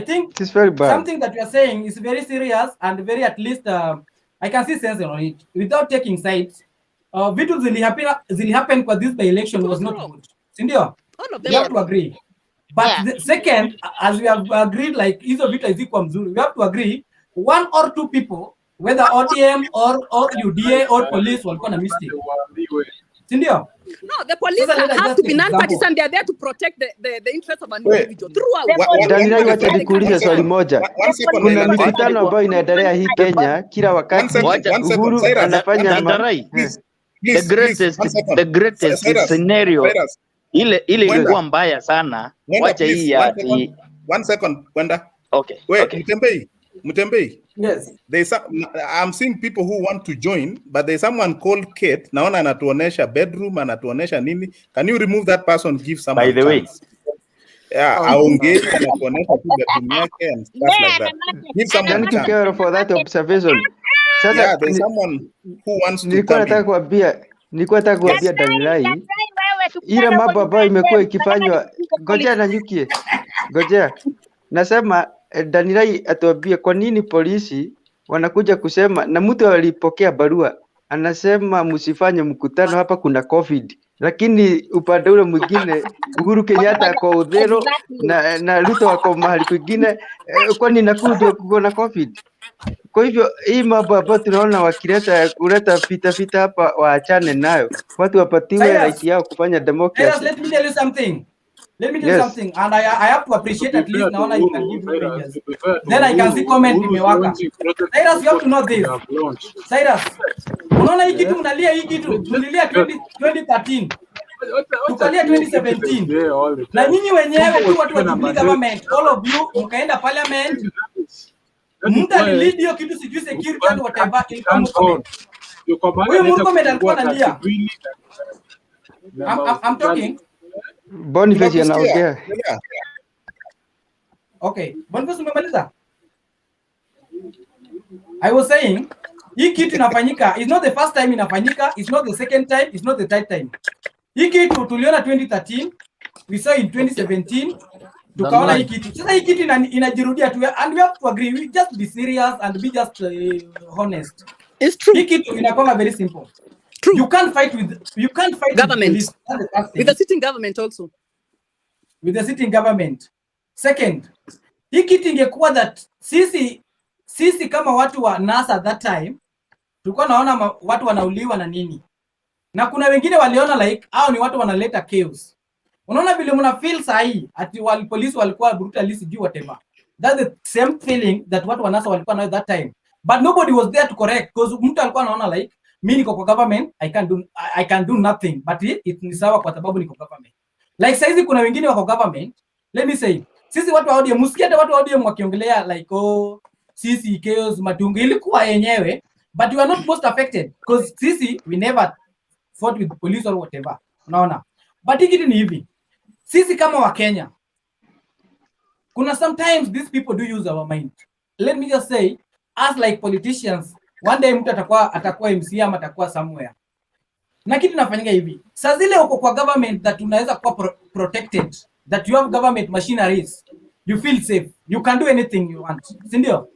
think it's very bad. Something that you are saying is very serious and very, at least I can see sense on it without taking sides. Vitu zilihappen kwa this by election was not good. Sindio? We have to agree. But the second, as we have agreed, like hizo vitu hazikuwa mzuri, we have to agree 1 or 2 people, whether ODM or UDA or police, walikuwa na mistake. Sindio? No, the police have to be non-partisan. They are there to protect the interests of an individual throughout. Dandrai, wacha nikuulize swali moja. Kuna mikutano ambayo inaendelea hii Kenya kila wakati. Uhuru anafanya the greatest scenario ile ilikuwa mbaya sana. Wacha hii ya one second kwenda. Okay. Wait, Mutembei. Yes. I'm seeing people who want to join, but there's someone called Kate. Naona anatuonesha bedroom, anatuonesha nini. Can you remove that person, give someone by the way? Yeah, aongee anatuonesha tu bedroom yake and stuff like that. Give someone Thank you Kero for that observation. Sasa yeah, there's someone who wants to nilikuwa nataka kuambia Danilai ile mambo ambayo imekuwa ikifanywa. Ngojea na nyukie. Ngojea. Nasema Danilai atuambie kwa nini polisi wanakuja kusema, na mtu alipokea barua anasema msifanye mkutano hapa kuna COVID, lakini upande ule mwingine Uhuru Kenyatta kwa udhero na Ruto wako mahali kwingine, kwani Nakuru kuna COVID? Kwa hivyo hii mambo ambayo tunaona kuleta vita hapa waachane nayo, watu wapatiwe right yao kufanya democracy. Let me tell you something. And I have to appreciate at least now you can give me opinions. Then I can see comment imewaka. Cyrus, you have to know this. Cyrus, unaona hii kitu mnalia, hii kitu tulilia 2013. Tukalia 2017. Na nyinyi wenyewe tu watu wa Jubilee government, all of you mkaenda parliament. Mtu alilidi hiyo kitu sijui security and whatever ilikuwa mkoment. Huyo mkoment alikuwa analia. I'm talking. Boniface anaongea. Okay, Boniface umemaliza? I was saying, hii kitu inafanyika, it's not the first time inafanyika, it's not the second time, it's not the third time. Hii kitu tuliona 2013, we saw in 2017, tukaona hii kitu. Sasa hii kitu inajirudia tu, and we have to agree, we just be serious and be just honest. It's true. Hii kitu inakuwa very simple. True. You can't fight government with the sitting government also. With the sitting government. Second, hii kitu ingekuwa that sisi kama watu wa NASA that time tulikuwa naona watu wanauliwa na nini, na kuna wengine waliona like hao ni watu wanaleta chaos. Unaona vile mna feel sahi ati polisi walikuwa brutalist do whatever. That's the same feeling that watu wa NASA walikuwa nayo that time, but nobody was there to correct, because mtu alikuwa anaona like mimi niko kwa government, I can do nothing, but it ni sawa kwa sababu niko government. Like saizi kuna wengine wako government, let me say, sisi watu wa ODM, msikia hata watu wa ODM wakiongelea like sisi chaos matungo ilikuwa yenyewe, but you are not most affected because sisi we never fought with the police or whatever. Unaona? But hiki ni hivi. Sisi kama wa Kenya, kuna sometimes these people do use our mind. Let me just say, as like politicians, one day mtu atakuwa MC ama atakuwa somewhere. Na kitu nafanyika hivi. Saa zile uko kwa government that unaweza kuwa protected, that you have government machineries, you feel safe, you can do anything you want. Si ndio?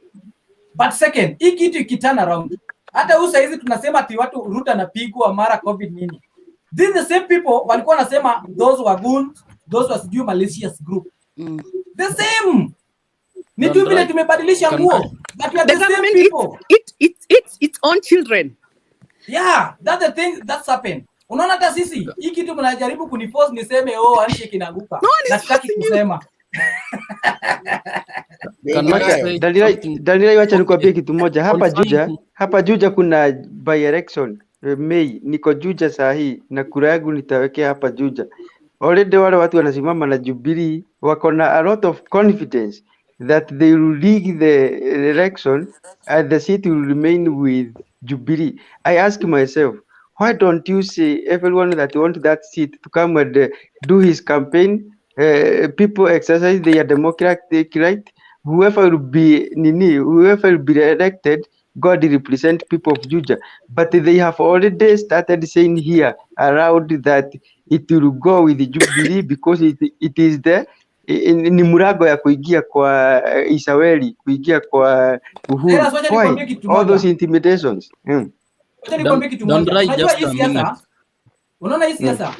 But second, hii kitu ikiturn around. Hata huyu saizi tunasema ati watu Ruto anapigwa mara COVID nini. These the same people walikuwa wanasema those were goons, those was due malicious group. The same. Ni tu vile tumebadilisha nguo. But we are the same people. It's on children. Yeah, that's the thing that's happened. Unaona hata sisi, hii kitu mnajaribu kuniforce niseme handshake inaanguka. Na sitaki kusema. Dalila, wacha nikwambie kitu moja. Hapa Juja kuna by election Mei, niko Juja saa hii na kura yangu nitawekea hapa Juja. Already wale watu wanasimama na Jubilee wako na a lot of confidence that they will rig the election and the seat will remain with Jubilee. I ask myself, why don't you say everyone that wants that seat to come and do his campaign? People exercise their democratic right. Whoever will be elected, God represent people of Juja. But they have already started saying here around that it will go with the Jubilee because it is the ni murago ya kuingia kwa Isaweli, kuingia kwa Uhuru. Why? All those intimidations. Unaona hii siasa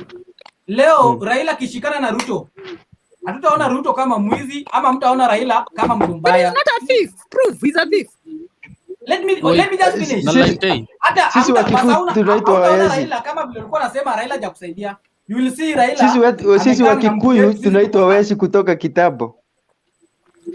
leo Raila kishikana na Ruto, hatutaona Ruto kama mwizi ama mtaona Raila kama mtu mbaya. Not a thief. Proof he's a thief. Let me just finish. Hata sisi Wakikuyu tunaitwa Raila kama vile ulikuwa unasema Raila hajakusaidia. You will see Raila. Sisi Wakikuyu tunaitwa wezi kutoka kitambo.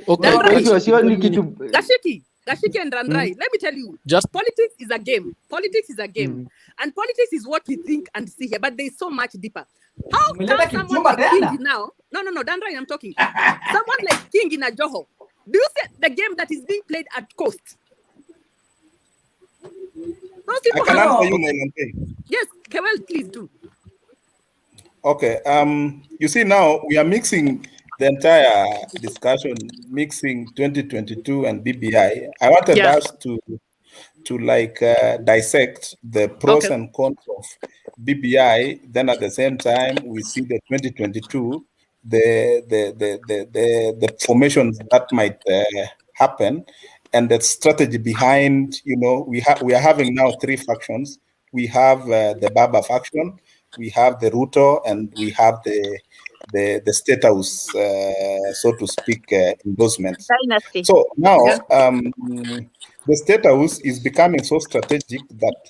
Okay. Kwa hivyo sioni kitu. Gashiki. Gashike and Randrai, let me tell you, Just politics is a game. Politics is a game. And politics is what we think and see here, but there's so much deeper. How come someone like King now? No, Randrai, I'm talking. Someone like King in a Joho. Do you see the game that is being played at Coast? Those people I can answer you, Nailante. Yes, Kewel, please do. Okay. You see, now we are mixing the entire discussion, mixing 2022 and BBI. I wanted us to dissect the pros and cons of BBI. Then at the same time, we see the 2022, the formations that might happen, and the strategy behind. We are having now 3 factions. We have the Baba faction, we have the Ruto, and we have the State House, so to speak, endorsements. Dynasty. So now, the State House is becoming so strategic that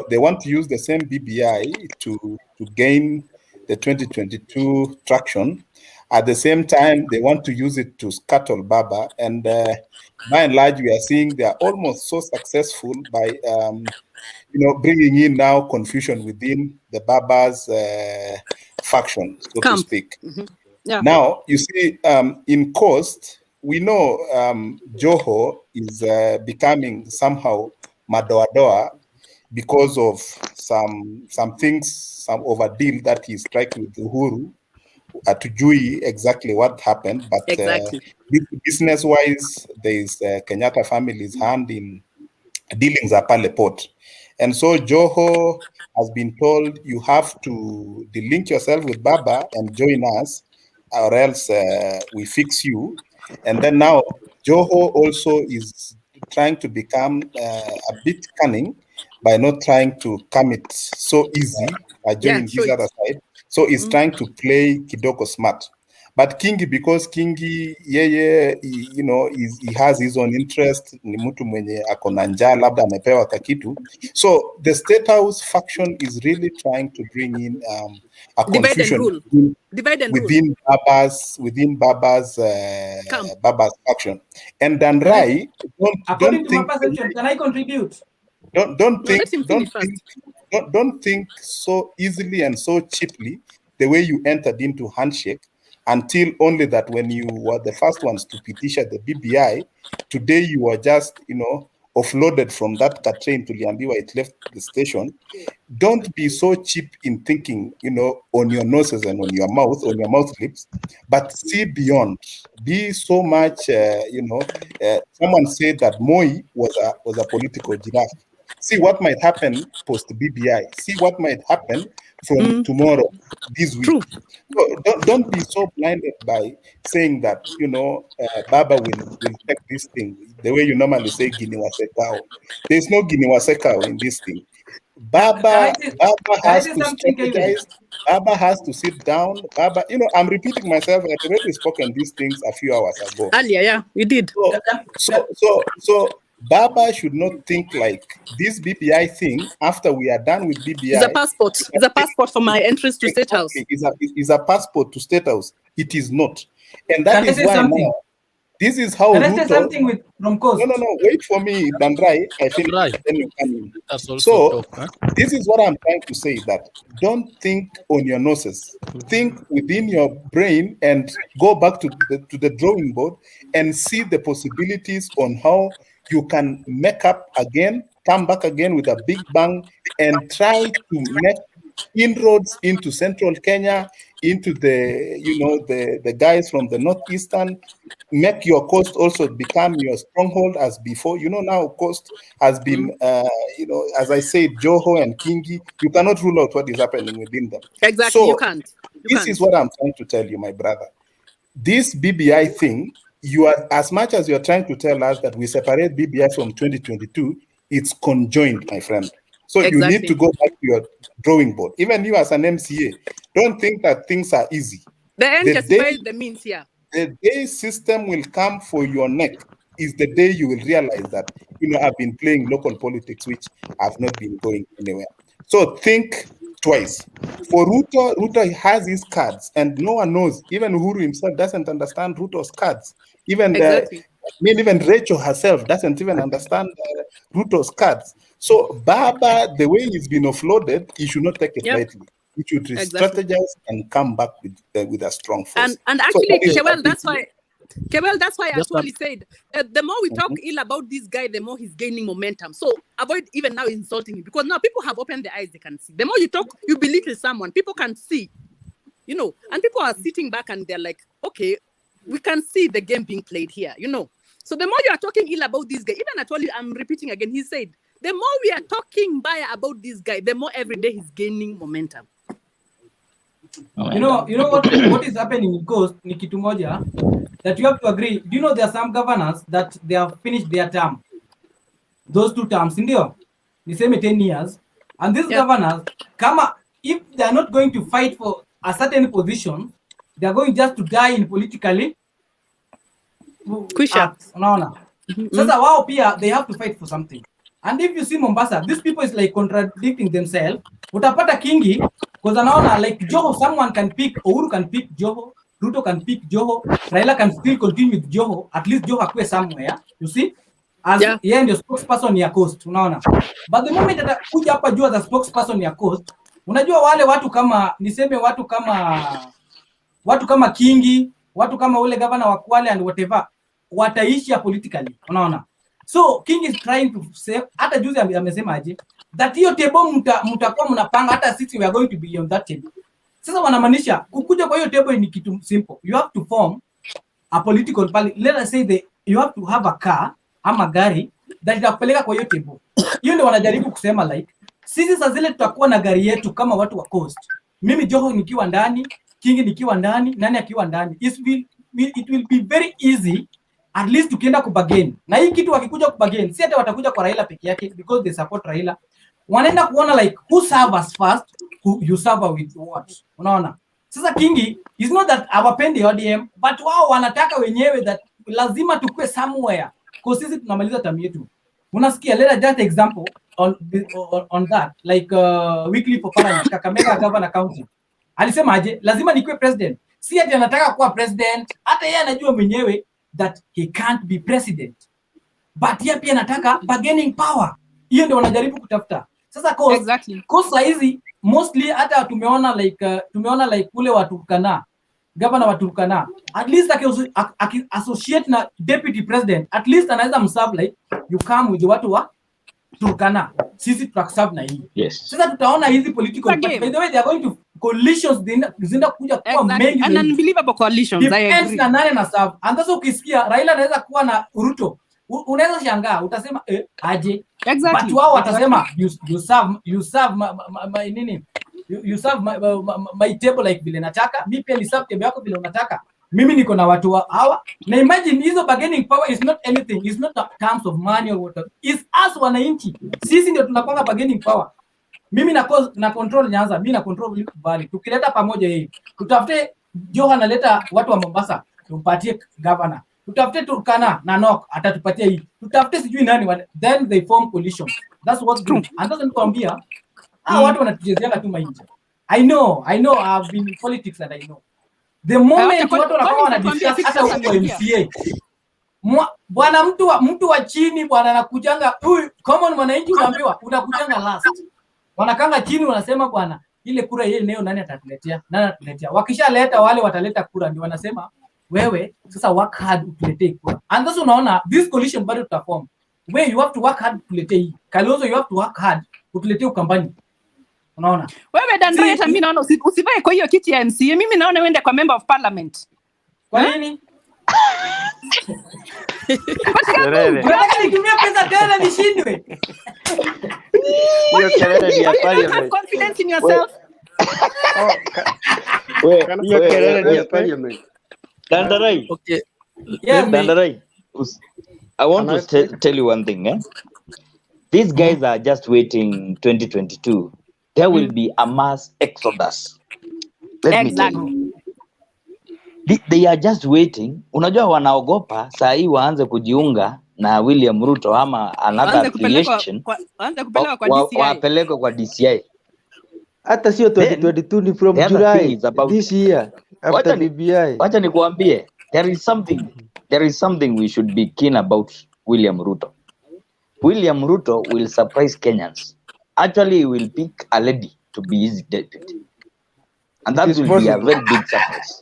they want to use the same BBI to gain the 2022 traction. At the same time, they want to use it to scuttle Baba, and by and large, we are seeing they are almost so successful by bringing in now confusion within the Baba's faction, so to speak. Now, you see, in Coast, we know Joho is becoming somehow madoadoa because of some things, some overdeal that he struck with Uhuru. Hatujui exactly what happened, but business-wise, there is Kenyatta family's hand in dealings at Pale Port. And so Joho has been told, you have to delink yourself with Baba and join us, or else we fix you. And then now Joho also is trying to become a bit cunning by not trying to come it so easy by joining this other side. So he's trying to play Kidoko smart. But Kingi, because Kingi, he has his own interest, ni mtu mwenye akona njaa, labda amepewa kakitu. So the State House faction is really trying to bring in a confusion within Baba's faction. And Dandrai, don't think. Can I contribute? Don't think so easily and so cheaply the way you entered into handshake, until only that when you were the first ones to petition the BBI, today you were just, offloaded from that train to Liambiwa, it left the station. Don't be so cheap in thinking, on your noses and on your mouth lips, but see beyond. Be so much, someone said that Moi was a political giraffe. See what might happen post BBI. See what might happen from tomorrow, this week. So don't be so blinded by saying that, Baba will take this thing the way you normally say Giniwa Sekao. There's no Giniwa Sekao in this thing. Baba has to strategize. Baba has to sit down. Baba, I'm repeating myself. I've already spoken these things a few hours ago. Earlier, you did. So Baba should not think like this BBI thing, after we are done with BBI. It's a passport. It's a passport for my entrance to State House. It's a passport to State House. It is not. And that is why now, this is how Can I say something from Coast? No, wait for me, Dandrai. I think then you come in. So, this is what I'm trying to say, that don't think on your noses. Think within your brain and go back to the drawing board and see the possibilities on how you can make up again, come back again with a big bang, and try to make inroads into central Kenya, into the guys from the northeastern. Make your coast also become your stronghold as before. Now coast has been, as I said, Joho and Kingi. You cannot rule out what is happening within them. Exactly, so you can't. This is what I'm trying to tell you, my brother. This BBI thing, you are, as much as you're trying to tell us that we separate BBI from 2022, it's conjoined, my friend. So you need to go back to your drawing board. Even you as an MCA, don't think that things are easy. The end justifies the means here. The day system will come for your neck is the day you will realize that, I've been playing local politics, which have not been going anywhere. So think twice. For Ruto has his cards, and no one knows. Even Uhuru himself doesn't understand Ruto's cards. Even mean, even Rachel herself doesn't even understand Ruto's cards. So Baba, the way he's been offloaded, he should not take it lightly. He should strategize and come back with a strong force. And actually, Kewel, that's why I actually said the more we talk ill about this guy, the more he's gaining momentum. So avoid even now insulting him, because now people have opened their eyes, they can see. The more you talk, you belittle someone, people can see, you know, and people are sitting back and they're like, okay, we can see the game being played here, you know. So the more you are talking ill about this guy, even I told you, I'm repeating again, he said, the more we are talking bad about this guy, the more every day he's gaining momentum. You know what is happening in Coast ni kitu moja that you have to agree. Do you know there are some governors that they have finished their term, those 2 terms, ndio the same 10 years, and these governors, kama if they are not going to fight for a certain position, they are going just to die in politically acts, unaona. Sasa wao pia they have to fight for something. And if you see Mombasa, these people is like contradicting themselves. Utapata Kingi, because anaona like Joho, someone can pick, Uhuru can pick Joho, Ruto can pick Joho, Raila can still continue with Joho, at least Joho akue somewhere, you see? As yeye ndio spokesperson ya Coast, unaona. But the moment atakuja hapa juu as a spokesperson ya Coast, unajua wale watu kama, niseme watu kama Kingi, watu kama ule governor wa Kwale and whatever, wataisha politically, unaona. So King is trying to say, hata juzi amesema aje, that hiyo table mtakuwa mnapanga, hata sisi we are going to be on that table. Sasa wanamaanisha kukuja kwa hiyo table ni kitu simple. You have to form a political party. Let us say you have to have a car ama gari that itakupeleka kwa hiyo table. Hiyo ndio wanajaribu kusema like sisi sasa zile tutakuwa na gari yetu kama watu wa Coast. Mimi Joho nikiwa ndani, King nikiwa ndani, nani akiwa ndani. It will be very easy at least tukienda kubagain. Na hii kitu wakikuja kubagain, si hata watakuja kwa Raila peke yake because they support Raila. Wanaenda kuona like who serve us first, who you serve with what. Unaona? Sasa Kingi is not that hawapendi ODM, but wao wanataka wenyewe that lazima tukue somewhere. Kwa sisi tunamaliza term yetu. Unasikia, let us just example on that like weekly for Parana, Kakamega Governor County. Alisema aje, lazima nikuwe president. Si ati anataka kuwa president, hata yeye anajua mwenyewe that he can't be president, but yeye pia anataka bargaining power. Hiyo ndio wanajaribu kutafuta. Sasa kosa hizi mostly hata tumeona like kule wa Turkana, governor wa Turkana, at least associate na deputy president, at least anaweza mserve like you come with watu wa Turkana, sisi tutakuserve na hii. Sasa tutaona hizi political party, by the way they are going to coalitions zinda kuja kwa mengi, and unbelievable coalitions, I agree. Na nane na serve. And sasa ukisikia Raila anaweza kuwa na Ruto, unaweza shangaa, utasema aje. But wao watasema you serve my nini, you serve my table like vile nataka, mimi pia ni serve table yako vile unataka. Mimi niko na watu hawa. Na imagine hizo bargaining power is not anything, it's not terms of money or whatever. It's us wananchi. Sisi ndio tunapanga bargaining power. Mimi na control Nyanza, mimi na control Bali. Tukileta pamoja hii, tutafute Joho analeta watu wa Mombasa, tumpatie governor. Tutafute Turkana na Nok atatupatia hii. Tutafute sijui nani, then they form coalition. That's what's true. And doesn't kwambia watu wanatujezea tu mainje. I know I've been in politics and I know. The moment watu wanakuwa wanadiscuss hata huko MCA. Bwana mtu wa chini bwana anakujanga huyu common mwananchi unaambiwa unakujanga last. Wanakanga chini wanasema bwana ile kura yeye leo nani atatuletea? Wakishaleta wale wataleta kura ndio wanasema wewe sasa work hard utuletee kura. And sasa unaona this coalition bado tutaform. Where you have to work hard utuletee hii. Kalonzo you have to work hard utuletee ukambani. Unaona? Wewe Dandre hata mimi naona usivae kwa hiyo kiti ya MCA. Mimi naona uende kwa member of parliament. Kwa nini? Unataka nitumie pesa tena nishindwe? Hiyo kelele ni ya parliament. Have confidence in yourself. Hiyo kelele ni ya parliament. Dandarai. Okay. Yeah, Dandarai. I want to tell you one thing. These guys are just waiting 2022. There will be a mass exodus. Let me tell you. They are just waiting. Unajua wanaogopa saa hii waanze kujiunga na William Ruto ama another affiliation. Wapelekwe kwa DCI. Hata sio 2022 ni from July this year after BBI. Wacha nikuambie, there is something there is something we should be keen about William Ruto. William Ruto will surprise Kenyans. Actually, he will pick a lady to be his deputy. And that will be a very big surprise.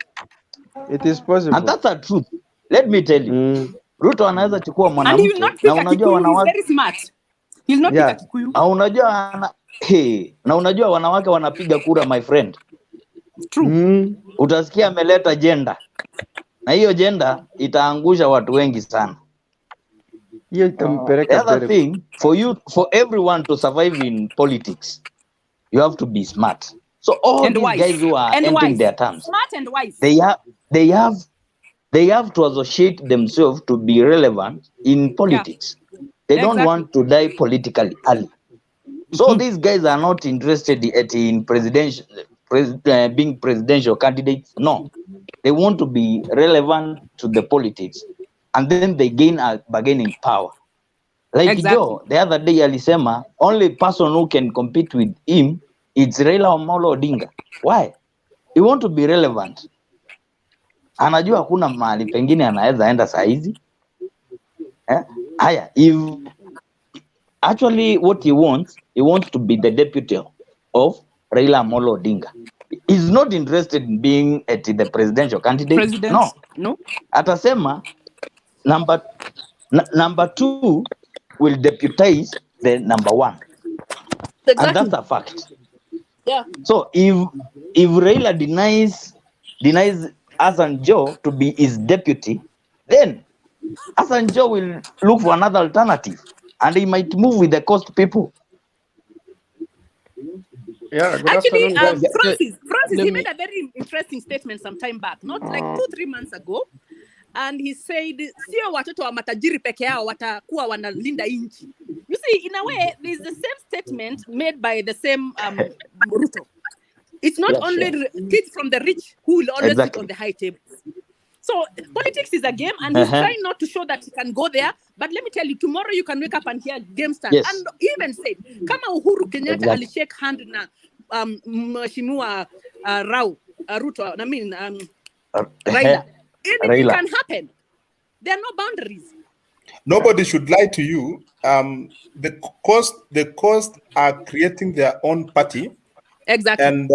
It is possible. And that's the truth. Let me tell you. Ruto anaweza chukua And he will mwanamke not pick na a unajua Kikuyu. He's wanawake very smart. He'll not pick a Kikuyu. na unajua na unajua wanawake wanapiga kura, my friend. True. Utasikia ameleta jenda. Na hiyo jenda itaangusha watu wengi sana. The other thing, for everyone to survive in politics, you have to be smart. So all And these wise. guys who are And entering wise. their terms, Smart and wise. they have to associate themselves to be relevant in politics. They don't want to die politically early. So these guys are not interested in being presidential candidates. No, they want to be relevant to the politics, and then they gain a bargaining power. Like Joe, the other day alisema, only person who can compete with him is Raila Odinga. Why? He want to be relevant. Anajua hakuna mahali pengine anaweza enda saizi. Haya, if actually what he wants to be the deputy of Raila Amolo Odinga. He's not interested in being the presidential candidate. No. Atasema number 2 will deputize the number 1. And that's a fact. Yeah. So if Raila denies Hassan Joe to be his deputy, then Hassan Joe will look for another alternative, and he might move with the coast people. Yeah, Actually, Francis, he made a very interesting statement some time back, not like 2-3 months ago. And he said, sio watoto wa matajiri peke yao watakuwa wanalinda inchi. You see, in a way, there's the same statement made by the same Ruto. It's not only kids from the rich who will always sit on the high tables. So politics is a game, and he's trying not to show that he can go there. But let me tell you, tomorrow you can wake up and hear game stand. Yes. And even said, kama Uhuru Kenyatta alishake hand na Mheshimiwa Ruto, I mean Raila. Anything can happen. There are no boundaries. Nobody should lie to you. The cost are creating their own party. Exactly. And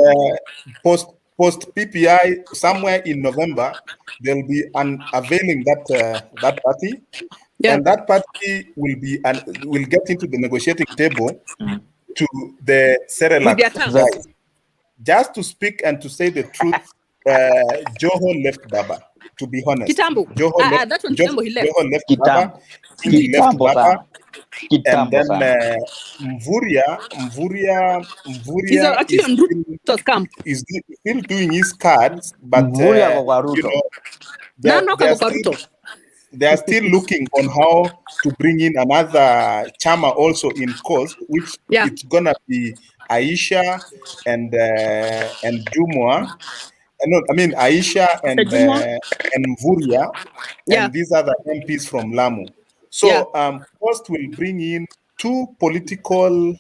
post PPI somewhere in November, they'll be unveiling that party, and that party will get into the negotiating table to the Serelak guys. Just to speak and to say the truth, Joho left Baba. To be honest, Joho Joho left Baba. He left Baba. And then Mvuria is still doing his cards, but they are still looking on how to bring in another chama also in cost, which it's gonna be Aisha and Jumwa. No, I mean Aisha and Mvuria, and these are the MPs from Lamu. So Coast will bring in 2 political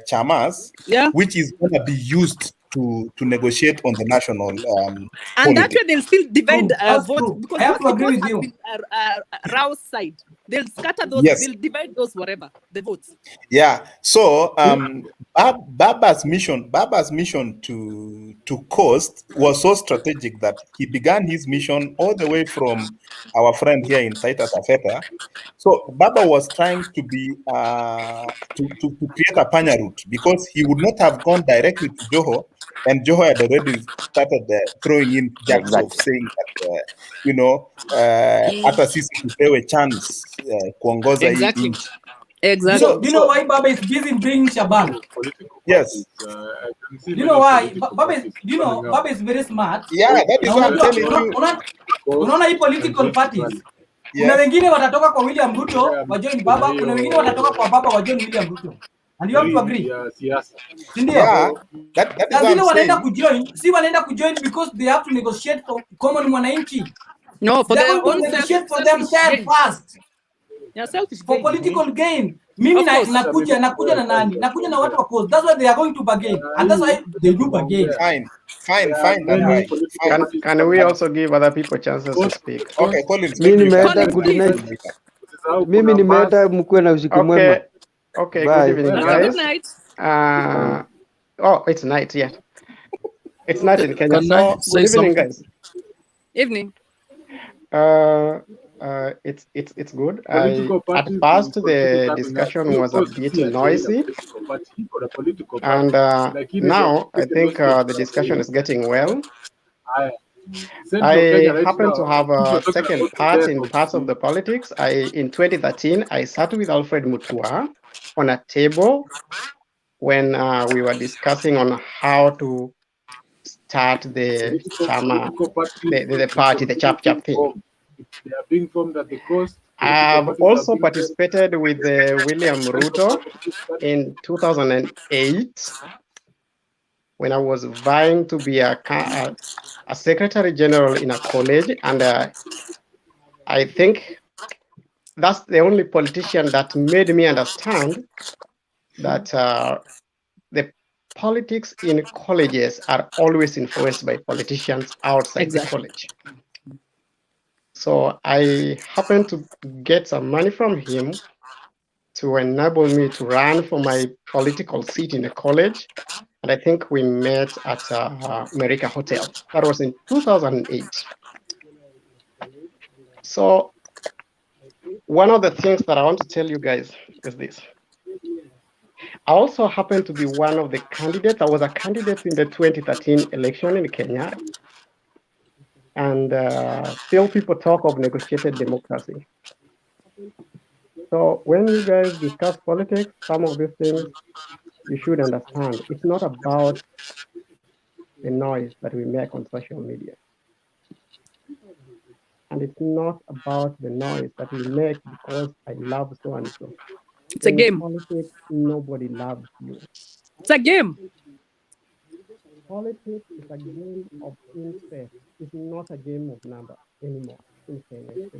chamas, which is going to be used to negotiate on the national and politics. that way they'll still divide votes, because I have to agree with you. Rao's side. They'll scatter those, they'll divide those whatever, the votes. Yeah. So Baba's mission to Coast was so strategic that he began his mission all the way from our friend here in Taita Taveta. So Baba was trying to be to create a panya route, because he would not have gone directly to Joho, and Joho had already started throwing in jabs of saying that hata sisi tupewe chance kuongoza hii nchi. Exactly. Do you know why Baba is busy bringing Shaban? Yes. Do you know why? Baba is very smart. Yeah, that is what I'm telling you. Unaona hii political parties. Kuna wengine watatoka kwa William Ruto wajoin Baba, kuna wengine watatoka kwa Baba wajoin William Ruto. And you have to agree. Ndio. Yeah, that is what I'm saying. Wanaenda kujoin because they have to negotiate for common mwananchi. No, for their own negotiate for themselves first. Yeah, selfish for political gain. Mimi nakuja na nani? Nakuja na watu wa cause. That's why they are going to bargain. And that's why they do bargain. Fine, that guy. Fine. Can we also give other people chances to speak? Okay, Collins, Mimi maybe you can nimeenda give good that night. speaker. Mimi nimeenda, mkuwe na usiku mwema. Okay, Bye. good evening, Okay, guys. good night. Oh, it's night, yeah. It's night in Kenya. Can So, I good say evening, something? guys. Evening. It's good. Political At parties first will the continue coming up. discussion was a bit noisy, Political party or a political and party. Lakini now I think the discussion is getting well. I happen to have a second part in parts of the politics. In 2013, I sat with Alfred Mutua on a table when we were discussing on how to start the chama, the party, the chap thing. They are being formed at the coast. I've also participated with William Ruto in 2008 when I was vying to be a secretary general in a college, and I think that's the only politician that made me understand that the politics in colleges are always influenced by politicians outside the college. So I happened to get some money from him to enable me to run for my political seat in the college. And I think we met at America Hotel. That was in 2008. So one of the things that I want to tell you guys is this. I also happened to be one of the candidates. I was a candidate in the 2013 election in Kenya. And still people talk of negotiated democracy. So when you guys discuss politics, some of these things you should understand. It's not about the noise that we make on social media. And it's not about the noise that we make because I love so and so. It's a game. Politics, nobody loves you. It's a game. Politics is a game of interest. It's not a game of number anymore in Kenya.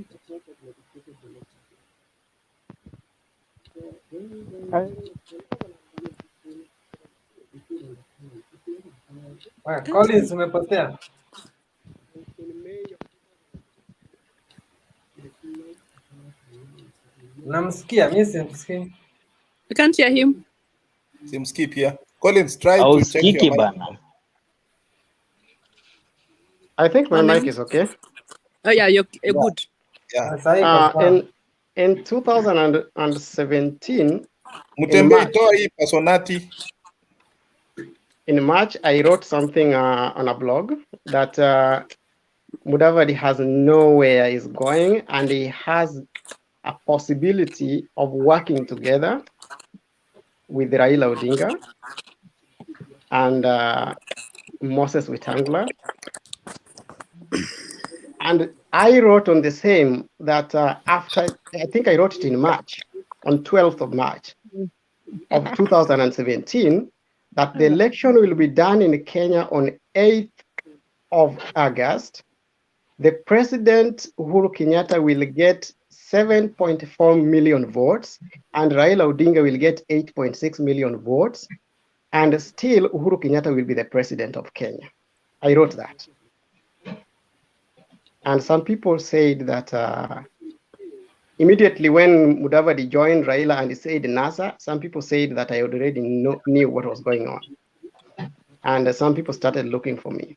Collins, umepotea. Namsikia, mimi simsikii. You can't hear him. Simsikii pia. Collins, try to check your mic. I think my mic is okay. Oh yeah, you're good. Yeah. In 2017, Mutembei, toa hii personati. In March, I wrote something on a blog that Mudavadi has nowhere he's going, and he has a possibility of working together with Raila Odinga and Moses Wetangula. And I wrote on the same that after, I think I wrote it in March, on 12th of March of 2017, that the election will be done in Kenya on 8th of August. The president, Uhuru Kenyatta, will get 7.4 million votes, and Raila Odinga will get 8.6 million votes, and still Uhuru Kenyatta will be the president of Kenya. I wrote that. And some people said that immediately when Mudavadi joined Raila and he said NASA, some people said that I already knew what was going on. And some people started looking for me.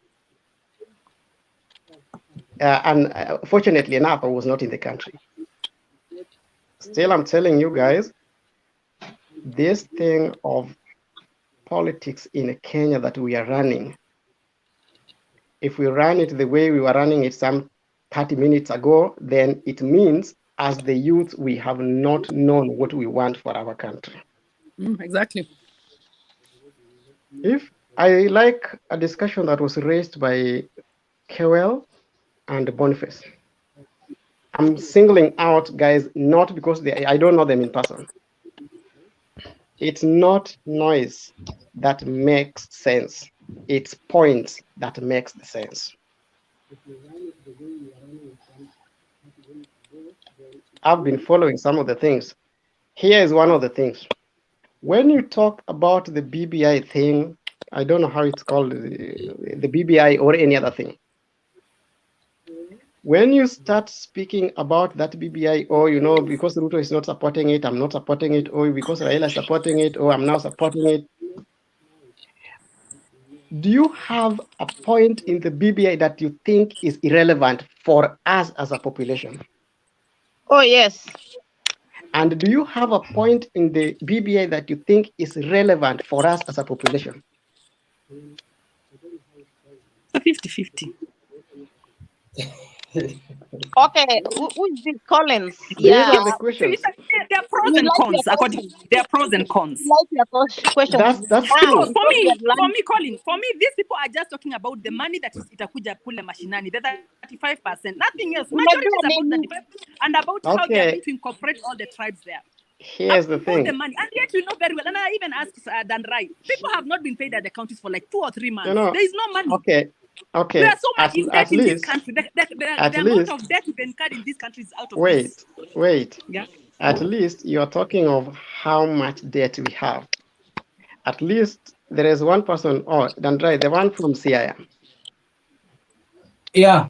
And fortunately enough, I was not in the country. Still, I'm telling you guys, this thing of politics in Kenya that we are running, if we run it the way we were running it some 30 minutes ago, then it means as the youth, we have not known what we want for our country. Exactly. If I like a discussion that was raised by Kewell and Boniface. I'm singling out guys, not because I don't know them in person. It's not noise that makes sense. It's points that makes the sense. I've been following some of the things. here is one of the things. When you talk about the BBI thing, I don't know how it's called, the BBI or any other thing. When you start speaking about that BBI, or because Ruto is not supporting it, I'm not supporting it, or because Raila is supporting it, or I'm now supporting it, do you have a point in the BBI that you think is irrelevant for us as a population? Oh, yes. And do you have a point in the BBI that you think is relevant for us as a population? 50-50. Okay, who is this? Collins? These are the questions. There are pros and cons. According, there are pros and cons. Question. That's For true. me, Colin, for me, these people are just talking about the money that is itakuja kule mashinani, the 35%, nothing else. Majority is about 35 and about how they are going to incorporate all the tribes there. Here's the thing. The money, and yet you know very well, and I even asked Dan Rai, people have not been paid at the counties for like 2 or 3 months. There is no money. Okay. We are so much in debt in this least, country. The amount of debt we've incurred in this country is out of this. Wait. Yeah. At least you are talking of how much debt we have. At least there is one person, Dandrai, the one from CIA. Yeah.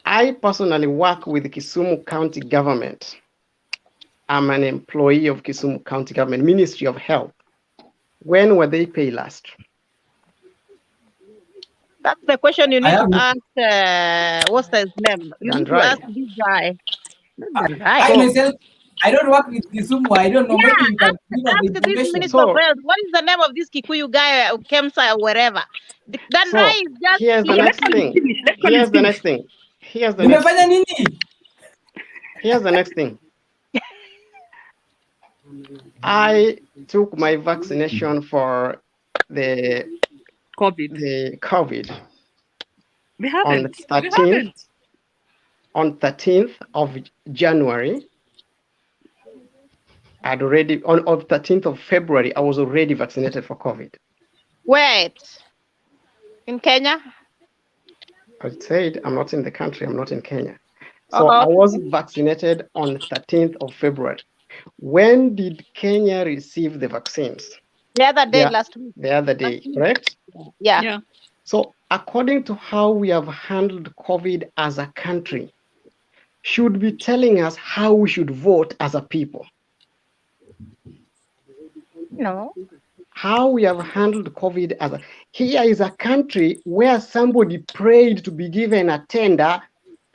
I personally work with the Kisumu County government. I'm an employee of Kisumu County government, Ministry of Health. When were they paid last? That's the question you need to ask. What's his name? You need to ask this guy. I don't work with Kisumu. I don't know. Yeah, Maybe you can give us ask the this information. Minister of Health. What is the name of this Kikuyu guy, Kemsa or wherever? That guy is just. Here's the next thing. Here's the next thing. Here's the next thing. I took my vaccination for the COVID. We haven't. On 13th of January, on 13th of February, I was already vaccinated for COVID. Wait, in Kenya? I said I'm not in the country. I'm not in Kenya. So I was vaccinated on 13th of February. When did Kenya receive the vaccines? The other day, last week. The other day, correct? Yeah. So according to how we have handled COVID as a country, should be telling us how we should vote as a people. No. How we have handled COVID as here is a country where somebody prayed to be given a tender,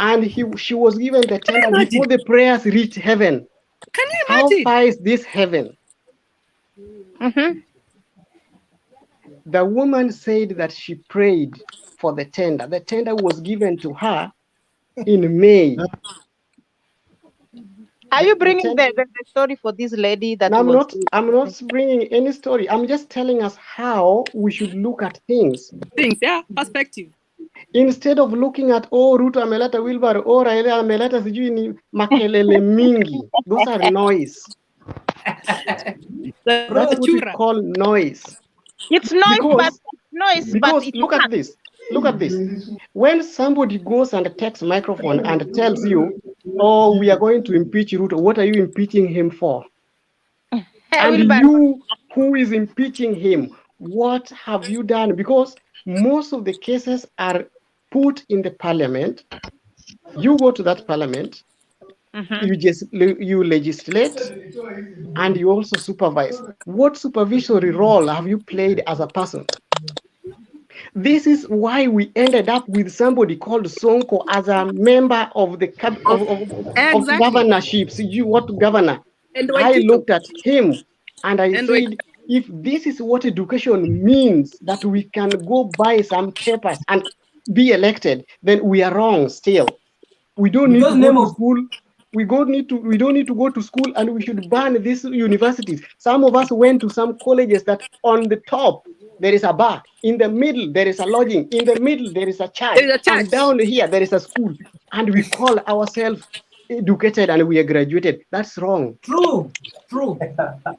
and she was given the tender before the prayers reached heaven. Can you imagine? How far is this heaven? The woman said that she prayed for the tender. The tender was given to her in May. Are you bringing the story for this lady that I'm not bringing any story. I'm just telling us how we should look at things. Perspective. Instead of looking at Ruto ameleta wheelbarrow, Raila ameleta sijui ni makelele mingi. Those are noise. That's what we call noise. It's noise, because look at this. Look at this. When somebody goes and takes microphone and tells you, we are going to impeach Ruto, what are you impeaching him for? And you, who is impeaching him, what have you done? Because most of the cases are put in the parliament. You go to that parliament, you legislate, and you also supervise. What supervisory role have you played as a person? This is why we ended up with somebody called Sonko as a member of the of governorships. What governor? And I looked at him and I said, if this is what education means, that we can go buy some papers and be elected, then we are wrong still. We don't need to go to school. We don't need to go to school, and we should ban these universities. Some of us went to some colleges that on the top there is a bar, in the middle there is a lodging, in the middle there is a church, and down here there is a school, and we call ourselves educated and we are graduated. That's wrong. True.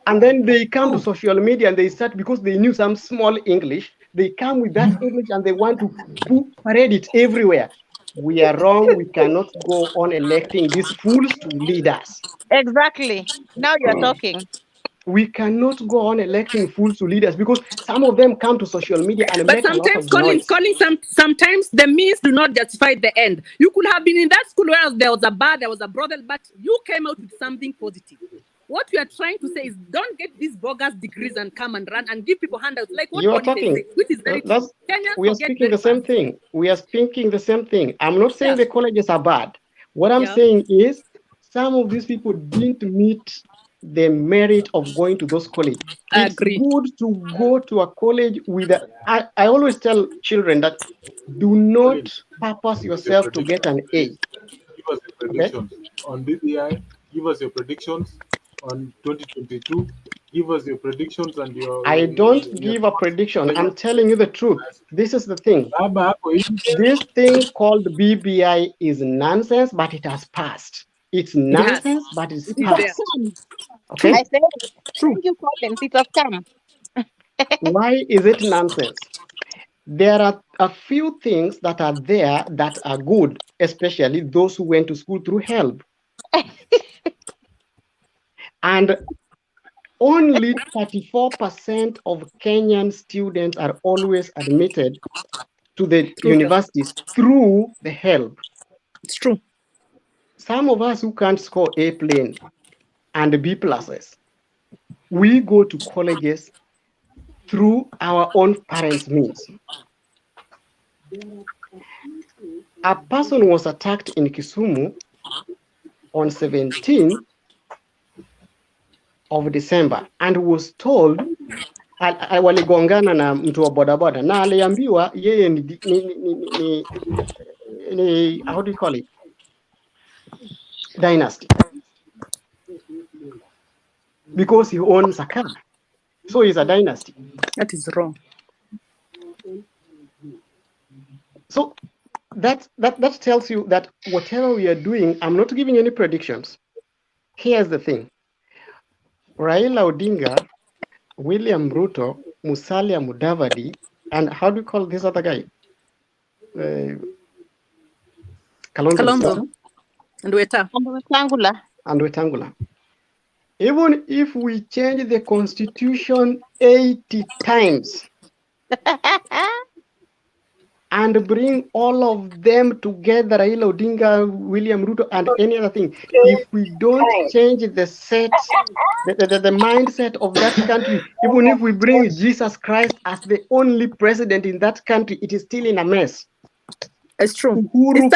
And then they come to social media and they start, because they knew some small English, they come with that English and they want to parade it everywhere. we are wrong. We cannot go on electing these fools to lead us. Exactly. Now you're talking. We cannot go on electing fools to lead us because some of them come to social media and But make a lot sometimes, of Colin, noise. sometimes the means do not justify the end. You could have been in that school where there was a bar, there was a brothel, but you came out with something positive. What we are trying to say is don't get these bogus degrees and come and run and give people handouts like what You are Boniface talking. said, which is very true. Kenyans We are forget speaking very the same fast. thing. We are speaking the same thing. I'm not saying Yeah. the colleges are bad. What I'm Yeah. saying is some of these people didn't meet the merit of going to those colleges. It's good to go to a college with a. I always tell children that do not purpose yourself to get an A. Give us your predictions on BBI. Give us your predictions on 2022. Give us your predictions and your. I don't give a prediction. I'm telling you the truth. This is the thing. This thing called BBI is nonsense, but it has passed. It's nonsense, but it's passed. Okay? I said, thank you, Colin. It has come. Why is it nonsense? There are a few things that are there that are good, especially those who went to school through HELB. And only 34% of Kenyan students are always admitted to the universities through the HELB. It's true. Some of us who can't score A plane and B pluses, we go to colleges through our own parents' means. A person was attacked in Kisumu on 17th of December and was told waligongana na mtu wa bodaboda na aliambiwa yeye ni how do you call it, dynasty, because he owns a car, so he's a dynasty. That is wrong. So that tells you that whatever we are doing, I'm not giving any predictions. Here's the thing: Raila Odinga, William Ruto, Musalia Mudavadi, and how do you call this other guy? Kalonzo. And Wetangula. Even if we change the constitution 80 times and bring all of them together, Raila Odinga, William Ruto, and any other thing, if we don't change the mindset of that country, even if we bring Jesus Christ as the only president in that country, it is still in a mess. It's true. Uhuru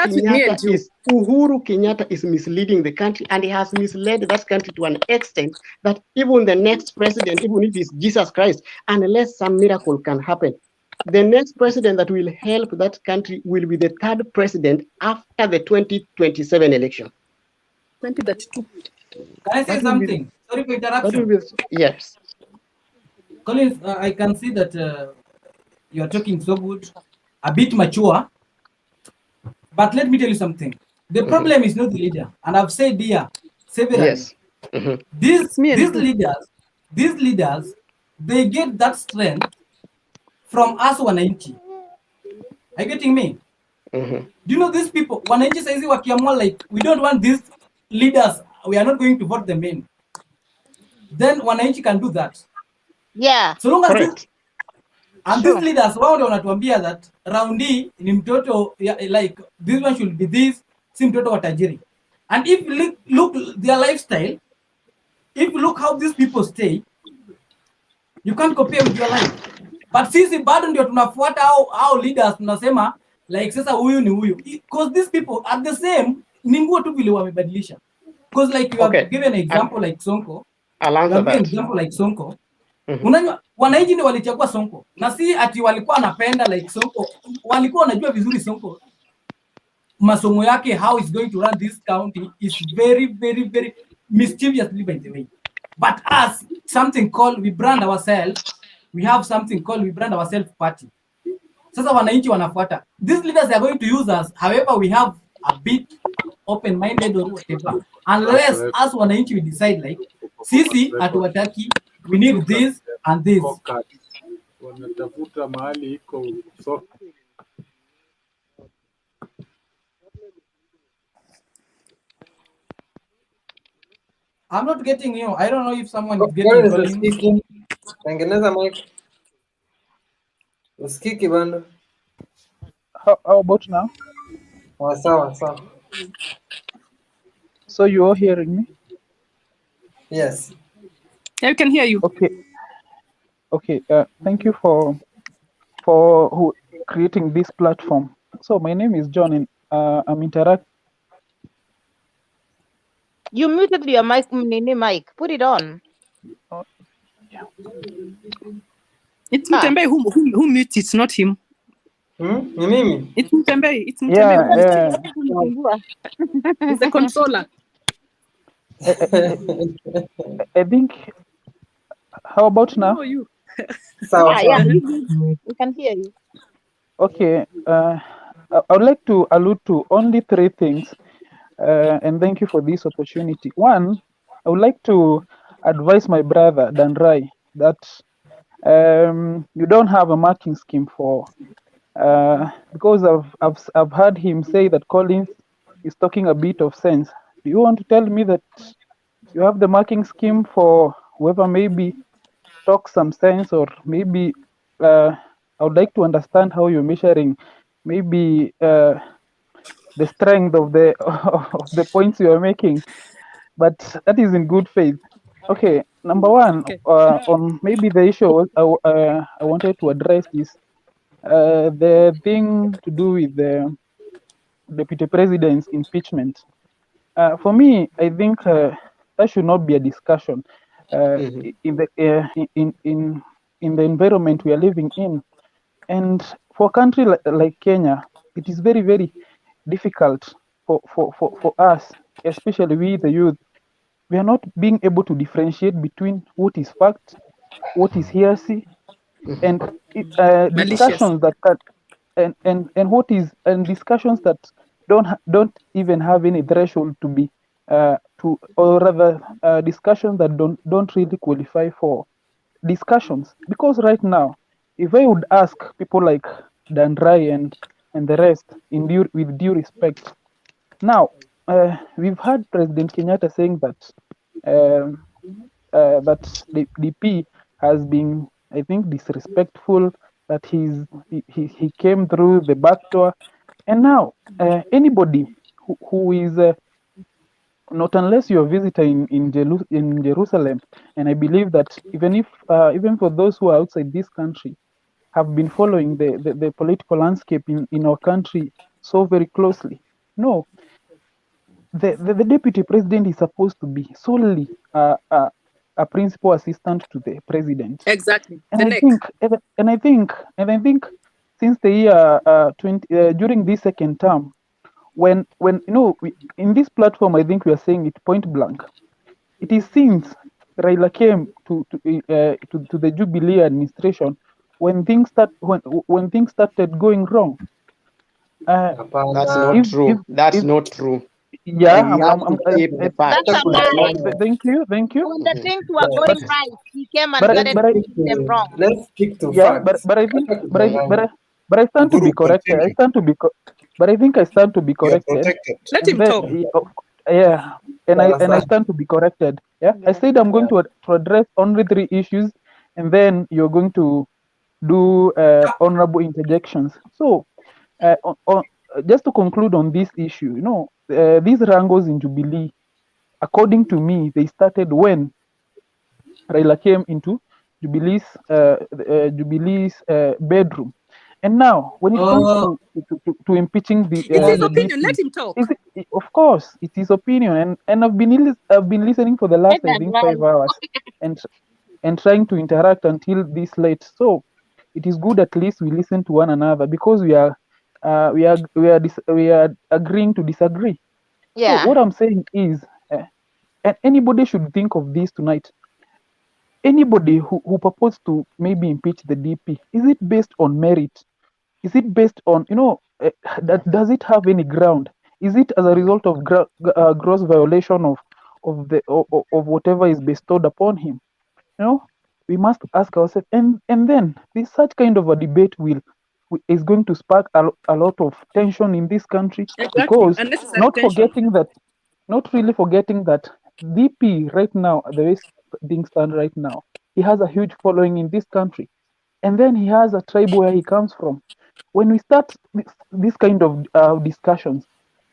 Kenyatta is misleading the country, and he has misled that country to an extent that even the next president, even if it's Jesus Christ, unless some miracle can happen, the next president that will help that country will be the third president after the 2027 election. 2032. Can I say something? Sorry for interruption. Yes. Collins, I can see that you are talking so good, a bit mature. But let me tell you something. The problem is not the leader. And I've said here several times. These leaders, they get that strength from us wananchi. Are you getting me? Do you know these people? Wananchi says wakiamua like we don't want these leaders, we are not going to vote them in. Then wananchi can do that. Yeah. So long as this, and these leaders wao ndio wanatuambia that round hii ni mtoto like this one should be this, si mtoto wa tajiri. And if you look their lifestyle, if you look how these people stay, you can't compare with your life. But sisi bado ndio tunafuata hao leaders, tunasema like sasa huyu ni huyu, because these people are the same, ni nguo tu vile wamebadilisha. Because like you have given an example like Sonko. I'll answer that. Example like Sonko. Unajua wananchi ndio walichagua Sonko, na si ati walikuwa wanapenda like Sonko, walikuwa wanajua vizuri Sonko masomo yake, how is going to run this county is very very very mischievously by the way. But us, something called we brand ourselves, we have something called we brand ourselves party. Sasa wananchi wanafuata. These leaders are going to use us, however we have a bit open-minded or whatever. Unless us wananchi we decide like sisi hatuwataki, we need this and this. Wanatafuta mahali iko I'm not getting you. I don't know if someone is Where getting is the volume. speaking? Tengeneza mic. Usikiki bando. How about now? Sawa sawa. So you are hearing me? Yes. Yeah, we can hear you. Okay. Okay. Thank you for creating this platform. So my name is John, and I'm interact. You muted your mic, mic. Put it on. It's Mutembei who mutes. It's not him. Ni mimi. It's Mutembei. It's Mutembei. Yeah. He's the controller. I think. How about now? No, you. Yeah, we can hear you. Okay. I would like to allude to only three things, and thank you for this opportunity. One, I would like to advise my brother Dan Rai that you don't have a marking scheme for, because I've heard him say that Collins is talking a bit of sense. Do you want to tell me that you have the marking scheme for whoever maybe talks some sense, or maybe I would like to understand how you're measuring maybe the strength of the of the points you are making, but that is in good faith. Okay, number one, on maybe the issue I wanted to address is the thing to do with the deputy president's impeachment. For me, I think that should not be a discussion in the in the environment we are living in. And for a country like Kenya, it is very, very difficult for us, especially we, the youth. We are not being able to differentiate between what is fact, what is hearsay, and discussions that can, and what is, and discussions that don't even have any threshold to be to, or rather discussions that don't really qualify for discussions. Because right now, if I would ask people like Dan Rai and the rest, with due respect, now we've heard President Kenyatta saying that that the DP has been, I think, disrespectful, that he came through the back door, and now anybody who is not unless you're a visitor in Jerusalem, and I believe that even for those who are outside this country, have been following the political landscape in our country so very closely. No, the deputy president is supposed to be solely a principal assistant to the president. Exactly. And I think since the year during this second term, when in this platform, I think we are saying it point blank. It is since Raila came to the Jubilee administration when things started going wrong. That's not true. That's not true. Yeah, thank you. When the things were going right, he came and But started making them wrong. Let's stick to facts. But I stand to be corrected. But I think I stand to be corrected. Let him talk. Yeah, and I stand to be corrected. Yeah, I said I'm going to address only three issues, and then you're going to do honorable interjections. So, just to conclude on this issue, these wrangles in Jubilee, according to me, they started when Raila came into Jubilee's bedroom. And now, when it comes to impeaching the, it's his the opinion. DP, Let him talk. Of course, it is opinion, and I've been listening for the last I think 5 hours, and trying to interact until this late. So it is good at least we listen to one another, because we are agreeing to disagree. Yeah. So what I'm saying is, and anybody should think of this tonight. Anybody who proposed to maybe impeach the DP, is it based on merit? Is it based on, that does it have any ground? Is it as a result of gross violation of whatever is bestowed upon him? We must ask ourselves, and then this such kind of a debate is going to spark a lot of tension in this country, Exactly. because Unnecessary not tension. really forgetting that DP right now, the way things stand right now, he has a huge following in this country, and then he has a tribe where he comes from. When we start this kind of discussions,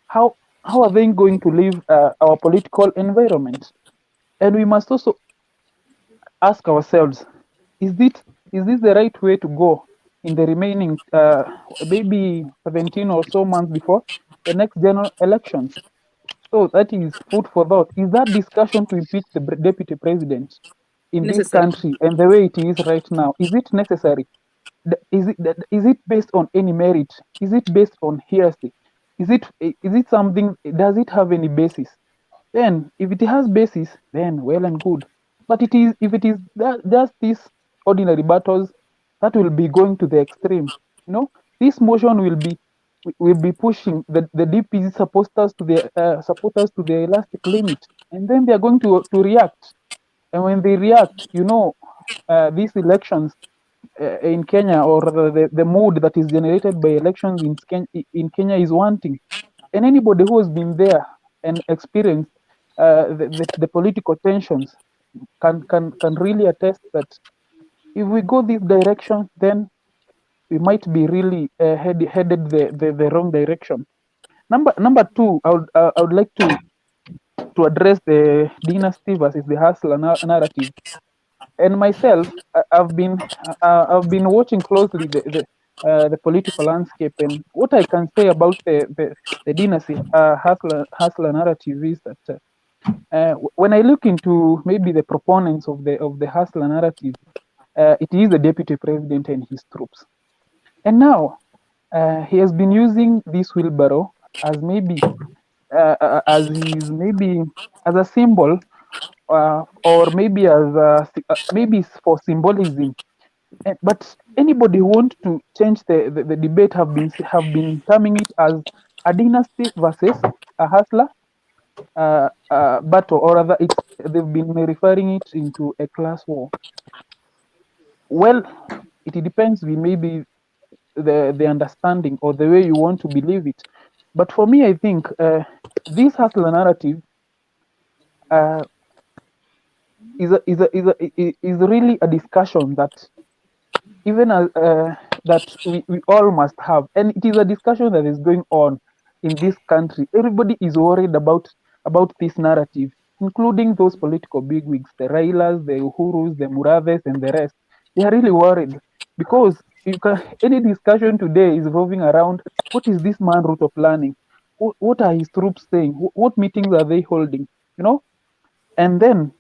how are they going to live our political environment? And we must also ask ourselves, is this the right way to go in the remaining maybe 17 or so months before the next general elections? So that is food for thought. Is that discussion to impeach the deputy president in this Necessary. country and the way it is right now, is it necessary? Is it based on any merit? Is it based on hearsay? Is it something? Does it have any basis? Then, if it has basis, then well and good. But if it is just these ordinary battles, that will be going to the extreme. This motion will be pushing the DP supporters to the elastic limit, and then they are going to react. And when they react, these elections in Kenya, or the mood that is generated by elections in Kenya is wanting. And anybody who has been there and experienced the political tensions can really attest that if we go this direction, then we might be really headed the wrong direction. Number two, I would like to address the dynasty versus the hustler narrative. And myself, I've been watching closely the political landscape, and what I can say about the dynasty hustler narrative is that when I look into maybe the proponents of the hustler narrative, it is the deputy president and his troops. And now he has been using this wheelbarrow as maybe as a symbol, or maybe maybe for symbolism. But anybody who wants to change the debate have been terming it as a dynasty versus a hustler battle, or rather, they've been referring it into a class war. Well, it depends with maybe the understanding or the way you want to believe it. But for me, I think this hustler narrative is really a discussion that even that we all must have, and it is a discussion that is going on in this country. Everybody is worried about this narrative, including those political bigwigs, the Railas, the Uhurus, the Muraves, and the rest. They are really worried because any discussion today is revolving around what is this man Ruto planning? What are his troops saying? What meetings are they holding? And then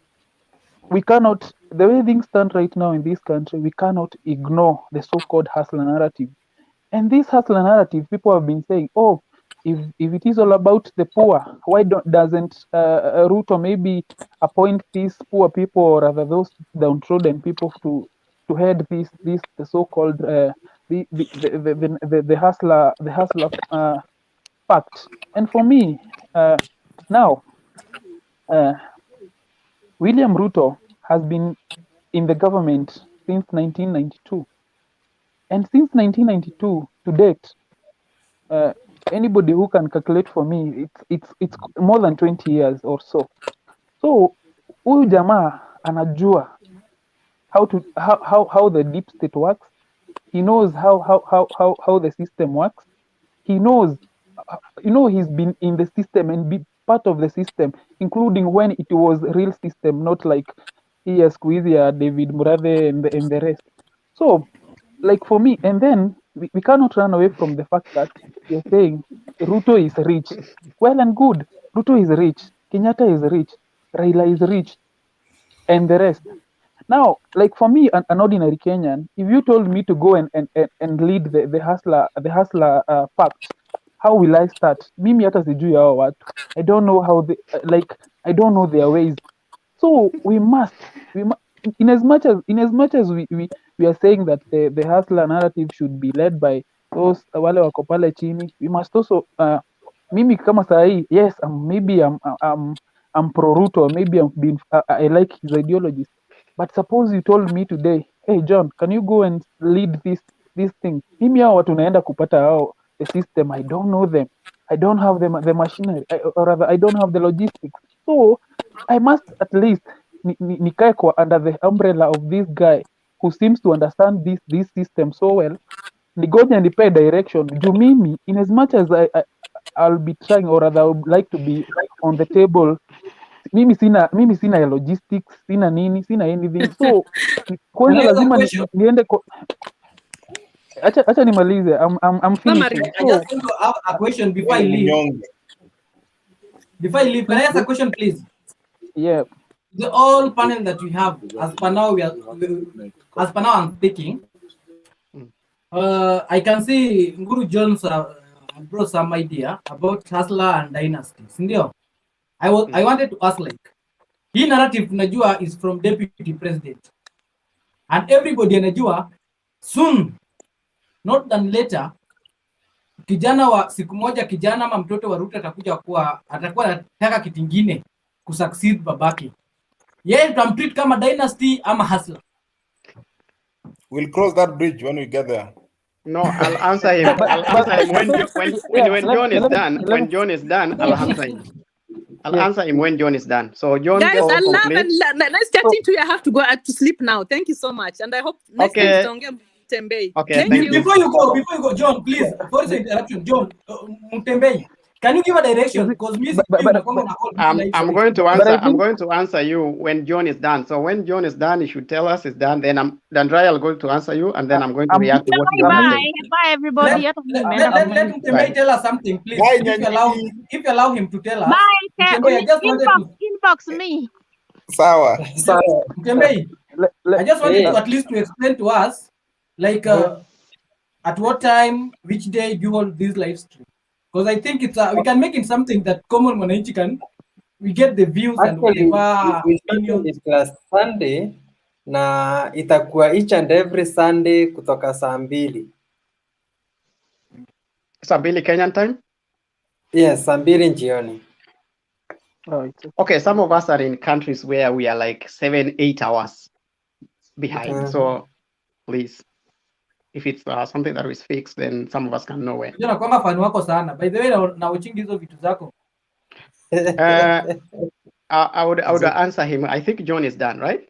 we cannot, the way things stand right now in this country, we cannot ignore the so-called hustler narrative. And this hustler narrative, people have been saying, oh, if it is all about the poor, why doesn't Ruto maybe appoint these poor people, or rather those downtrodden people, to head the so-called the hustler pact? And for me, now William Ruto has been in the government since 1992, and since 1992 to date, anybody who can calculate for me, it's more than 20 years or so. So huyu jamaa anajua how the deep state works. He knows how the system works. He knows, he's been in the system and be part of the system, including when it was real system, not like here Squeezia, David Murathe, and the rest. So, like for me, and then we cannot run away from the fact that you're saying Ruto is rich. Well and good. Ruto is rich. Kenyatta is rich. Raila is rich. And the rest. Now, like for me, an ordinary Kenyan, if you told me to go and lead the hustler pact, how will I start? Mimi hata sijui hao watu. I don't know how they, I don't know their ways. So we must, in as much as we are saying that the hustler narrative should be led by those wale wako pale chini, we must also mimi kama sahi, yes, I'm pro Ruto, maybe I like his ideologies, but suppose you told me today, hey John, can you go and lead this thing? Mimi hao watu naenda kupata hao the system, I don't know them, I don't have the machinery, or rather I don't have the logistics. So I must at least nikae under the umbrella of this guy who seems to understand this system so well, nigoje nipe direction juu mimi, in as much as I'll be trying, or rather I would like to be on the table, mimi sina ya logistics, sina nini, sina anything, so kwanza lazima niende acha nimalize. I'm finishing. I just want to have a question before I leave. Before I leave, can I ask a question, please? Yeah. The all panel that we have, as per now, as per now I'm speaking. I can see Guru Jones brought some idea about Hustler and Dynasty. Sindio? I wanted to ask, like, hii narrative tunajua is from deputy president, and everybody anajua soon, not than later, kijana wa siku moja, kijana ama mtoto wa Ruto atakuwa anataka kitu kingine kusucceed babake. Yeye tutamtreat kama Dynasty ama Hustler? We'll cross that bridge when we get there. No, I'll answer him. I'll answer him when John is done. When John is done, I'll answer him. I'll answer him when John is done. So John, guys, I love complete. and nice chatting to you. I have to go to sleep now. Thank you so much, and I hope next time Tonge Mutembei. Okay, thank you. Before you go, John, please. Sorry for interruption, John. Mutembei, can you give a direction? Because I'm going to answer. I'm going to answer you when John is done. So when John is done, you should tell us it's done. Then I'll going to answer you, and then I'm going to react to what you say. Bye, everybody. Let Mutembei tell us something, please. If you allow him to tell us. Bye. Mutembei, I just wanted to inbox me. Sawa. Mutembei, I just wanted to at least to explain to us, like, at what time, which day do you hold this live stream? Because I think it's we can make it something that common mwananchi we get the views. Actually, and whatever we started it last Sunday na itakuwa each and every Sunday kutoka saa 2. Saa 2 Kenyan time? Yes, saa 2 jioni. Okay, some of us are in countries where we are like 7-8 hours behind. So please, if it's something that is fixed, then some of us can know when. Jona kwamba fan wako sana. By the way, na watching hizo vitu zako. I would answer him. I think John is done, right?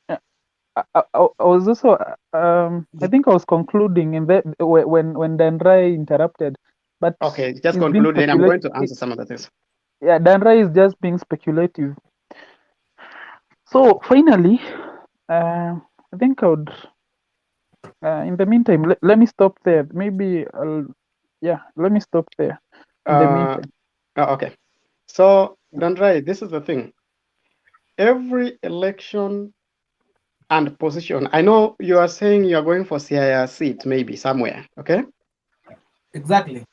I was also I think I was concluding in that when Danrai interrupted. But okay, just conclude. Then I'm going to answer some of the things. Yeah, Danrai is just being speculative. So finally, I think I would. In the meantime, let me stop there. Maybe let me stop there. In the meantime. Okay. So, Dandrai, this is the thing. Every election and position, I know you are saying you are going for CIR seat, maybe somewhere, okay? Exactly.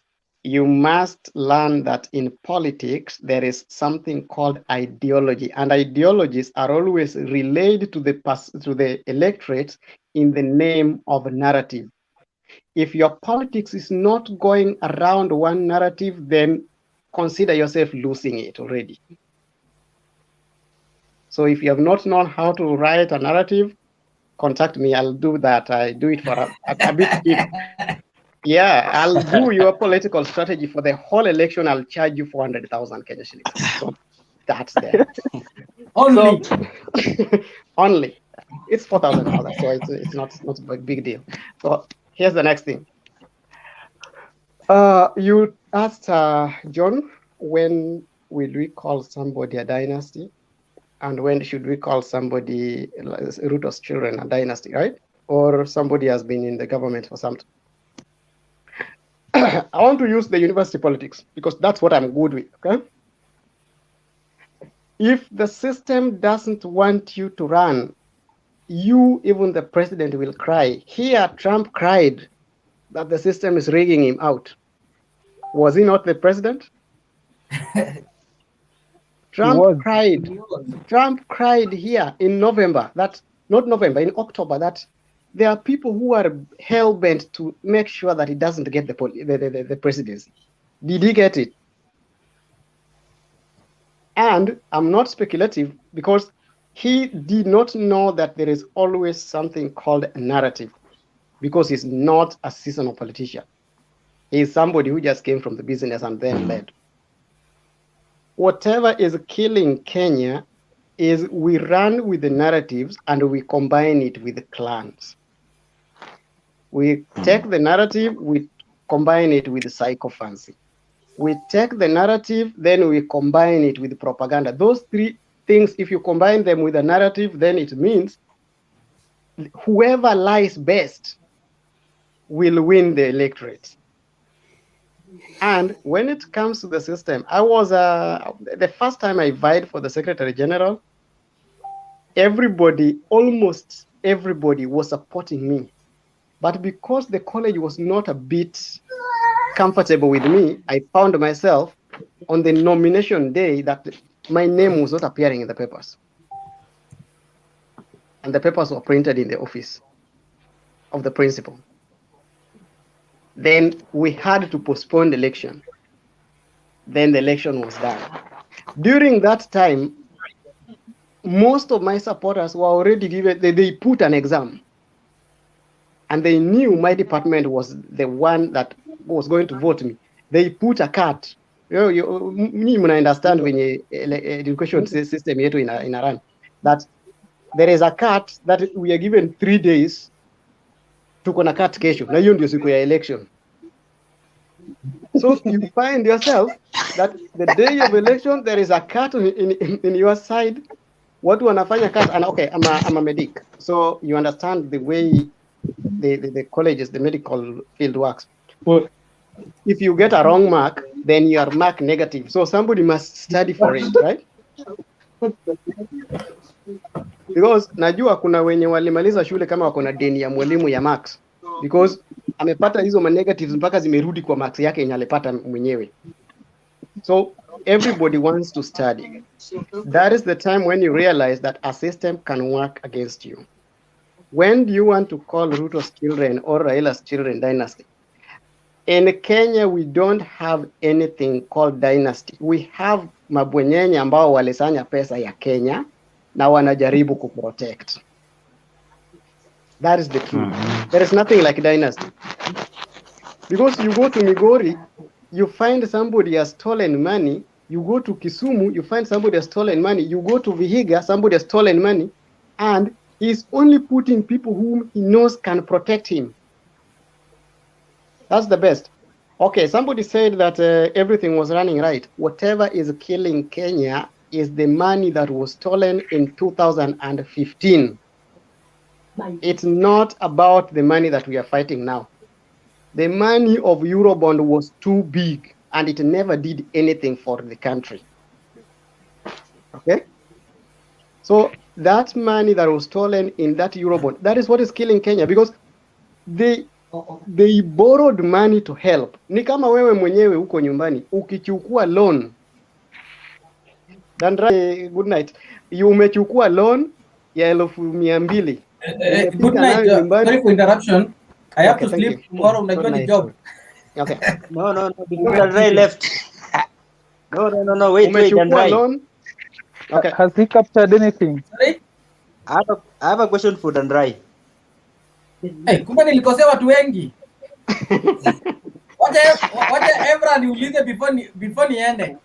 You must learn that in politics, there is something called ideology, and ideologies are always relayed to the electorate in the name of a narrative. If your politics is not going around one narrative, then consider yourself losing it already. So if you have not known how to write a narrative, contact me. I'll do that. I do it for a bit cheap. Yeah, I'll do your political strategy for the whole election. I'll charge you 400,000 Kenya shillings. So that's there. Only. Only. It's 4,000, so it's not a big deal. So here's the next thing. You asked John, when will we call somebody a dynasty, and when should we call somebody Ruto's children a dynasty, right? Or somebody has been in the government for some time. I want to use the university politics because that's what I'm good with, okay? If the system doesn't want you to run, you, even the president, will cry. Here, Trump cried that the system is rigging him out. Was he not the president? Trump cried here in November, in October, that there are people who are hell-bent to make sure that he doesn't get the presidency. Did he get it? And I'm not speculative because he did not know that there is always something called a narrative because he's not a seasonal politician. He's somebody who just came from the business and then led. whatever is killing Kenya is we run with the narratives and we combine it with the clans. We take the narrative, we combine it with psychophancy. We take the narrative, then we combine it with propaganda. Those three things, if you combine them with a narrative, then it means whoever lies best will win the electorate. And when it comes to the system, I was the first time I vied for the Secretary General, everybody, almost everybody was supporting me. But because the college was not a bit comfortable with me, I found myself on the nomination day that my name was not appearing in the papers. And the papers were printed in the office of the principal. Then we had to postpone the election. Then the election was done. During that time, most of my supporters were already given, they put an exam. And they knew my department was the one that was going to vote me. They put a cut. You understand when you education system yetu in Iran, that there is a cut that we are given 3 days tuko na cut kesho, na hiyo ndio siku ya election. So you find yourself that the day of election there is a cut in your side. Watu wanafanya cut, and okay, I'm a medic, so you understand the way the colleges, the medical field works. Well, if you get a wrong mark, then you are marked negative. So somebody must study for it, right? Because najua kuna wenye walimaliza shule kama wako na deni ya mwalimu ya marks, because amepata hizo ma negatives mpaka zimerudi kwa marks yake yenye alipata mwenyewe. So everybody wants to study. That is the time when you realize that a system can work against you. When do you want to call Ruto's children or Raila's children dynasty? In Kenya, we don't have anything called dynasty. We have mabwenyenye ambao walisanya pesa ya Kenya na wanajaribu kuprotect. That is the truth. There is nothing like dynasty. Because you go to Migori, you find somebody has stolen money. You go to Kisumu, you find somebody has stolen money. You go to Vihiga, somebody has stolen money. And he's only putting people whom he knows can protect him. That's the best. Okay, somebody said that everything was running right. Whatever is killing Kenya is the money that was stolen in 2015. It's not about the money that we are fighting now. The money of Eurobond was too big and it never did anything for the country. Okay? So that money that was stolen in that Eurobond, that is what is killing Kenya, because they borrowed money to help. Ni kama wewe mwenyewe uko nyumbani ukichukua loan. Dandra, good night. Umechukua loan ya 200,000. Good night. Sorry for interruption. I have to sleep tomorrow. Unajua ni job. Okay. No. Because Dandra left. No. Wait. Umechukua loan. Okay. Has he captured anything? Sorry? I have a question for Dandrai. Hey, kumbe nilikosea watu wengi. Wacha Evra niulize before niende.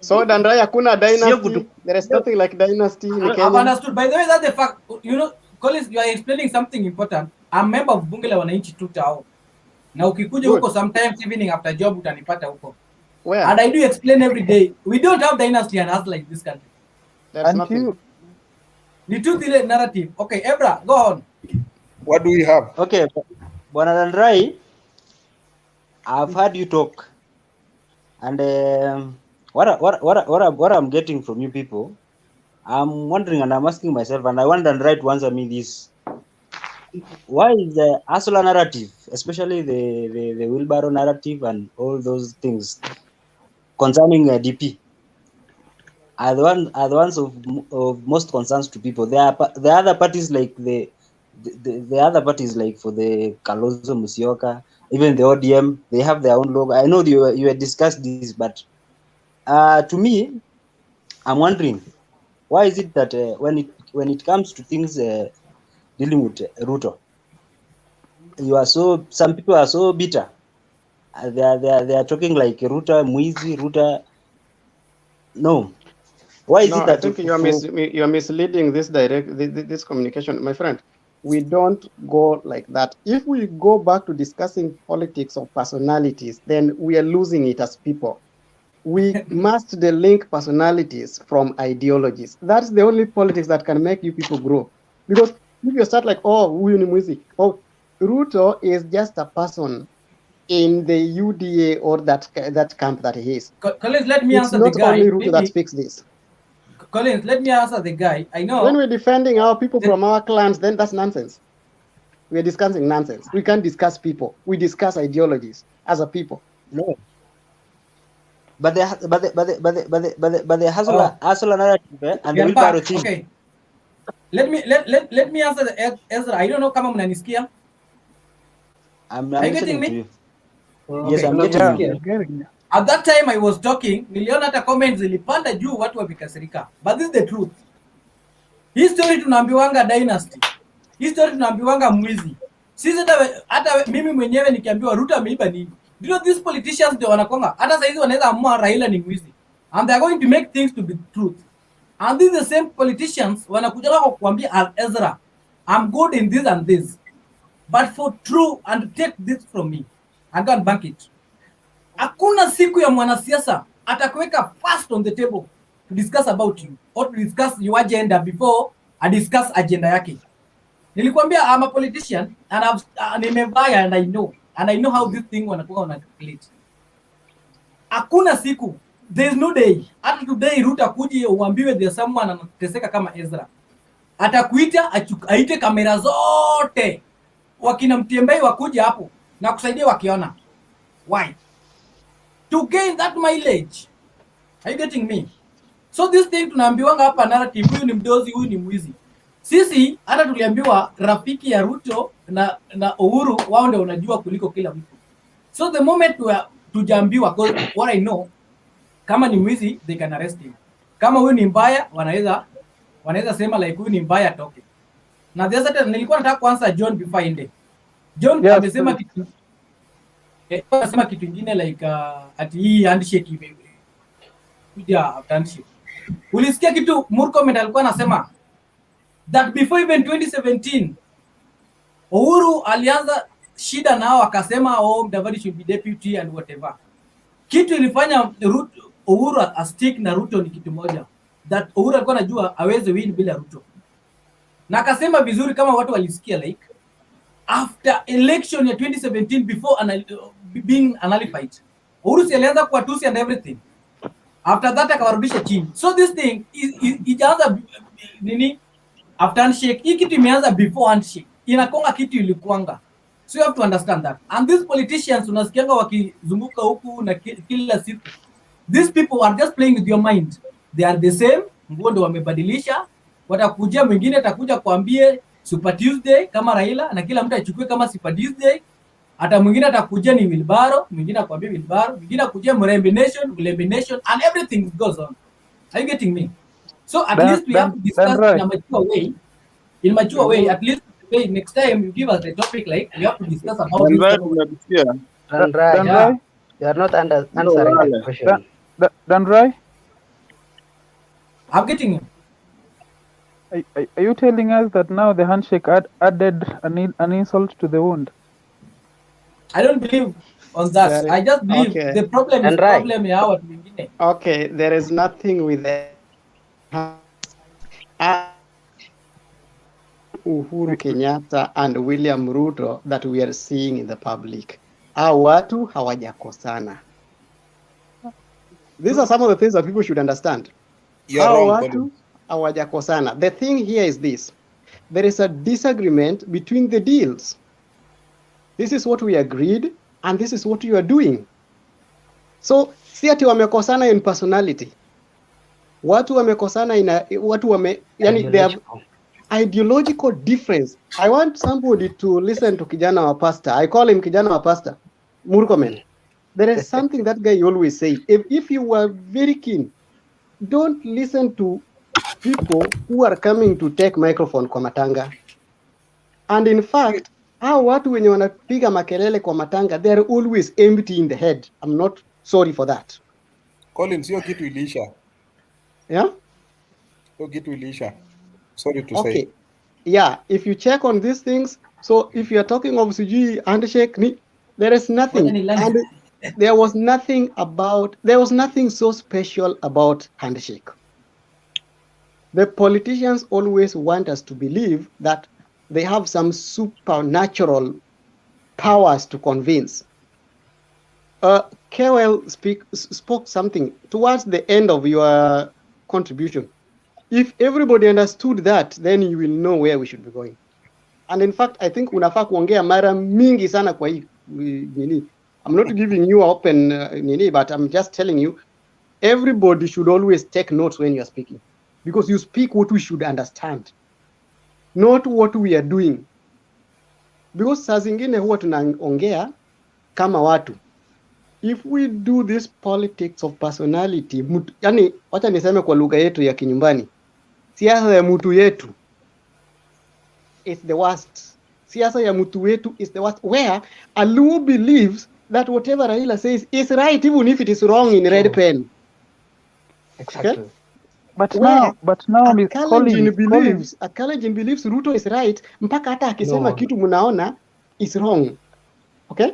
So Dandrai hakuna dynasty. There is nothing like dynasty in Kenya. I've understood. By the way, that's the fact. You know, Collins, you are explaining something important. I'm a member of Bunge la Wananchi tu tao. Na ukikuja huko sometimes evening after job utanipata huko. Where? And I do explain every day. We don't have dynasty and us like this country. There's nothing. The truth is narrative. Okay, Evra, go on. What do we have? Okay, Bwana Dandrai, I've heard you talk, and what I'm getting from you people, I'm wondering and I'm asking myself, and I want Dandrai to answer me this: why is the Asula narrative, especially the wheelbarrow narrative and all those things concerning DP, are the ones of most concerns to people? The other parties like the other parties, like for the Kalonzo Musyoka, even the ODM, they have their own logo. I know you had discussed this, but to me, I'm wondering, why is it that when it comes to things dealing with Ruto, some people are so bitter. They are talking like Ruto Mwizi, Ruto. No. Why is No, it I that think you are misleading this communication, my friend. We don't go like that. If we go back to discussing politics of personalities, then we are losing it as people. We must link personalities from ideologies. That's the only politics that can make you people grow. Because if you start like, oh, huyu ni mwizi, oh, Ruto is just a person in the UDA or that camp that he is. Collins, let me It's answer the not only guy. Ruto that speaks this. Collins, let me answer the guy. I know. When we're defending our people from our clans, then that's nonsense. We're discussing nonsense. We can't discuss people. We discuss ideologies as a people. No. But the hustler narrative and the wheelbarrow thing. Okay. Let me answer the Ezra. I don't know kama mnanisikia. Are you getting me? Yes, I'm getting you. At that time I was talking, niliona hata comments zilipanda juu watu wamekasirika. But this is the truth. Hii story tunaambiwanga dynasty. Hii story tunaambiwanga mwizi. Sisi hata mimi mwenyewe nikiambiwa Ruto ameiba nini. You know these politicians ndio wanakonga. Hata saizi wanaweza amua Raila ni mwizi. And they are going to make things to be truth. And these the same politicians wanakuja kukuambia Ezra, I'm good in this and this. But for true and take this from me. I go and bank it. Hakuna siku ya mwanasiasa atakuweka first on the table to discuss about you or to discuss your agenda before I discuss agenda yake. Nilikwambia I'm a politician and nimevaya and I know how this thing wanakuwa calculate. Hakuna siku, there is no day. Hata today Ruto akuje uambiwe there's someone anateseka kama Ezra. Atakuita aite kamera zote. Wakina Mtembei wakuja hapo na kusaidia wakiona. Why? To gain that mileage. Are you getting me? So this thing tunaambiwanga hapa narrative, huyu ni mdozi, huyu ni mwizi. Sisi hata tuliambiwa rafiki ya Ruto na Uhuru wao ndio unajua kuliko kila mtu. So the moment tujaambiwa, because what I know, kama ni mwizi they can arrest him. Kama huyu ni mbaya wanaweza sema like huyu ni mbaya toke. Na the other nilikuwa nataka kuanza John before ende. John amesema kitu anasema kitu kingine like ati hii handshake kuja handshake. Ulisikia kitu Murkomen alikuwa anasema that before even 2017 Uhuru alianza shida nao akasema Mudavadi should be deputy and whatever. Kitu ilifanya Uhuru a stick na Ruto ni kitu moja, that Uhuru alikuwa anajua aweze win bila Ruto. Na akasema vizuri kama watu walisikia like after election ya 2017 before being nullified, Uhuru si alianza kwa tusi and everything. After that akawarudisha chini. So this thing ijaanza nini after handshake. Hii kitu imeanza before handshake. Inakonga kitu ilikuanga. So you have to understand that. And these politicians unasikianga wakizunguka huku na kila siku. These people are just playing with your mind. They are the same. Nguo ndio wamebadilisha. Watakujia mwingine atakuja kuambie Super Tuesday kama Raila na kila mtu achukue kama Super Tuesday. Hata mwingine atakuja ni Wilbaro, mwingine akwambia Wilbaro, mwingine akujia Mrembe Nation and everything goes on. Are you getting me? So at least we have to discuss in a mature way. In mature way, at least today, next time you give us the topic like we have to discuss about this. Danrai, you are not answering the question. Danrai? I'm getting you. Are you telling us that now the handshake added an insult to the wound? I don't believe on that. I just believe the problem is problem ya watu wengine. Okay, there is nothing with Uhuru Kenyatta and William Ruto that we are seeing in the public. Hao watu hawajakosana. These are some of the things that people should understand. Hao watu hawajakosana. The thing here is this. There is a disagreement between the deals. This is what we agreed and this is what you are doing. So, si ati wamekosana in personality. Watu wamekosana yani they have ideological difference. I want somebody to listen to kijana wa pastor. I call him kijana wa pastor, Murkomen. There is something that guy always say. If you were very keen, don't listen to people who are coming to take microphone kwa matanga. And in fact, hao watu wenye wanapiga makelele kwa matanga, they are always empty in the head. I'm not sorry for that. Collins, hiyo kitu ilisha. Yeah. Kitu ilisha. Sorry to Okay. say. Yeah. If you check on these things, so if you are talking of sijui handshake, there is nothing, and there was nothing so special about handshake. The politicians always want us to believe that they have some supernatural powers to convince. Kewell spoke something towards the end of your contribution. If everybody understood that, then you will know where we should be going. And in fact, I think unafaa kuongea mara mingi sana kwa hii nini. I'm not giving you open nini, but I'm just telling you, everybody should always take notes when you're speaking, because you speak what we should understand, not what we are doing. Because saa zingine huwa tunaongea kama watu. If we do this politics of personality, yani wacha niseme kwa lugha yetu ya kinyumbani, siasa ya mtu yetu is the worst. Siasa ya mtu wetu is the worst, where a Luo believes that whatever Raila says is right, even if it is wrong in red pen. Exactly. Okay? But now, a Kalenjin believes Ruto is right, mpaka hata akisema No. kitu mnaona is wrong. Okay?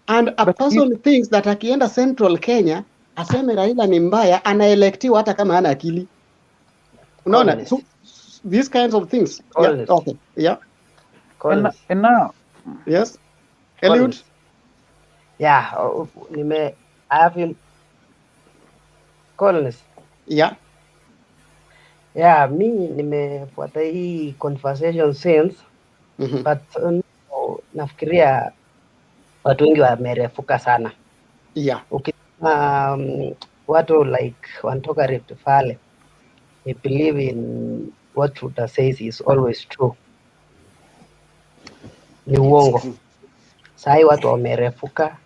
And a person thinks that akienda Central Kenya aseme Raila ni mbaya, anaelektiwa hata kama hana akili. Unaona? So these kinds of things. Yeah. Okay. Yeah. And now, yes. Eliud? Yeah, I have him. Collins. Yeah. Yeah, mi nimefuata hii conversation since, but nafikiria watu wengi wamerefuka sana. Yeah. Ukisema watu like wanatoka Rift Valley, they believe in what Ruto says is always true. Ni uongo. Sahi watu wamerefuka,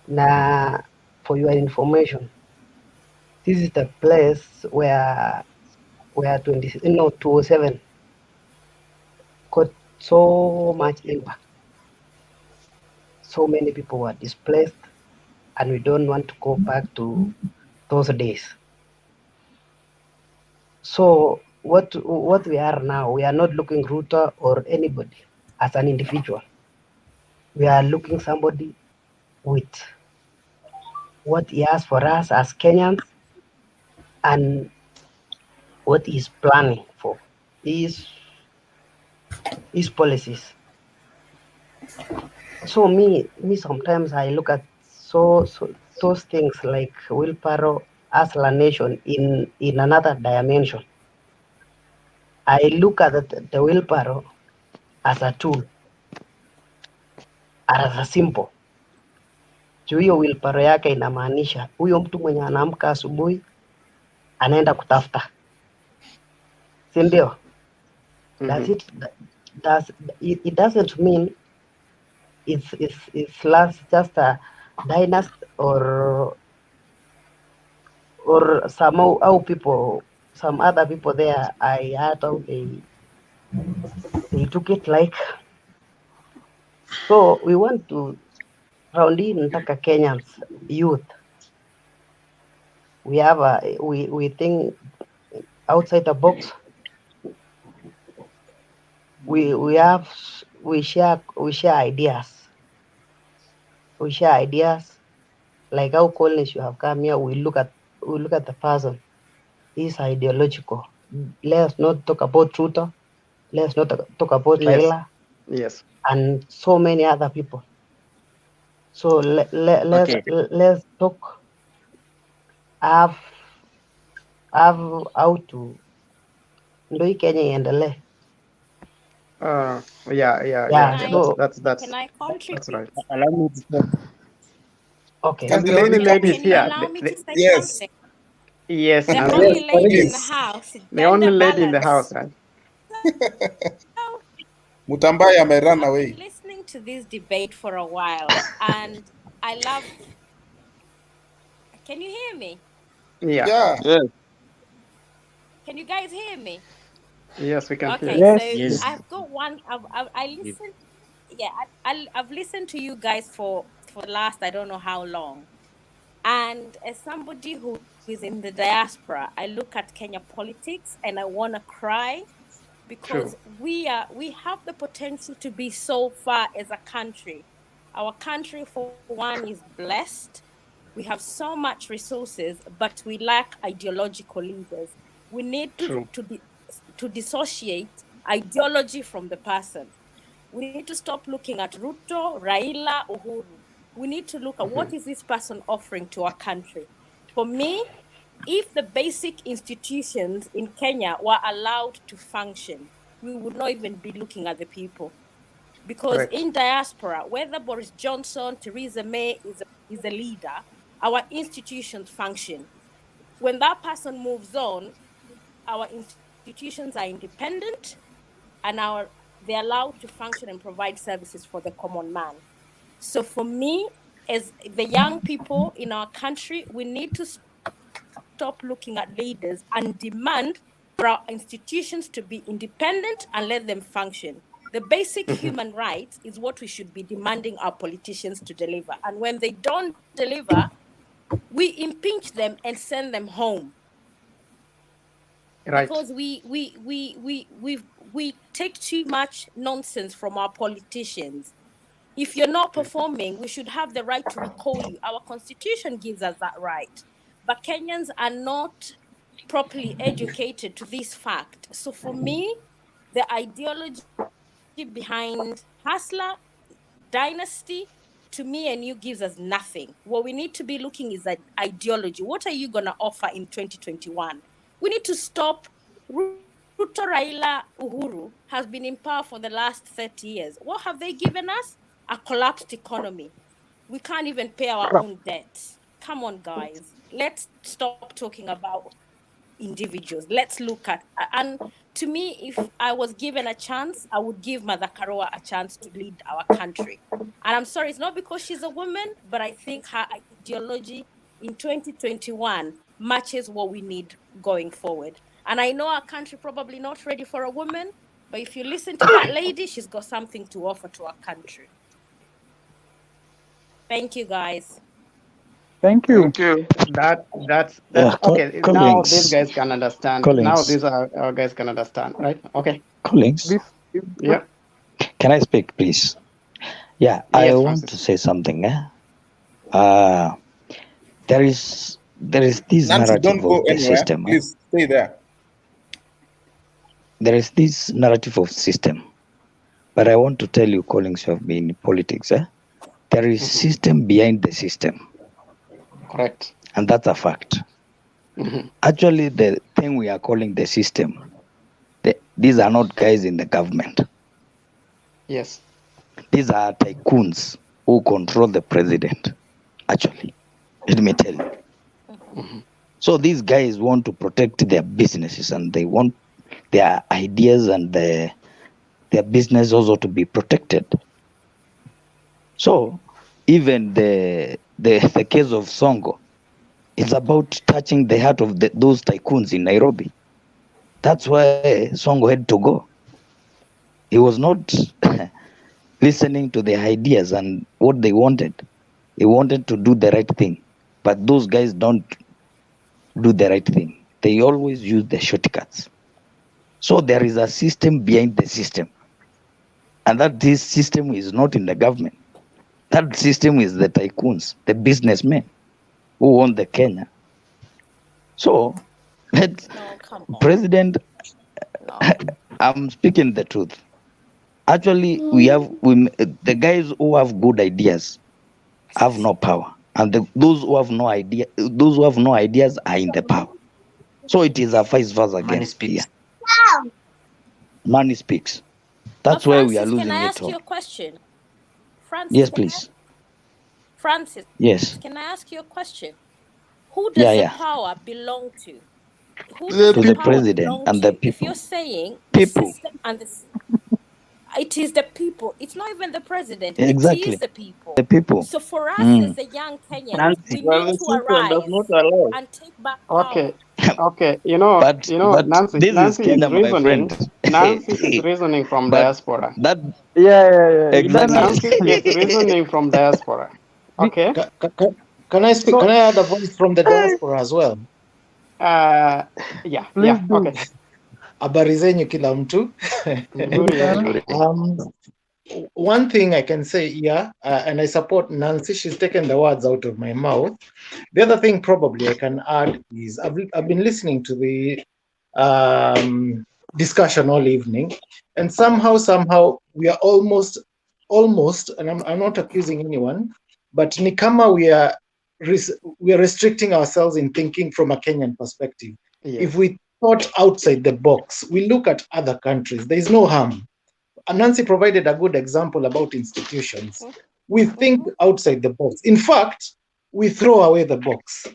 na for your information, this is the place where 207 got so much impact. So many people were displaced, and we don't want to go back to those days. So what we are now, we are not looking Ruto or anybody as an individual. We are looking somebody with what he has for us as Kenyans and what he's planning for his policies. So me sometimes I look at those things like wheelbarrow as a nation in another dimension. I look at the wheelbarrow as a tool, as a symbol. Juu hiyo wheelbarrow yake inamaanisha huyo mtu mwenye anaamka asubuhi anaenda kutafuta, si ndio? It doesn't mean it's just a dynasty or some other people there. I heard how they took it like. So we want to round in Nataka Kenyans youth. We have we think outside the box. We share ideas. We share ideas like how Collins you have come here. We look at the person. He's ideological. Let's not talk about Ruto. Let's not talk about Raila. Yes. And so many other people. So let's talk. Have how to ndo hii Kenya iendelee. Yeah. So That's Can I contribute? that's right. Allow me to say. Okay. Can The only lady is you here. allow me to say Yes. something? Yes. The and only then- lady in the house, The only gender lady in the house, balance. right? Mutambai ame run I've away. been listening to this debate for a while, and I love. Can you hear me? Yeah. Can you guys hear me? Yes, we can Okay, hear. so Yes. I've got one. I listened. Yeah, I've listened to you guys for the last I don't know how long, And as somebody who is in the diaspora, I look at Kenya politics and I want to cry because we have the potential to be so far as a country. Our country, for one, is blessed. We have so much resources, but we lack ideological leaders. We need to dissociate ideology from the person. We need to stop looking at Ruto, Raila, Uhuru. We need to look at what is this person offering to our country. For me, if the basic institutions in Kenya were allowed to function, we would not even be looking at the people. Because in diaspora, whether Boris Johnson, Theresa May is a leader, our institutions function. When that person moves on, our institutions are independent and they're allowed to function and provide services for the common man. So for me, as the young people in our country, we need to stop looking at leaders and demand for our institutions to be independent and let them function. The basic human rights is what we should be demanding our politicians to deliver. And when they don't deliver, we impeach them and send them home. Because we take too much nonsense from our politicians. If you're not performing, we should have the right to recall you. Our constitution gives us that right. But Kenyans are not properly educated to this fact. So for me, the ideology behind Hustler Dynasty, to me and you, gives us nothing. What we need to be looking is at ideology. What are you going to offer in 2021? We need to stop. Ruto, Raila, Uhuru has been in power for the last 30 years. What have they given us? A collapsed economy. We can't even pay our own debt. Come on, guys. Let's stop talking about individuals. Let's look at, and to me, if I was given a chance, I would give Mother Karua a chance to lead our country. And I'm sorry, it's not because she's a woman, but I think her ideology in 2021 matches what we need going forward. And I know our country probably not ready for a woman, but if you listen to that lady, she's got something to offer to our country. Thank you, guys. Thank you. That's Yeah, okay. Now Collins. these guys can understand. Collins. Now these our guys can understand, right? Okay. Collins, Yeah. can I speak, please? Yeah, I Yes, want Francis. to say something. There is this Nancy, narrative don't go of the anywhere. system. Please stay there. There is this narrative of system, but I want to tell you, Collins, you have been in politics. There is system behind the system. Correct. And that's a fact. Actually, the thing we are calling the system, these are not guys in the government. Yes. These are tycoons who control the president. Actually, let me tell you. So these guys want to protect their businesses and they want their ideas and their business also to be protected. So even the case of Songo is about touching the heart of those tycoons in Nairobi. That's why Songo had to go. He was not listening to their ideas and what they wanted. He wanted to do the right thing. But those guys don't do the right thing. They always use the shortcuts. So there is a system behind the system. And that this system is not in the government. That system is the tycoons, the businessmen who own the Kenya. So President, I'm speaking the truth. Actually, the guys who have good ideas have no power, and those who have no ideas are in the power. So it is a vice versa again. Money speaks. That's why we are Francis, can losing I it ask you all. a question? Francis, Yes, please. Francis, Yes. can I ask you a question? Who does Yeah, the yeah. power belong to? Who To does the the power president belong and the to? If you're people. saying the People. system and it is the people. It's not even the president. It is Exactly. the people. The people. So for us as Mm. the young Kenyans, Nancy, we well, need the to system does arise not allow. and take back Okay. power. Okay. But Nancy. this is Nancy is Kenya, my reasoning. friend. Nancy is reasoning from But diaspora. that Yeah. exactly. Nancy is reasoning from diaspora. Okay. Can I speak? Can I add a voice from the diaspora as well? Yeah, Please do. okay. Habari zenyu kila mtu. One thing I can say here, and I support Nancy, she's taken the words out of my mouth. The other thing probably I can add is I've been listening to the discussion all evening, and somehow we are almost, and I'm not accusing anyone, but nikama we are restricting ourselves in thinking from a Kenyan perspective. Yeah. If we thought outside the box, we look at other countries, there is no harm. Nancy provided a good example about institutions. We think outside the box. In fact, we throw away the box.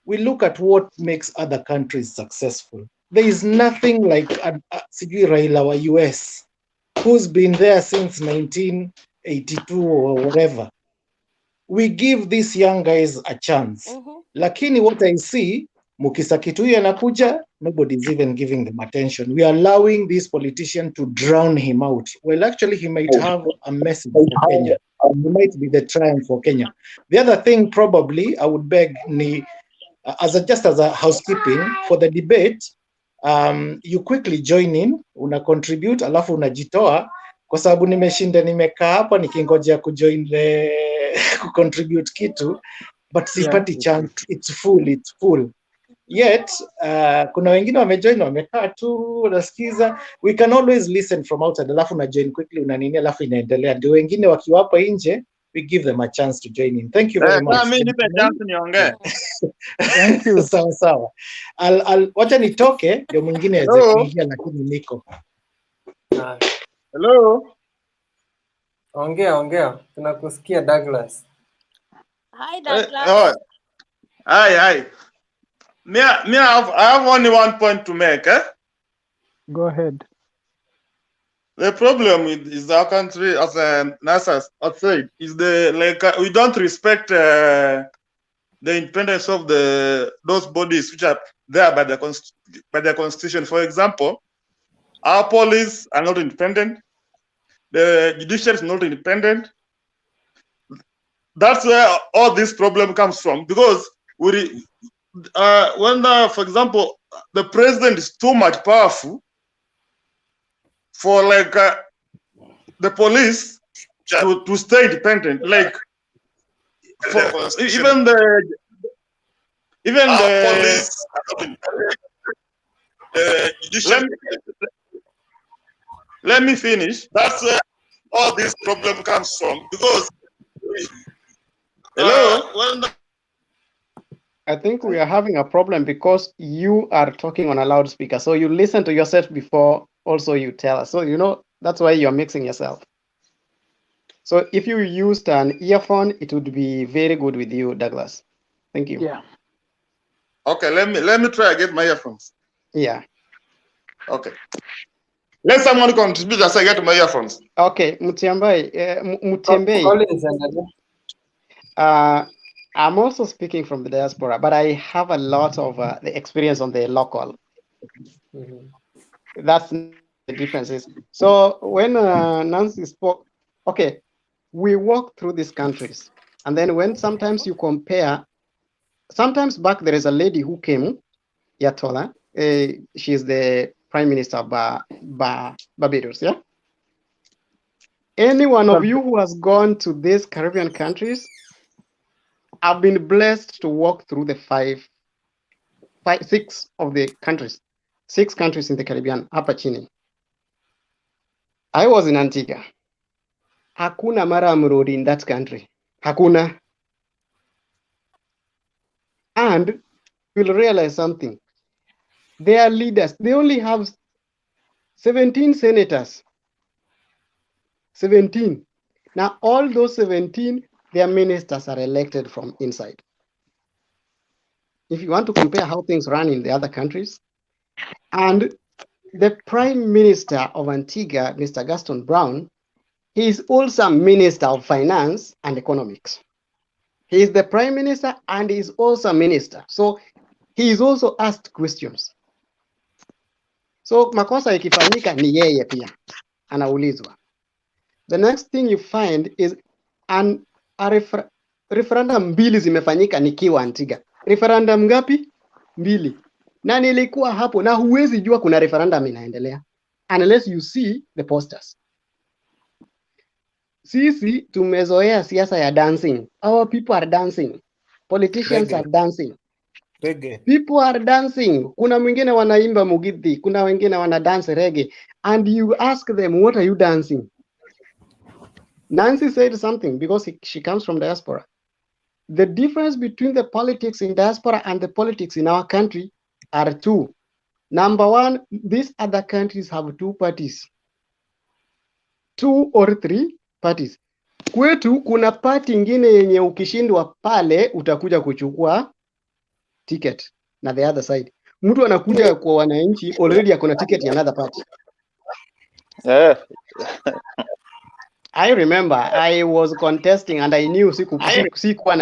We look at what makes other countries successful. There is nothing like Sijui Raila wa US, who's been there since 1982 or whatever. We give these young guys a chance. Lakini what I see, Mukisa Kitui anakuja, nobody's even giving them attention. We are allowing this politician to drown him out. Well, actually, he might have a message for Kenya. He might be the triumph for Kenya. The other thing, probably, I would beg ni, just as a housekeeping for the debate, you quickly join in, una contribute, alafu unajitoa, kwa sababu nimekaa hapa nikingojea kujoin the contribute kitu, but sipati chance. It's full. Yet kuna wengine wamejoin, wamekaa tu unasikiza. We can always listen from outside, alafu una join quickly, unanini, alafu inaendelea. Ndio wengine wakiwa hapa nje, we give them a chance to join in. Thank you very much. Mimi nipe chance niongee. Thank you. Sawa. Wacha nitoke ndio mwingine aweze kuingia, lakini niko. Hello. Ongea. Tunakusikia Douglas. Hi Douglas. Hi. I have only one point to make. Go ahead. The problem is our country, as NASA said, is we don't respect the independence of those bodies which are there by the constitution. For example, our police are not independent. The judiciary is not independent. That's where all this problem comes from, because when, for example, the president is too much powerful for the police to stay independent. Like even the police. Let me finish. That's where all this problem comes from, because I think we are having a problem because you are talking on a loudspeaker. So you listen to yourself before also you tell us. So, that's why you're mixing yourself. So if you used an earphone, it would be very good with you, Douglas. Thank you. Yeah. Okay, let me try again my earphones. Yeah. Okay. Let someone contribute as I get my earphones. Okay, Mutembei. I'm also speaking from the diaspora, but I have a lot of the experience on the local. That's the differences. So when Nancy spoke, okay, we walk through these countries, and then when sometimes you compare, sometimes back there is a lady who came, Yatola. She's the Prime Minister of Barbados, yeah? Any one of you who has gone to these Caribbean countries, I've been blessed to walk through the six of the countries, 6 countries in the Caribbean, hapa chini. I was in Antigua. Hakuna mara road in that country. Hakuna. And you'll realize something. Their leaders, they only have 17 senators. 17. Now, all those 17, their ministers are elected from inside. If you want to compare how things run in the other countries, and the Prime Minister of Antigua, Mr. Gaston Brown, he is also Minister of Finance and Economics. He is the Prime Minister and he is also a minister. So he is also asked questions. So makosa ikifanyika ni yeye pia anaulizwa. The next thing you find is a referendum mbili zimefanyika nikiwa Antigua. Referendum ngapi? Mbili. Na nilikuwa hapo, na huwezi jua kuna referendum inaendelea unless you see the posters. Sisi tumezoea siasa ya dancing. Our people are dancing. Politicians Reggae. are dancing. Reggae. People are dancing. Kuna mwingine wanaimba mugithi, kuna wengine wana dance reggae, and you ask them, what are you dancing? Nancy said something because she comes from diaspora. The difference between the politics in diaspora and the politics in our country are two. Number one, these other countries have two parties. 2 or 3 parties. Kwetu kuna party ingine yenye ukishindwa pale utakuja kuchukua ticket na the other side. Mtu anakuja kwa wananchi already akona ticket ya another party. I remember I was contesting and I knew sikuwa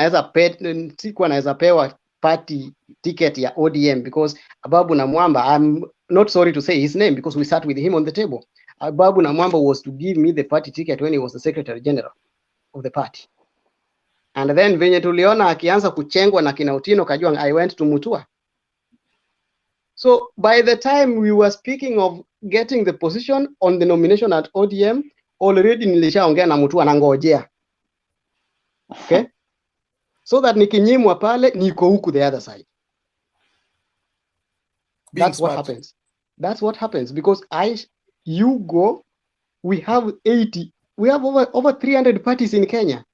naweza pewa party ticket ya ODM because Ababu Namwamba, I'm not sorry to say his name because we sat with him on the table. Ababu Namwamba was to give me the party ticket when he was the Secretary General of the party. And then venye tuliona akianza kuchengwa na kina Utino Kajwang, I went to Mutua. So by the time we were speaking of getting the position on the nomination at ODM, already nilishaongea na Mutua na ngojea. Okay? So that nikinyimwa pale niko huku the other side. That's what happens. That's what happens because you go, we have over 300 parties in Kenya.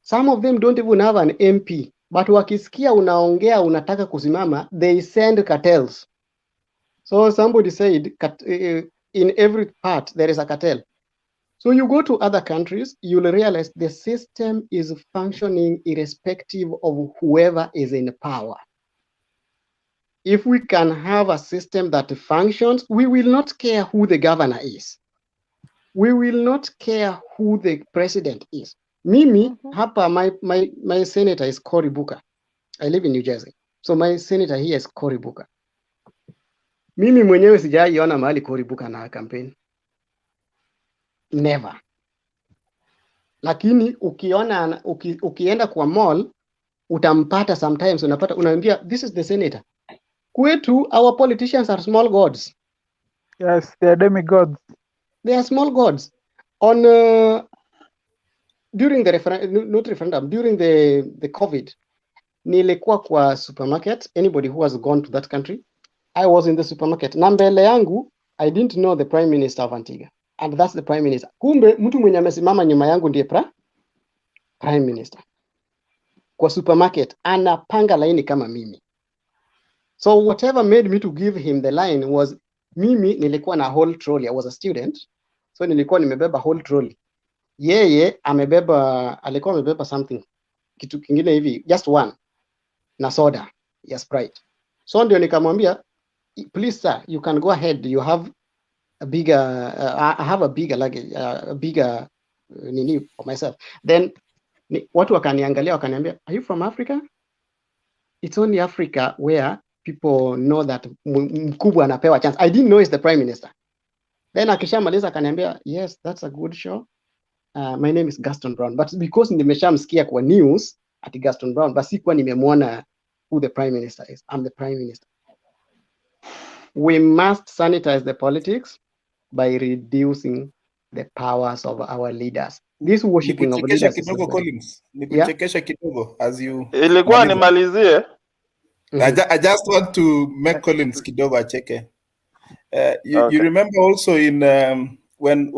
Some of them don't even have an MP, but wakisikia unaongea unataka kusimama, they send cartels. So somebody said in every part there is a cartel. So you go to other countries, you'll realize the system is functioning irrespective of whoever is in power. If we can have a system that functions, we will not care who the governor is. We will not care who the president is. Mimi, hapa, my senator is Cory Booker. I live in New Jersey. So my senator here is Cory Booker. Mimi mwenyewe sijaiona mahali Cory Booker na campaign. Never. Lakini ukienda kwa mall, utampata sometimes, unaambia, this is the senator. Kwetu, our politicians are small gods. Yes, they are demigods. They are small gods. On during the during the COVID, nilikuwa kwa supermarket. Anybody who has gone to that country, I was in the supermarket. Na mbele yangu, I didn't know the Prime Minister of Antigua. And that's the Prime Minister. Kumbe, mtu mwenye amesimama nyuma yangu ndiye Prime Minister. Kwa supermarket, anapanga laini kama mimi. So whatever made me to give him the line was, mimi nilikuwa na whole trolley. I was a student. So nilikuwa nimebeba whole trolley. Yeye alikuwa amebeba something, kitu kingine hivi, just one, na soda ya Sprite. So ndio nikamwambia, please sir, you can go ahead, you have a bigger, I have a bigger luggage, a bigger nini for myself. Then watu wakaniangalia wakaniambia, are you from Africa? It's only Africa where people know that mkubwa anapewa chance. I didn't know he's the Prime Minister. Then akishamaliza akaniambia, yes, that's a good show. My name is Gaston Brown, but because nimeshamsikia kwa news ati Gaston Brown, basi kwa nimemwona who the Prime Minister is. I'm the Prime Minister. We must sanitize the politics by reducing the powers of our leaders. This worshipping of leaders is kidogo Collins. Yeah. Kidogo as you ilikuwa nimalizie. I just want to make Collins kidogo acheke. You remember also in when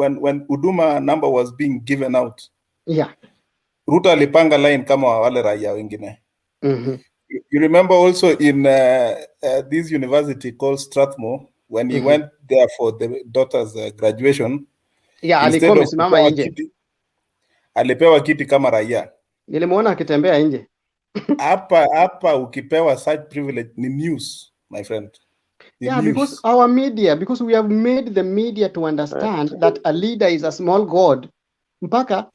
Huduma number was being given out. Yeah. Ruto alipanga line kama wale raia wengine. You remember also in this university called Strathmore when he went there for the daughter's graduation. Yeah, alikuwa amesimama nje. Alipewa kiti kama raia. Nilimuona akitembea nje. Hapa ukipewa such privilege ni news, my friend. Yeah, because our media, because we have made the media to understand that a leader is a small god. Mpaka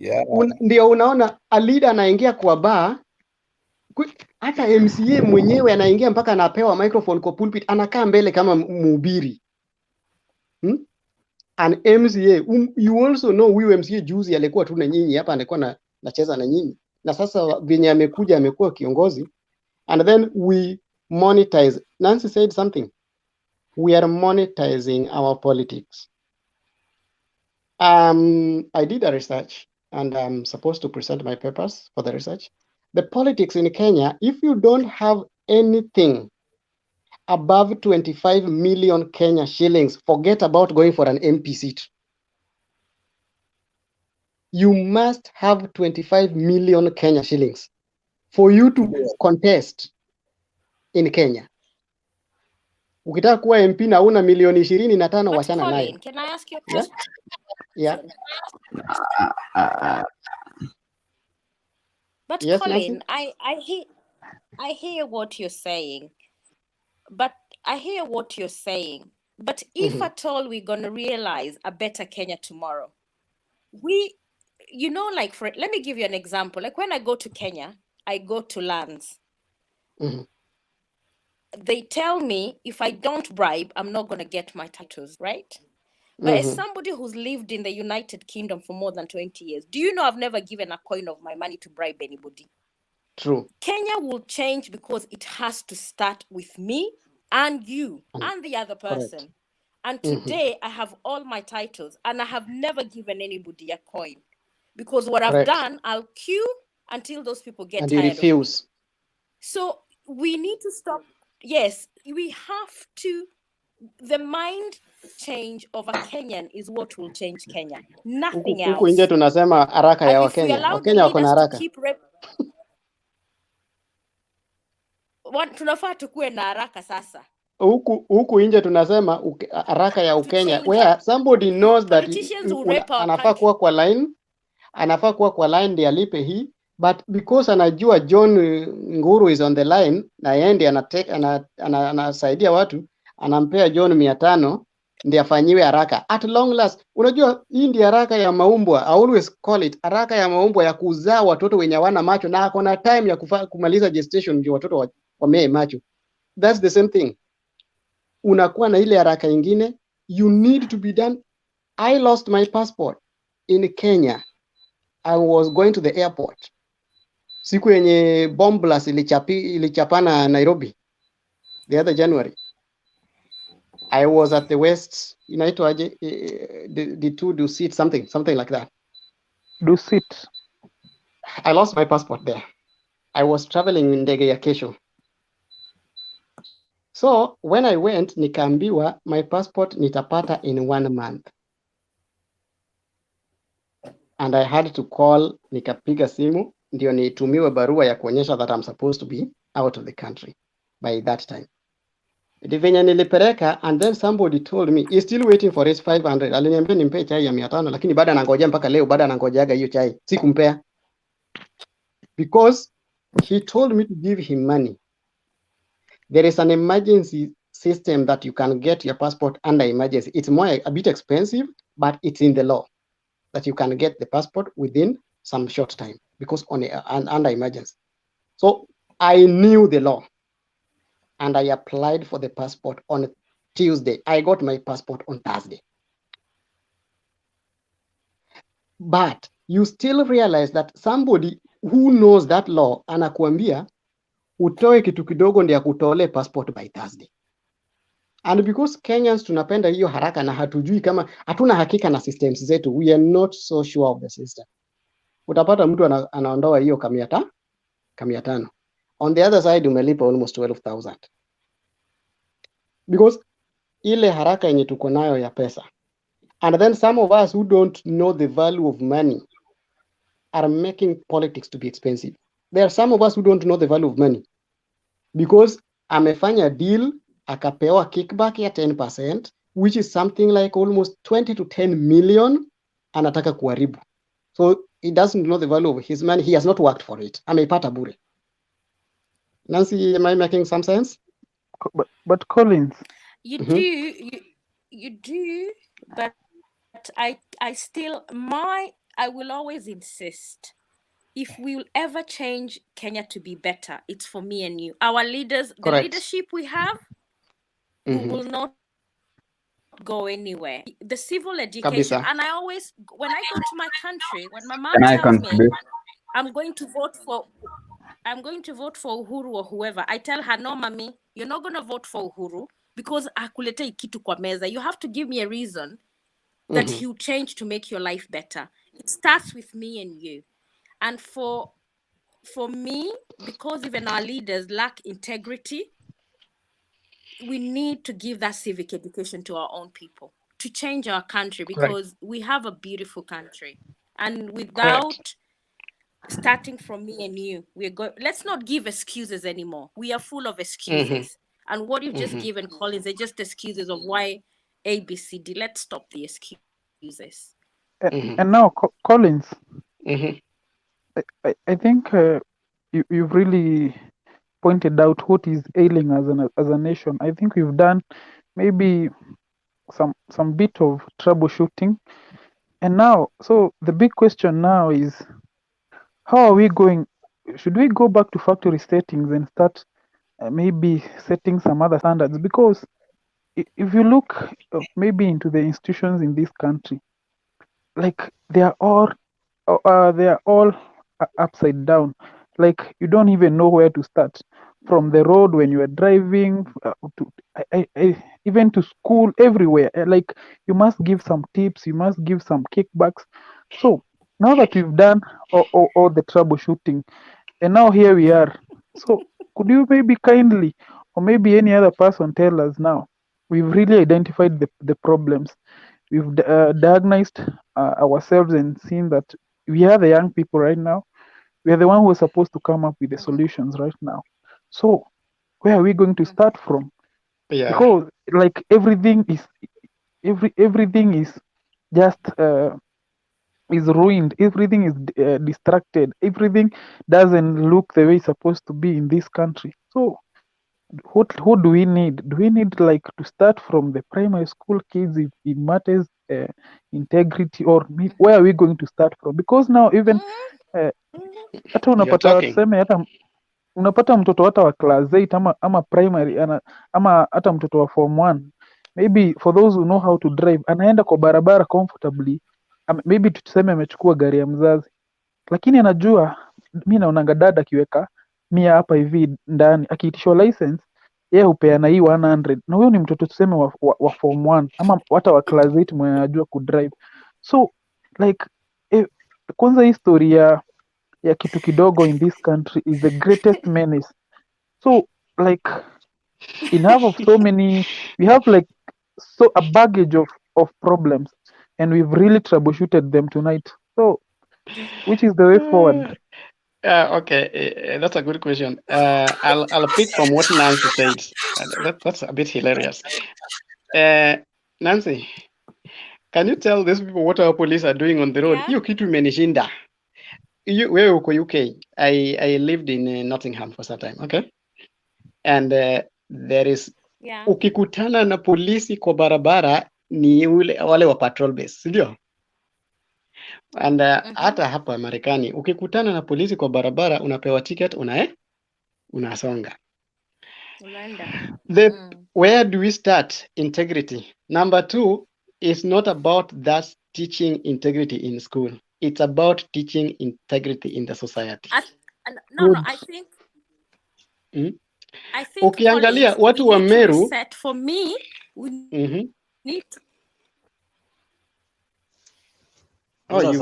ndio unaona a leader anaingia kwa bar, hata MCA mwenyewe anaingia mpaka anapewa microphone kwa pulpit, anakaa mbele kama mhubiri. An MCA, you also know huyu MCA juzi alikuwa tu na nyinyi hapa, alikuwa nacheza na nyinyi na sasa venye amekuwa kiongozi, and then we monetize. Nancy said something. We are monetizing our politics. I did a research and I'm supposed to present my papers for the research. The politics in Kenya, if you don't have anything above 25 million Kenya shillings, forget about going for an MP seat. You must have 25 million Kenya shillings for you to contest in Kenya. Ukitaka kuwa MP na una milioni 25 wachana nayo. Colin, can I ask you a question? Yeah. But Yes, Colin, Nancy? I hear what you're saying. But if at all we're gonna realize a better Kenya tomorrow, let me give you an example. Like when I go to Kenya, I go to lands. They tell me if I don't bribe, I'm not gonna get my titles, right? But as somebody who's lived in the United Kingdom for more than 20 years, do you know I've never given a coin of my money to bribe anybody? True. Kenya will change because it has to start with me and you and the other person. Correct. And today I have all my titles and I have never given anybody a coin. Because what I've done, I'll queue until those people get and you tired refuse. of me. So we need to stop. Yes, we have to. The mind change of a Kenyan is what will change Kenya. Nothing else. Huku nje tunasema haraka ya And if we Wakenya. allow the Wakenya wako na leaders to haraka. keep tunafaa tukue na haraka sasa. Huku nje tunasema haraka ya Ukenya, where somebody knows that anafaa kuwa kwa line ndiye alipe hii, but because anajua John Nguru is on the line na yeye ndiye anasaidia watu, anampea John 500 ndiye afanyiwe haraka. At long last, unajua hii ndiye haraka ya maumbwa. I always call it haraka ya maumbwa ya kuzaa watoto wenye hawana macho na akona time ya kumaliza gestation ndio watoto wamee macho. That's the same thing. Unakuwa na ile haraka ingine, you need to be done. I lost my passport in Kenya. I was going to the airport. Siku yenye bomb blast ilichapana Nairobi the other January. I was at the West, inaitwaje, the two do seat something like that. Do sit. I lost my passport there. I was traveling in ndege ya kesho. So when I went, nikaambiwa my passport nitapata in 1 month. And I had to call, nikapiga simu, ndio nitumiwe barua ya kuonyesha that I'm supposed to be out of the country by that time. Venye nilipeleka, and then somebody told me, he's still waiting for his 500. Aliniambia nimpe chai ya 500, lakini bado anangojea mpaka leo, bado anangojeaga hiyo chai. Sikumpea. Because he told me to give him money. There is an emergency system that you can get your passport under emergency. It's a bit expensive, but it's in the law that you can get the passport within some short time because under emergency. So I knew the law and I applied for the passport on Tuesday. I got my passport on Thursday. But you still realize that somebody who knows that law anakuambia utoe kitu kidogo ndio akutole passport by Thursday. And because Kenyans tunapenda hiyo haraka na hatujui kama hatuna hakika na systems zetu, we are not so sure of the system. Utapata mtu anaondoa hiyo kamia tano. On the other side umelipa almost 12,000. Because ile haraka yenye tuko nayo ya pesa. And then some of us who don't know the value of money are making politics to be expensive. There are some of us who don't know the value of money. Because amefanya deal, akapewa kickback ya 10%, which is something like almost 20 to 10 million, anataka kuharibu. So he doesn't know the value of his money. He has not worked for it. Ameipata bure. Nancy, am I making some sense? But Collins, you do, but I will always insist. If we will ever change Kenya to be better, it's for me and you. Our leaders, the leadership we have, we will not go anywhere. The civil education, Kabisa. and I always, when I go to my country, when my mom Can I tells me, contribute? I'm going to vote for Uhuru or whoever. I tell her, no, mommy, you're not going to vote for Uhuru because akuletei kitu kwa meza. You have to give me a reason that he'll change to make your life better. It starts with me and you. And for me, because even our leaders lack integrity, we need to give that civic education to our own people to change our country, because we have a beautiful country. And without starting from me and you, let's not give excuses anymore. We are full of excuses. And what you've just given, Collins, are just excuses of why ABCD. Let's stop the excuses. And now, Collins, I think you've really pointed out what is ailing us as a nation. I think we've done maybe some bit of troubleshooting, and now, so the big question now is, how are we going? Should we go back to factory settings and start maybe setting some other standards? Because if you look maybe into the institutions in this country, like they are all upside down. Like you don't even know where to start, from the road when you are driving to even to school, everywhere. Like you must give some tips, you must give some kickbacks. So now that we've done all the troubleshooting, and now here we are. So could you maybe kindly, or maybe any other person, tell us now, we've really identified the problems, we've diagnosed ourselves and seen that we are the young people right now, we are the one who are supposed to come up with the solutions right now. So where are we going to start from? Because like everything is just is ruined, everything is distracted, everything doesn't look the way it's supposed to be in this country. So what do we need? Do we need like to start from the primary school kids if it matters integrity, or where are we going to start from? Because now even hata unapata tuseme, hata unapata mtoto hata wa class 8 ama primary ama hata mtoto wa form 1, maybe for those who know how to drive, anaenda kwa barabara comfortably, maybe tuseme amechukua gari ya mzazi, lakini anajua, mi naonanga dada akiweka 100 hapa hivi ndani, akiitishwa license yeye hupeana hii 100, na huyo ni mtoto tuseme wa form 1 ama hata wa class 8 mwenye anajua kudrive. So like kwanza hii story ya kitu kidogo in this country is the greatest menace. So like in half of so many, we have like a baggage of problems, and we've really troubleshooted them tonight. So which is the way forward? Okay, that's a good question. I'll pick from what Nancy said. That's a bit hilarious. Nancy, can you tell these people what our police are doing on the road? Hiyo kitu imenishinda. Wewe uko UK. I lived in Nottingham for some time, okay? And there is ukikutana na polisi kwa barabara ni wale wa patrol base, ndio? And hata hapa Marekani ukikutana na polisi kwa barabara unapewa ticket, unasonga. Where do we start? Integrity. Number 2 is not about that teaching integrity in school. It's about teaching integrity in the society. I think ukiangalia watu wa Meru, for me, we need to... I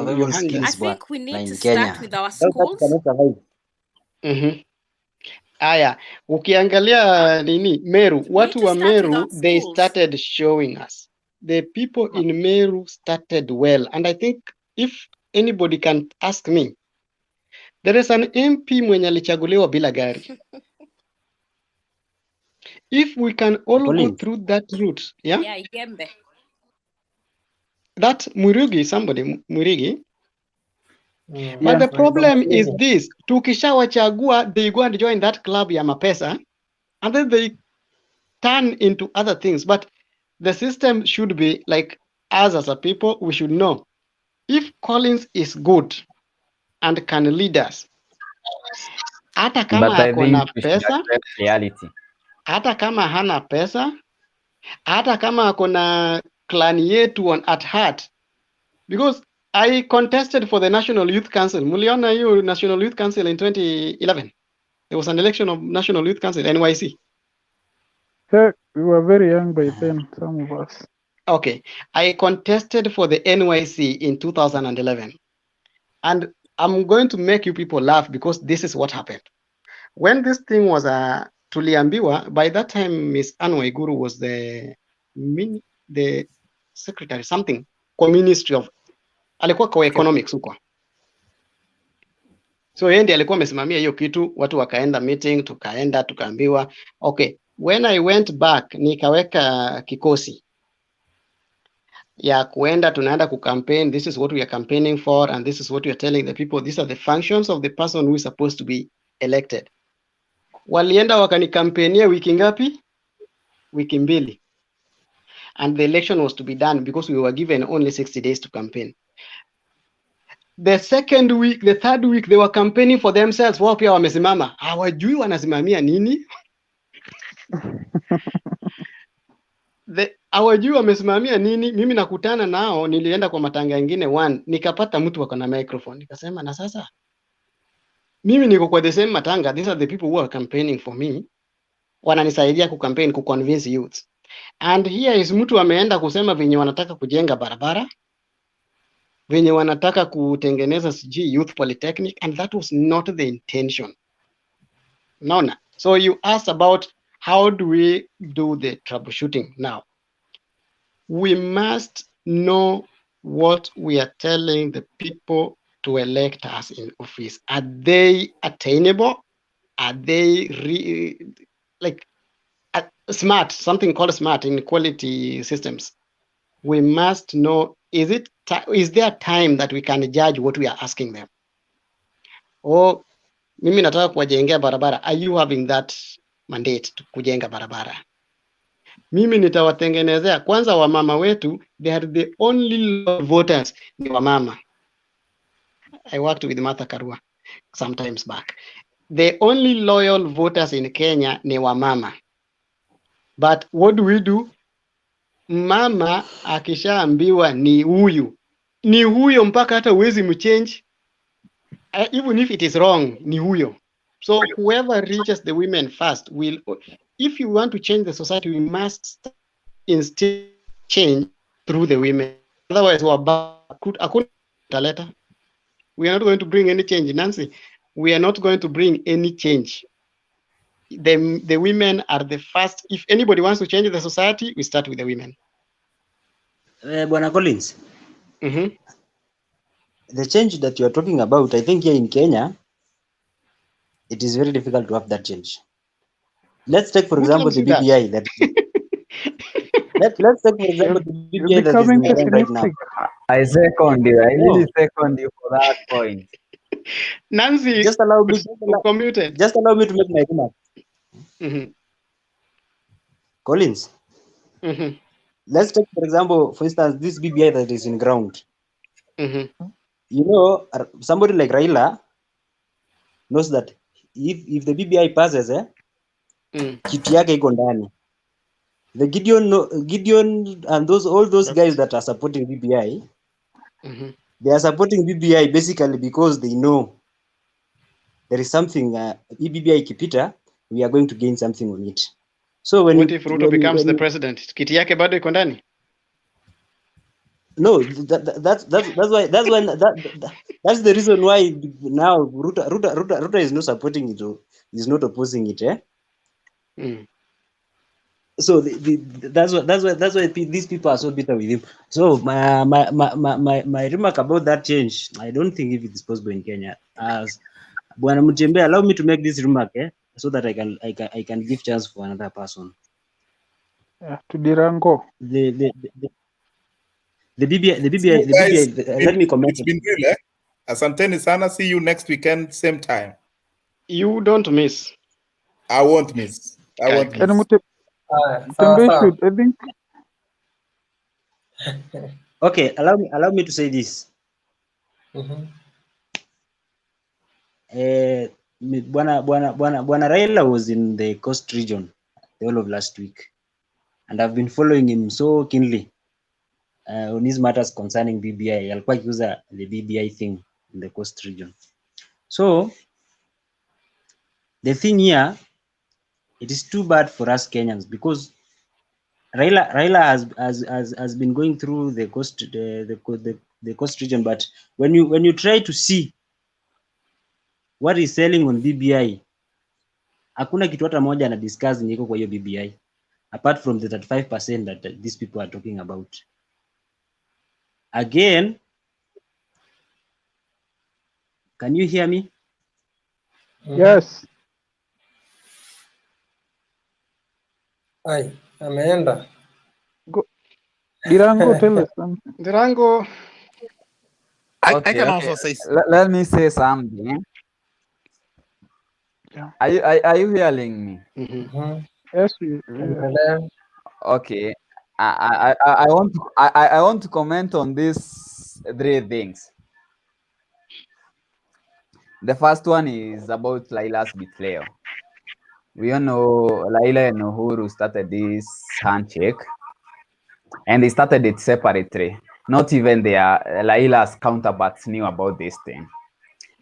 think we need to start with our schools. Aya, ukiangalia nini Meru, watu wa Meru, they started showing us. The people in Meru started well, and I think if anybody can ask me, there is an MP mwenye alichaguliwa bila gari. If we can all go through that route, Igembe. That Murigi. But the problem is this, tukishawachagua, they go and join that club ya mapesa, and then they turn into other things. But the system should be like, us as a people, we should know, if Collins is good and can lead us, hata kama akona pesa, hata kama hana pesa, hata kama akona clan yetu at heart, because I contested for the National Youth Council. Muliona hiyo National Youth Council in 2011. There was an election of National Youth Council, NYC. Sir, we were very young by then, some of us. Okay. I contested for the NYC in 2011. And I'm going to make you people laugh because this is what happened. When this thing was tuliambiwa, by that time Miss Anne Waiguru was the secretary, something, kwa ministry of, alikuwa kwa economics huko. So yeye ndiye alikuwa amesimamia hiyo kitu, watu wakaenda meeting, tukaambiwa, okay, when I went back nikaweka kikosi ya kuenda, tunaenda kucampaign, this is what we are campaigning for and this is what we are telling the people, these are the functions of the person who is supposed to be elected. Walienda wakanikampenia wiki ngapi? Wiki mbili. And the election was to be done because we were given only 60 days to campaign. The second week, the third week, they were campaigning for themselves. Wao pia wamesimama. Hawajui wanasimamia nini? Hawajui wamesimamia nini? Mimi nakutana nao, nilienda kwa matanga ingine one, nikapata mtu wako na microphone. Nikasema na sasa mimi niko kwa the same matanga, these are the people who are campaigning for me. Wananisaidia kucampaign, kuconvince youth. And here is mtu ameenda kusema venye wanataka kujenga barabara, venye wanataka kutengeneza sijui youth polytechnic, and that was not the intention. Naona. So you asked about how do we do the troubleshooting now. We must know what we are telling the people to elect us in office. Are they attainable? Are they smart, something called smart in quality systems? We must know, is there time that we can judge what we are asking them? Or mimi nataka kuwajengea barabara. Are you having that mandate to kujenga barabara? Mimi nitawatengenezea. Kwanza wamama wetu, they are the only voters ni wamama. I worked with Martha Karua sometimes back. The only loyal voters in Kenya ni wamama. But what do we do? Mama akishaambiwa ni huyo mpaka hata uwezi mchange. Even if it is wrong, ni huyo. So whoever reaches the women first will, if you want to change the society, we must instill change through the women. Otherwise, we are not going to bring any change. Nancy, we are not going to bring any change. The women are the first. If anybody wants to change the society, we start with the women. Bwana Collins. The change that you are talking about, I think here in Kenya, it is very difficult to have that change. Let's take, for example, the BBI. Let's take, for example, the BBI that is in the trend right now. I second you. I really second you for that point. Nancy, just allow me to make my remark. Collins. Let's take, for example, for instance, this BBI that is in ground. You know, somebody like Raila knows that if the BBI passes, kiti yake iko ndani. The Gideon and all those guys that are supporting BBI, they are supporting BBI basically because they know there is something, BBI ikipita, we are going to gain something on it. So what if Ruto becomes the president? Kiti yake bado iko ndani? No, that's the reason why now Ruto is not supporting it, or is not opposing it, So that's why these people are so bitter with him. So my remark about that change, I don't think if it is possible in Kenya. As Bwana Mutembe, allow me to make this remark, so that I can give chance for another person. To Dirango. The BBI, let me comment. It's been real, Asanteni sana. See you next weekend, same time. You don't miss. I won't miss. I won't miss. I think. Okay, allow me to say this. Bwana Raila was in the coast region the whole of last week, and I've been following him so keenly. on these matters concerning BBI. Alikuwa akiuza the BBI thing in the coast region. So the thing here, it is too bad for us Kenyans because Raila has been going through the coast region, but when you try to see what is selling on BBI, hakuna kitu hata moja na discuss niko kwa hiyo BBI apart from the 35% that these people are talking about. Again, can you hear me? Yes. Ai, ameenda. Dirango, tell us something. Dirango. I can also say. Let me say something. Yeah. Are you hearing me? Mhm. Yes. Okay. I want to comment on these three things. The first one is about Raila's betrayal. We all know Raila and Uhuru started this handshake, and they started it separately. Not even their Raila's counterparts knew about this thing.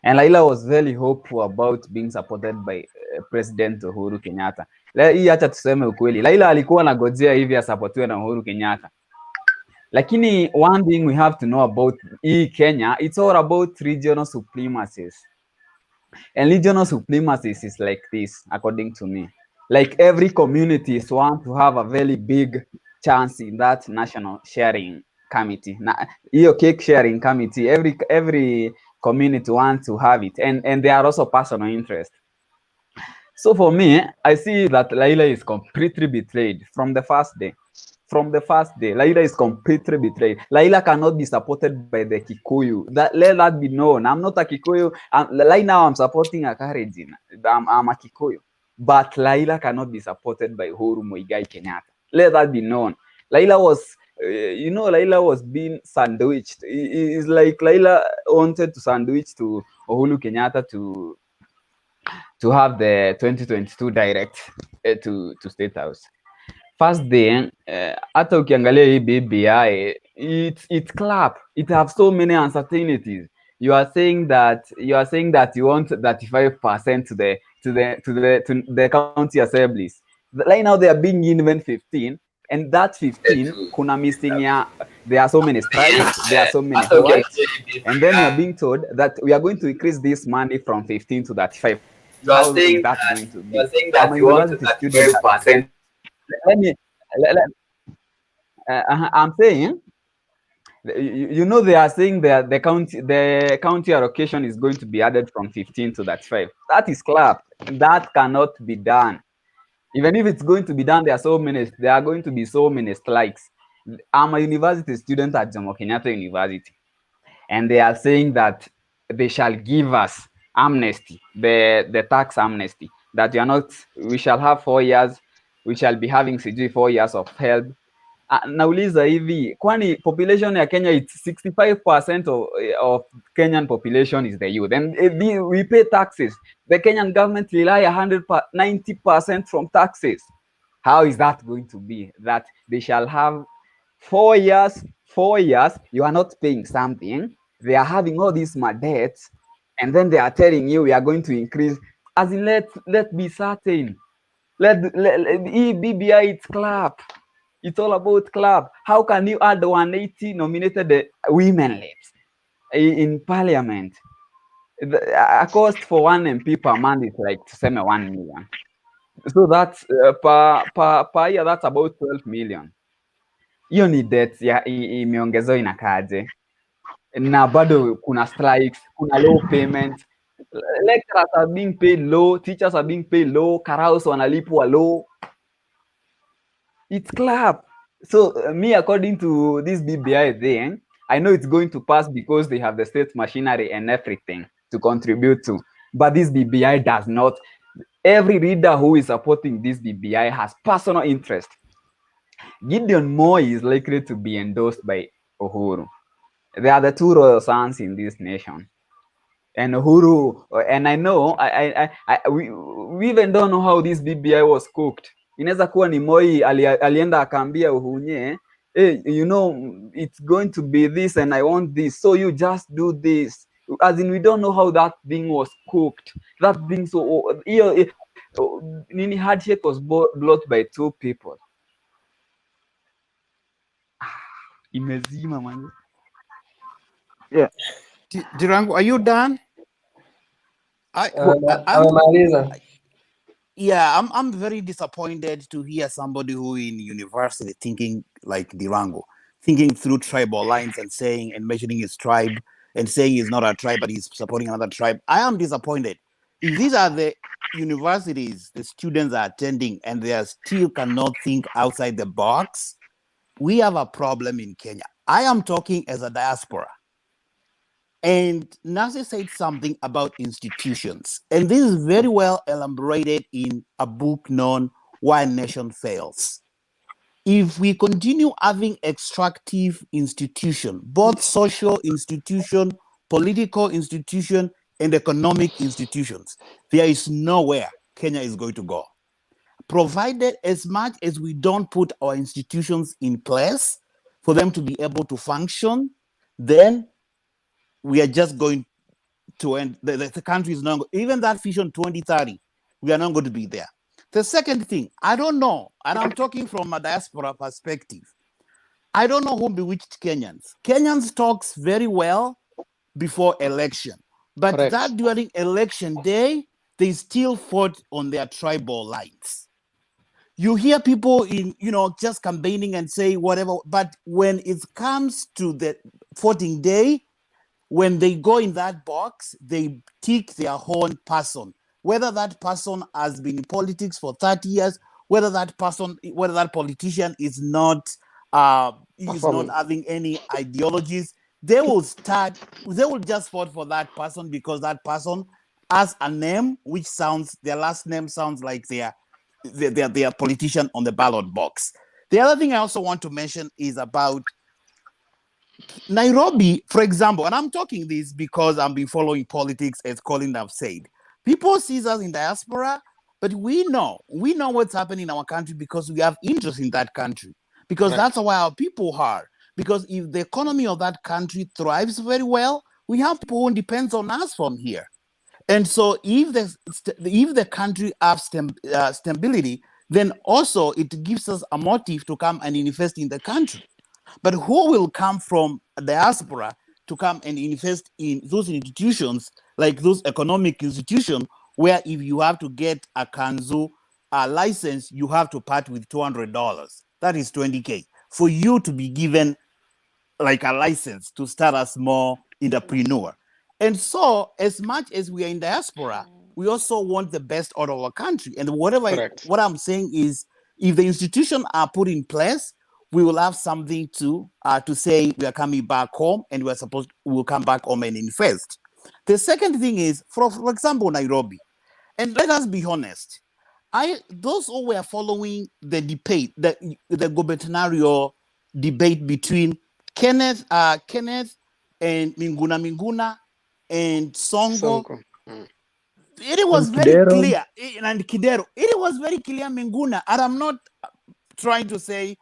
And Raila was very hopeful about being supported by President Uhuru Kenyatta. Hii acha tuseme ukweli, Raila alikuwa anagojea hivi asapotiwe na Uhuru Kenyatta. Lakini one thing we have to know about hii Kenya, it's all about regional supremacies. And regional supremacies is like this, according to me. Like every community want to have a very big chance in that national sharing committee. Hiyo cake sharing committee, every community wants to have it, and there are also personal interest. So for me, I see that Raila is completely betrayed from the first day. From the first day, Raila is completely betrayed. Raila cannot be supported by the Kikuyu. Let that be known. I'm not a Kikuyu. Right now, I'm supporting a Karenjin. I'm a Kikuyu. But Raila cannot be supported by Uhuru Muigai Kenyatta. Let that be known. Raila was, Raila was being sandwiched. It's like Raila wanted to sandwich to Uhuru Kenyatta to have the 2022 direct to State House. First day, hata ukiangalia hii BBI, it's clap. It have so many uncertainties. You are saying that you want 35% to the county assemblies. Right now they are being given 15, and that 15 kuna missing ya. There are so many strikes. There are so many works, and then you are being told that we are going to increase this money from 15 to 35. How is that going to be? You are saying that you want 35%. I'm saying, they are saying that the county allocation is going to be added from 15 to 35. That is clap. That cannot be done. Even if it's going to be done, there are going to be so many strikes. I'm a university student at Jomo Kenyatta University, and they are saying that they shall give us amnesty, the tax amnesty, that we shall have 4 years, we shall be having 4 years of help. Nauliza hivi, kwani population ya Kenya, it's 65% of Kenyan population is the youth, and we pay taxes. The Kenyan government rely 90% from taxes. How is that going to be? That they shall have 4 years, you are not paying something, they are having all these debts, and then they are telling you we are going to increase. As in, let's be certain. Let BBI, it's clap. It's all about club. How can you add 180 nominated women reps in parliament? A cost for one MP per month is like 1 million. So that's per year, that's about 12 million. Hiyo ni debt imeongezewa inakaaje? Na bado kuna strikes, kuna low payment. Lecturers are being paid low, teachers are being paid low, karaos wanalipwa low. It's clap. So me, according to this BBI thing, I know it's going to pass because they have the state machinery and everything to contribute to. But this BBI does not. Every reader who is supporting this BBI has personal interest. Gideon Moi is likely to be endorsed by Uhuru. They are the two royal sons in this nation. And Uhuru, and I know, we even don't know how this BBI was cooked. Inaweza kuwa ni Moi alienda akaambia Uhunye hey, you know, it's going to be this and I want this, so you just do this. As in, we don't know how that thing was cooked. That thing, so Nini handshake was blocked by 2 people. Imezima man. Yeah. Dirango, are you done? I'm very disappointed to hear somebody who in university thinking like Dirango, thinking through tribal lines and saying and mentioning his tribe and saying he's not a tribe but he's supporting another tribe. I am disappointed. If these are the universities the students are attending and they are still cannot think outside the box, we have a problem in Kenya. I am talking as a diaspora. And Nasi said something about institutions. And this is very well elaborated in a book known Why a Nation Fails. If we continue having extractive institution, both social institution, political institution, and economic institutions, there is nowhere Kenya is going to go. Provided as much as we don't put our institutions in place for them to be able to function, then we are just going to end. The country is not, even that vision 2030, we are not going to be there. The second thing, I don't know, and I'm talking from a diaspora perspective, I don't know who bewitched Kenyans. Kenyans talks very well before election, but that during election day, they still fought on their tribal lines. You hear people in, just campaigning and say whatever, but when it comes to the voting day, when they go in that box, they tick their own person. Whether that person has been in politics for 30 years, whether that politician is not having any ideologies, they will just vote for that person because that person has a name which their last name sounds like their politician on the ballot box. The other thing I also want to mention is about Nairobi, for example, and I'm talking this because I've been following politics, as Colin have said. People see us in diaspora, but we know what's happening in our country because we have interest in that country, because that's why our people are. Because if the economy of that country thrives very well, we have people who depends on us from here. And so if the country has stability, then also it gives us a motive to come and invest in the country. But who will come from diaspora to come and invest in those institutions, like those economic institutions, where if you have to get a Kanzu license, you have to part with $200. That is $20K for you to be given like a license to start a small entrepreneur. And so, as much as we are in diaspora, we also want the best out of our country. And what I'm saying is, if the institutions are put in place, we will have something to say we are coming back home and we'll come back home and invest. The second thing is, for example, Nairobi. And let us be honest, those who were following the debate, the gubernatorial debate between Kenneth and Minguna and Songo. It was very clear, and Kidero. It was very clear, Minguna. And I'm not trying to say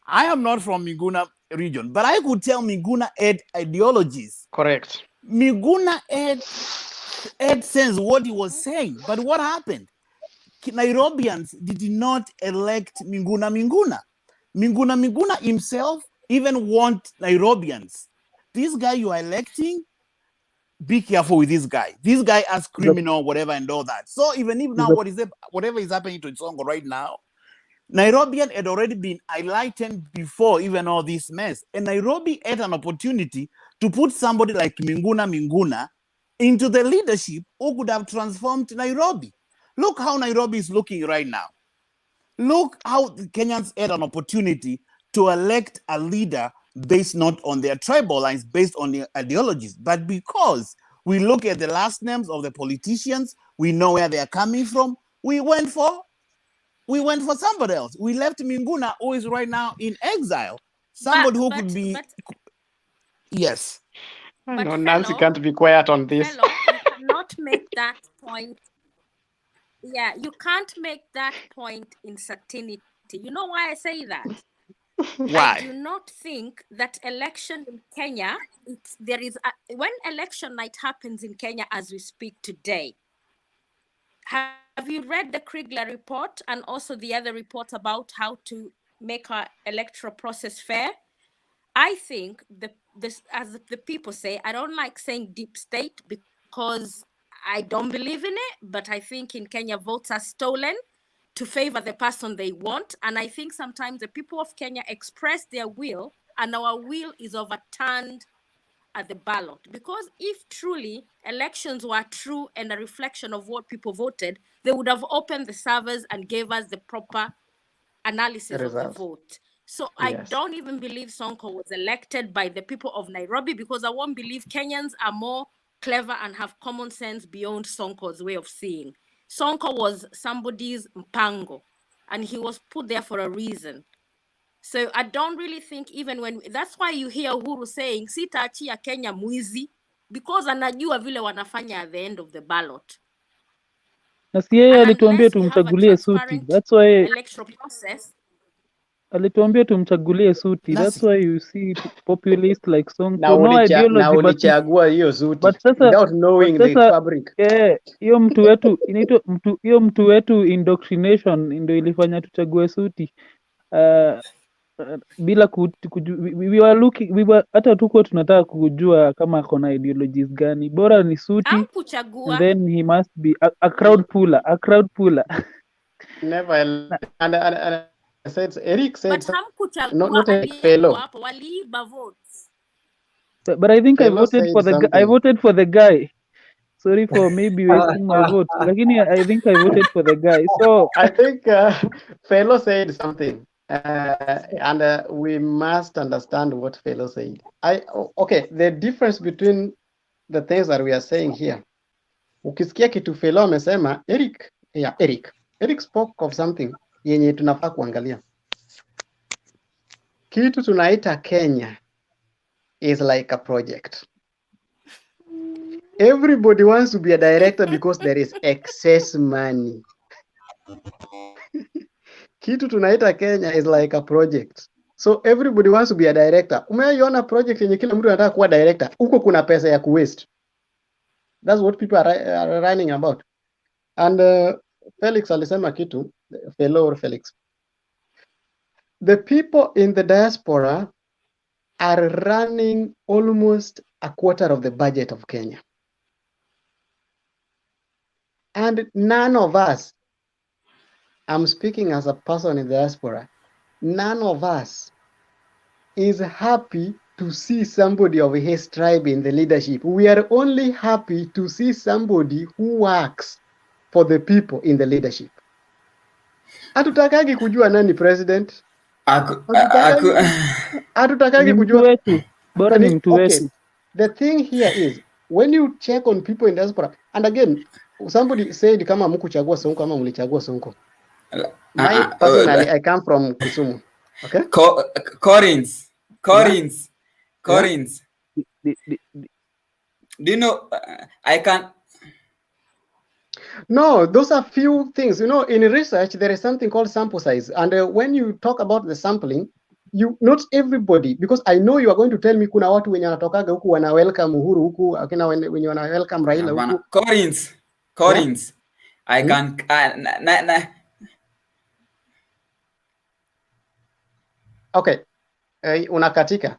I am not from Miguna region, but I could tell Miguna had ideologies. Correct. Miguna had sense what he was saying, but what happened? Nairobians did not elect Minguna. Minguna himself even want Nairobians. This guy you are electing, be careful with this guy. This guy as criminal, whatever, and all that. So even if now whatever is happening to Songo right now, Nairobian had already been highlighted before even all this mess. And Nairobi had an opportunity to put somebody like Minguna into the leadership who could have transformed Nairobi. Look how Nairobi is looking right now. Look how the Kenyans had an opportunity to elect a leader based not on their tribal lines, based on their ideologies, but because we look at the last names of the politicians, we know where they are coming from, we went for somebody else. We left Minguna, who is right now in exile. Somebody who could be... Yes. No, Nancy can't be quiet on this. Fellow, you cannot make that point. Yeah, you can't make that point in certainty. You know why I say that? I do not think that election in Kenya, when election night happens in Kenya as we speak today, have you read the Kriegler report and also the other report about how to make our electoral process fair? I think as the people say, I don't like saying deep state because I don't believe in it, but I think in Kenya votes are stolen to favor the person they want. And I think sometimes the people of Kenya express their will and our will is overturned at the ballot. Because if truly elections were true and a reflection of what people voted, they would have opened the servers and gave us the proper analysis of the vote. So I don't even believe Sonko was elected by the people of Nairobi because I won't believe Kenyans are more clever and have common sense beyond Sonko's way of seeing. Sonko was somebody's mpango and he was put there for a reason. So I don't really think that's why you hear Uhuru saying, sitaachia Kenya mwizi, because anajua vile wanafanya at the end of the ballot. Na si yeye alituambia tumchagulie suti. That's why electoral process. Alituambia tumchagulie suti. That's why you see populist like Sonko. No ideology na ulichagua hiyo suti without knowing the fabric. Hiyo mtu wetu inaitwa mtu wetu indoctrination ndio ilifanya tuchague suti. Bila we were hata tuko tunataka kujua kama akona ideologies gani. Bora ni suti. And then he must be a crowd puller. Never and said Eric said not a fellow. But I think I voted for the guy. Sorry for maybe wasting my vote. Lakini I think I voted for the guy. So I think fellow said something. And we must understand what fellow said. Okay, the difference between the things that we are saying here. Ukisikia kitu fellow amesema, Eric spoke of something yenye tunafaa kuangalia. Kitu tunaita Kenya is like a project. Everybody wants to be a director because there is excess money. Kitu tunaita Kenya is like a project. So everybody wants to be a director. Umeiona project yenye kila mtu anataka kuwa director. Huko kuna pesa ya kuwaste. That's what people are running about. And Felix alisema kitu, fellow Felix. The people in the diaspora are running almost a quarter of the budget of Kenya. And none of us, I'm speaking as a person in the diaspora, none of us is happy to see somebody of his tribe in the leadership. We are only happy to see somebody who works for the people in the leadership. Hatutakagi kujua nani president. Hatutakagi kujua. Bora ni mtu wetu. The thing here is, when you check on people in diaspora, and again, somebody said kama mkuchagua Sonko ama mlichagua Sonko. Personally, I come from Kisumu. Okay? Corins. Do you know, I can... No, those are few things. You know, in research, there is something called sample size. And when you talk about the sampling, not everybody, because I know you are going to tell me kuna watu wenye wanatokaga huku wana welcome Uhuru huku, akina wenye wana welcome Raila huku. Corins. I can... Okay, unakatika.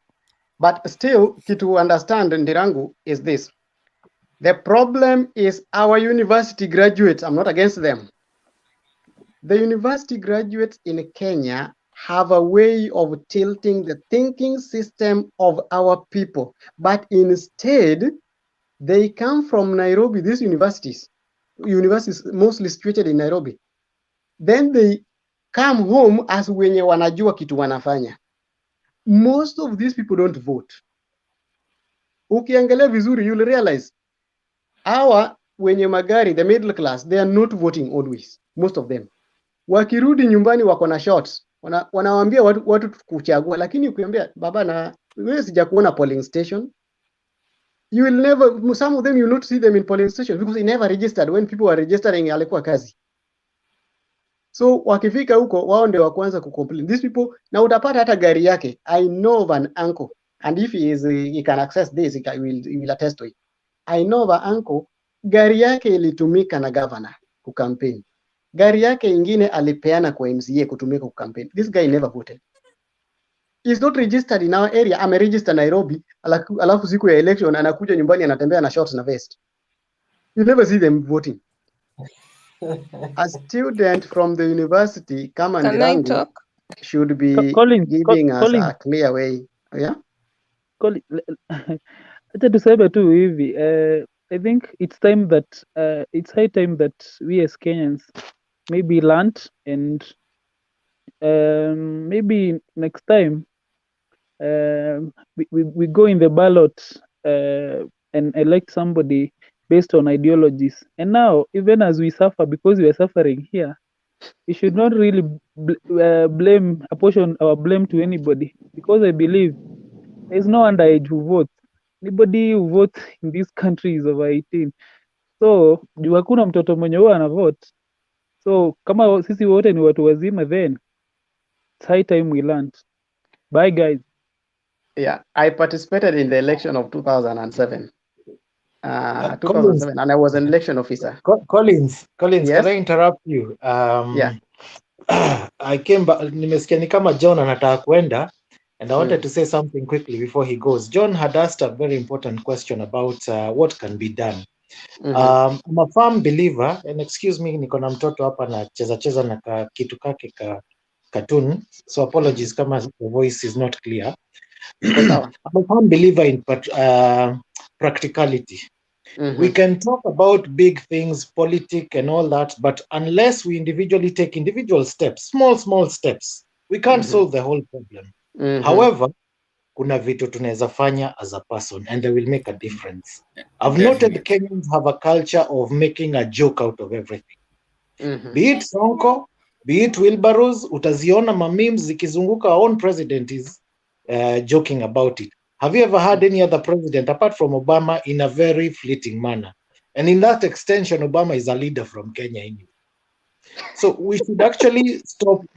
But still, kitu understand Ndirangu is this. The problem is our university graduates. I'm not against them. The university graduates in Kenya have a way of tilting the thinking system of our people. But instead, they come from Nairobi, these universities mostly situated in Nairobi. Then they come home as wenye wanajua kitu wanafanya. Most of these people don't vote. Ukiangalia vizuri, you'll realize hawa wenye magari, the middle class, they are not voting always, most of them. Wakirudi nyumbani wako na shots, wanawaambia watu kuchagua, lakini ukiambia baba na wewe sijakuona polling station, you will never, some of them you will not see them in polling stations because they never registered. When people were registering alikuwa kazi. So wakifika huko wao ndio wa kwanza kucomplain. These people, na utapata hata gari yake, I know of an uncle, and if he can access this, he will attest to it. I know of an uncle, gari yake ilitumika na governor kucampaign. Gari yake ingine alipeana kwa MCA kutumika kucampaign. This guy never voted. He's not registered in our area. Ameregister Nairobi, alafu siku ya election anakuja nyumbani anatembea na shorts na vest. You never see them voting. A student from the university, kama Ndirangu, should be giving us a clear way. Yeah? Acha tuseme tu hivi, I think it's time that it's high time that we as Kenyans maybe learned, and maybe next time we go in the ballot and elect somebody based on ideologies. And now, even as we suffer, because we are suffering here, we should not really apportion our blame to anybody, because I believe there is no underage who votes. Anybody who votes in this country is over 18. So juu hakuna mtoto mwenye huwa ana vote. So kama sisi wote ni watu wazima, then it's high time we learned. Bye guys. Yeah, I participated in the election of 2007. 2007, and I was an election officer. Collins, Yes? can I interrupt you? Yeah. I came back, nimesikia ni kama John anataka kwenda, and I wanted to say something quickly before he goes. John had asked a very important question about what can be done. I'm a firm believer, and excuse me, niko na mtoto hapa na cheza na kitu kake ka cartoon, so apologies kama the voice is not clear. I'm a firm believer in practicality. We can talk about big things, politics and all that, but unless we individually take individual steps, small steps, we can't solve the whole problem. However, kuna vitu tunaweza fanya as a person, and they will make a difference. I've noted Kenyans have a culture of making a joke out of everything. Be it Sonko, be it wheelbarrows, utaziona memes zikizunguka. Our own president is joking about it. Have you ever had any other president apart from Obama in a very fleeting manner? And in that extension, Obama is a leader from Kenya anyway. So we should actually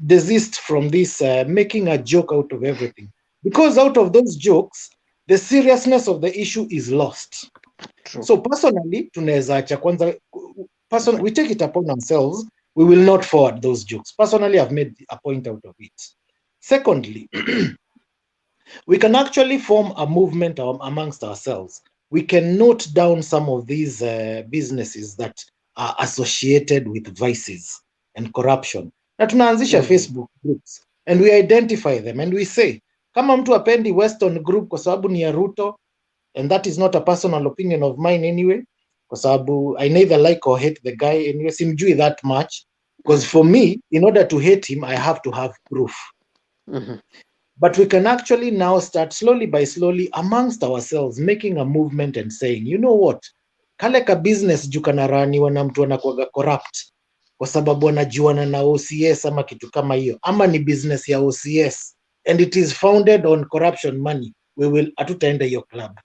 desist from this making a joke out of everything. Because out of those jokes, the seriousness of the issue is lost. So personally, we take it upon ourselves, we will not forward those jokes. Personally, I've made a point out of it. Secondly, we can actually form a movement amongst ourselves. We can note down some of these businesses that are associated with vices and corruption. Na tunaanzisha Facebook groups, and we identify them, and we say, kama mtu apendi Western group kwa sababu ni ya Ruto, and that is not a personal opinion of mine anyway, kwa sababu I neither like or hate the guy anyway, simjui that much, because for me, in order to hate him, I have to have proof. But we can actually now start slowly by slowly amongst ourselves making a movement and saying, you know what, kale ka business juu kanaraniwa na mtu anakuwaga corrupt kwa sababu anajuana na OCS ama kitu kama hiyo, ama ni business ya OCS and it is founded on corruption money, hatutaenda hiyo club.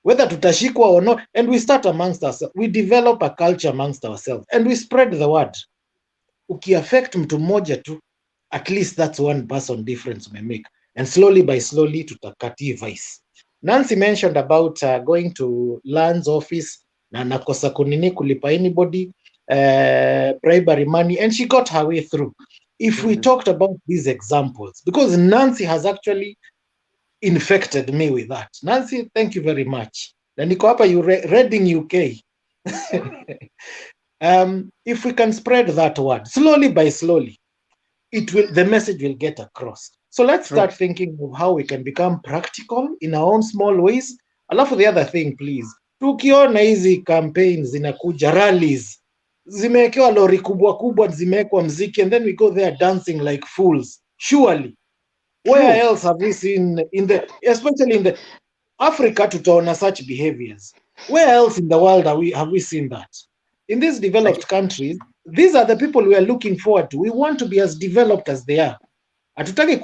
Whether tutashikwa or not, and we start amongst ourselves, we develop a culture amongst ourselves and we spread the word. Ukiaffect mtu mmoja tu, at least that's one person difference we make, and slowly by slowly tutakati vice. Nancy mentioned about going to land's office na nakosa kunini kulipa anybody bribery money, and she got her way through. If we talked about these examples, because Nancy has actually infected me with that. Nancy, thank you very much. Na niko hapa Reading UK. If we can spread that word slowly by slowly, the message will get across. So let's start thinking of how we can become practical in our own small ways. Alafu the other thing, please, tukiona hizi campaigns zinakuja, rallies zimewekewa lori kubwa zimewekwa mziki, and then we go there dancing like fools. Surely, where else have we seen especially in the Africa, tutaona such behaviors? Where else in the world have we seen that? In these developed countries, these are the people we are looking forward to. We want to be as developed as they are. Hatutaki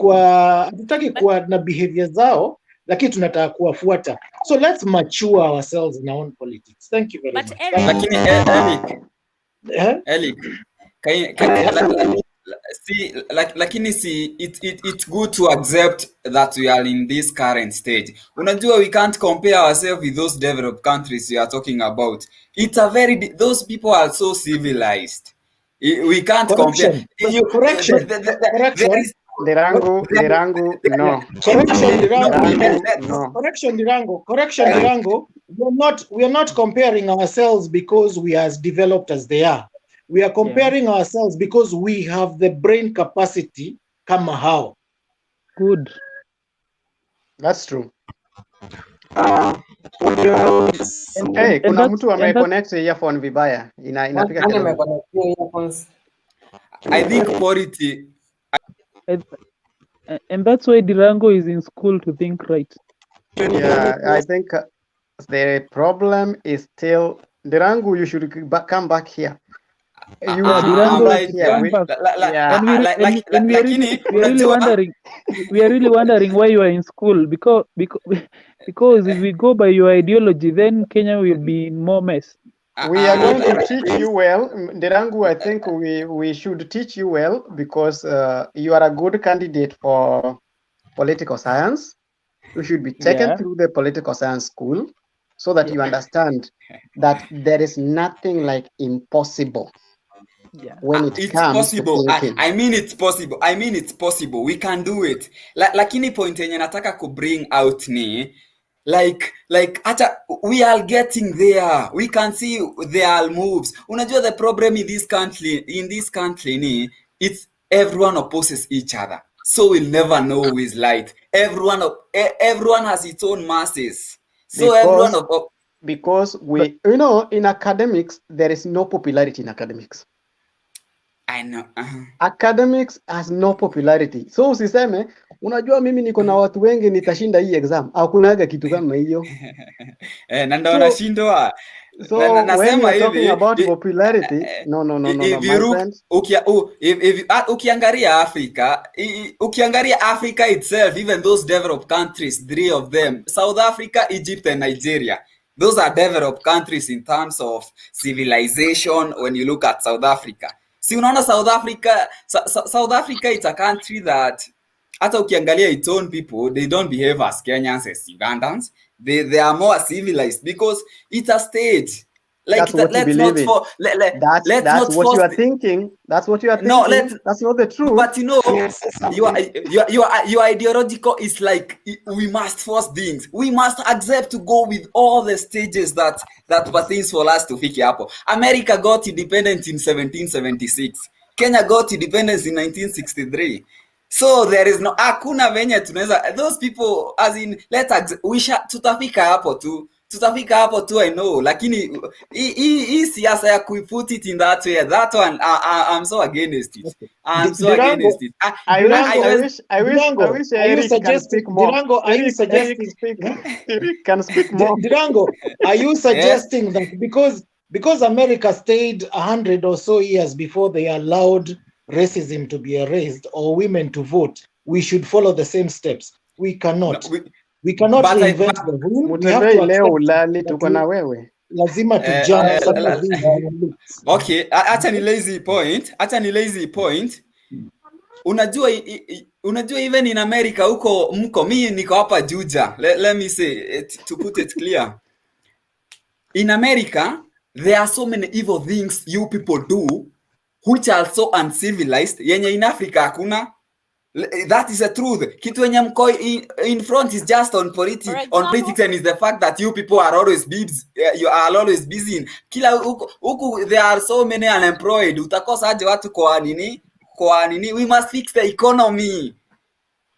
kuwa na behavior zao, lakini tunataka kuwafuata. So let's mature ourselves in our own politics. Thank you very much. Lakini Eric, Lakini see, it's good to accept that we are in this current stage. Unajua, we can't compare ourselves with those developed countries you are talking about. It's a those people are so civilized. We can't compare. Correction. There is Lirangu, no. Correction, Lirango. We are not comparing ourselves because we are as developed as they are. We are comparing ourselves because we have the brain capacity kama hao. Good. That's true. Hey, kuna mtu ameconnect earphone vibaya. Inafika kidogo. I think politics. And that's why Dirango is in school to think right. Yeah, I think the problem is still Dirango. You should come back here. You should come back here. We are really wondering why you are in school because if we go by your ideology, then Kenya will be in more mess. We are going to teach you well, Dirango. I think we should teach you well because you are a good candidate for political science. You should be taken through the political science school so that you understand that there is nothing like impossible. When it comes possible. To thinking. I mean it's possible. We can do it. Lakini point yenye nataka ku bring out ni like we are getting there. We can see there are moves. Unajua the problem in this country ni it's everyone opposes each other. So we'll never know who is right. Everyone has its own masses. So because we in academics there is no popularity in academics. I know. Academics has no popularity. So usiseme unajua mimi niko na watu wengi nitashinda hii exam. Hakunaga kitu kama hiyo. Na ndo nashindwa. So when you are talking about popularity, no, my friend. Ukiangalia Africa itself, even those developed countries, 3 of them, South Africa, Egypt, and Nigeria. Those are developed countries in terms of civilization. When you look at South Africa, see, unaona South Africa, it's a country that hata ukiangalia its own people, they don't behave as Kenyans, as Ugandans. They are more civilized because it's a state. Like That's what you believe in. That's what you are thinking. That's what you are thinking. No, that's not the truth. But your ideological is like we must force things. We must accept to go with all the stages that pertains for us to fiki hapo. America got independence in 1776. Kenya got independence in 1963. So there is no hakuna venye tunaweza those people as in tutafika hapo tu I know, lakini hii siasa ya put it in that way, that one I'm so against it. Against it. I wish Eric can speak more. Dirango, are you suggesting Eric can speak more? Dirango, are you suggesting that because America stayed 100 or so years before they allowed racism to be erased or women to vote, we should follow the same steps? We cannot. We cannot reinvent the wheel. We have to leo ulali tuko na wewe. Lazima tujump. Okay, acha ni lazy point. Unajua even in America huko mimi niko hapa Juja. Let me say to put it clear. In America, there are so many evil things you people do which are so uncivilized. Yenye in Africa hakuna. That is the truth. Kitu wenye mko in front is just on politics and is the fact that you people are always busy. You are always busy. Kila huku there are so many unemployed. Utakosa aje watu kwa nini? We must fix the economy.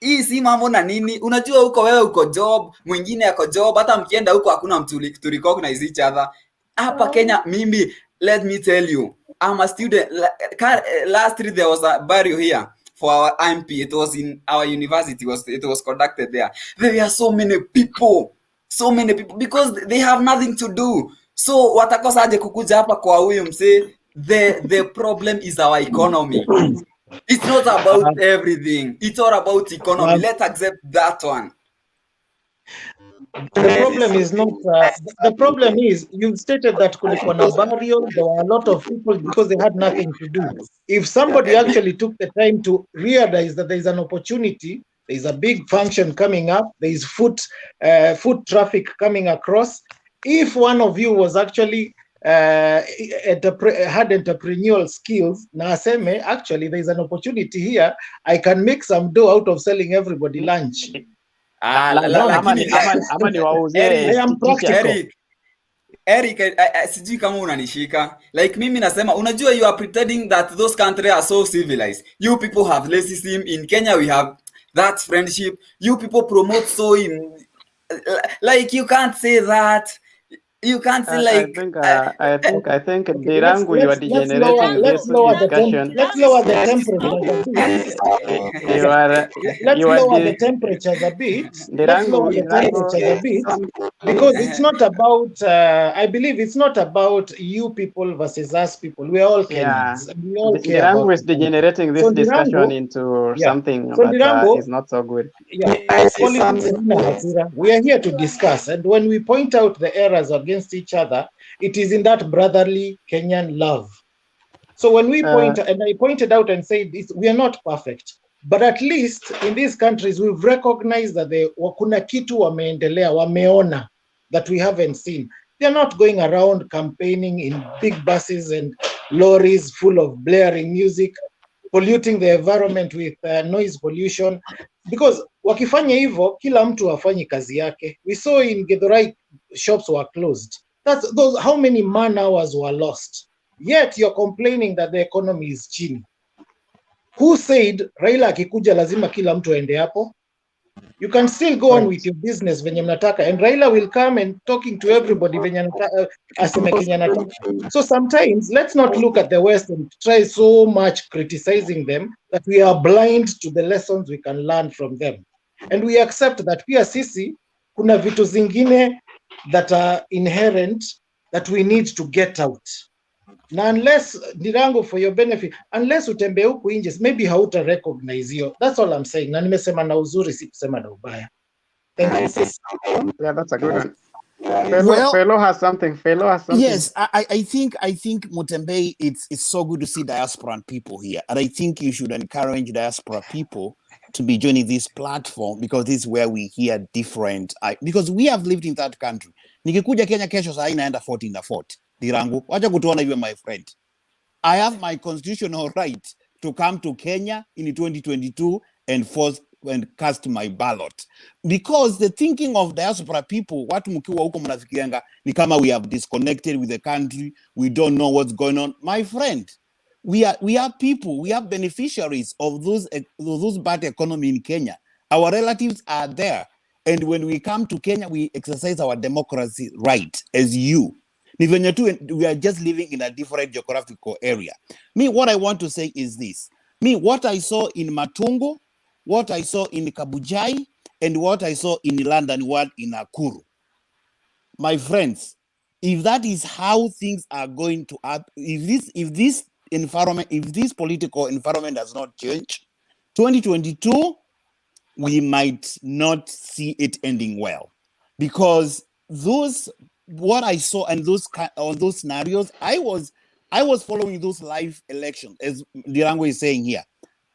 Hii si mambo na nini. Unajua huko wewe uko job, mwingine ako job, hata mkienda huko hakuna mtu to recognize each other. Hapa Kenya mimi, let me tell you, I'm a student. Last year there was a burial here for our MP. It was in our university. It was conducted there. There are so many people because they have nothing to do. So watakosa aje kukuja hapa kwa huyu mse. The problem is our economy. It's not about everything. It's all about economy. Let's accept that one. The problem is not. The problem is you've stated that kulikuwa na burial. There were a lot of people because they had nothing to do. If somebody actually took the time to realize that there is an opportunity, there is a big function coming up, there is foot traffic coming across. If one of you was actually had entrepreneurial skills, na aseme actually there is an opportunity here. I can make some dough out of selling everybody lunch. Sijui kama unanishika, like mimi nasema, unajua you are pretending that those countries are so civilized. You people have racism. In Kenya we have that friendship. You people promote so in like you can't say that. You can't say like. I think Dirangu, you are degenerating this discussion. Let's lower the temperatures a bit. Let's lower the temperatures a bit because it's not about. I believe it's not about you people versus us people. We are all Kenyans. And we all care Dirangu about is degenerating this discussion into something that is not so good. We are here to discuss, and when we point out the errors against each other, it is in that brotherly Kenyan love. So when we point, and I pointed out and said this, we are not perfect, but at least in these countries we've recognized that kuna kitu wameendelea, wameona that we haven't seen. They're not going around campaigning in big buses and lorries full of blaring music, polluting the environment with noise pollution, because wakifanya hivyo kila mtu afanye kazi yake. We saw in Githurai shops were closed. That's those, how many man hours were lost, yet you're complaining that the economy is chini. Who said Raila akikuja lazima kila mtu aende hapo? You can still go on with your business venye mnataka, and Raila will come and talking to everybody venye aseme Kenya nataka. So sometimes let's not look at the West and try so much criticizing them that we are blind to the lessons we can learn from them, and we accept that pia sisi kuna vitu zingine that are inherent that we need to get out. Na unless, Dirango, for your benefit, unless utembee huku nje, maybe hauta recognize hiyo. That's all I'm saying. Na nimesema na uzuri, si kusema na ubaya. Thank you. Yeah, that's a good one. Well, Fellow has something. Yes, I think Mutembe, it's so good to see diasporan people here, and I think you should encourage diaspora people to be joining this platform because this is where we hear different. Because we have lived in that country. Nikikuja Kenya kesho saa inaenda 14 na 40. Dirangu, wacha kutuona you, my friend. I have my constitutional right to come to Kenya in 2022 and cast my ballot, because the thinking of diaspora people, watu mkiwa huko mnafikirianga ni kama we have disconnected with the country, we don't know what's going on. My friend, we are people, we are beneficiaries of those bad economy in Kenya. Our relatives are there, and when we come to Kenya, we exercise our democracy right as you. We are just living in a different geographical area. Me, what I want to say is this. Me, what I saw in Matungo, what I saw in Kabujai, and what I saw in London, what in Nakuru. My friends, if that is how things are going to happen, if this political environment does not change, 2022, we might not see it ending well, because what I saw and those scenarios, I was following those live elections, as Dirango is saying here.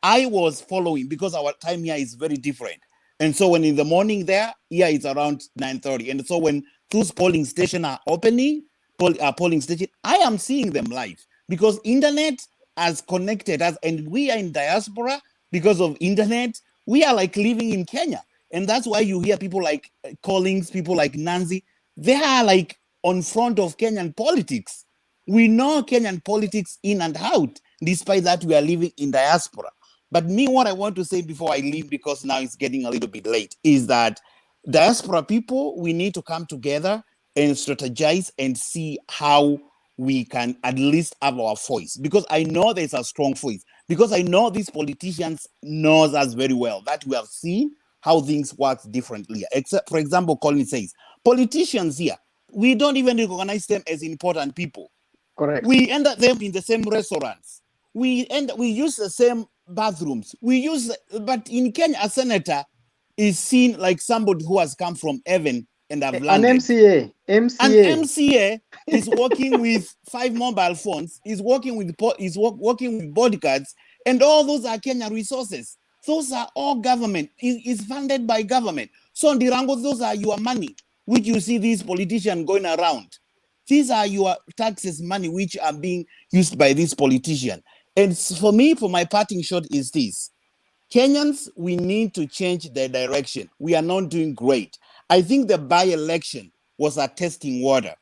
I was following because our time here is very different. And so when in the morning here it's around 9:30. And so when those polling stations are opening, polling station, I am seeing them live because internet has connected us, and we are in diaspora because of internet. We are like living in Kenya. And that's why you hear people like Collins, people like Nancy, they are like on front of Kenyan politics. We know Kenyan politics in and out, despite that we are living in diaspora. But me, what I want to say before I leave, because now it's getting a little bit late, is that diaspora people, we need to come together and strategize and see how we can at least have our voice. Because I know there's a strong voice. Because I know these politicians knows us very well, that we have seen how things work differently. Except, for example, Colin says, politicians here, we don't even recognize them as important people. Correct. We end up them in the same restaurants. We use the same bathrooms. But in Kenya, a senator is seen like somebody who has come from heaven and I've An landed. MCA. An MCA is working with 5 mobile phones, is working with working with bodyguards, and all those are Kenya resources. Those are all government. Is funded by government. So Ndirango, those are your money, which you see these politicians going around. These are your taxes money, which are being used by these politicians. And for me, for my parting shot is this. Kenyans, we need to change the direction. We are not doing great. I think the by-election was a testing water.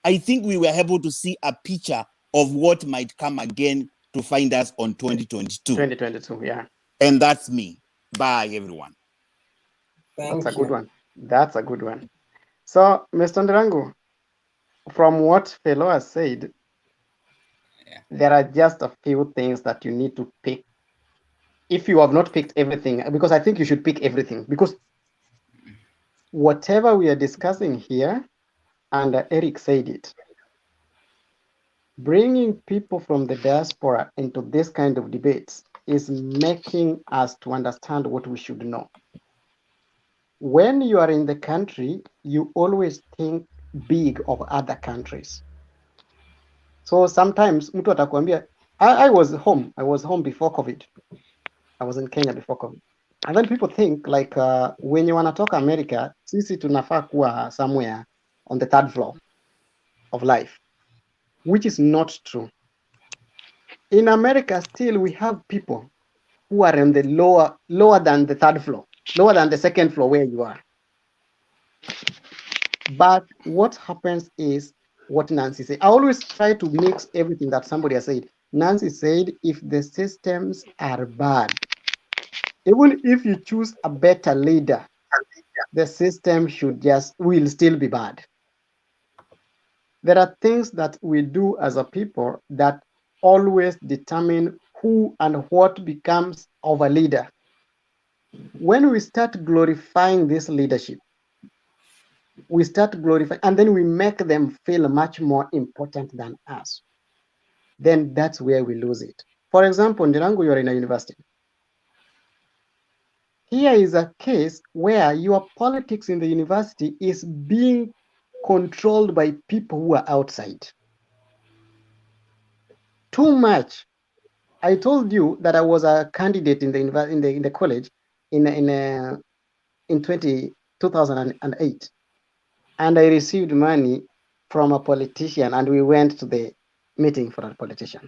I think we were able to see a picture of what might come again to find us on 2022. 2022, yeah. And that's me. Bye, everyone. That's a good one. That's a good one. So, Mr. Ndirangu, from what Fellow has said, there are just a few things that you need to pick. If you have not picked everything, because I think you should pick everything, because whatever we are discussing here, and Eric said it, bringing people from the diaspora into this kind of debates is making us to understand what we should know. When you are in the country, you always think big of other countries. So sometimes mtu atakwambia, I was home before COVID. I was in Kenya before COVID. And then people think like when you wanatoka America, sisi tunafaa kuwa somewhere on the 3rd floor of life, which is not true. In America, still we have people who are on the lower than the 3rd floor, lower than the 2nd floor where you are. But what happens is what Nancy said. I always try to mix everything that somebody has said. Nancy said, if the systems are bad, even if you choose a better leader, the system will still be bad. There are things that we do as a people that always determine who and what becomes of a leader. When we start glorifying this leadership, we start glorifying, and then we make them feel much more important than us. Then that's where we lose it. For example, Ndirangu, you're in a university. Here is a case where your politics in the university is being controlled by people who are outside. Too much. I told you that I was a candidate in the college in 2008, and I received money from a politician, and we went to the meeting for a politician.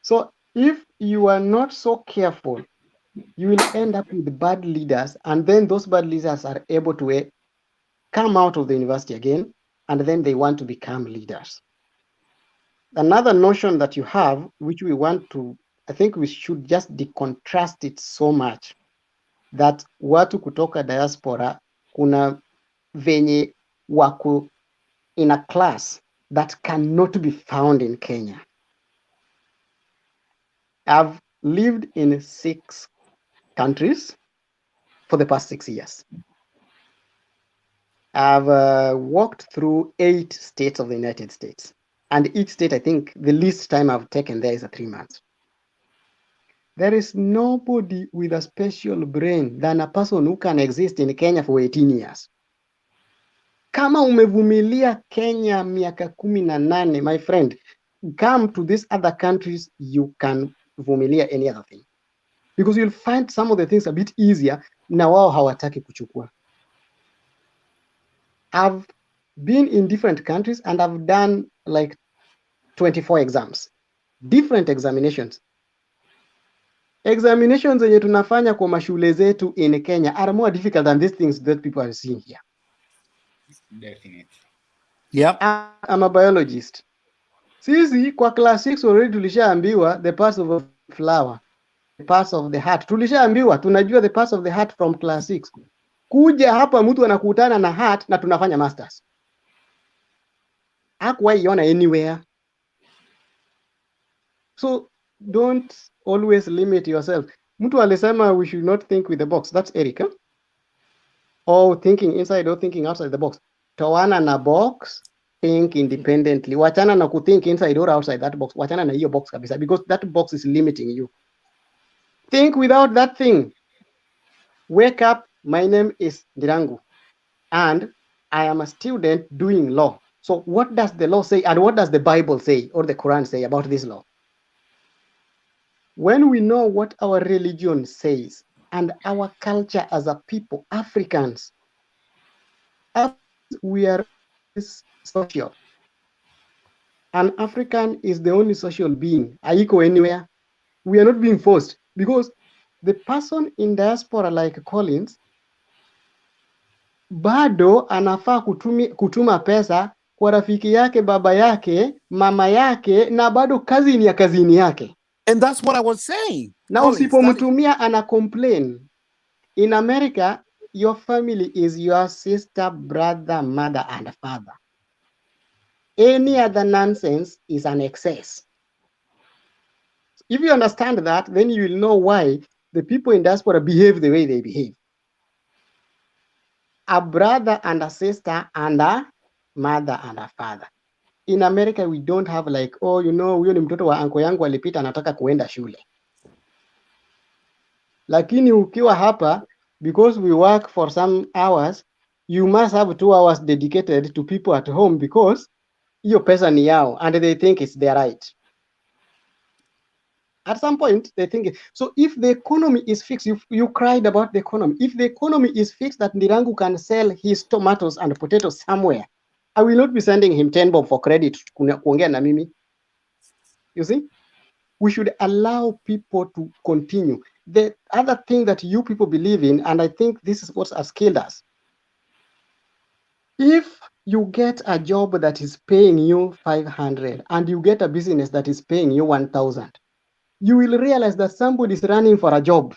So if you are not so careful, you will end up with bad leaders, and then those bad leaders are able to come out of the university again, and then they want to become leaders. Another notion that you have, which we want to, I think we should just decontrast it so much, that watu kutoka diaspora kuna venye wako in a class that cannot be found in Kenya. I've lived in 6 countries for the past 6 years. I've walked through 8 states of the United States. And each state, I think the least time I've taken there is 3 months. There is nobody with a special brain than a person who can exist in Kenya for 18 years. Kama umevumilia Kenya miaka 18, my friend, come to these other countries, you can vumilia any other thing. Because you'll find some of the things a bit easier, na wao hawataki kuchukua. I've been in different countries and I've done like 24 exams, different examinations. Examinations zenye tunafanya kwa mashule zetu in Kenya are more difficult than these things that people are seeing here. Definitely. Yep. I'm a biologist. Sisi kwa class 6 already tulishaambiwa the parts of a flower, the parts of the heart. Tulishaambiwa, tunajua the parts of the heart from class 6. Kuja hapa mtu anakutana na heart na tunafanya masters. Hakuwahi iona anywhere. So don't always limit yourself. Mtu alisema we should not think with the box. That's Eric. Huh? Or thinking inside or thinking outside the box. Toana na box, think independently. Wachana na kuthink inside or outside that box. Wachana na hiyo box kabisa, because that box is limiting you. Think without that thing. Wake up. My name is Ndirangu. and I am a student doing law. So what does the law say, and what does the Bible say or the Quran say about this law? When we know what our religion says and our culture as a people, Africans, we are social. An African is the only social being. Aiko anywhere. We are not being forced because the person in diaspora like Collins bado anafaa kutuma pesa kwa rafiki yake, baba yake, mama yake, na bado kazini ya kazini yake. And that's what I was saying. Na usipomtumia ana complain. In America, your family is your sister, brother, mother, and father. Any other nonsense is an excess. If you understand that, then you will know why the people in diaspora behave the way they behave. A brother and a sister and a mother and a father. In America, we don't have like, oh, you know, huyo ni mtoto wa anko yangu alipita anataka kuenda shule. Lakini ukiwa hapa, because we work for some hours, you must have 2 hours dedicated to people at home because hiyo pesa ni yao and they think it's their right. At some point, they think, so if the economy is fixed, you cried about the economy. If the economy is fixed that Ndirangu can sell his tomatoes and potatoes somewhere, I will not be sending him 10 bob for credit kuongea na mimi. You see? We should allow people to continue. The other thing that you people believe in, and I think this is what has killed us. If you get a job that is paying you 500 and you get a business that is paying you 1,000, you will realize that somebody is running for a job.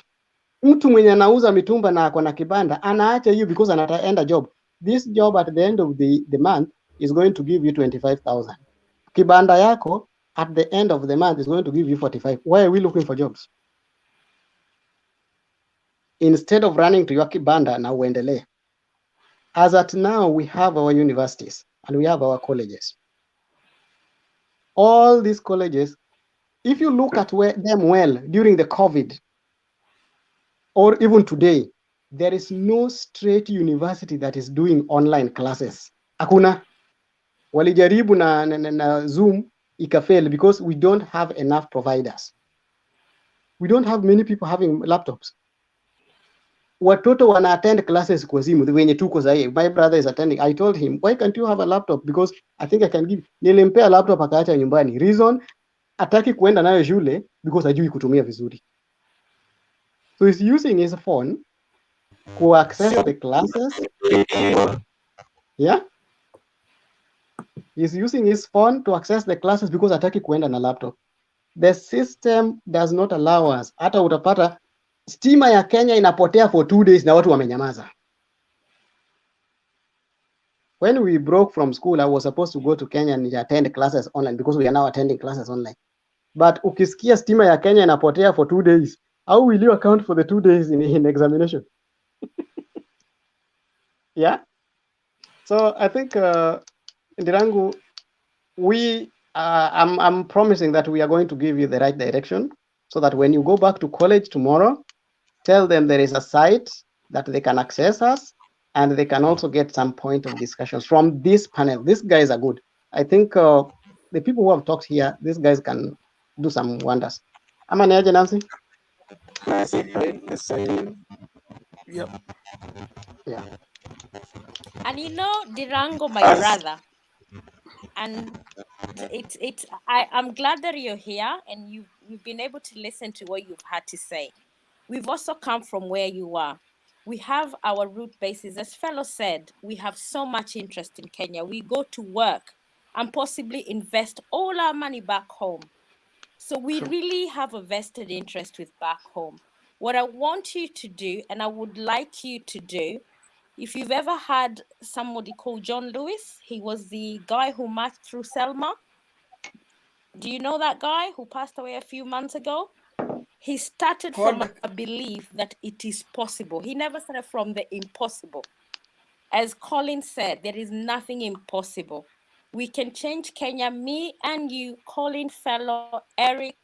Mtu mwenye anauza mitumba na ako na kibanda anaacha you because anataenda job. This job at the end of the month is going to give you 25,000. Kibanda yako at the end of the month is going to give you 45. Why are we looking for jobs? Instead of running to your kibanda na uendelee. As at now, we have our universities and we have our colleges. All these colleges, if you look at them well during the COVID, or even today, there is no straight university that is doing online classes. Hakuna. Walijaribu na Zoom ikafail because we don't have enough providers. We don't have many people having laptops. Watoto wana attend classes kwa simu wenye tuko sahi. My brother is attending. I told him, why can't you have a laptop? Because I think I can give. Nilimpea laptop akaacha nyumbani. Reason, ataki kuenda nayo shule because hajui kutumia vizuri. So he's using his phone to access the classes. Yeah? He's using his phone to access the classes because hataki kuenda na laptop. The system does not allow us. Hata utapata stima ya Kenya inapotea for 2 days na watu wamenyamaza. When we broke from school, I was supposed to go to Kenya and attend classes online because we are now attending classes online. But ukisikia stima ya Kenya inapotea for 2 days, how will you account for the 2 days in examination? Yeah. So I think Ndirangu, I'm promising that we are going to give you the right direction so that when you go back to college tomorrow, tell them there is a site that they can access us and they can also get some point of discussions from this panel. These guys are good. I think the people who have talked here, these guys can do some wonders. Ama ni aje Nancy? Yep. Yeah. And you know, Dirango, my brother, and I'm glad that you're here and you've been able to listen to what you've had to say. We've also come from where you are. We have our root bases. As Fellow said, we have so much interest in Kenya. We go to work and possibly invest all our money back home. So we really have a vested interest with back home. What I want you to do, and I would like you to do, if you've ever had somebody called John Lewis, he was the guy who marched through Selma. Do you know that guy who passed away a few months ago? He started from a belief that it is possible. He never started from the impossible. As Colin said, there is nothing impossible. We can change Kenya, me and you, Colin Fellow, Eric,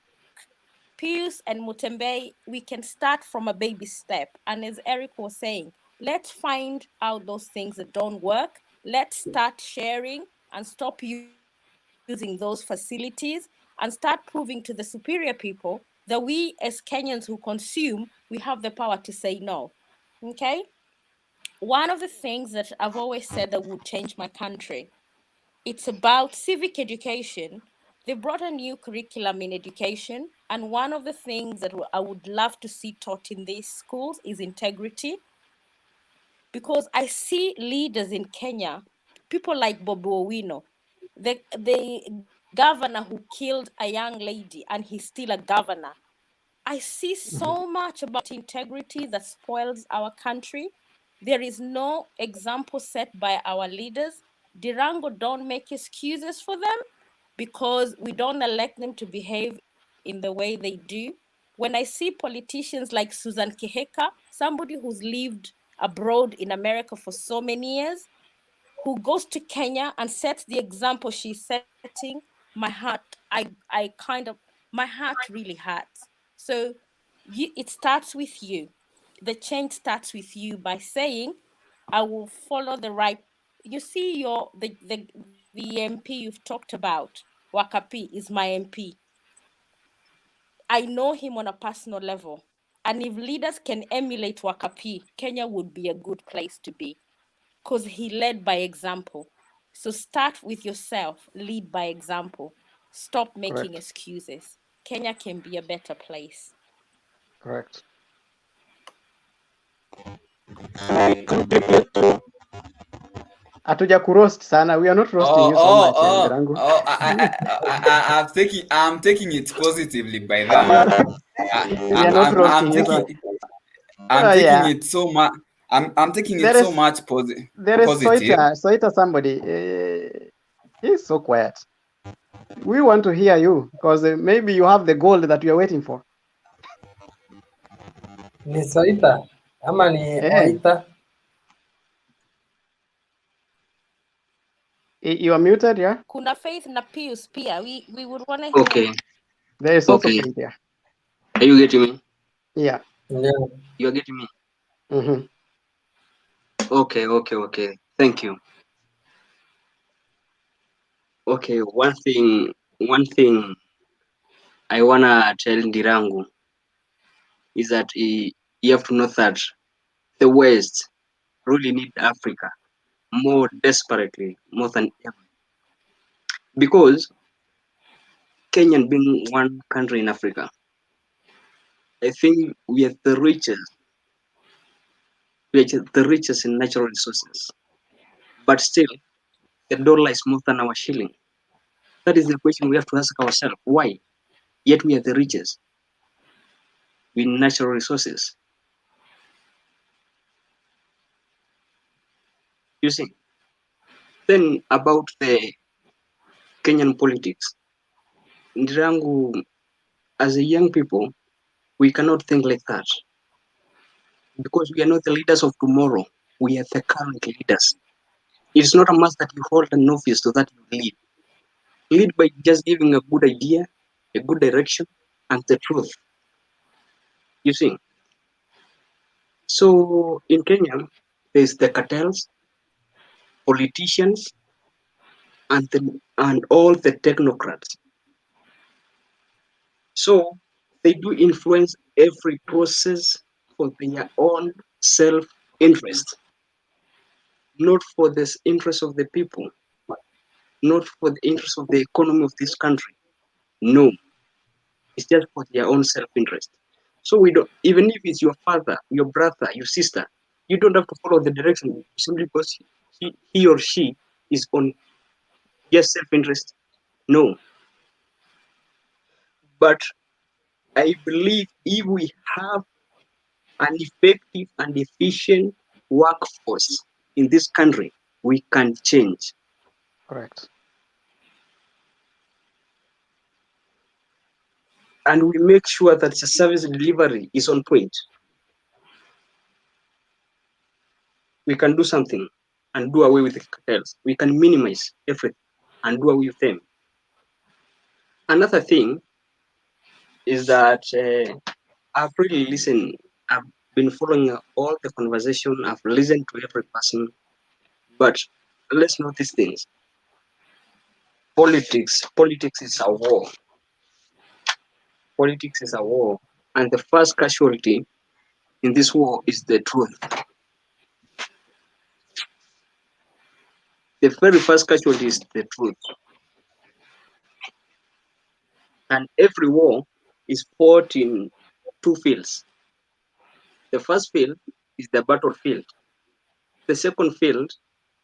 Pius and Mutembe, we can start from a baby step. And as Eric was saying, Let's find out those things that don't work. Let's start sharing and stop using those facilities and start proving to the superior people that we as Kenyans who consume, we have the power to say no. Okay? One of the things that I've always said that would change my country, it's about civic education. They brought a new curriculum in education, and one of the things that I would love to see taught in these schools is integrity. Because I see leaders in Kenya, people like Bobi Owino, the governor who killed a young lady, and he's still a governor. I see so much about integrity that spoils our country. There is no example set by our leaders. Dirango don't make excuses for them because we don't elect them to behave in the way they do. When I see politicians like Susan Kiheka, somebody who's lived abroad in America for so many years, who goes to Kenya and sets the example she's setting, my heart, my heart really hurts. So it starts with you. The change starts with you by saying, I will follow the right. You see, the MP you've talked about, Wakapi, is my MP. I know him on a personal level. And if leaders can emulate Wakapi, Kenya would be a good place to be because he led by example. So start with yourself, lead by example. Stop making Correct. excuses. Kenya can be a better place. Correct. Hatuja kuroast sana. We are not roasting you so much, Ndirangu. I'm taking it positively by that. We are not roasting you. I'm taking Yeah. it so much. I'm taking it There so is much there is positive. Soita somebody. He's so quiet. We want to hear you because maybe you have the gold that we are waiting for. Ni Soita ama ni Oita? You are muted, yeah? Kuna Faith na Pius pia. We would want to hear. Okay. There is also Okay. Faith there. Are you getting me? Yeah. Yeah. You're getting me? Mm-hmm. Okay. Thank you. Okay, one thing I wanna tell Ndirangu is that you have to know that the West really need Africa more desperately, more than ever. Because Kenya being one country in Africa, I think we are the richest. We are the richest in natural resources. But still, the dollar is more than our shilling. That is the question we have to ask ourselves. Why? Yet we are the richest in natural resources. You see? Then about the Kenyan politics. Ndirangu, as a young people, we cannot think like that. Because we are not the leaders of tomorrow. We are the current leaders. It's not a must that you hold an office so that you lead. Lead by just giving a good idea, a good direction, and the truth. You see? So in Kenya, there's the cartels, politicians, and all the technocrats. So they do influence every process for their own self-interest, not for the interest of the people, not for the interest of the economy of this country. No, it's just for their own self-interest. So we don't, even if it's your father, your brother, your sister, you don't have to follow the direction simply because he or she is on just self-interest. No. But I believe if we have an effective and efficient workforce in this country, we can change. Correct. And we make sure that the service delivery is on point. We can do something and do away with the cartels. We can minimize everything and do away with them. Another thing is that I've really listened. I've been following all the conversation. I've listened to every person, but let's notice things. Politics is a war. Politics is a war, and the first casualty in this war is the truth. The very first casualty is the truth. And every war is fought in two fields. The first field is the battlefield. The second field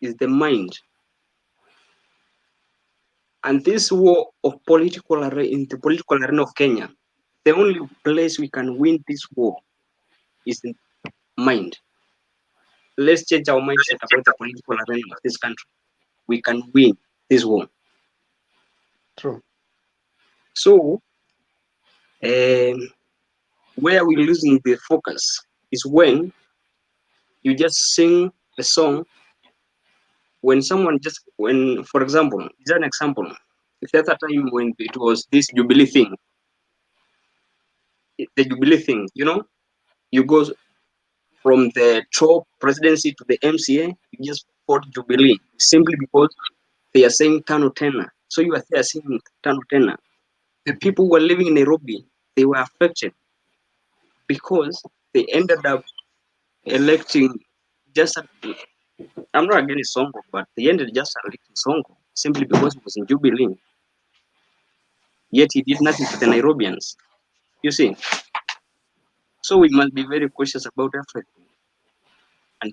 is the mind. And this war of in the political arena of Kenya, the only place we can win this war is in mind. Let's change our mindset about the political arena of this country. We can win this war. True. So, where we're losing the focus is when you just sing a song. When someone for example, is an example. The other time when it was this Jubilee thing, you go from the top presidency to the MCA, you just fought Jubilee simply because they are saying Tano Tena. So you are there saying Tano Tena. The people who were living in Nairobi, they were affected because they ended up electing I'm not against Songo, but they ended just electing Songo simply because it was in Jubilee. Yet he did nothing to the Nairobians. You see? So we must be very cautious about everything and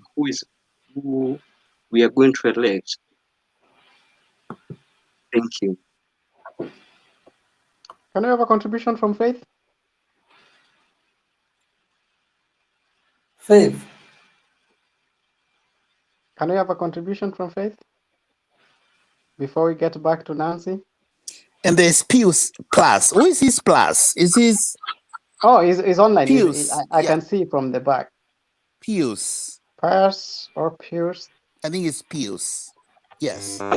who we are going to elect. Thank you. Can I have a contribution from Faith? Faith. Can I have a contribution from Faith before we get back to Nancy? And there's Pius Plus. Who is his Plus? Is his? Oh, he's online. Pius. I can see from the back. Pius. Pius or Pius? I think it's Pius. Yes. Check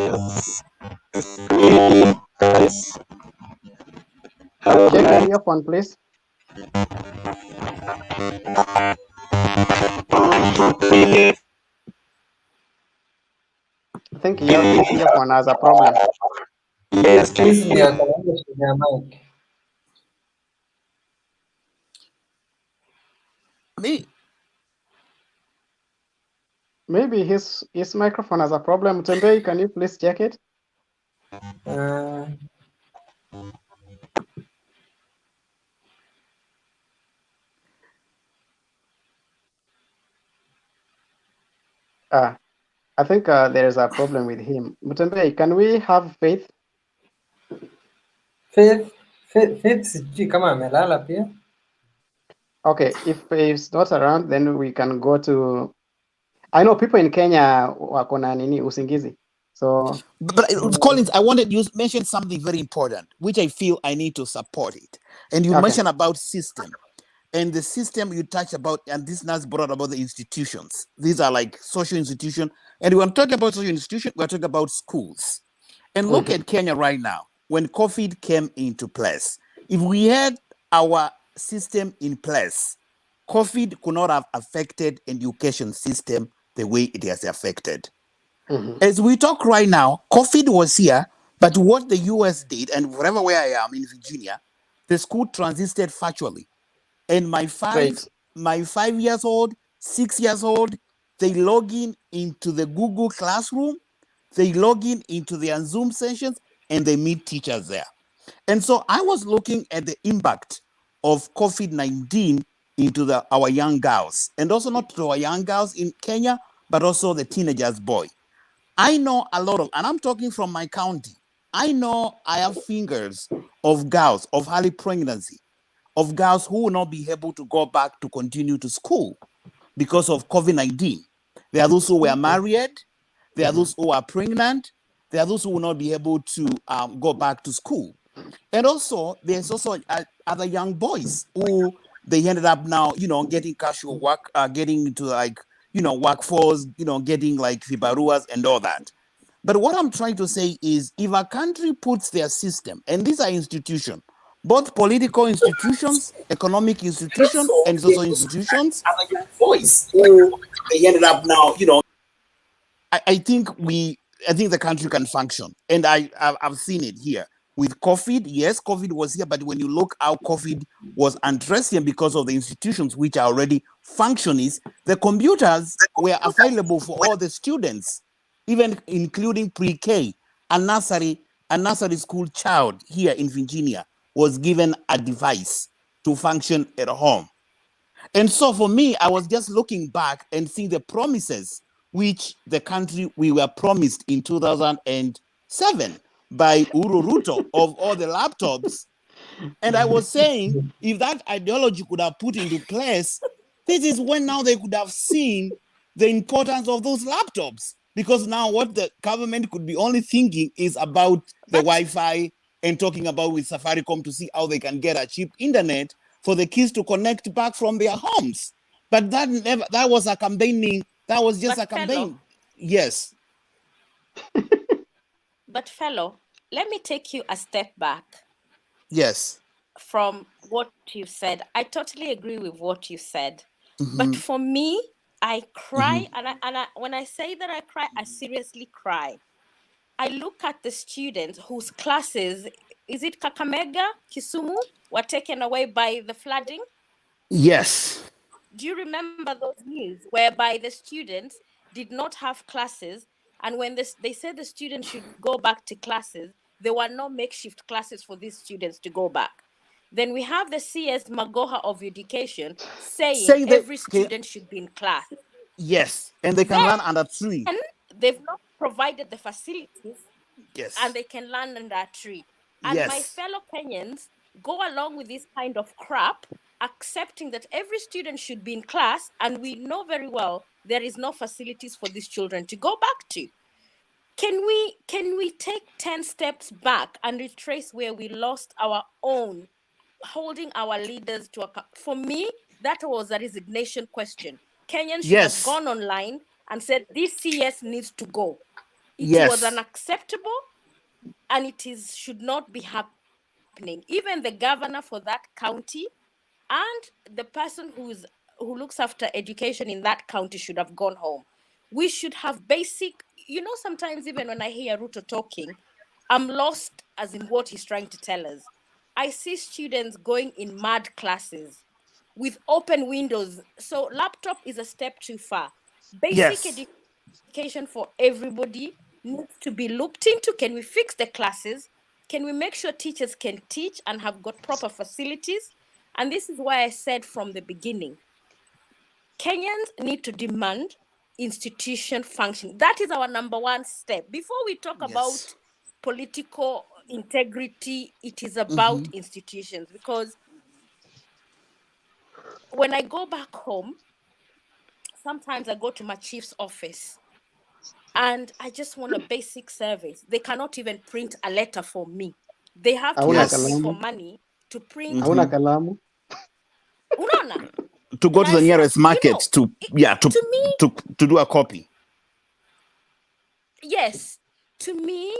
your earphone, please. I think your earphone has a problem. Yes, please, mic. Me? Maybe his microphone has a problem. Tembei, can you please check it? I think there is a problem with him. Mutembei, can we have Faith? Faith sijui kama amelala pia. Okay, if he's not around, then we can go to. I know people in Kenya wako na nini usingizi. So, but Collins, I wanted you mentioned something very important, which I feel I need to support it. And you mentioned about system. And the system you touched about, and this now brought about the institutions. These are like social institutions. And when talking about social institutions, we're talking about schools. And look at Kenya right now. When COVID came into place, if we had our system in place, COVID could not have affected education system the way it has affected. As we talk right now, COVID was here, but what the US did, and wherever where I am in Virginia, the school transited virtually. And my 5 years old, 6 years old, they log in into the Google Classroom, they log in into their Zoom sessions, and they meet teachers there. And so I was looking at the impact of COVID-19 into our young girls, and also not to our young girls in Kenya, but also the teenagers boy. I know a lot of, and I'm talking from my county, I know I have fingers of girls of early pregnancy, of girls who will not be able to go back to continue to school because of COVID-19. There are those who were married, there are those who are pregnant, there are those who will not be able to go back to school. And also, there's also other young boys who they ended up now, getting casual work, getting into workforce, getting like vibaruas and all that. But what I'm trying to say is if a country puts their system, and these are institutions, both political institutions, economic institutions, and social institutions. Voice. They ended up now, I think the country can function, and I've seen it here with COVID. Yes, COVID was here, but when you look how COVID was addressing because of the institutions which are already functioning, the computers were available for all the students, even including pre-K. A nursery school child here in Virginia was given a device to function at home. And so for me, I was just looking back and seeing the promises which the country we were promised in 2007 by Ruto of all the laptops. And I was saying, if that ideology could have put into place, this is when now they could have seen the importance of those laptops. Because now what the government could be only thinking is about the Wi-Fi and talking about with Safaricom to see how they can get a cheap internet for the kids to connect back from their homes. But that was a campaigning, that was just a campaign. Yes. But fellow, let me take you a step back. Yes. From what you said. I totally agree with what you said. Mm-hmm. But for me, I cry, and I when I say that I cry, I seriously cry. I look at the students whose classes, is it Kakamega, Kisumu, were taken away by the flooding? Yes. Do you remember those news whereby the students did not have classes, and when they said the students should go back to classes, there were no makeshift classes for these students to go back. Then we have the CS Magoha of Education saying every student should be in class. Yes, and they can learn under tree. And they've not provided the facilities. Yes. And they can learn under a tree. And my fellow Kenyans go along with this kind of crap, accepting that every student should be in class, and we know very well there is no facilities for these children to go back to. Can we take 10 steps back and retrace where we lost our own, holding our leaders to account? For me, that was a resignation question. Kenyans should have gone online and said, this CS needs to go. It was unacceptable, and should not be happening. Even the governor for that county and the person who looks after education in that county should have gone home. We should have basic, sometimes even when I hear Ruto talking, I'm lost as in what he's trying to tell us. I see students going in mad classes with open windows. So laptop is a step too far. Basic education for everybody needs to be looked into. Can we fix the classes? Can we make sure teachers can teach and have got proper facilities? And this is why I said from the beginning, Kenyans need to demand institution function. That is our number one step. Before we talk about political integrity, it is about institutions. Because when I go back home, sometimes I go to my chief's office and I just want a basic service. They cannot even print a letter for me. They have to ask me for money to print. To go to the nearest market to do a copy. Yes, to me,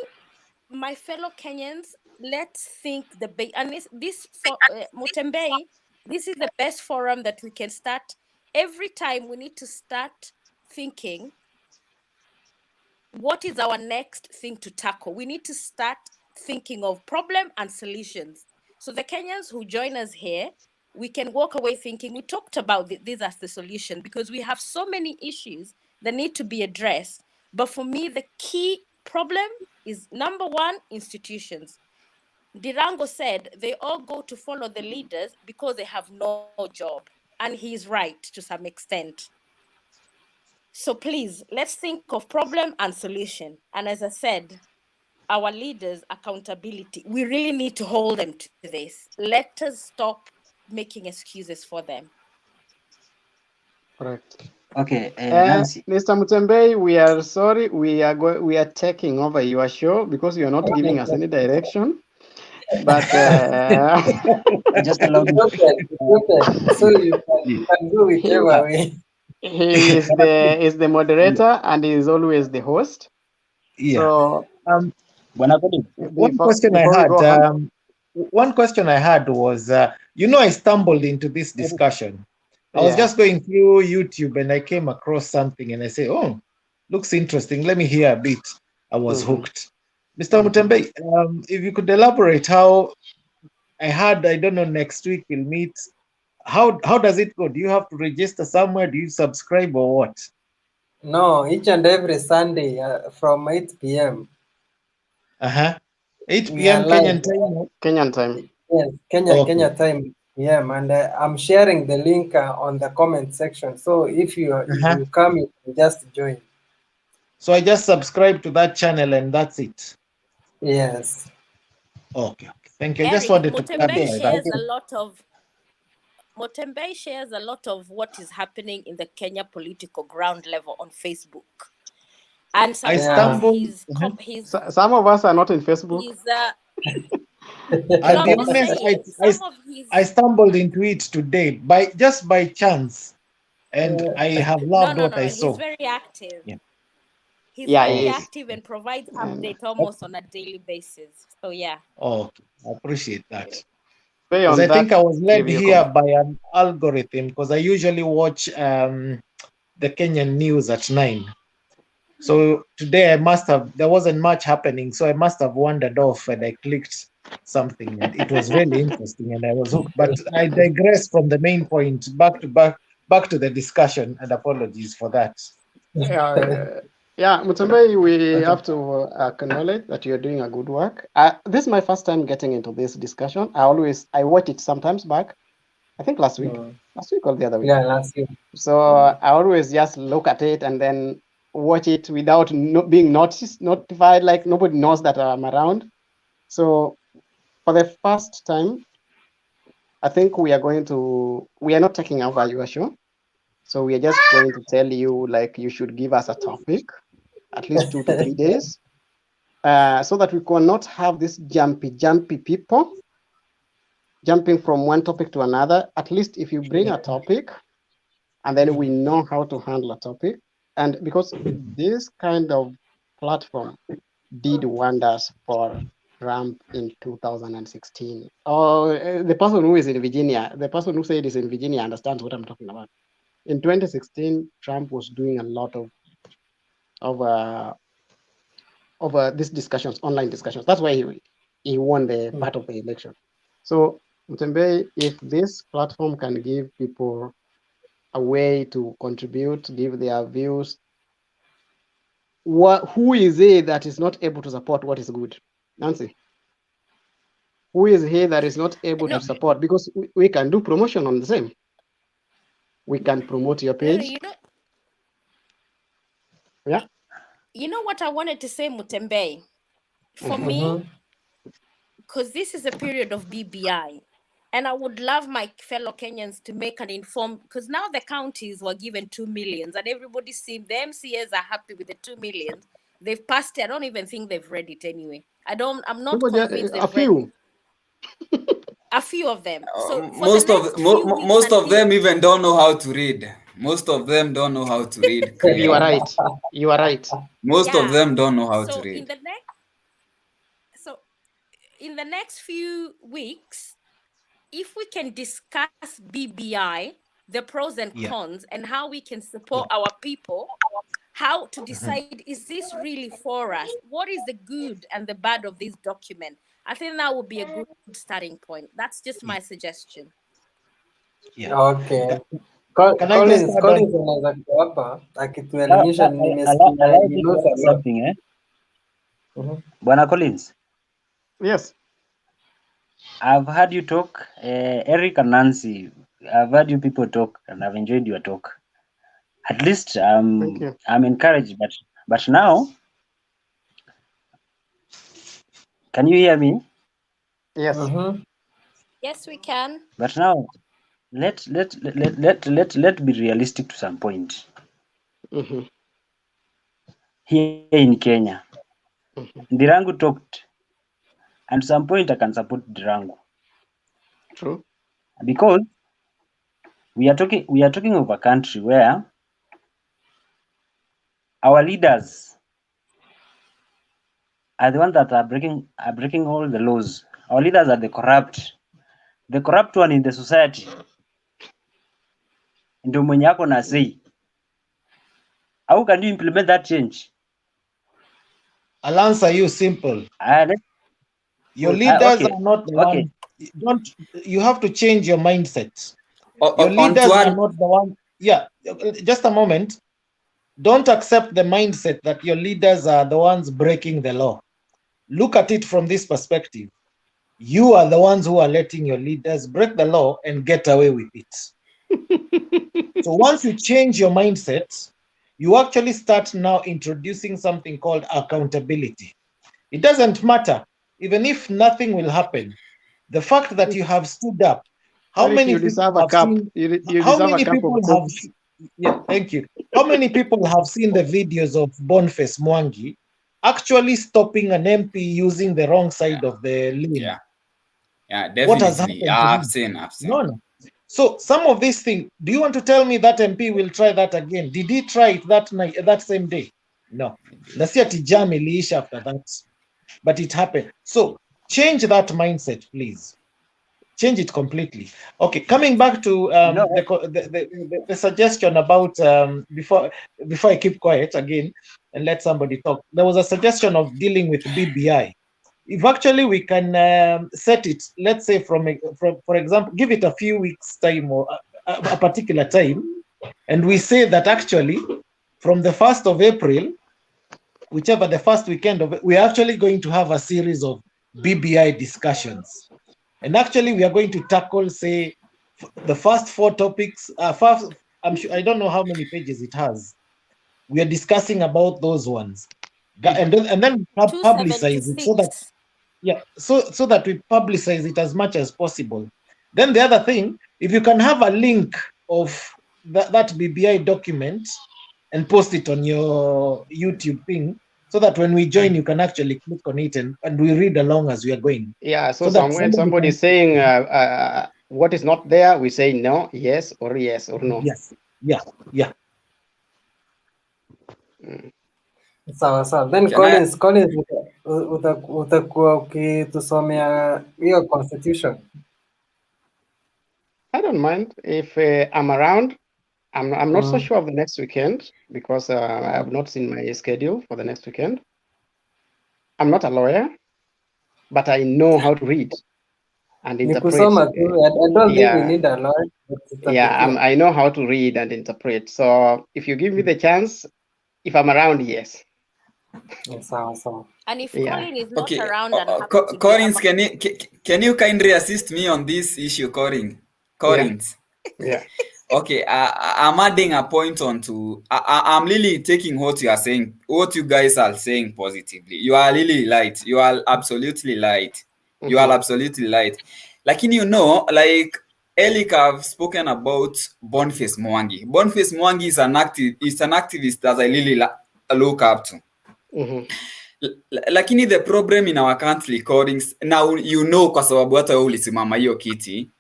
my fellow Kenyans, let's think and this for Mutembei, this is the best forum that we can start. Every time we need to start thinking, what is our next thing to tackle? We need to start thinking of problem and solutions. So the Kenyans who join us here, we can walk away thinking, we talked about this as the solution, because we have so many issues that need to be addressed. But for me, the key problem is, number one, institutions. Dirango said they all go to follow the leaders because they have no job. And he's right to some extent. So please, let's think of problem and solution. And as I said, our leaders' accountability, we really need to hold them to this. Let us stop making excuses for them. Correct. Okay, Nancy. Mr. Mutembei, we are sorry. We are taking over your show because you are not giving us any direction. But just allow me. So you can do whichever way. He is the moderator and he is always the host. Yeah. So one question I had. one question I had was, I stumbled into this discussion. I was just going through YouTube and I came across something and I say, oh, looks interesting. Let me hear a bit. I was hooked. Mr. Mutembe, if you could elaborate how I don't know, next week we'll meet. How does it go? Do you have to register somewhere? Do you subscribe or what? No, each and every Sunday from 8 p.m. 8 We are p.m. live. Kenyan time? Kenyan time. Yes, Kenya time. Yeah, and I'm sharing the link on the comment section. So if you come, you can just join. So I just subscribe to that channel and that's it. Yes. Okay. Thank you. I Eric, just wanted to Mutembe clarify shares that. a lot of Motembe shares a lot of what is happening in the Kenya political ground level on Facebook. And sometimes some of us are not in Facebook. I'll be honest, I stumbled into it today by chance, and I have loved what I saw. He's very active. Yeah. He's Yeah, very he is. active and provides updates almost on a daily basis. So yeah. Oh, I appreciate that. Stay Because on I that, think I was led give you here by an algorithm, because I usually watch the Kenyan news at 9. So today there wasn't much happening, so I must have wandered off and I clicked something and it was really interesting and I was hooked. But I digress from the main point, back to the discussion, and apologies for that. Yeah, Mutembe, we have to acknowledge that you're doing a good work. This is my first time getting into this discussion. I watch it sometimes back. I think last week or the other week. Yeah, last week. So I always just look at it and then watch it without being notified, like nobody knows that I'm around. So for the first time, I think we are not taking over your show. So we are just going to tell you, like, you should give us a topic, at least 2 to 3 days, so that we cannot have this jumpy people jumping from one topic to another. At least if you bring a topic, and then we know how to handle a topic. And because this kind of platform did wonders for Trump in 2016. The person who is in Virginia, the person who said is in Virginia understands what I'm talking about. In 2016, Trump was doing a lot of these discussions, online discussions. That's why he won the part of the election. So, Mutembe, if this platform can give people a way to contribute, give their views, who is it that is not able to support what is good? Nancy, who is he that is not able to support? Because we can do promotion on the same. We can promote your page. Yeah. You know what I wanted to say, Mutembe? For me, because this is a period of BBI, and I would love my fellow Kenyans to make an informed, because now the counties were given 2 million and everybody seems, the MCAs are happy with the 2 million. They've passed it. I don't even think they've read it anyway. I'm not convinced they've read it. A few of them. So most of them even don't know how to read. Most of them don't know how to read. You are right. You are right. Most of them don't know how to read. In the next few weeks, if we can discuss BBI, the pros and cons, and how we can support our people, how to decide, is this really for us? What is the good and the bad of this document? I think that would be a good starting point. That's just my suggestion. Yeah. Okay. Collins anaweza kuwa hapa akituelimisha. Nimesikia something Bwana Collins. Yes. I've heard you talk, Eric and Nancy. I've heard you people talk, and I've enjoyed your talk. At least I'm encouraged, but now, can you hear me? Yes. Yes, we can. But now, let be realistic to some point. Here in Kenya, Ndirangu talked, and some point I can support Ndirangu. True. Because we are talking of a country where our leaders are the ones that are breaking all the laws Our leaders are the corrupt one in the society. Ndio mwenye ako na say. How can you implement that change? I'll answer you simple. Your leaders Okay. are not the Okay. one. You have to change your mindset. Your On leaders are one, not the one. Yeah, just a moment. Don't accept the mindset that your leaders are the ones breaking the law. Look at it from this perspective. You are the ones who are letting your leaders break the law and get away with it. So once you change your mindset, you actually start now introducing something called accountability. It doesn't matter, even if nothing will happen. The fact that you have stood up, how Eric, many you people deserve a have cup. seen? You How deserve a many cup people of have? coke. Yeah, thank you. How many people have seen the videos of Boniface Mwangi actually stopping an MP using the wrong side of the lane? Yeah, What has definitely. happened to I've him? seen. No. So some of these things, do you want to tell me that MP will try that again? Did he try it that night, that same day? No. Nasiati jam iliisha after that, but it happened. So change that mindset, please. Change it completely. Okay, coming back to the suggestion about before I keep quiet again and let somebody talk. There was a suggestion of dealing with BBI. If actually we can set it, let's say for example, give it a few weeks time or a particular time, and we say that actually from the 1st of April, whichever the first weekend of it, we're actually going to have a series of BBI discussions. And actually we are going to tackle, say, the first 4 topics. I'm sure, I don't know how many pages it has. We are discussing about those ones. And then publicize it so that so that we publicize it as much as possible. Then the other thing, if you can have a link of that BBI document and post it on your YouTube thing, so that when we join, you can actually click on it and we read along as we are going. Yeah, so that when somebody is saying what is not there, we say no, yes or no. Yes, yeah. Sawa. Then Collins, utakuwa ukitusomea hiyo constitution. I don't mind if I'm around. I'm not so sure of the next weekend because I have not seen my schedule for the next weekend. I'm not a lawyer, but I know how to read and interpret. Nikusoma tu. I don't think we need a lawyer. Yeah, I know how to read and interpret. So if you give me the chance, if I'm around, yes. Sawa. And if Colin is not Okay. around and happy to Collins, can you kindly assist me on this issue, Collins? Yeah. Okay, I'm adding a point onto. I'm really taking what you are saying, what you guys are saying positively. You are really right. You are absolutely right. You are absolutely right. Like, like Elik have spoken about Boniface Mwangi. Boniface Mwangi is an activist that I really look up to. Lakini the problem in our country, Collins, now kwa sababu hata wewe ulisimama hiyo kiti.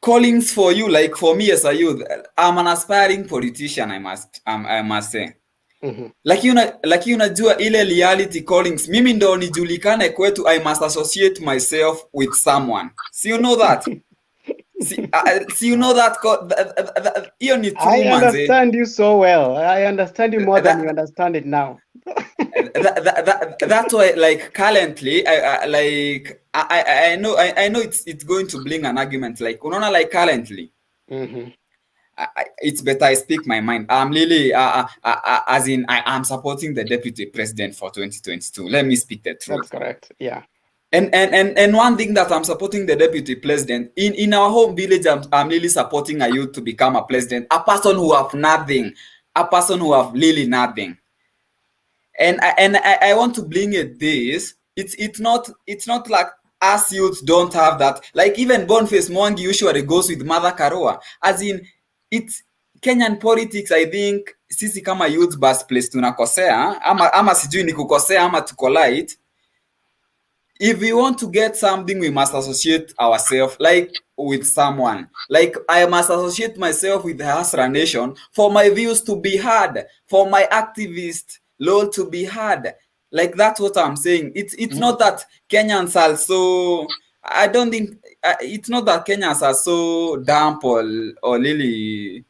Callings for you, like for me as a youth, I'm an aspiring politician, I must say. Lakini unajua ile reality callings, mimi ndo nijulikane kwetu, I must associate myself with someone. See, you know that? See, you know that? Hiyo ni true, I understand you so well. I understand you more than you understand it now. That's why, like, currently, I know it's going to bring an argument. Like, like currently, it's better I speak my mind. I'm really, as in, I'm supporting the deputy president for 2022. Let me speak the truth. That's correct. Yeah. And one thing that I'm supporting the deputy president in our home village, I'm really supporting a youth to become a president, a person who have nothing, a person who have really nothing. And I want to bring it this. It's not like us youths don't have that. Like even Boniface Mwangi usually goes with Mother Karua. As in, it's Kenyan politics. I think sisi kama youth bus place tunakosea ama sijui ni kukosea ama tuko light. If we want to get something, we must associate ourselves like with someone. Like I must associate myself with the Hasra Nation for my views to be heard, for my activist Lord to be heard. Like that's what I'm saying. It's not that Kenyans are so. I don't think it's not that Kenyans are so damp or really.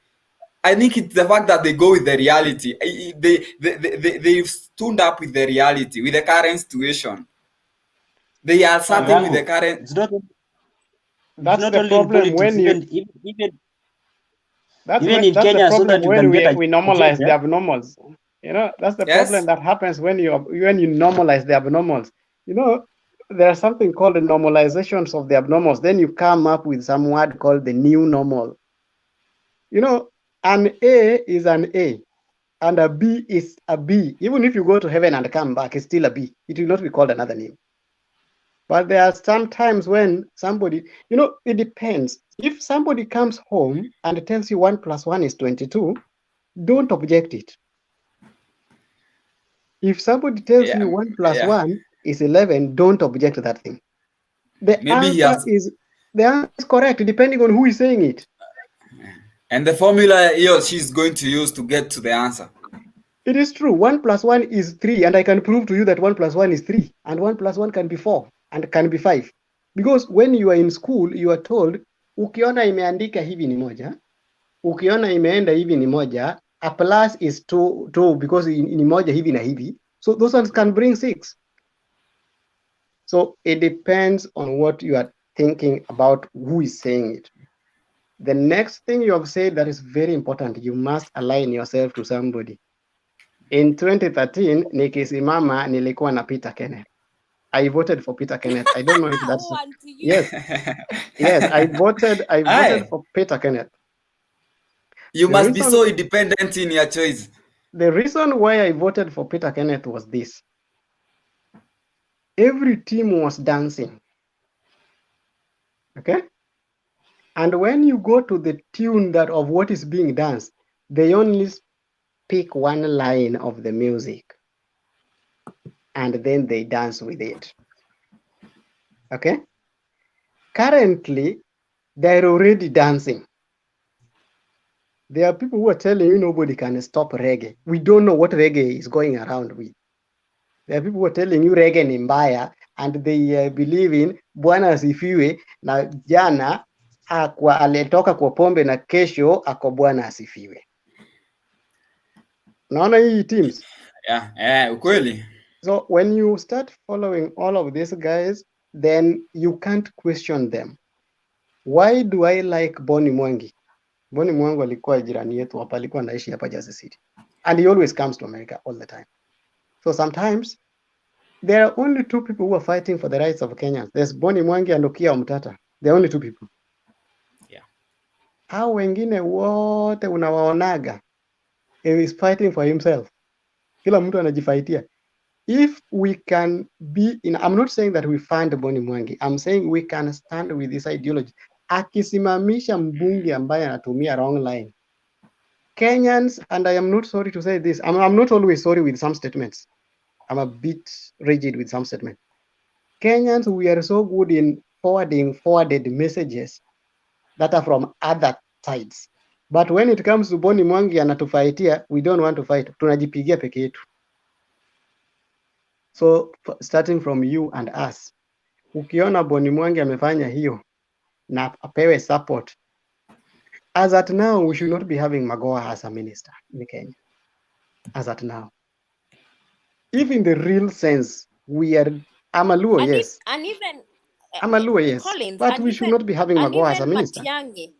I think it's the fact that they go with the reality. They've stood up with the reality, with the current situation. They are certain with the current. It's not That's the only in problem politics. when you. Even in That's the Kenya, so problem that you when can get we a normalize change, the abnormals. That's the Yes. problem that happens when you normalize the abnormals. There's something called the normalizations of the abnormals. Then you come up with some word called the new normal. An A is an A, and a B is a B. Even if you go to heaven and come back, it's still a B. It will not be called another name. But there are some times when somebody, it depends. If somebody comes home and tells you 1 + 1 is 22, don't object it. If somebody tells you 1 + 1 is 11, don't object to that thing. The answer is correct depending on who is saying it. And the formula she's going to use to get to the answer. It is true. 1 + 1 is 3, and I can prove to you that 1 + 1 is 3, and 1 + 1 can be 4 and can be 5. Because when you are in school, you are told, ukiona imeandika hivi ni moja, ukiona imeenda hivi ni moja, a plus is 2 because ni moja hivi na hivi. So those ones can bring 6. So it depends on what you are thinking about, who is saying it. The next thing you have said that is very important, you must align yourself to somebody. In 2013, nikisimama nilikuwa na Peter Kenneth. I voted for Peter Kenneth. I don't know if that's yes. Yes, I voted for Peter Kenneth. You must be so independent in your choice. The reason why I voted for Peter Kenneth was this. Every team was dancing. Okay? And when you go to the tune of what is being danced, they only pick one line of the music and then they dance with it. Okay? Currently, they're already dancing. There are people who are telling you nobody can stop reggae. We don't know what reggae is going around with. There are people who are telling you reggae ni mbaya, and they believe in Bwana asifiwe na jana alitoka kwa pombe na kesho ako Bwana asifiwe. Naona hii teams. Ukweli. So when you start following all of these guys, then you can't question them. Why do I like Boni Mwangi? Boni Mwangi alikuwa jirani yetu hapa, alikuwa anaishi hapa Jersey City. And he always comes to America all the time. So sometimes there are only 2 people who are fighting for the rights of Kenyans. There's Boni Mwangi and Okia Omtata. There are only 2 people. Yeah. Hao wengine wote unawaonaga, he is fighting for himself. Kila mtu anajifaitia. If we can be in, I'm not saying that we find Boni Mwangi. I'm saying we can stand with this ideology. Akisimamisha mbunge ambaye anatumia wrong line. Kenyans, and I am not sorry to say this, I'm not always sorry with some statements. I'm a bit rigid with some statements. Kenyans, we are so good in forwarded messages that are from other sides. But when it comes to Boni Mwangi anatufaitia, we don't want to fight. Tunajipigia peke yetu. So starting from you and us, ukiona Boni Mwangi amefanya hiyo na apewe support, as at now we should not be having Magoha as a minister in Kenya. As at now, if in the real sense we are Amaluo, and yes, and even Amaluo, yes, Collins, but and we even, should not be having and Magoha as a even minister. Matiang'i.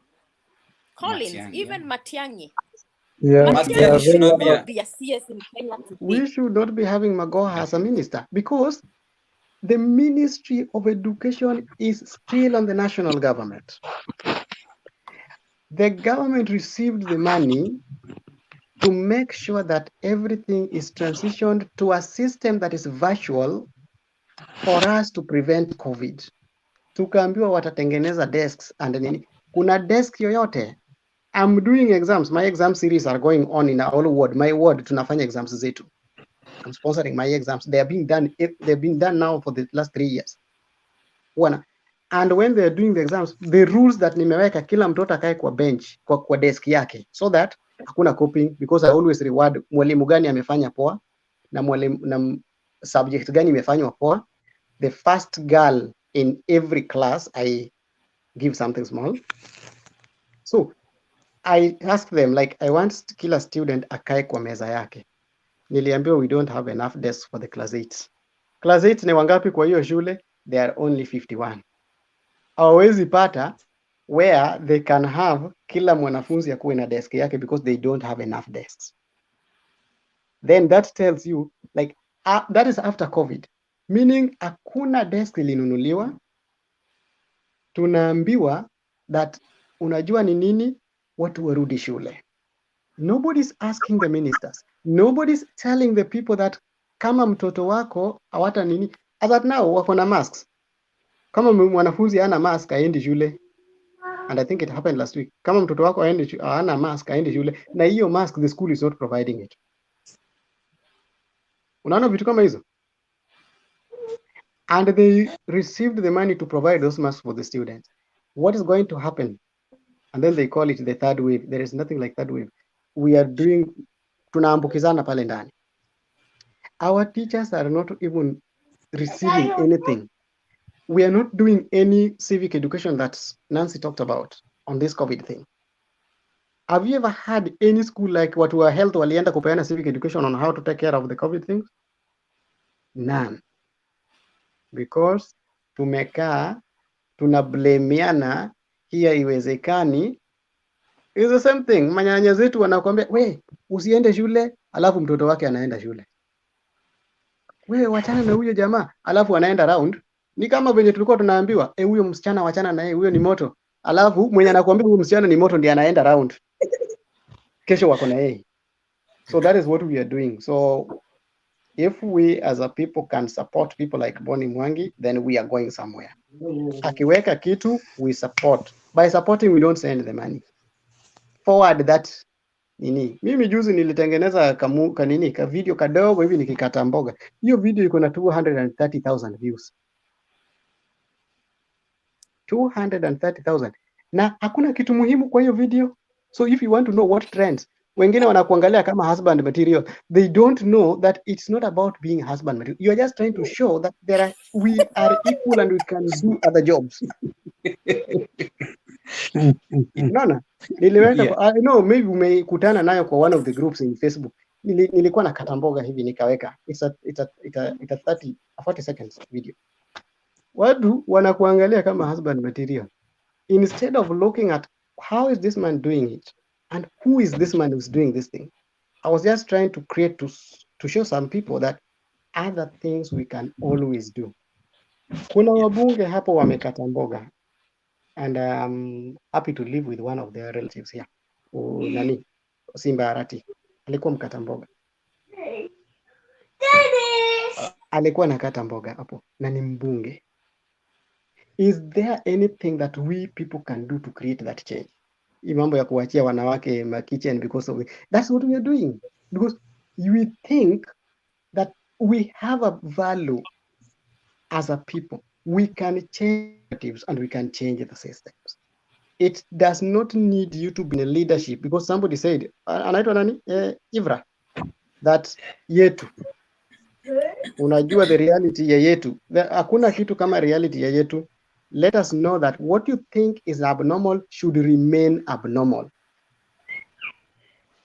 Collins, Matiang'i, even Matiang'i. Yeah, Matiang'i should should not be a CS in Kenya today. We should not be having Magoha as a minister because the Ministry of Education is still on the national government. The government received the money to make sure that everything is transitioned to a system that is virtual for us to prevent COVID. Tukaambiwa watatengeneza desks and nini. Kuna desk yoyote? I'm doing exams. My exam series are going on in our ward. My ward tunafanya exams zetu. I'm sponsoring my exams. They've been done now for the last 3 years. And when they're doing the exams, the rules that nimeweka, kila mtoto akae kwa bench, kwa desk yake, so that hakuna copying, because I always reward mwalimu gani amefanya poa na mwalimu na subject gani imefanywa poa. The first girl in every class, I give something small. So I ask them, like, I want kila student akae kwa meza yake. Niliambiwa we don't have enough desks for the class 8. Class 8 ni wangapi kwa hiyo shule? They are only 51. Hawawezi pata where they can have kila mwanafunzi akuwe na desk yake because they don't have enough desks. Then that tells you, like, that is after COVID. Meaning hakuna desk ilinunuliwa. Tunaambiwa that unajua ni nini? Watu warudi shule. Nobody's asking the ministers. Nobody's telling the people that kama mtoto wako hawata nini. As at now wako na masks. Kama mwanafunzi hana mask aendi shule. And I think it happened last week. Kama mtoto wako hana mask aendi shule. Na hiyo mask the school is not providing it. Unaona vitu kama hizo? And they received the money to provide those masks for the students. What is going to happen? And then they call it the third wave. There is nothing like third wave. We are doing, tunaambukizana pale ndani. Our teachers are not even receiving anything. We are not doing any civic education that Nancy talked about on this COVID thing. Have you ever had any school like watu wa health walienda kupeana civic education on how to take care of the COVID things? None. Because tumekaa, tunablamiana, hii haiwezekani. It's the same thing. Manyanya zetu wanakuambia, we, usiende shule, alafu mtoto wake anaenda shule. We, wachana na huyo jamaa, alafu anaenda round. Ni kama venye tulikuwa tunaambiwa, huyo msichana wachana na yeye, huyo ni moto. Alafu mwenye anakuambia huyo msichana ni moto ndiye anaenda round. Kesho wako na yeye. So that is what we are doing. So if we as a people can support people like Boni Mwangi, then we are going somewhere. Akiweka kitu, we support. By supporting, we don't send the money. Forward that nini. Mimi juzi nilitengeneza kanini ka video kadogo hivi nikikata mboga. Hiyo video iko na 230,000 views. 230,000. Na hakuna kitu muhimu kwa hiyo video. So if you want to know what trends, wengine wanakuangalia kama husband material. They don't know that it's not about being husband material. You are just trying to show that we are equal and we can do other jobs. Unaona? Niliweka I know maybe umekutana nayo kwa one of the groups in Facebook. Nilikuwa nakata mboga hivi nikaweka. It's a 40 seconds video. Watu wanakuangalia kama husband material. Instead of looking at how is this man doing it and who is this man who's doing this thing. I was just trying to create to show some people that other things we can always do. Kuna wabunge hapo wamekata mboga. And I'm happy to live with one of their relatives here. Nani? Simba Arati. Alikuwa mkata mboga. Alikuwa nakata mboga hapo. Na ni mbunge. Is there anything that we people can do to create that change? Hii mambo ya kuachia wanawake ma kitchen because of it. That's what we are doing. Because we think that we have a value as a people. We can change and we can change the systems. It does not need you to be in leadership because somebody said, anaitwa nani? Ivra, that yetu. Unajua the reality ya yetu. Hakuna kitu kama reality ya yetu. Let us know that what you think is abnormal should remain abnormal.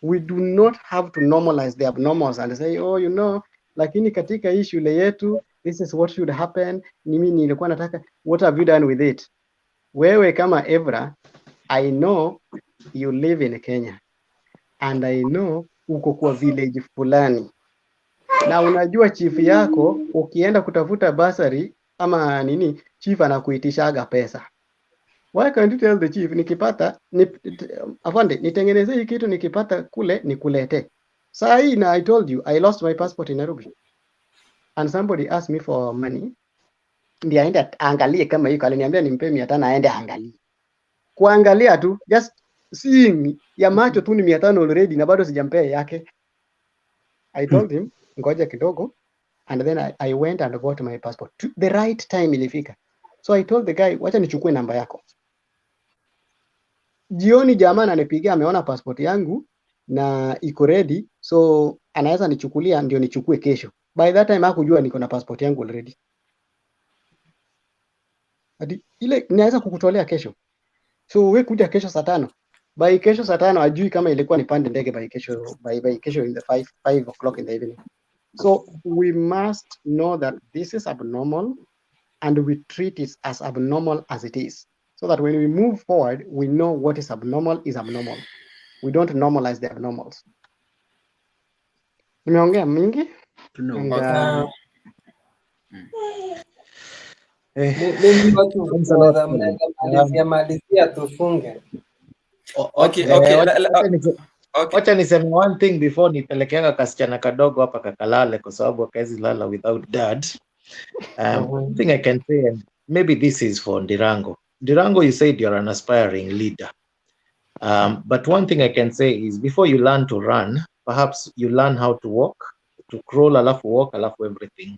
We do not have to normalize the abnormals and say, oh, you know, lakini katika hii shule yetu, this is what should happen. Mimi nilikuwa nataka, what have you done with it? Wewe kama Evra, I know you live in Kenya. And I know uko kwa village fulani. Na unajua chief yako, ukienda kutafuta basari, ama nini, chief anakuitishaga pesa. Why can't you tell the chief, nikipata, afande, nitengeneze hii kitu nikipata kule, nikulete. Saa hii na I told you, I lost my passport in Nairobi. And somebody asked me for money. Ndiye aende angalie kama hiko, aliniambia nimpe 500 aende angalie. Kuangalia tu, just seeing ya macho tu ni 500 already na bado sijampea yake. I told him, ngoja kidogo. And then I went and got my passport. The right time ilifika. So I told the guy, wacha nichukue namba yako. Jioni jamaa ananipigia ameona passport yangu na iko ready. So anaweza nichukulia ndio nichukue kesho. By that time hakujua niko na passport yangu already. Hadi ile naweza kukutolea kesho. So we kuja kesho saa 5. By kesho saa 5 ajui kama ilikuwa nipande ndege by kesho by kesho in the 5 o'clock in the evening. So we must know that this is abnormal and we treat it as abnormal as it is. So that when we move forward, we know what is abnormal is abnormal. We don't normalize the abnormals. Nimeongea mingi? And, mimi watu malizia tufunge. Wacha niseme one thing before nipelekeanga kasichana kadogo hapa kakalale kwa sababu akaezi lala without dad. One thing I can say, and maybe this is for Ndirango. Ndirango, you said you're an aspiring leader. But one thing I can say is before you learn to run, perhaps you learn how to walk, to crawl, alafu walk, alafu everything.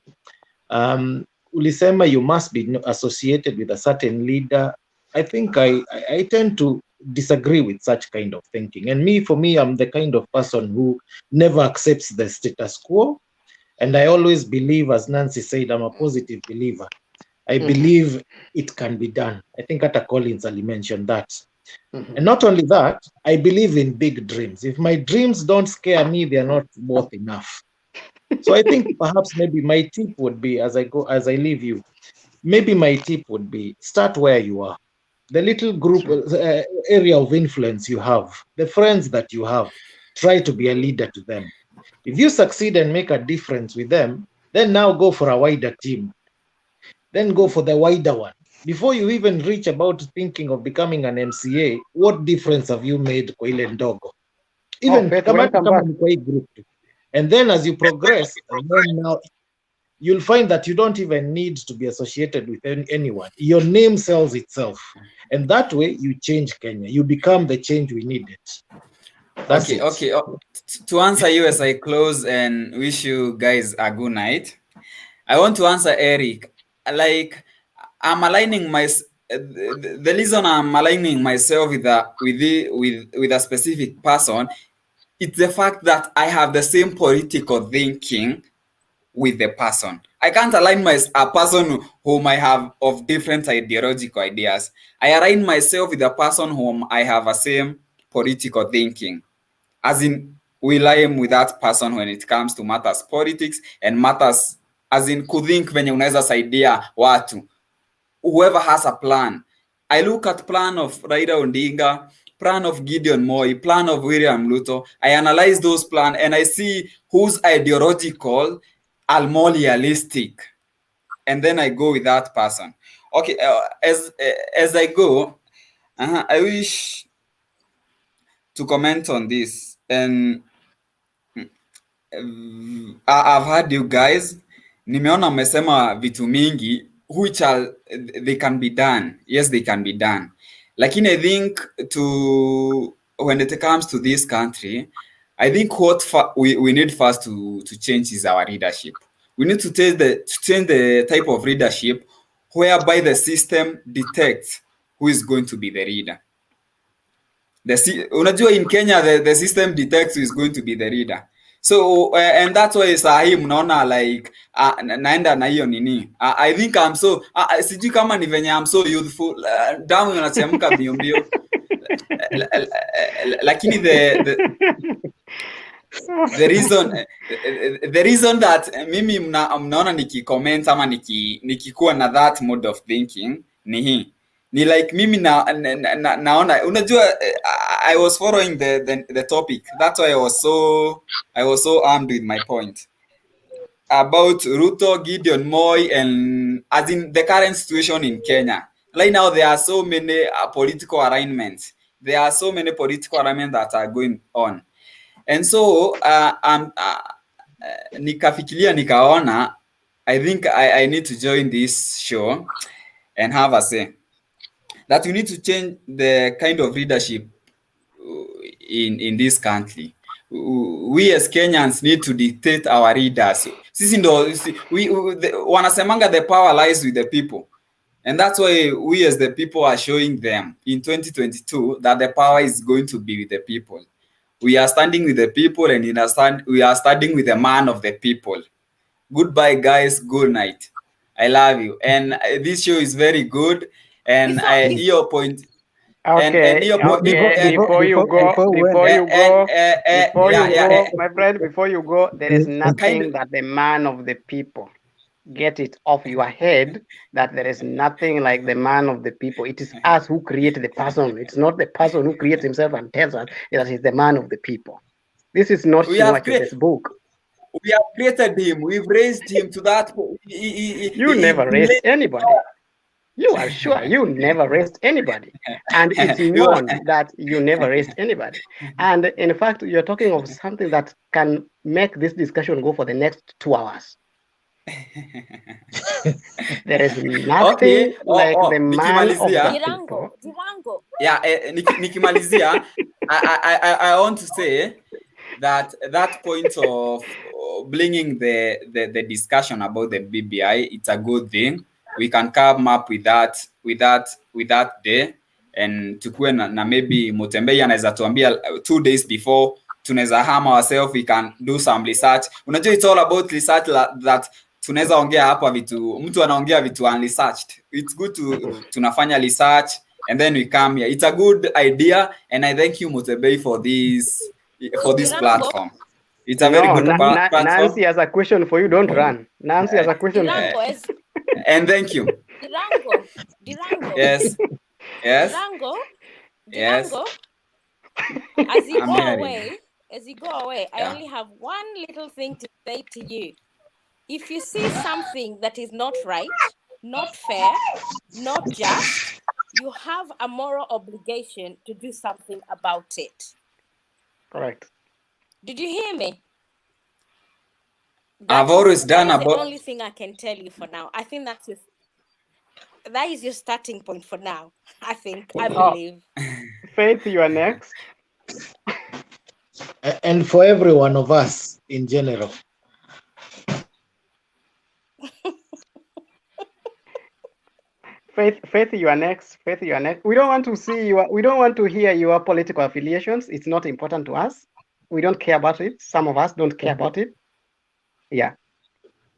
Ulisema you must be associated with a certain leader. I think I tend to disagree with such kind of thinking. And for me, I'm the kind of person who never accepts the status quo. And I always believe, as Nancy said, I'm a positive believer. I believe it can be done. I think Ata Collins Ali mentioned that. And not only that, I believe in big dreams. If my dreams don't scare me, they're not worth enough. So I think perhaps maybe my tip would be, as I leave you, maybe my tip would be start where you are. The little group area of influence you have, the friends that you have, try to be a leader to them. If you succeed and make a difference with them, then now go for a wider team. Then go for the wider one. Before you even reach about thinking of becoming an MCA, what difference have you made kwa ile ndogo? Even kama ni kwa hii group. And then as you progress, then now you'll find that you don't even need to be associated with anyone. Your name sells itself. And that way you change Kenya. You become the change we needed. That's it. Okay. To answer you as I close and wish you guys a good night, I want to answer Eric. Like, I'm aligning the reason I'm aligning myself with a specific person, it's the fact that I have the same political thinking with the person. I can't align a person whom I have of different ideological ideas. I align myself with a person whom I have the same political thinking. As in, we align with that person when it comes to matters politics and matters as in kuthink venye unaweza saidia watu. Whoever has a plan. I look at plan of Raila Odinga, plan of Gideon Moi, plan of William Ruto. I analyze those plans and I see whose ideological are more realistic. And then I go with that person. Okay, as I go, I wish to comment on this. And I've heard you guys. Nimeona mmesema vitu mingi which they can be done. Yes, they can be done. Lakini I think when it comes to this country, I think what we need first to change is our leadership. We need to change the type of leadership whereby the system detects who is going to be the leader. Unajua in Kenya the system detects who is going to be the leader. So and that's why sahi mnaona like naenda na hiyo nini. I think I'm so sijui kama ni venye I'm so youthful. Damu inachemka mbio mbio. Lakini the reason that mimi mnaona nikicomment ama nikikuwa na that mode of thinking ni hii. Ni like mimi naona unajua I was following the topic. That's why I was so armed with my point about Ruto, Gideon Moi, and as in the current situation in Kenya. Right now there are so many political alignments. There are so many political alignments that are going on. And so nikafikiria nikaona I think I need to join this show and have a say that we need to change the kind of leadership in this country. We as Kenyans need to dictate our leaders. Sisi ndo wanasemanga the power lies with the people. And that's why we as the people are showing them in 2022 that the power is going to be with the people. We are standing with the people and we are standing with the man of the people. Goodbye, guys. Good night. I love you. And this show is very good. And your point. Okay, before you go, my friend, before you go, there is nothing that the man of the people. Get it off your head that there is nothing like the man of the people. It is us who create the person. It's not the person who creates himself and tells us that he's the man of the people. This is not this book. We have created him. We've raised him to that. You never raised anybody. You are sure you never raised anybody. And it's known that you never raised anybody. And in fact, you're talking of something that can make this discussion go for the next 2 hours. There is nothing like the man of the people. Yeah, nikimalizia, I want to say that point of bringing the discussion about the BBI, it's a good thing. We can come up with that day, and tukue na maybe Mutembei anaweza tuambia 2 days before, tunaweza hama ourselves, we can do some research. Unajua, it's all about research that tunaweza ongea hapa vitu, mtu anaongea vitu unresearched. It's good to tunafanya research and then we come here. It's a good idea, and I thank you, Mutembei, for this platform. It's a very good platform. Nancy has a question for you. Don't run. Nancy has a question for you. And thank you. Dirango. Yes. Dirango. As you go away, I only have one little thing to say to you. If you see something that is not right, not fair, not just, you have a moral obligation to do something about it. Correct. Did you hear me? I've always done that's about the only thing I can tell you for now. I think that is your starting point for now. I believe. Faith, you are next. And for every one of us in general. Faith, you are next. Faith, you are next. We don't want to see we don't want to hear your political affiliations. It's not important to us. We don't care about it. Some of us don't care about it. Yeah.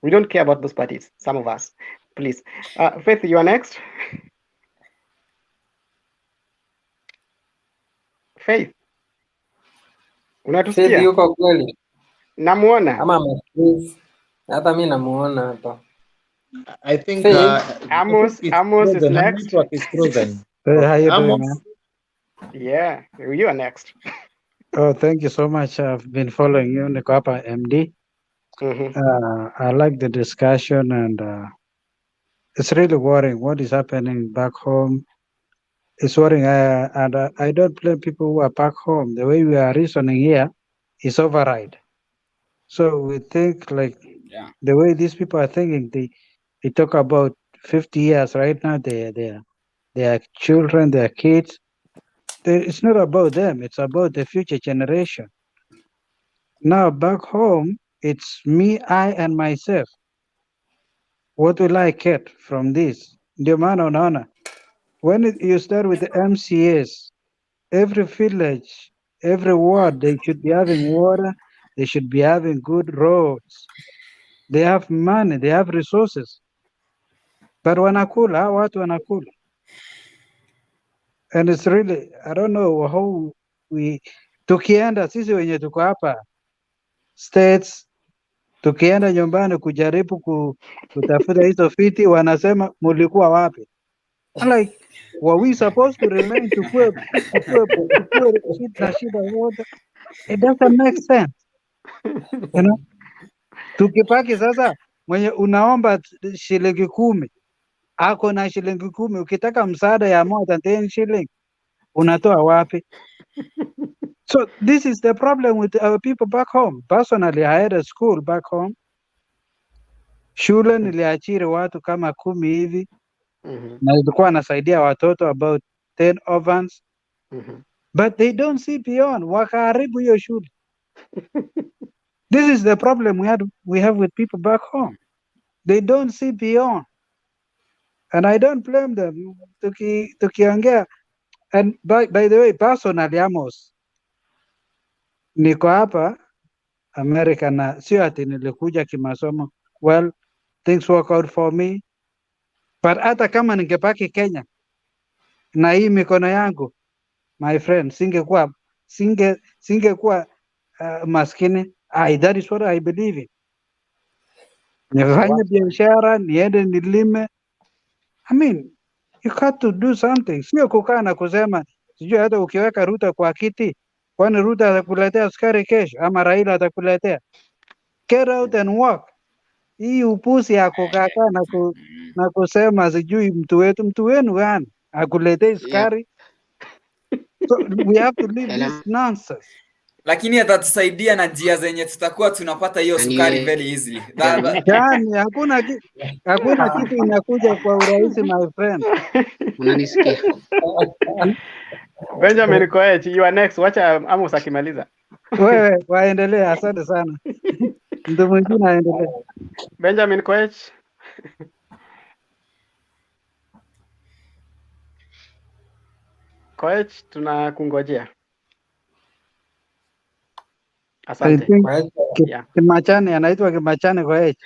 We don't care about those parties. Some of us. Please. Faith, you are next. Faith. Unatusikia? Faith yuko kweli? Namuona. Ama please. Hata mimi namuona hapa. I think Amos is next. Network is frozen. How you doing, Amos? man? Yeah, you are next. Oh, thank you so much. I've been following you, niko hapa MD. I like the discussion, and it's really worrying what is happening back home. It's worrying, and I don't blame people who are back home. The way we are reasoning here is override. So we think like the way these people are thinking, they talk about 50 years right now. They are children, they are kids. It's not about them. It's about the future generation. Now back home, it's me, I, and myself. What will I get from this? Ndio maana unaona, when you start with the MCAs, every village, every ward, they should be having water, they should be having good roads. They have money, they have resources. But wanakula, watu wanakula. And it's really, I don't know how tukienda sisi wenye tuko hapa states, tukienda nyumbani kujaribu kutafuta hizo fiti, wanasema mulikuwa wapi? Like, were we supposed to remain tukue shida wote? It doesn't make sense. You know? Tukipaki sasa, mwenye unaomba shilingi 10 ako na shilingi 10, ukitaka msaada ya more than 10 shilling unatoa wapi? So this is the problem with our people back home. Personally, I had a school back home. Shule niliachiri watu kama 10 hivi. Na ilikuwa nasaidia watoto about 10 orphans. But they don't see beyond. Wakaharibu hiyo shule. This is the problem we have with people back home. They don't see beyond. And I don't blame them. Tukiongea, and by the way, personally, Amos, niko hapa America na sio ati nilikuja kimasomo. well, things work out for me. But hata kama ningebaki Kenya na hii mikono yangu, my friend, singekuwa maskini. That is what I believe in. Nifanye biashara, niende nilime. I mean, you got to do something. Sio kukaa na kusema sijui hata ukiweka Ruto kwa kiti, kwani Ruto atakuletea askari kesho ama Raila atakuletea? Get out and work. Hii upuzi ya kukaa na kusema sijui mtu wenu gani akuletee askari. So we have to leave this nonsense. Lakini atatusaidia na njia zenye tutakuwa tunapata hiyo sukari very easily. Yaani hakuna kitu inakuja kwa urahisi, my friend. Unanisikia? Benjamin Koech, you are next. Wacha Amos akimaliza. Wewe waendelee, asante sana. Mtu mwingine aendelee. Benjamin Koech. Koech, tunakungojea. Asante. Kimachani, anaitwa Kimachani Koech.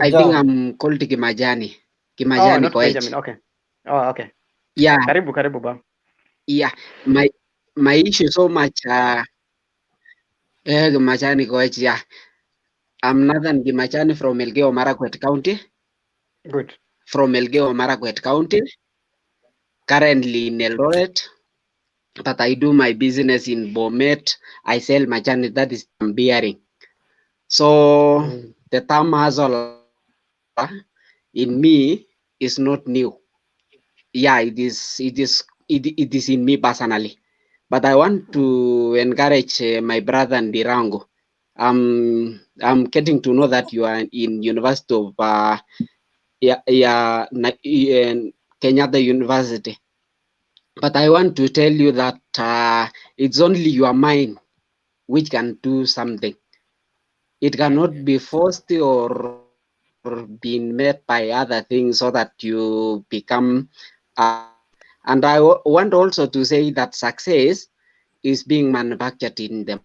I think I'm called Kimajani. Oh, not Koech. Benjamin. Okay. Oh, okay. Yeah. Karibu ba. Yeah. My issue so much Kimachani Koech, yeah. I'm Nathan Kimachani from Elgeyo Marakwet County. Good. From Elgeyo Marakwet County. Currently in Eldoret. But I do my business in Bomet. I sell machani, that is bearing. So the term hustle in me is not new. Yeah, it is in me personally. But I want to encourage my brother Ndirango. I'm getting to know that you are in University of Kenyatta University. But I want to tell you that it's only your mind which can do something. It cannot be forced or being made by other things so that you become. And I want also to say that success is being manufactured in them.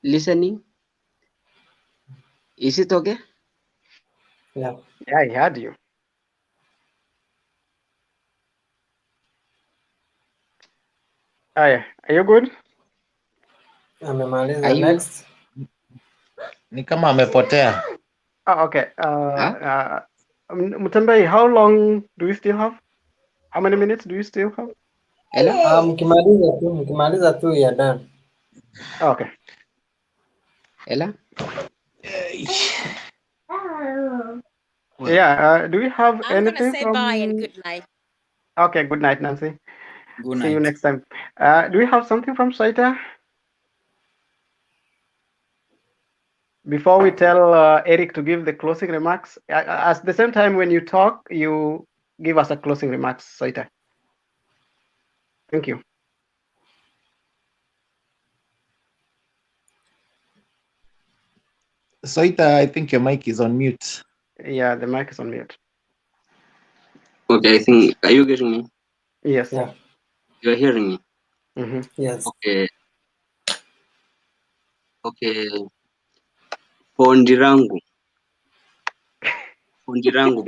Listening? Is it okay? Yeah. Yeah, I heard you. Aya, are you good? Amemaliza. Next. Ni kama amepotea. Oh, okay. Mutembei, how long do you still have? How many minutes do you still have? Mkimaliza tu ya done. Oh, okay. Ella? Yeah, do we have I'm anything gonna say from... bye and good night. Okay, good night, Nancy. Good See you night. next time. Do we have something from Saita? Before we tell Eric to give the closing remarks, at the same time when you talk, you give us a closing remarks, Saita. Thank you. Soita, I think your mic is on mute. Yeah, the mic is on mute. Okay, I think, are you getting me? Yes. Yeah. You are hearing me? Yes. Okay. Okay. Fondirangu,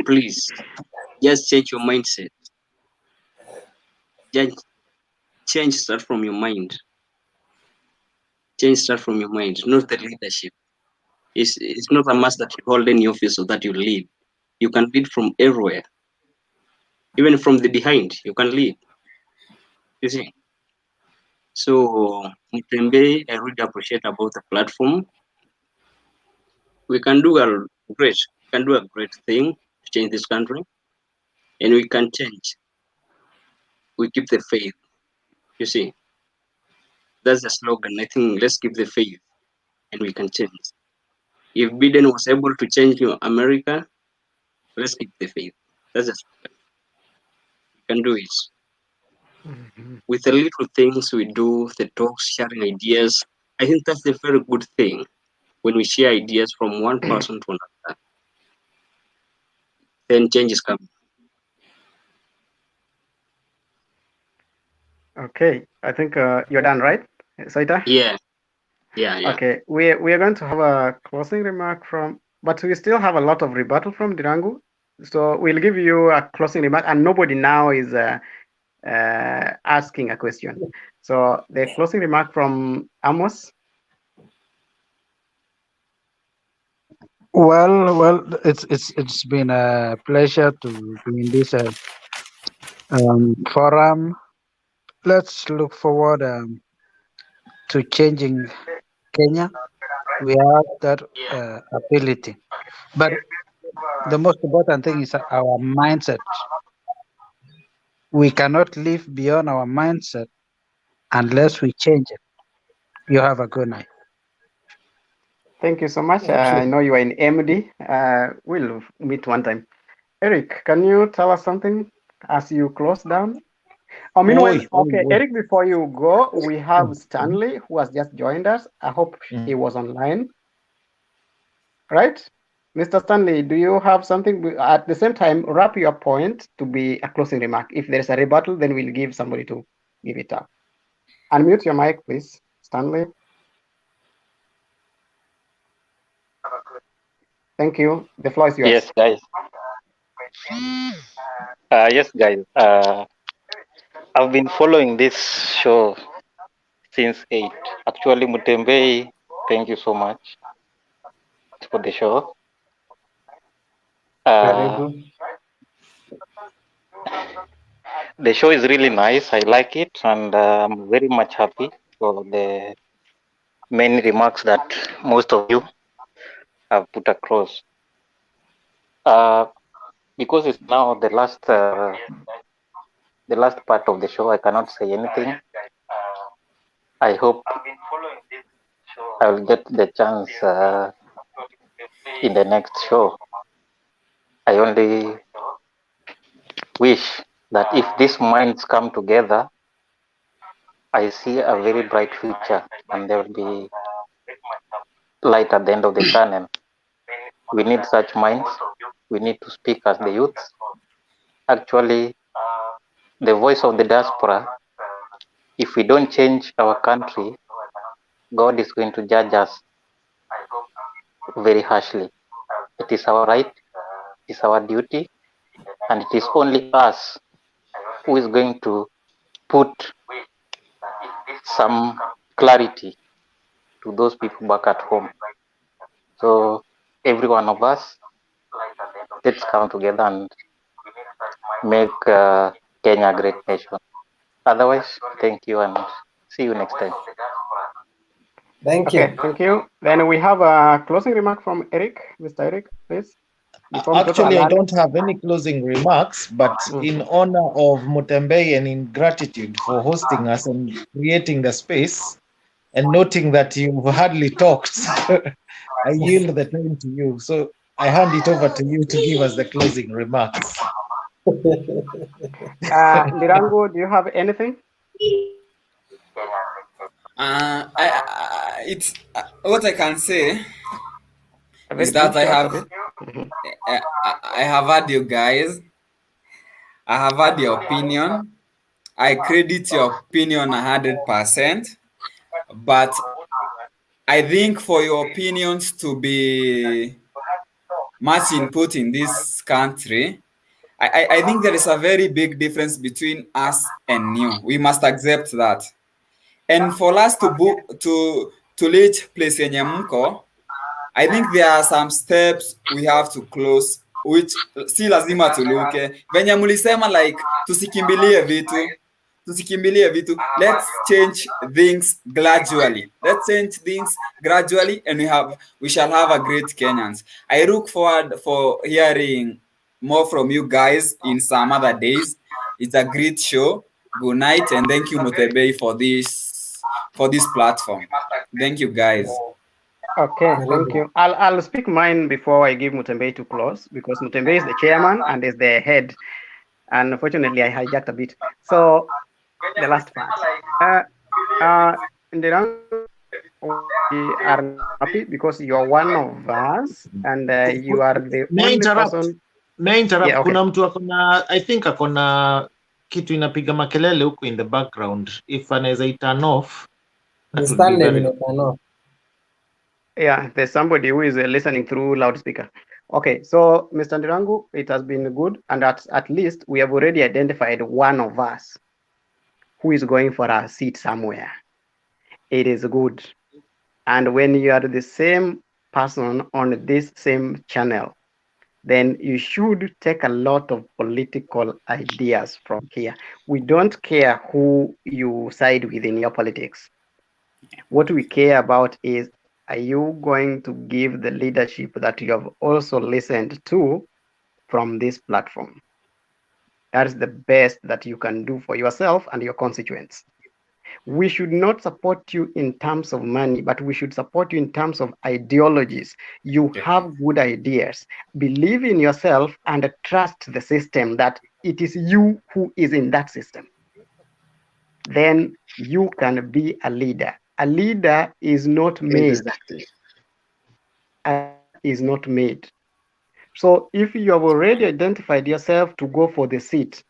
please, just change your mindset. Just start from your mind. Start from your mind, not the leadership. It's not a must that you hold any office or that you lead. You can lead from everywhere. Even from the behind, you can lead. You see? So, Mutembe, I really appreciate about the platform. We can do a great thing to change this country, and we can change. We keep the faith. You see, that's the slogan. I think let's keep the faith, and we can change. If Biden was able to change America, let's keep the faith. That's the slogan. We can do it. With the little things we do, the talks, sharing ideas, I think that's a very good thing. When we share ideas from one person to another, then change is coming. Okay, I think you're done, right, Saita? Yeah. Yeah. Okay, we are going to have a closing remark from, but we still have a lot of rebuttal from Dirangu. So we'll give you a closing remark, and nobody now is asking a question. So the closing remark from Amos. Well, it's been a pleasure to be in this forum. Let's look forward to changing Kenya. We have that ability, but the most important thing is our mindset. We cannot live beyond our mindset unless we change it. You have a good night. Thank you so much. I know you are in MD. We'll meet one time. Eric, can you tell us something as you close down? Oh, meanwhile, okay, Eric, before you go, we have Stanley who has just joined us. I hope he was online. Right? Mr. Stanley, do you have something at the same time? Wrap your point to be a closing remark. If there's a rebuttal, then we'll give somebody to give it up. Unmute your mic, please, Stanley. Thank you. The floor is yours. Yes, guys. Yes, guys. I've been following this show since 8. Actually, Mutembei, thank you so much for the show. The show is really nice. I like it, and I'm very much happy for the many remarks that most of you have put across. Because it's now the last part of the show, I cannot say anything. I hope I will get the chance in the next show. I only wish that if these minds come together, I see a very bright future and there will be light at the end of the tunnel. We need such minds. We need to speak as the youth. Actually, the voice of the diaspora, if we don't change our country, God is going to judge us very harshly. It is our right, it is our duty, and it is only us who is going to put some clarity to those people back at home. So every one of us, let's come together and make Kenya a great nation. Otherwise, thank you and see you next time. Thank you. Then we have a closing remark from Eric. Mr. Eric, please. Actually, I don't have any closing remarks, but in honor of Mutembei and in gratitude for hosting us and creating the space and noting that you've hardly talked, I yield the time to you. So I hand it over to you to give us the closing remarks. Dirangu, do you have anything? It's what I can say is that I have heard you guys. I have heard your opinion. I credit your opinion 100%. But I think for your opinions to be much input in this country, I think there is a very big difference between us and you. We must accept that. And for us to reach place yenye mko, I think there are some steps we have to close, which si lazima tuluke. Venye mulisema like tusikimbilie vitu. Let's change things gradually. And we shall have a great Kenyans. I look forward for hearing more from you guys in some other days. It's a great show. Good night and thank you, Mutembei, for this platform. Thank you, guys. Okay, thank you. I'll speak mine before I give Mutembei to close because Mutembei is the chairman and is the head. And unfortunately, I hijacked a bit. So the last part. In the round, we are happy because you are one of us and you are the only person. Interrupt. Yeah, okay. Kuna mtu akona, I think akona kitu inapiga makelele huku in the background. If anaweza turn off, that would be very... Yeah, there's somebody who is listening through loudspeaker. Okay, so Mr. Ndirangu, it has been good, and at least we have already identified one of us who is going for a seat somewhere. It is good. And when you are the same person on this same channel, then you should take a lot of political ideas from here. We don't care who you side with in your politics. What we care about is, are you going to give the leadership that you have also listened to from this platform? That is the best that you can do for yourself and your constituents. We should not support you in terms of money, but we should support you in terms of ideologies. You have good ideas. Believe in yourself and trust the system that it is you who is in that system. Then you can be a leader. A leader is not made. Exactly. A leader is not made. So if you have already identified yourself to go for the seat,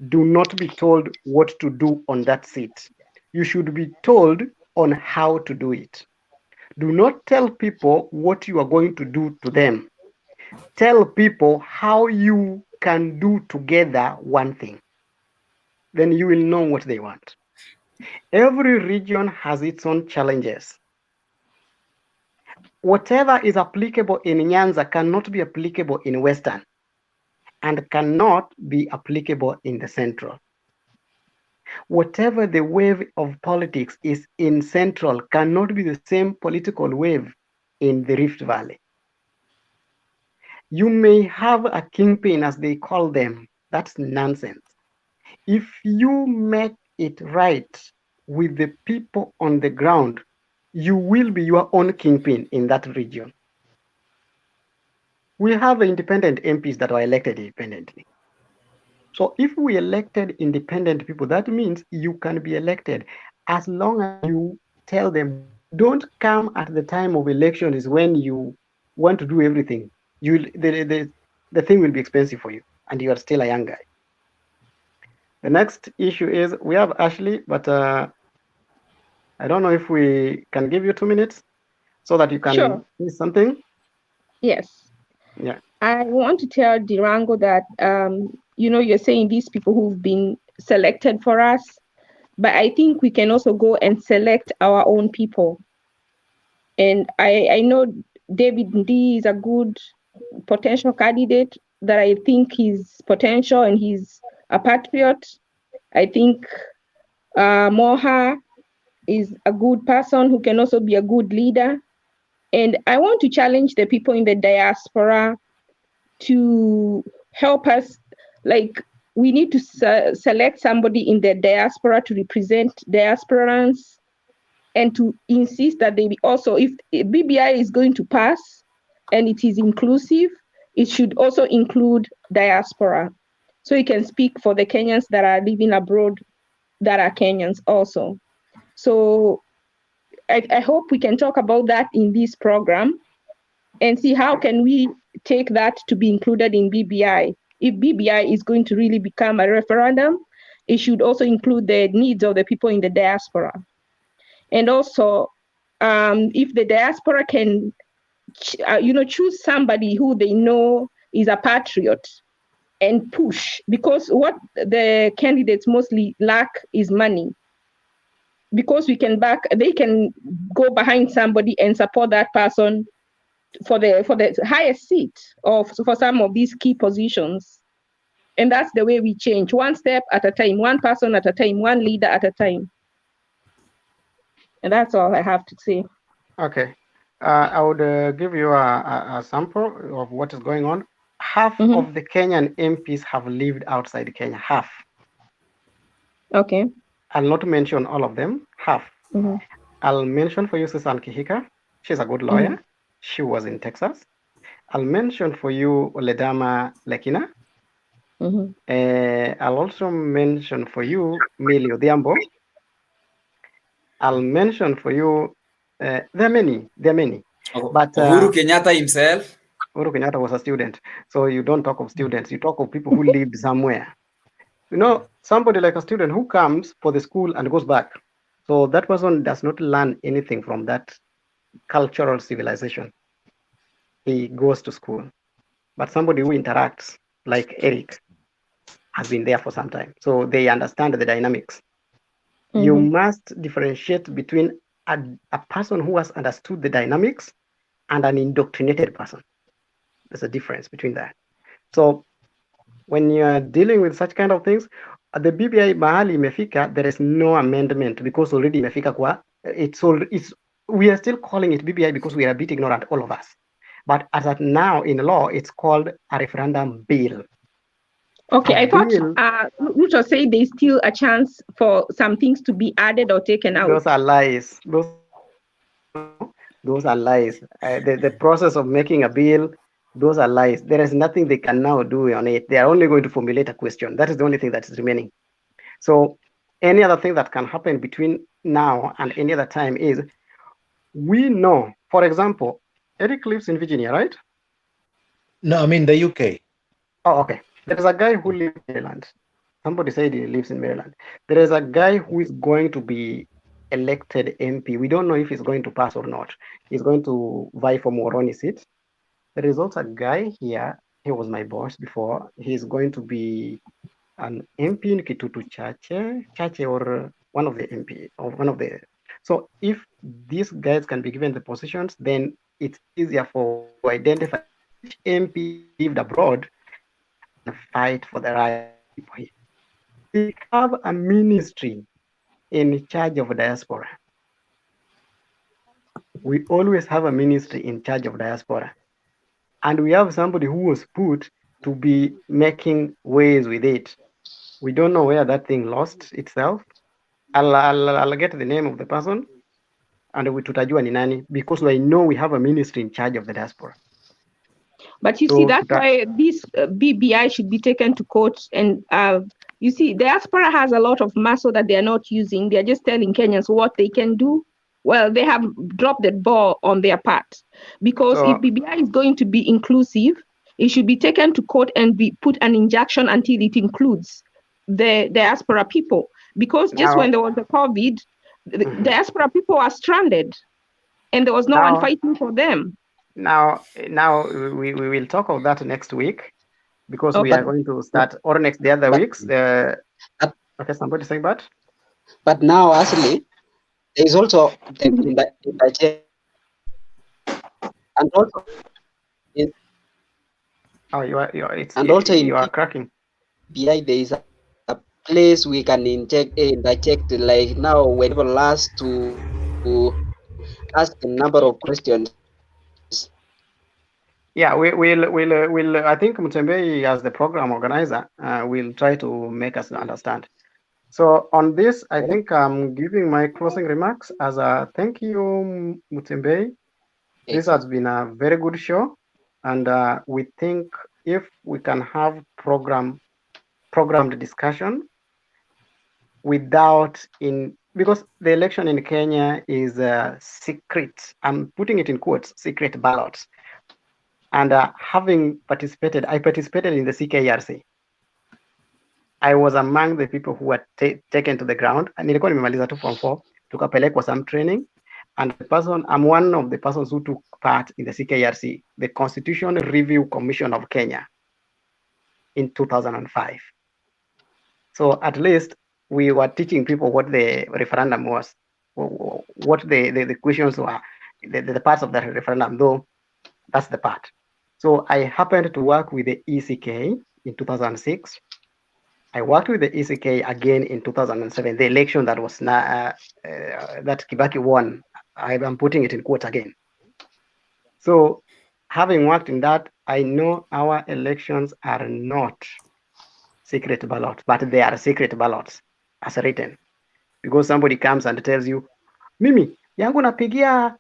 do not be told what to do on that seat. You should be told on how to do it. Do not tell people what you are going to do to them. Tell people how you can do together one thing. Then you will know what they want. Every region has its own challenges. Whatever is applicable in Nyanza cannot be applicable in Western and cannot be applicable in the Central. Whatever the wave of politics is in Central cannot be the same political wave in the Rift Valley. You may have a kingpin, as they call them. That's nonsense. If you make it right with the people on the ground, you will be your own kingpin in that region. We have independent MPs that are elected independently. So if we elected independent people, that means you can be elected as long as you tell them, don't come at the time of election is when you want to do everything. The thing will be expensive for you and you are still a young guy. The next issue is we have Ashley, but I don't know if we can give you 2 minutes so that you can Sure. say something. Yes. Yeah. I want to tell Dirango that, you're saying these people who've been selected for us, but I think we can also go and select our own people. And I know David D is a good potential candidate that I think he's potential and he's a patriot. I think Moha is a good person who can also be a good leader. And I want to challenge the people in the diaspora to help us. Like, we need to select somebody in the diaspora to represent diasporans and to insist that they be also, if BBI is going to pass and it is inclusive, it should also include diaspora. So you can speak for the Kenyans that are living abroad that are Kenyans also. So I hope we can talk about that in this program and see how can we take that to be included in BBI. If BBI is going to really become a referendum, it should also include the needs of the people in the diaspora. And also, if the diaspora can, choose somebody who they know is a patriot and push, because what the candidates mostly lack is money. Because they can go behind somebody and support that person for the highest seat or for some of these key positions. And that's the way we change, one step at a time, one person at a time, one leader at a time. And that's all I have to say. Okay. I would give you a sample of what is going on. Half of the Kenyan MPs have lived outside Kenya. Half. Okay. I'll not mention all of them. Half. I'll mention for you Susan Kihika. She's a good lawyer. She was in Texas. I'll mention for you Ledama Lekina. I'll also mention for you Millie Odhiambo. I'll mention for you, there are many. But Uhuru Kenyatta himself. Uhuru Kenyatta was a student. So you don't talk of students, you talk of people who lived somewhere. Somebody like a student who comes for the school and goes back. So that person does not learn anything from that cultural civilization. He goes to school. But somebody who interacts, like Eric, has been there for some time. So they understand the dynamics. You must differentiate between a person who has understood the dynamics and an indoctrinated person. There's a difference between that. So when you're dealing with such kind of things, the BBI mahali imefika, there is no amendment because already imefika kwa, we are still calling it BBI because we are a bit ignorant, all of us. But as at now in law, it's called a referendum bill. Okay, I thought Ruto said there's still a chance for some things to be added or taken out. Those are lies. Those are lies. The process of making a bill, those are lies. There is nothing they can now do on it. They are only going to formulate a question. That is the only thing that is remaining. So any other thing that can happen between now and any other time is, we know, for example, Eric lives in Virginia, right? No, I'm in the UK. Oh, okay. There is a guy who lives in Maryland. Somebody said he lives in Maryland. There is a guy who is going to be elected MP. We don't know if he's going to pass or not. He's going to vie for Moroni's seat. There is also a guy here. He was my boss before. He's going to be an MP in Kitutu Chache or one of the MP or one of the. So if these guys can be given the positions, then it's easier for to identify which MP lived abroad and fight for the right people here. We have a ministry in charge of diaspora. We always have a ministry in charge of diaspora. And we have somebody who was put to be making ways with it. We don't know where that thing lost itself. I'll get the name of the person and we tutajua ni nani, because I know we have a ministry in charge of the diaspora. But you see, that's why this BBI should be taken to court. And you see, diaspora has a lot of muscle that they're not using. They're just telling Kenyans what they can do. Well, they have dropped the ball on their part. Because if BBI is going to be inclusive, it should be taken to court and be put an injunction until it includes the diaspora people. Because just when there was the COVID, the diaspora people were stranded and there was no one fighting for them. Now we will talk of that next week, because we are going to start, or the other weeks. Okay, somebody saying that? But now, actually, there is also the budget, and also in, you are cracking. BI, there is a place we can interject, like now when people ask to ask a number of questions. Yeah, we'll I think Mutembei, as the program organizer, will try to make us understand. So on this, I think I'm giving my closing remarks as a thank you, Mutembei. This has been a very good show, and we think if we can have programmed discussion because the election in Kenya is secret. I'm putting it in quotes, secret ballots. And having participated, I participated in the CKRC. I was among the people who were taken to the ground. Nilikuwa nimemaliza tu form 4, tukapelekwa some training, and I'm one of the persons who took part in the CKRC, the Constitution Review Commission of Kenya, in 2005. So at least we were teaching people what the referendum was, what the questions were, the parts of the referendum, though that's the part. So I happened to work with the ECK in 2006. I worked with the ECK again in 2007, the election that was that Kibaki won. I'm putting it in quotes again. So having worked in that, I know our elections are not secret ballots, but they are secret ballots as written. Because somebody comes and tells you, Mimi, yangu napigia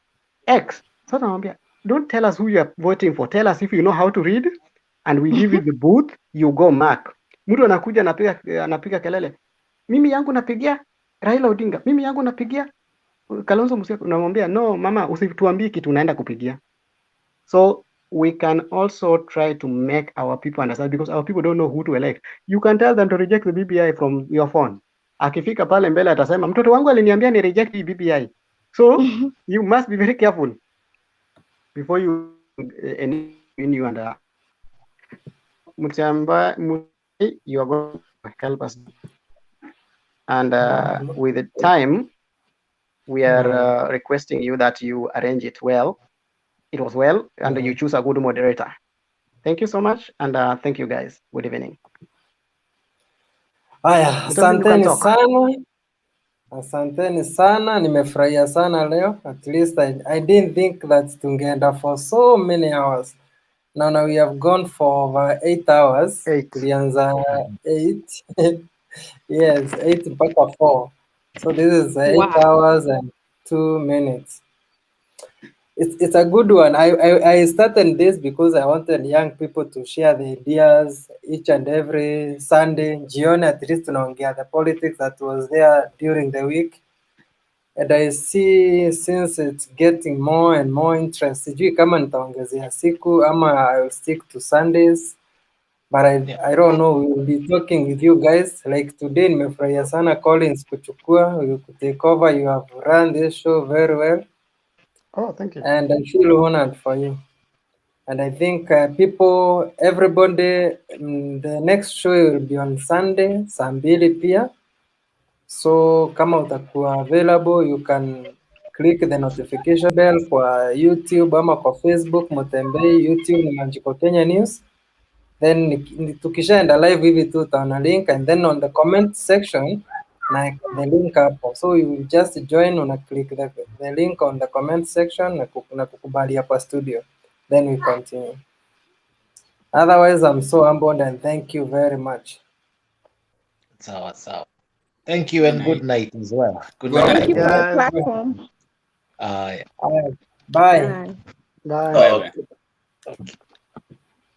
X. So namwambia, don't tell us who you are voting for. Tell us if you know how to read, and we give you the booth, you go mark. Mtu anakuja anapiga kelele, mimi yangu napigia Raila Odinga, mimi yangu napigia Kalonzo Musyoka. Unamwambia, no mama, usituambie kitu unaenda kupigia. So we can also try to make our people understand, because our people don't know who to elect. You can tell them to reject the BBI from your phone. Akifika pale mbele atasema, mtoto wangu aliniambia ni reject the BBI. So you must be very careful. before you in you and Mutiamba, you are going to help us. And with the time, we are requesting you that you arrange it well. It was well, and you choose a good moderator. Thank you so much, and thank you guys. Good evening. Haya, asanteni sana, asanteni sana. Nimefurahia sana leo. At least I didn't think that tungeenda for so many hours. Now we have gone for over 8 hours. Tulianza 8. Yes, 8 mpaka 4. So this is 8 hours and 2 minutes. It's a good one. I started this because I wanted young people to share the ideas each and every Sunday. Jioni at least tunaongea the politics that was there during the week. And I see since it's getting more and more interest, sijui kama nitaongezea siku ama I will stick to Sundays. But I don't know, we will be talking with you guys. Like today nimefurahia sana Collins kuchukua, you could take over, you have run this show very well. Oh, thank you. And I feel honored for you. And I think people, everybody, the next show will be on Sunday, saa 2 pia. So kama utakuwa available, you can click the notification bell kwa YouTube ama kwa Facebook, Mutembei, YouTube ni Manjiko Kenya News. Then tukishaenda live hivi tu utaona link, and then on the comment section na the link hapo, so you will just join, una click the link on the comment section na kukubali hapa studio, then we continue. Otherwise, I'm so humbled and thank you very much. Sawa sawa. Thank you and good night as well. Good Thank night. you for the platform. Yeah. Bye. Bye. Okay.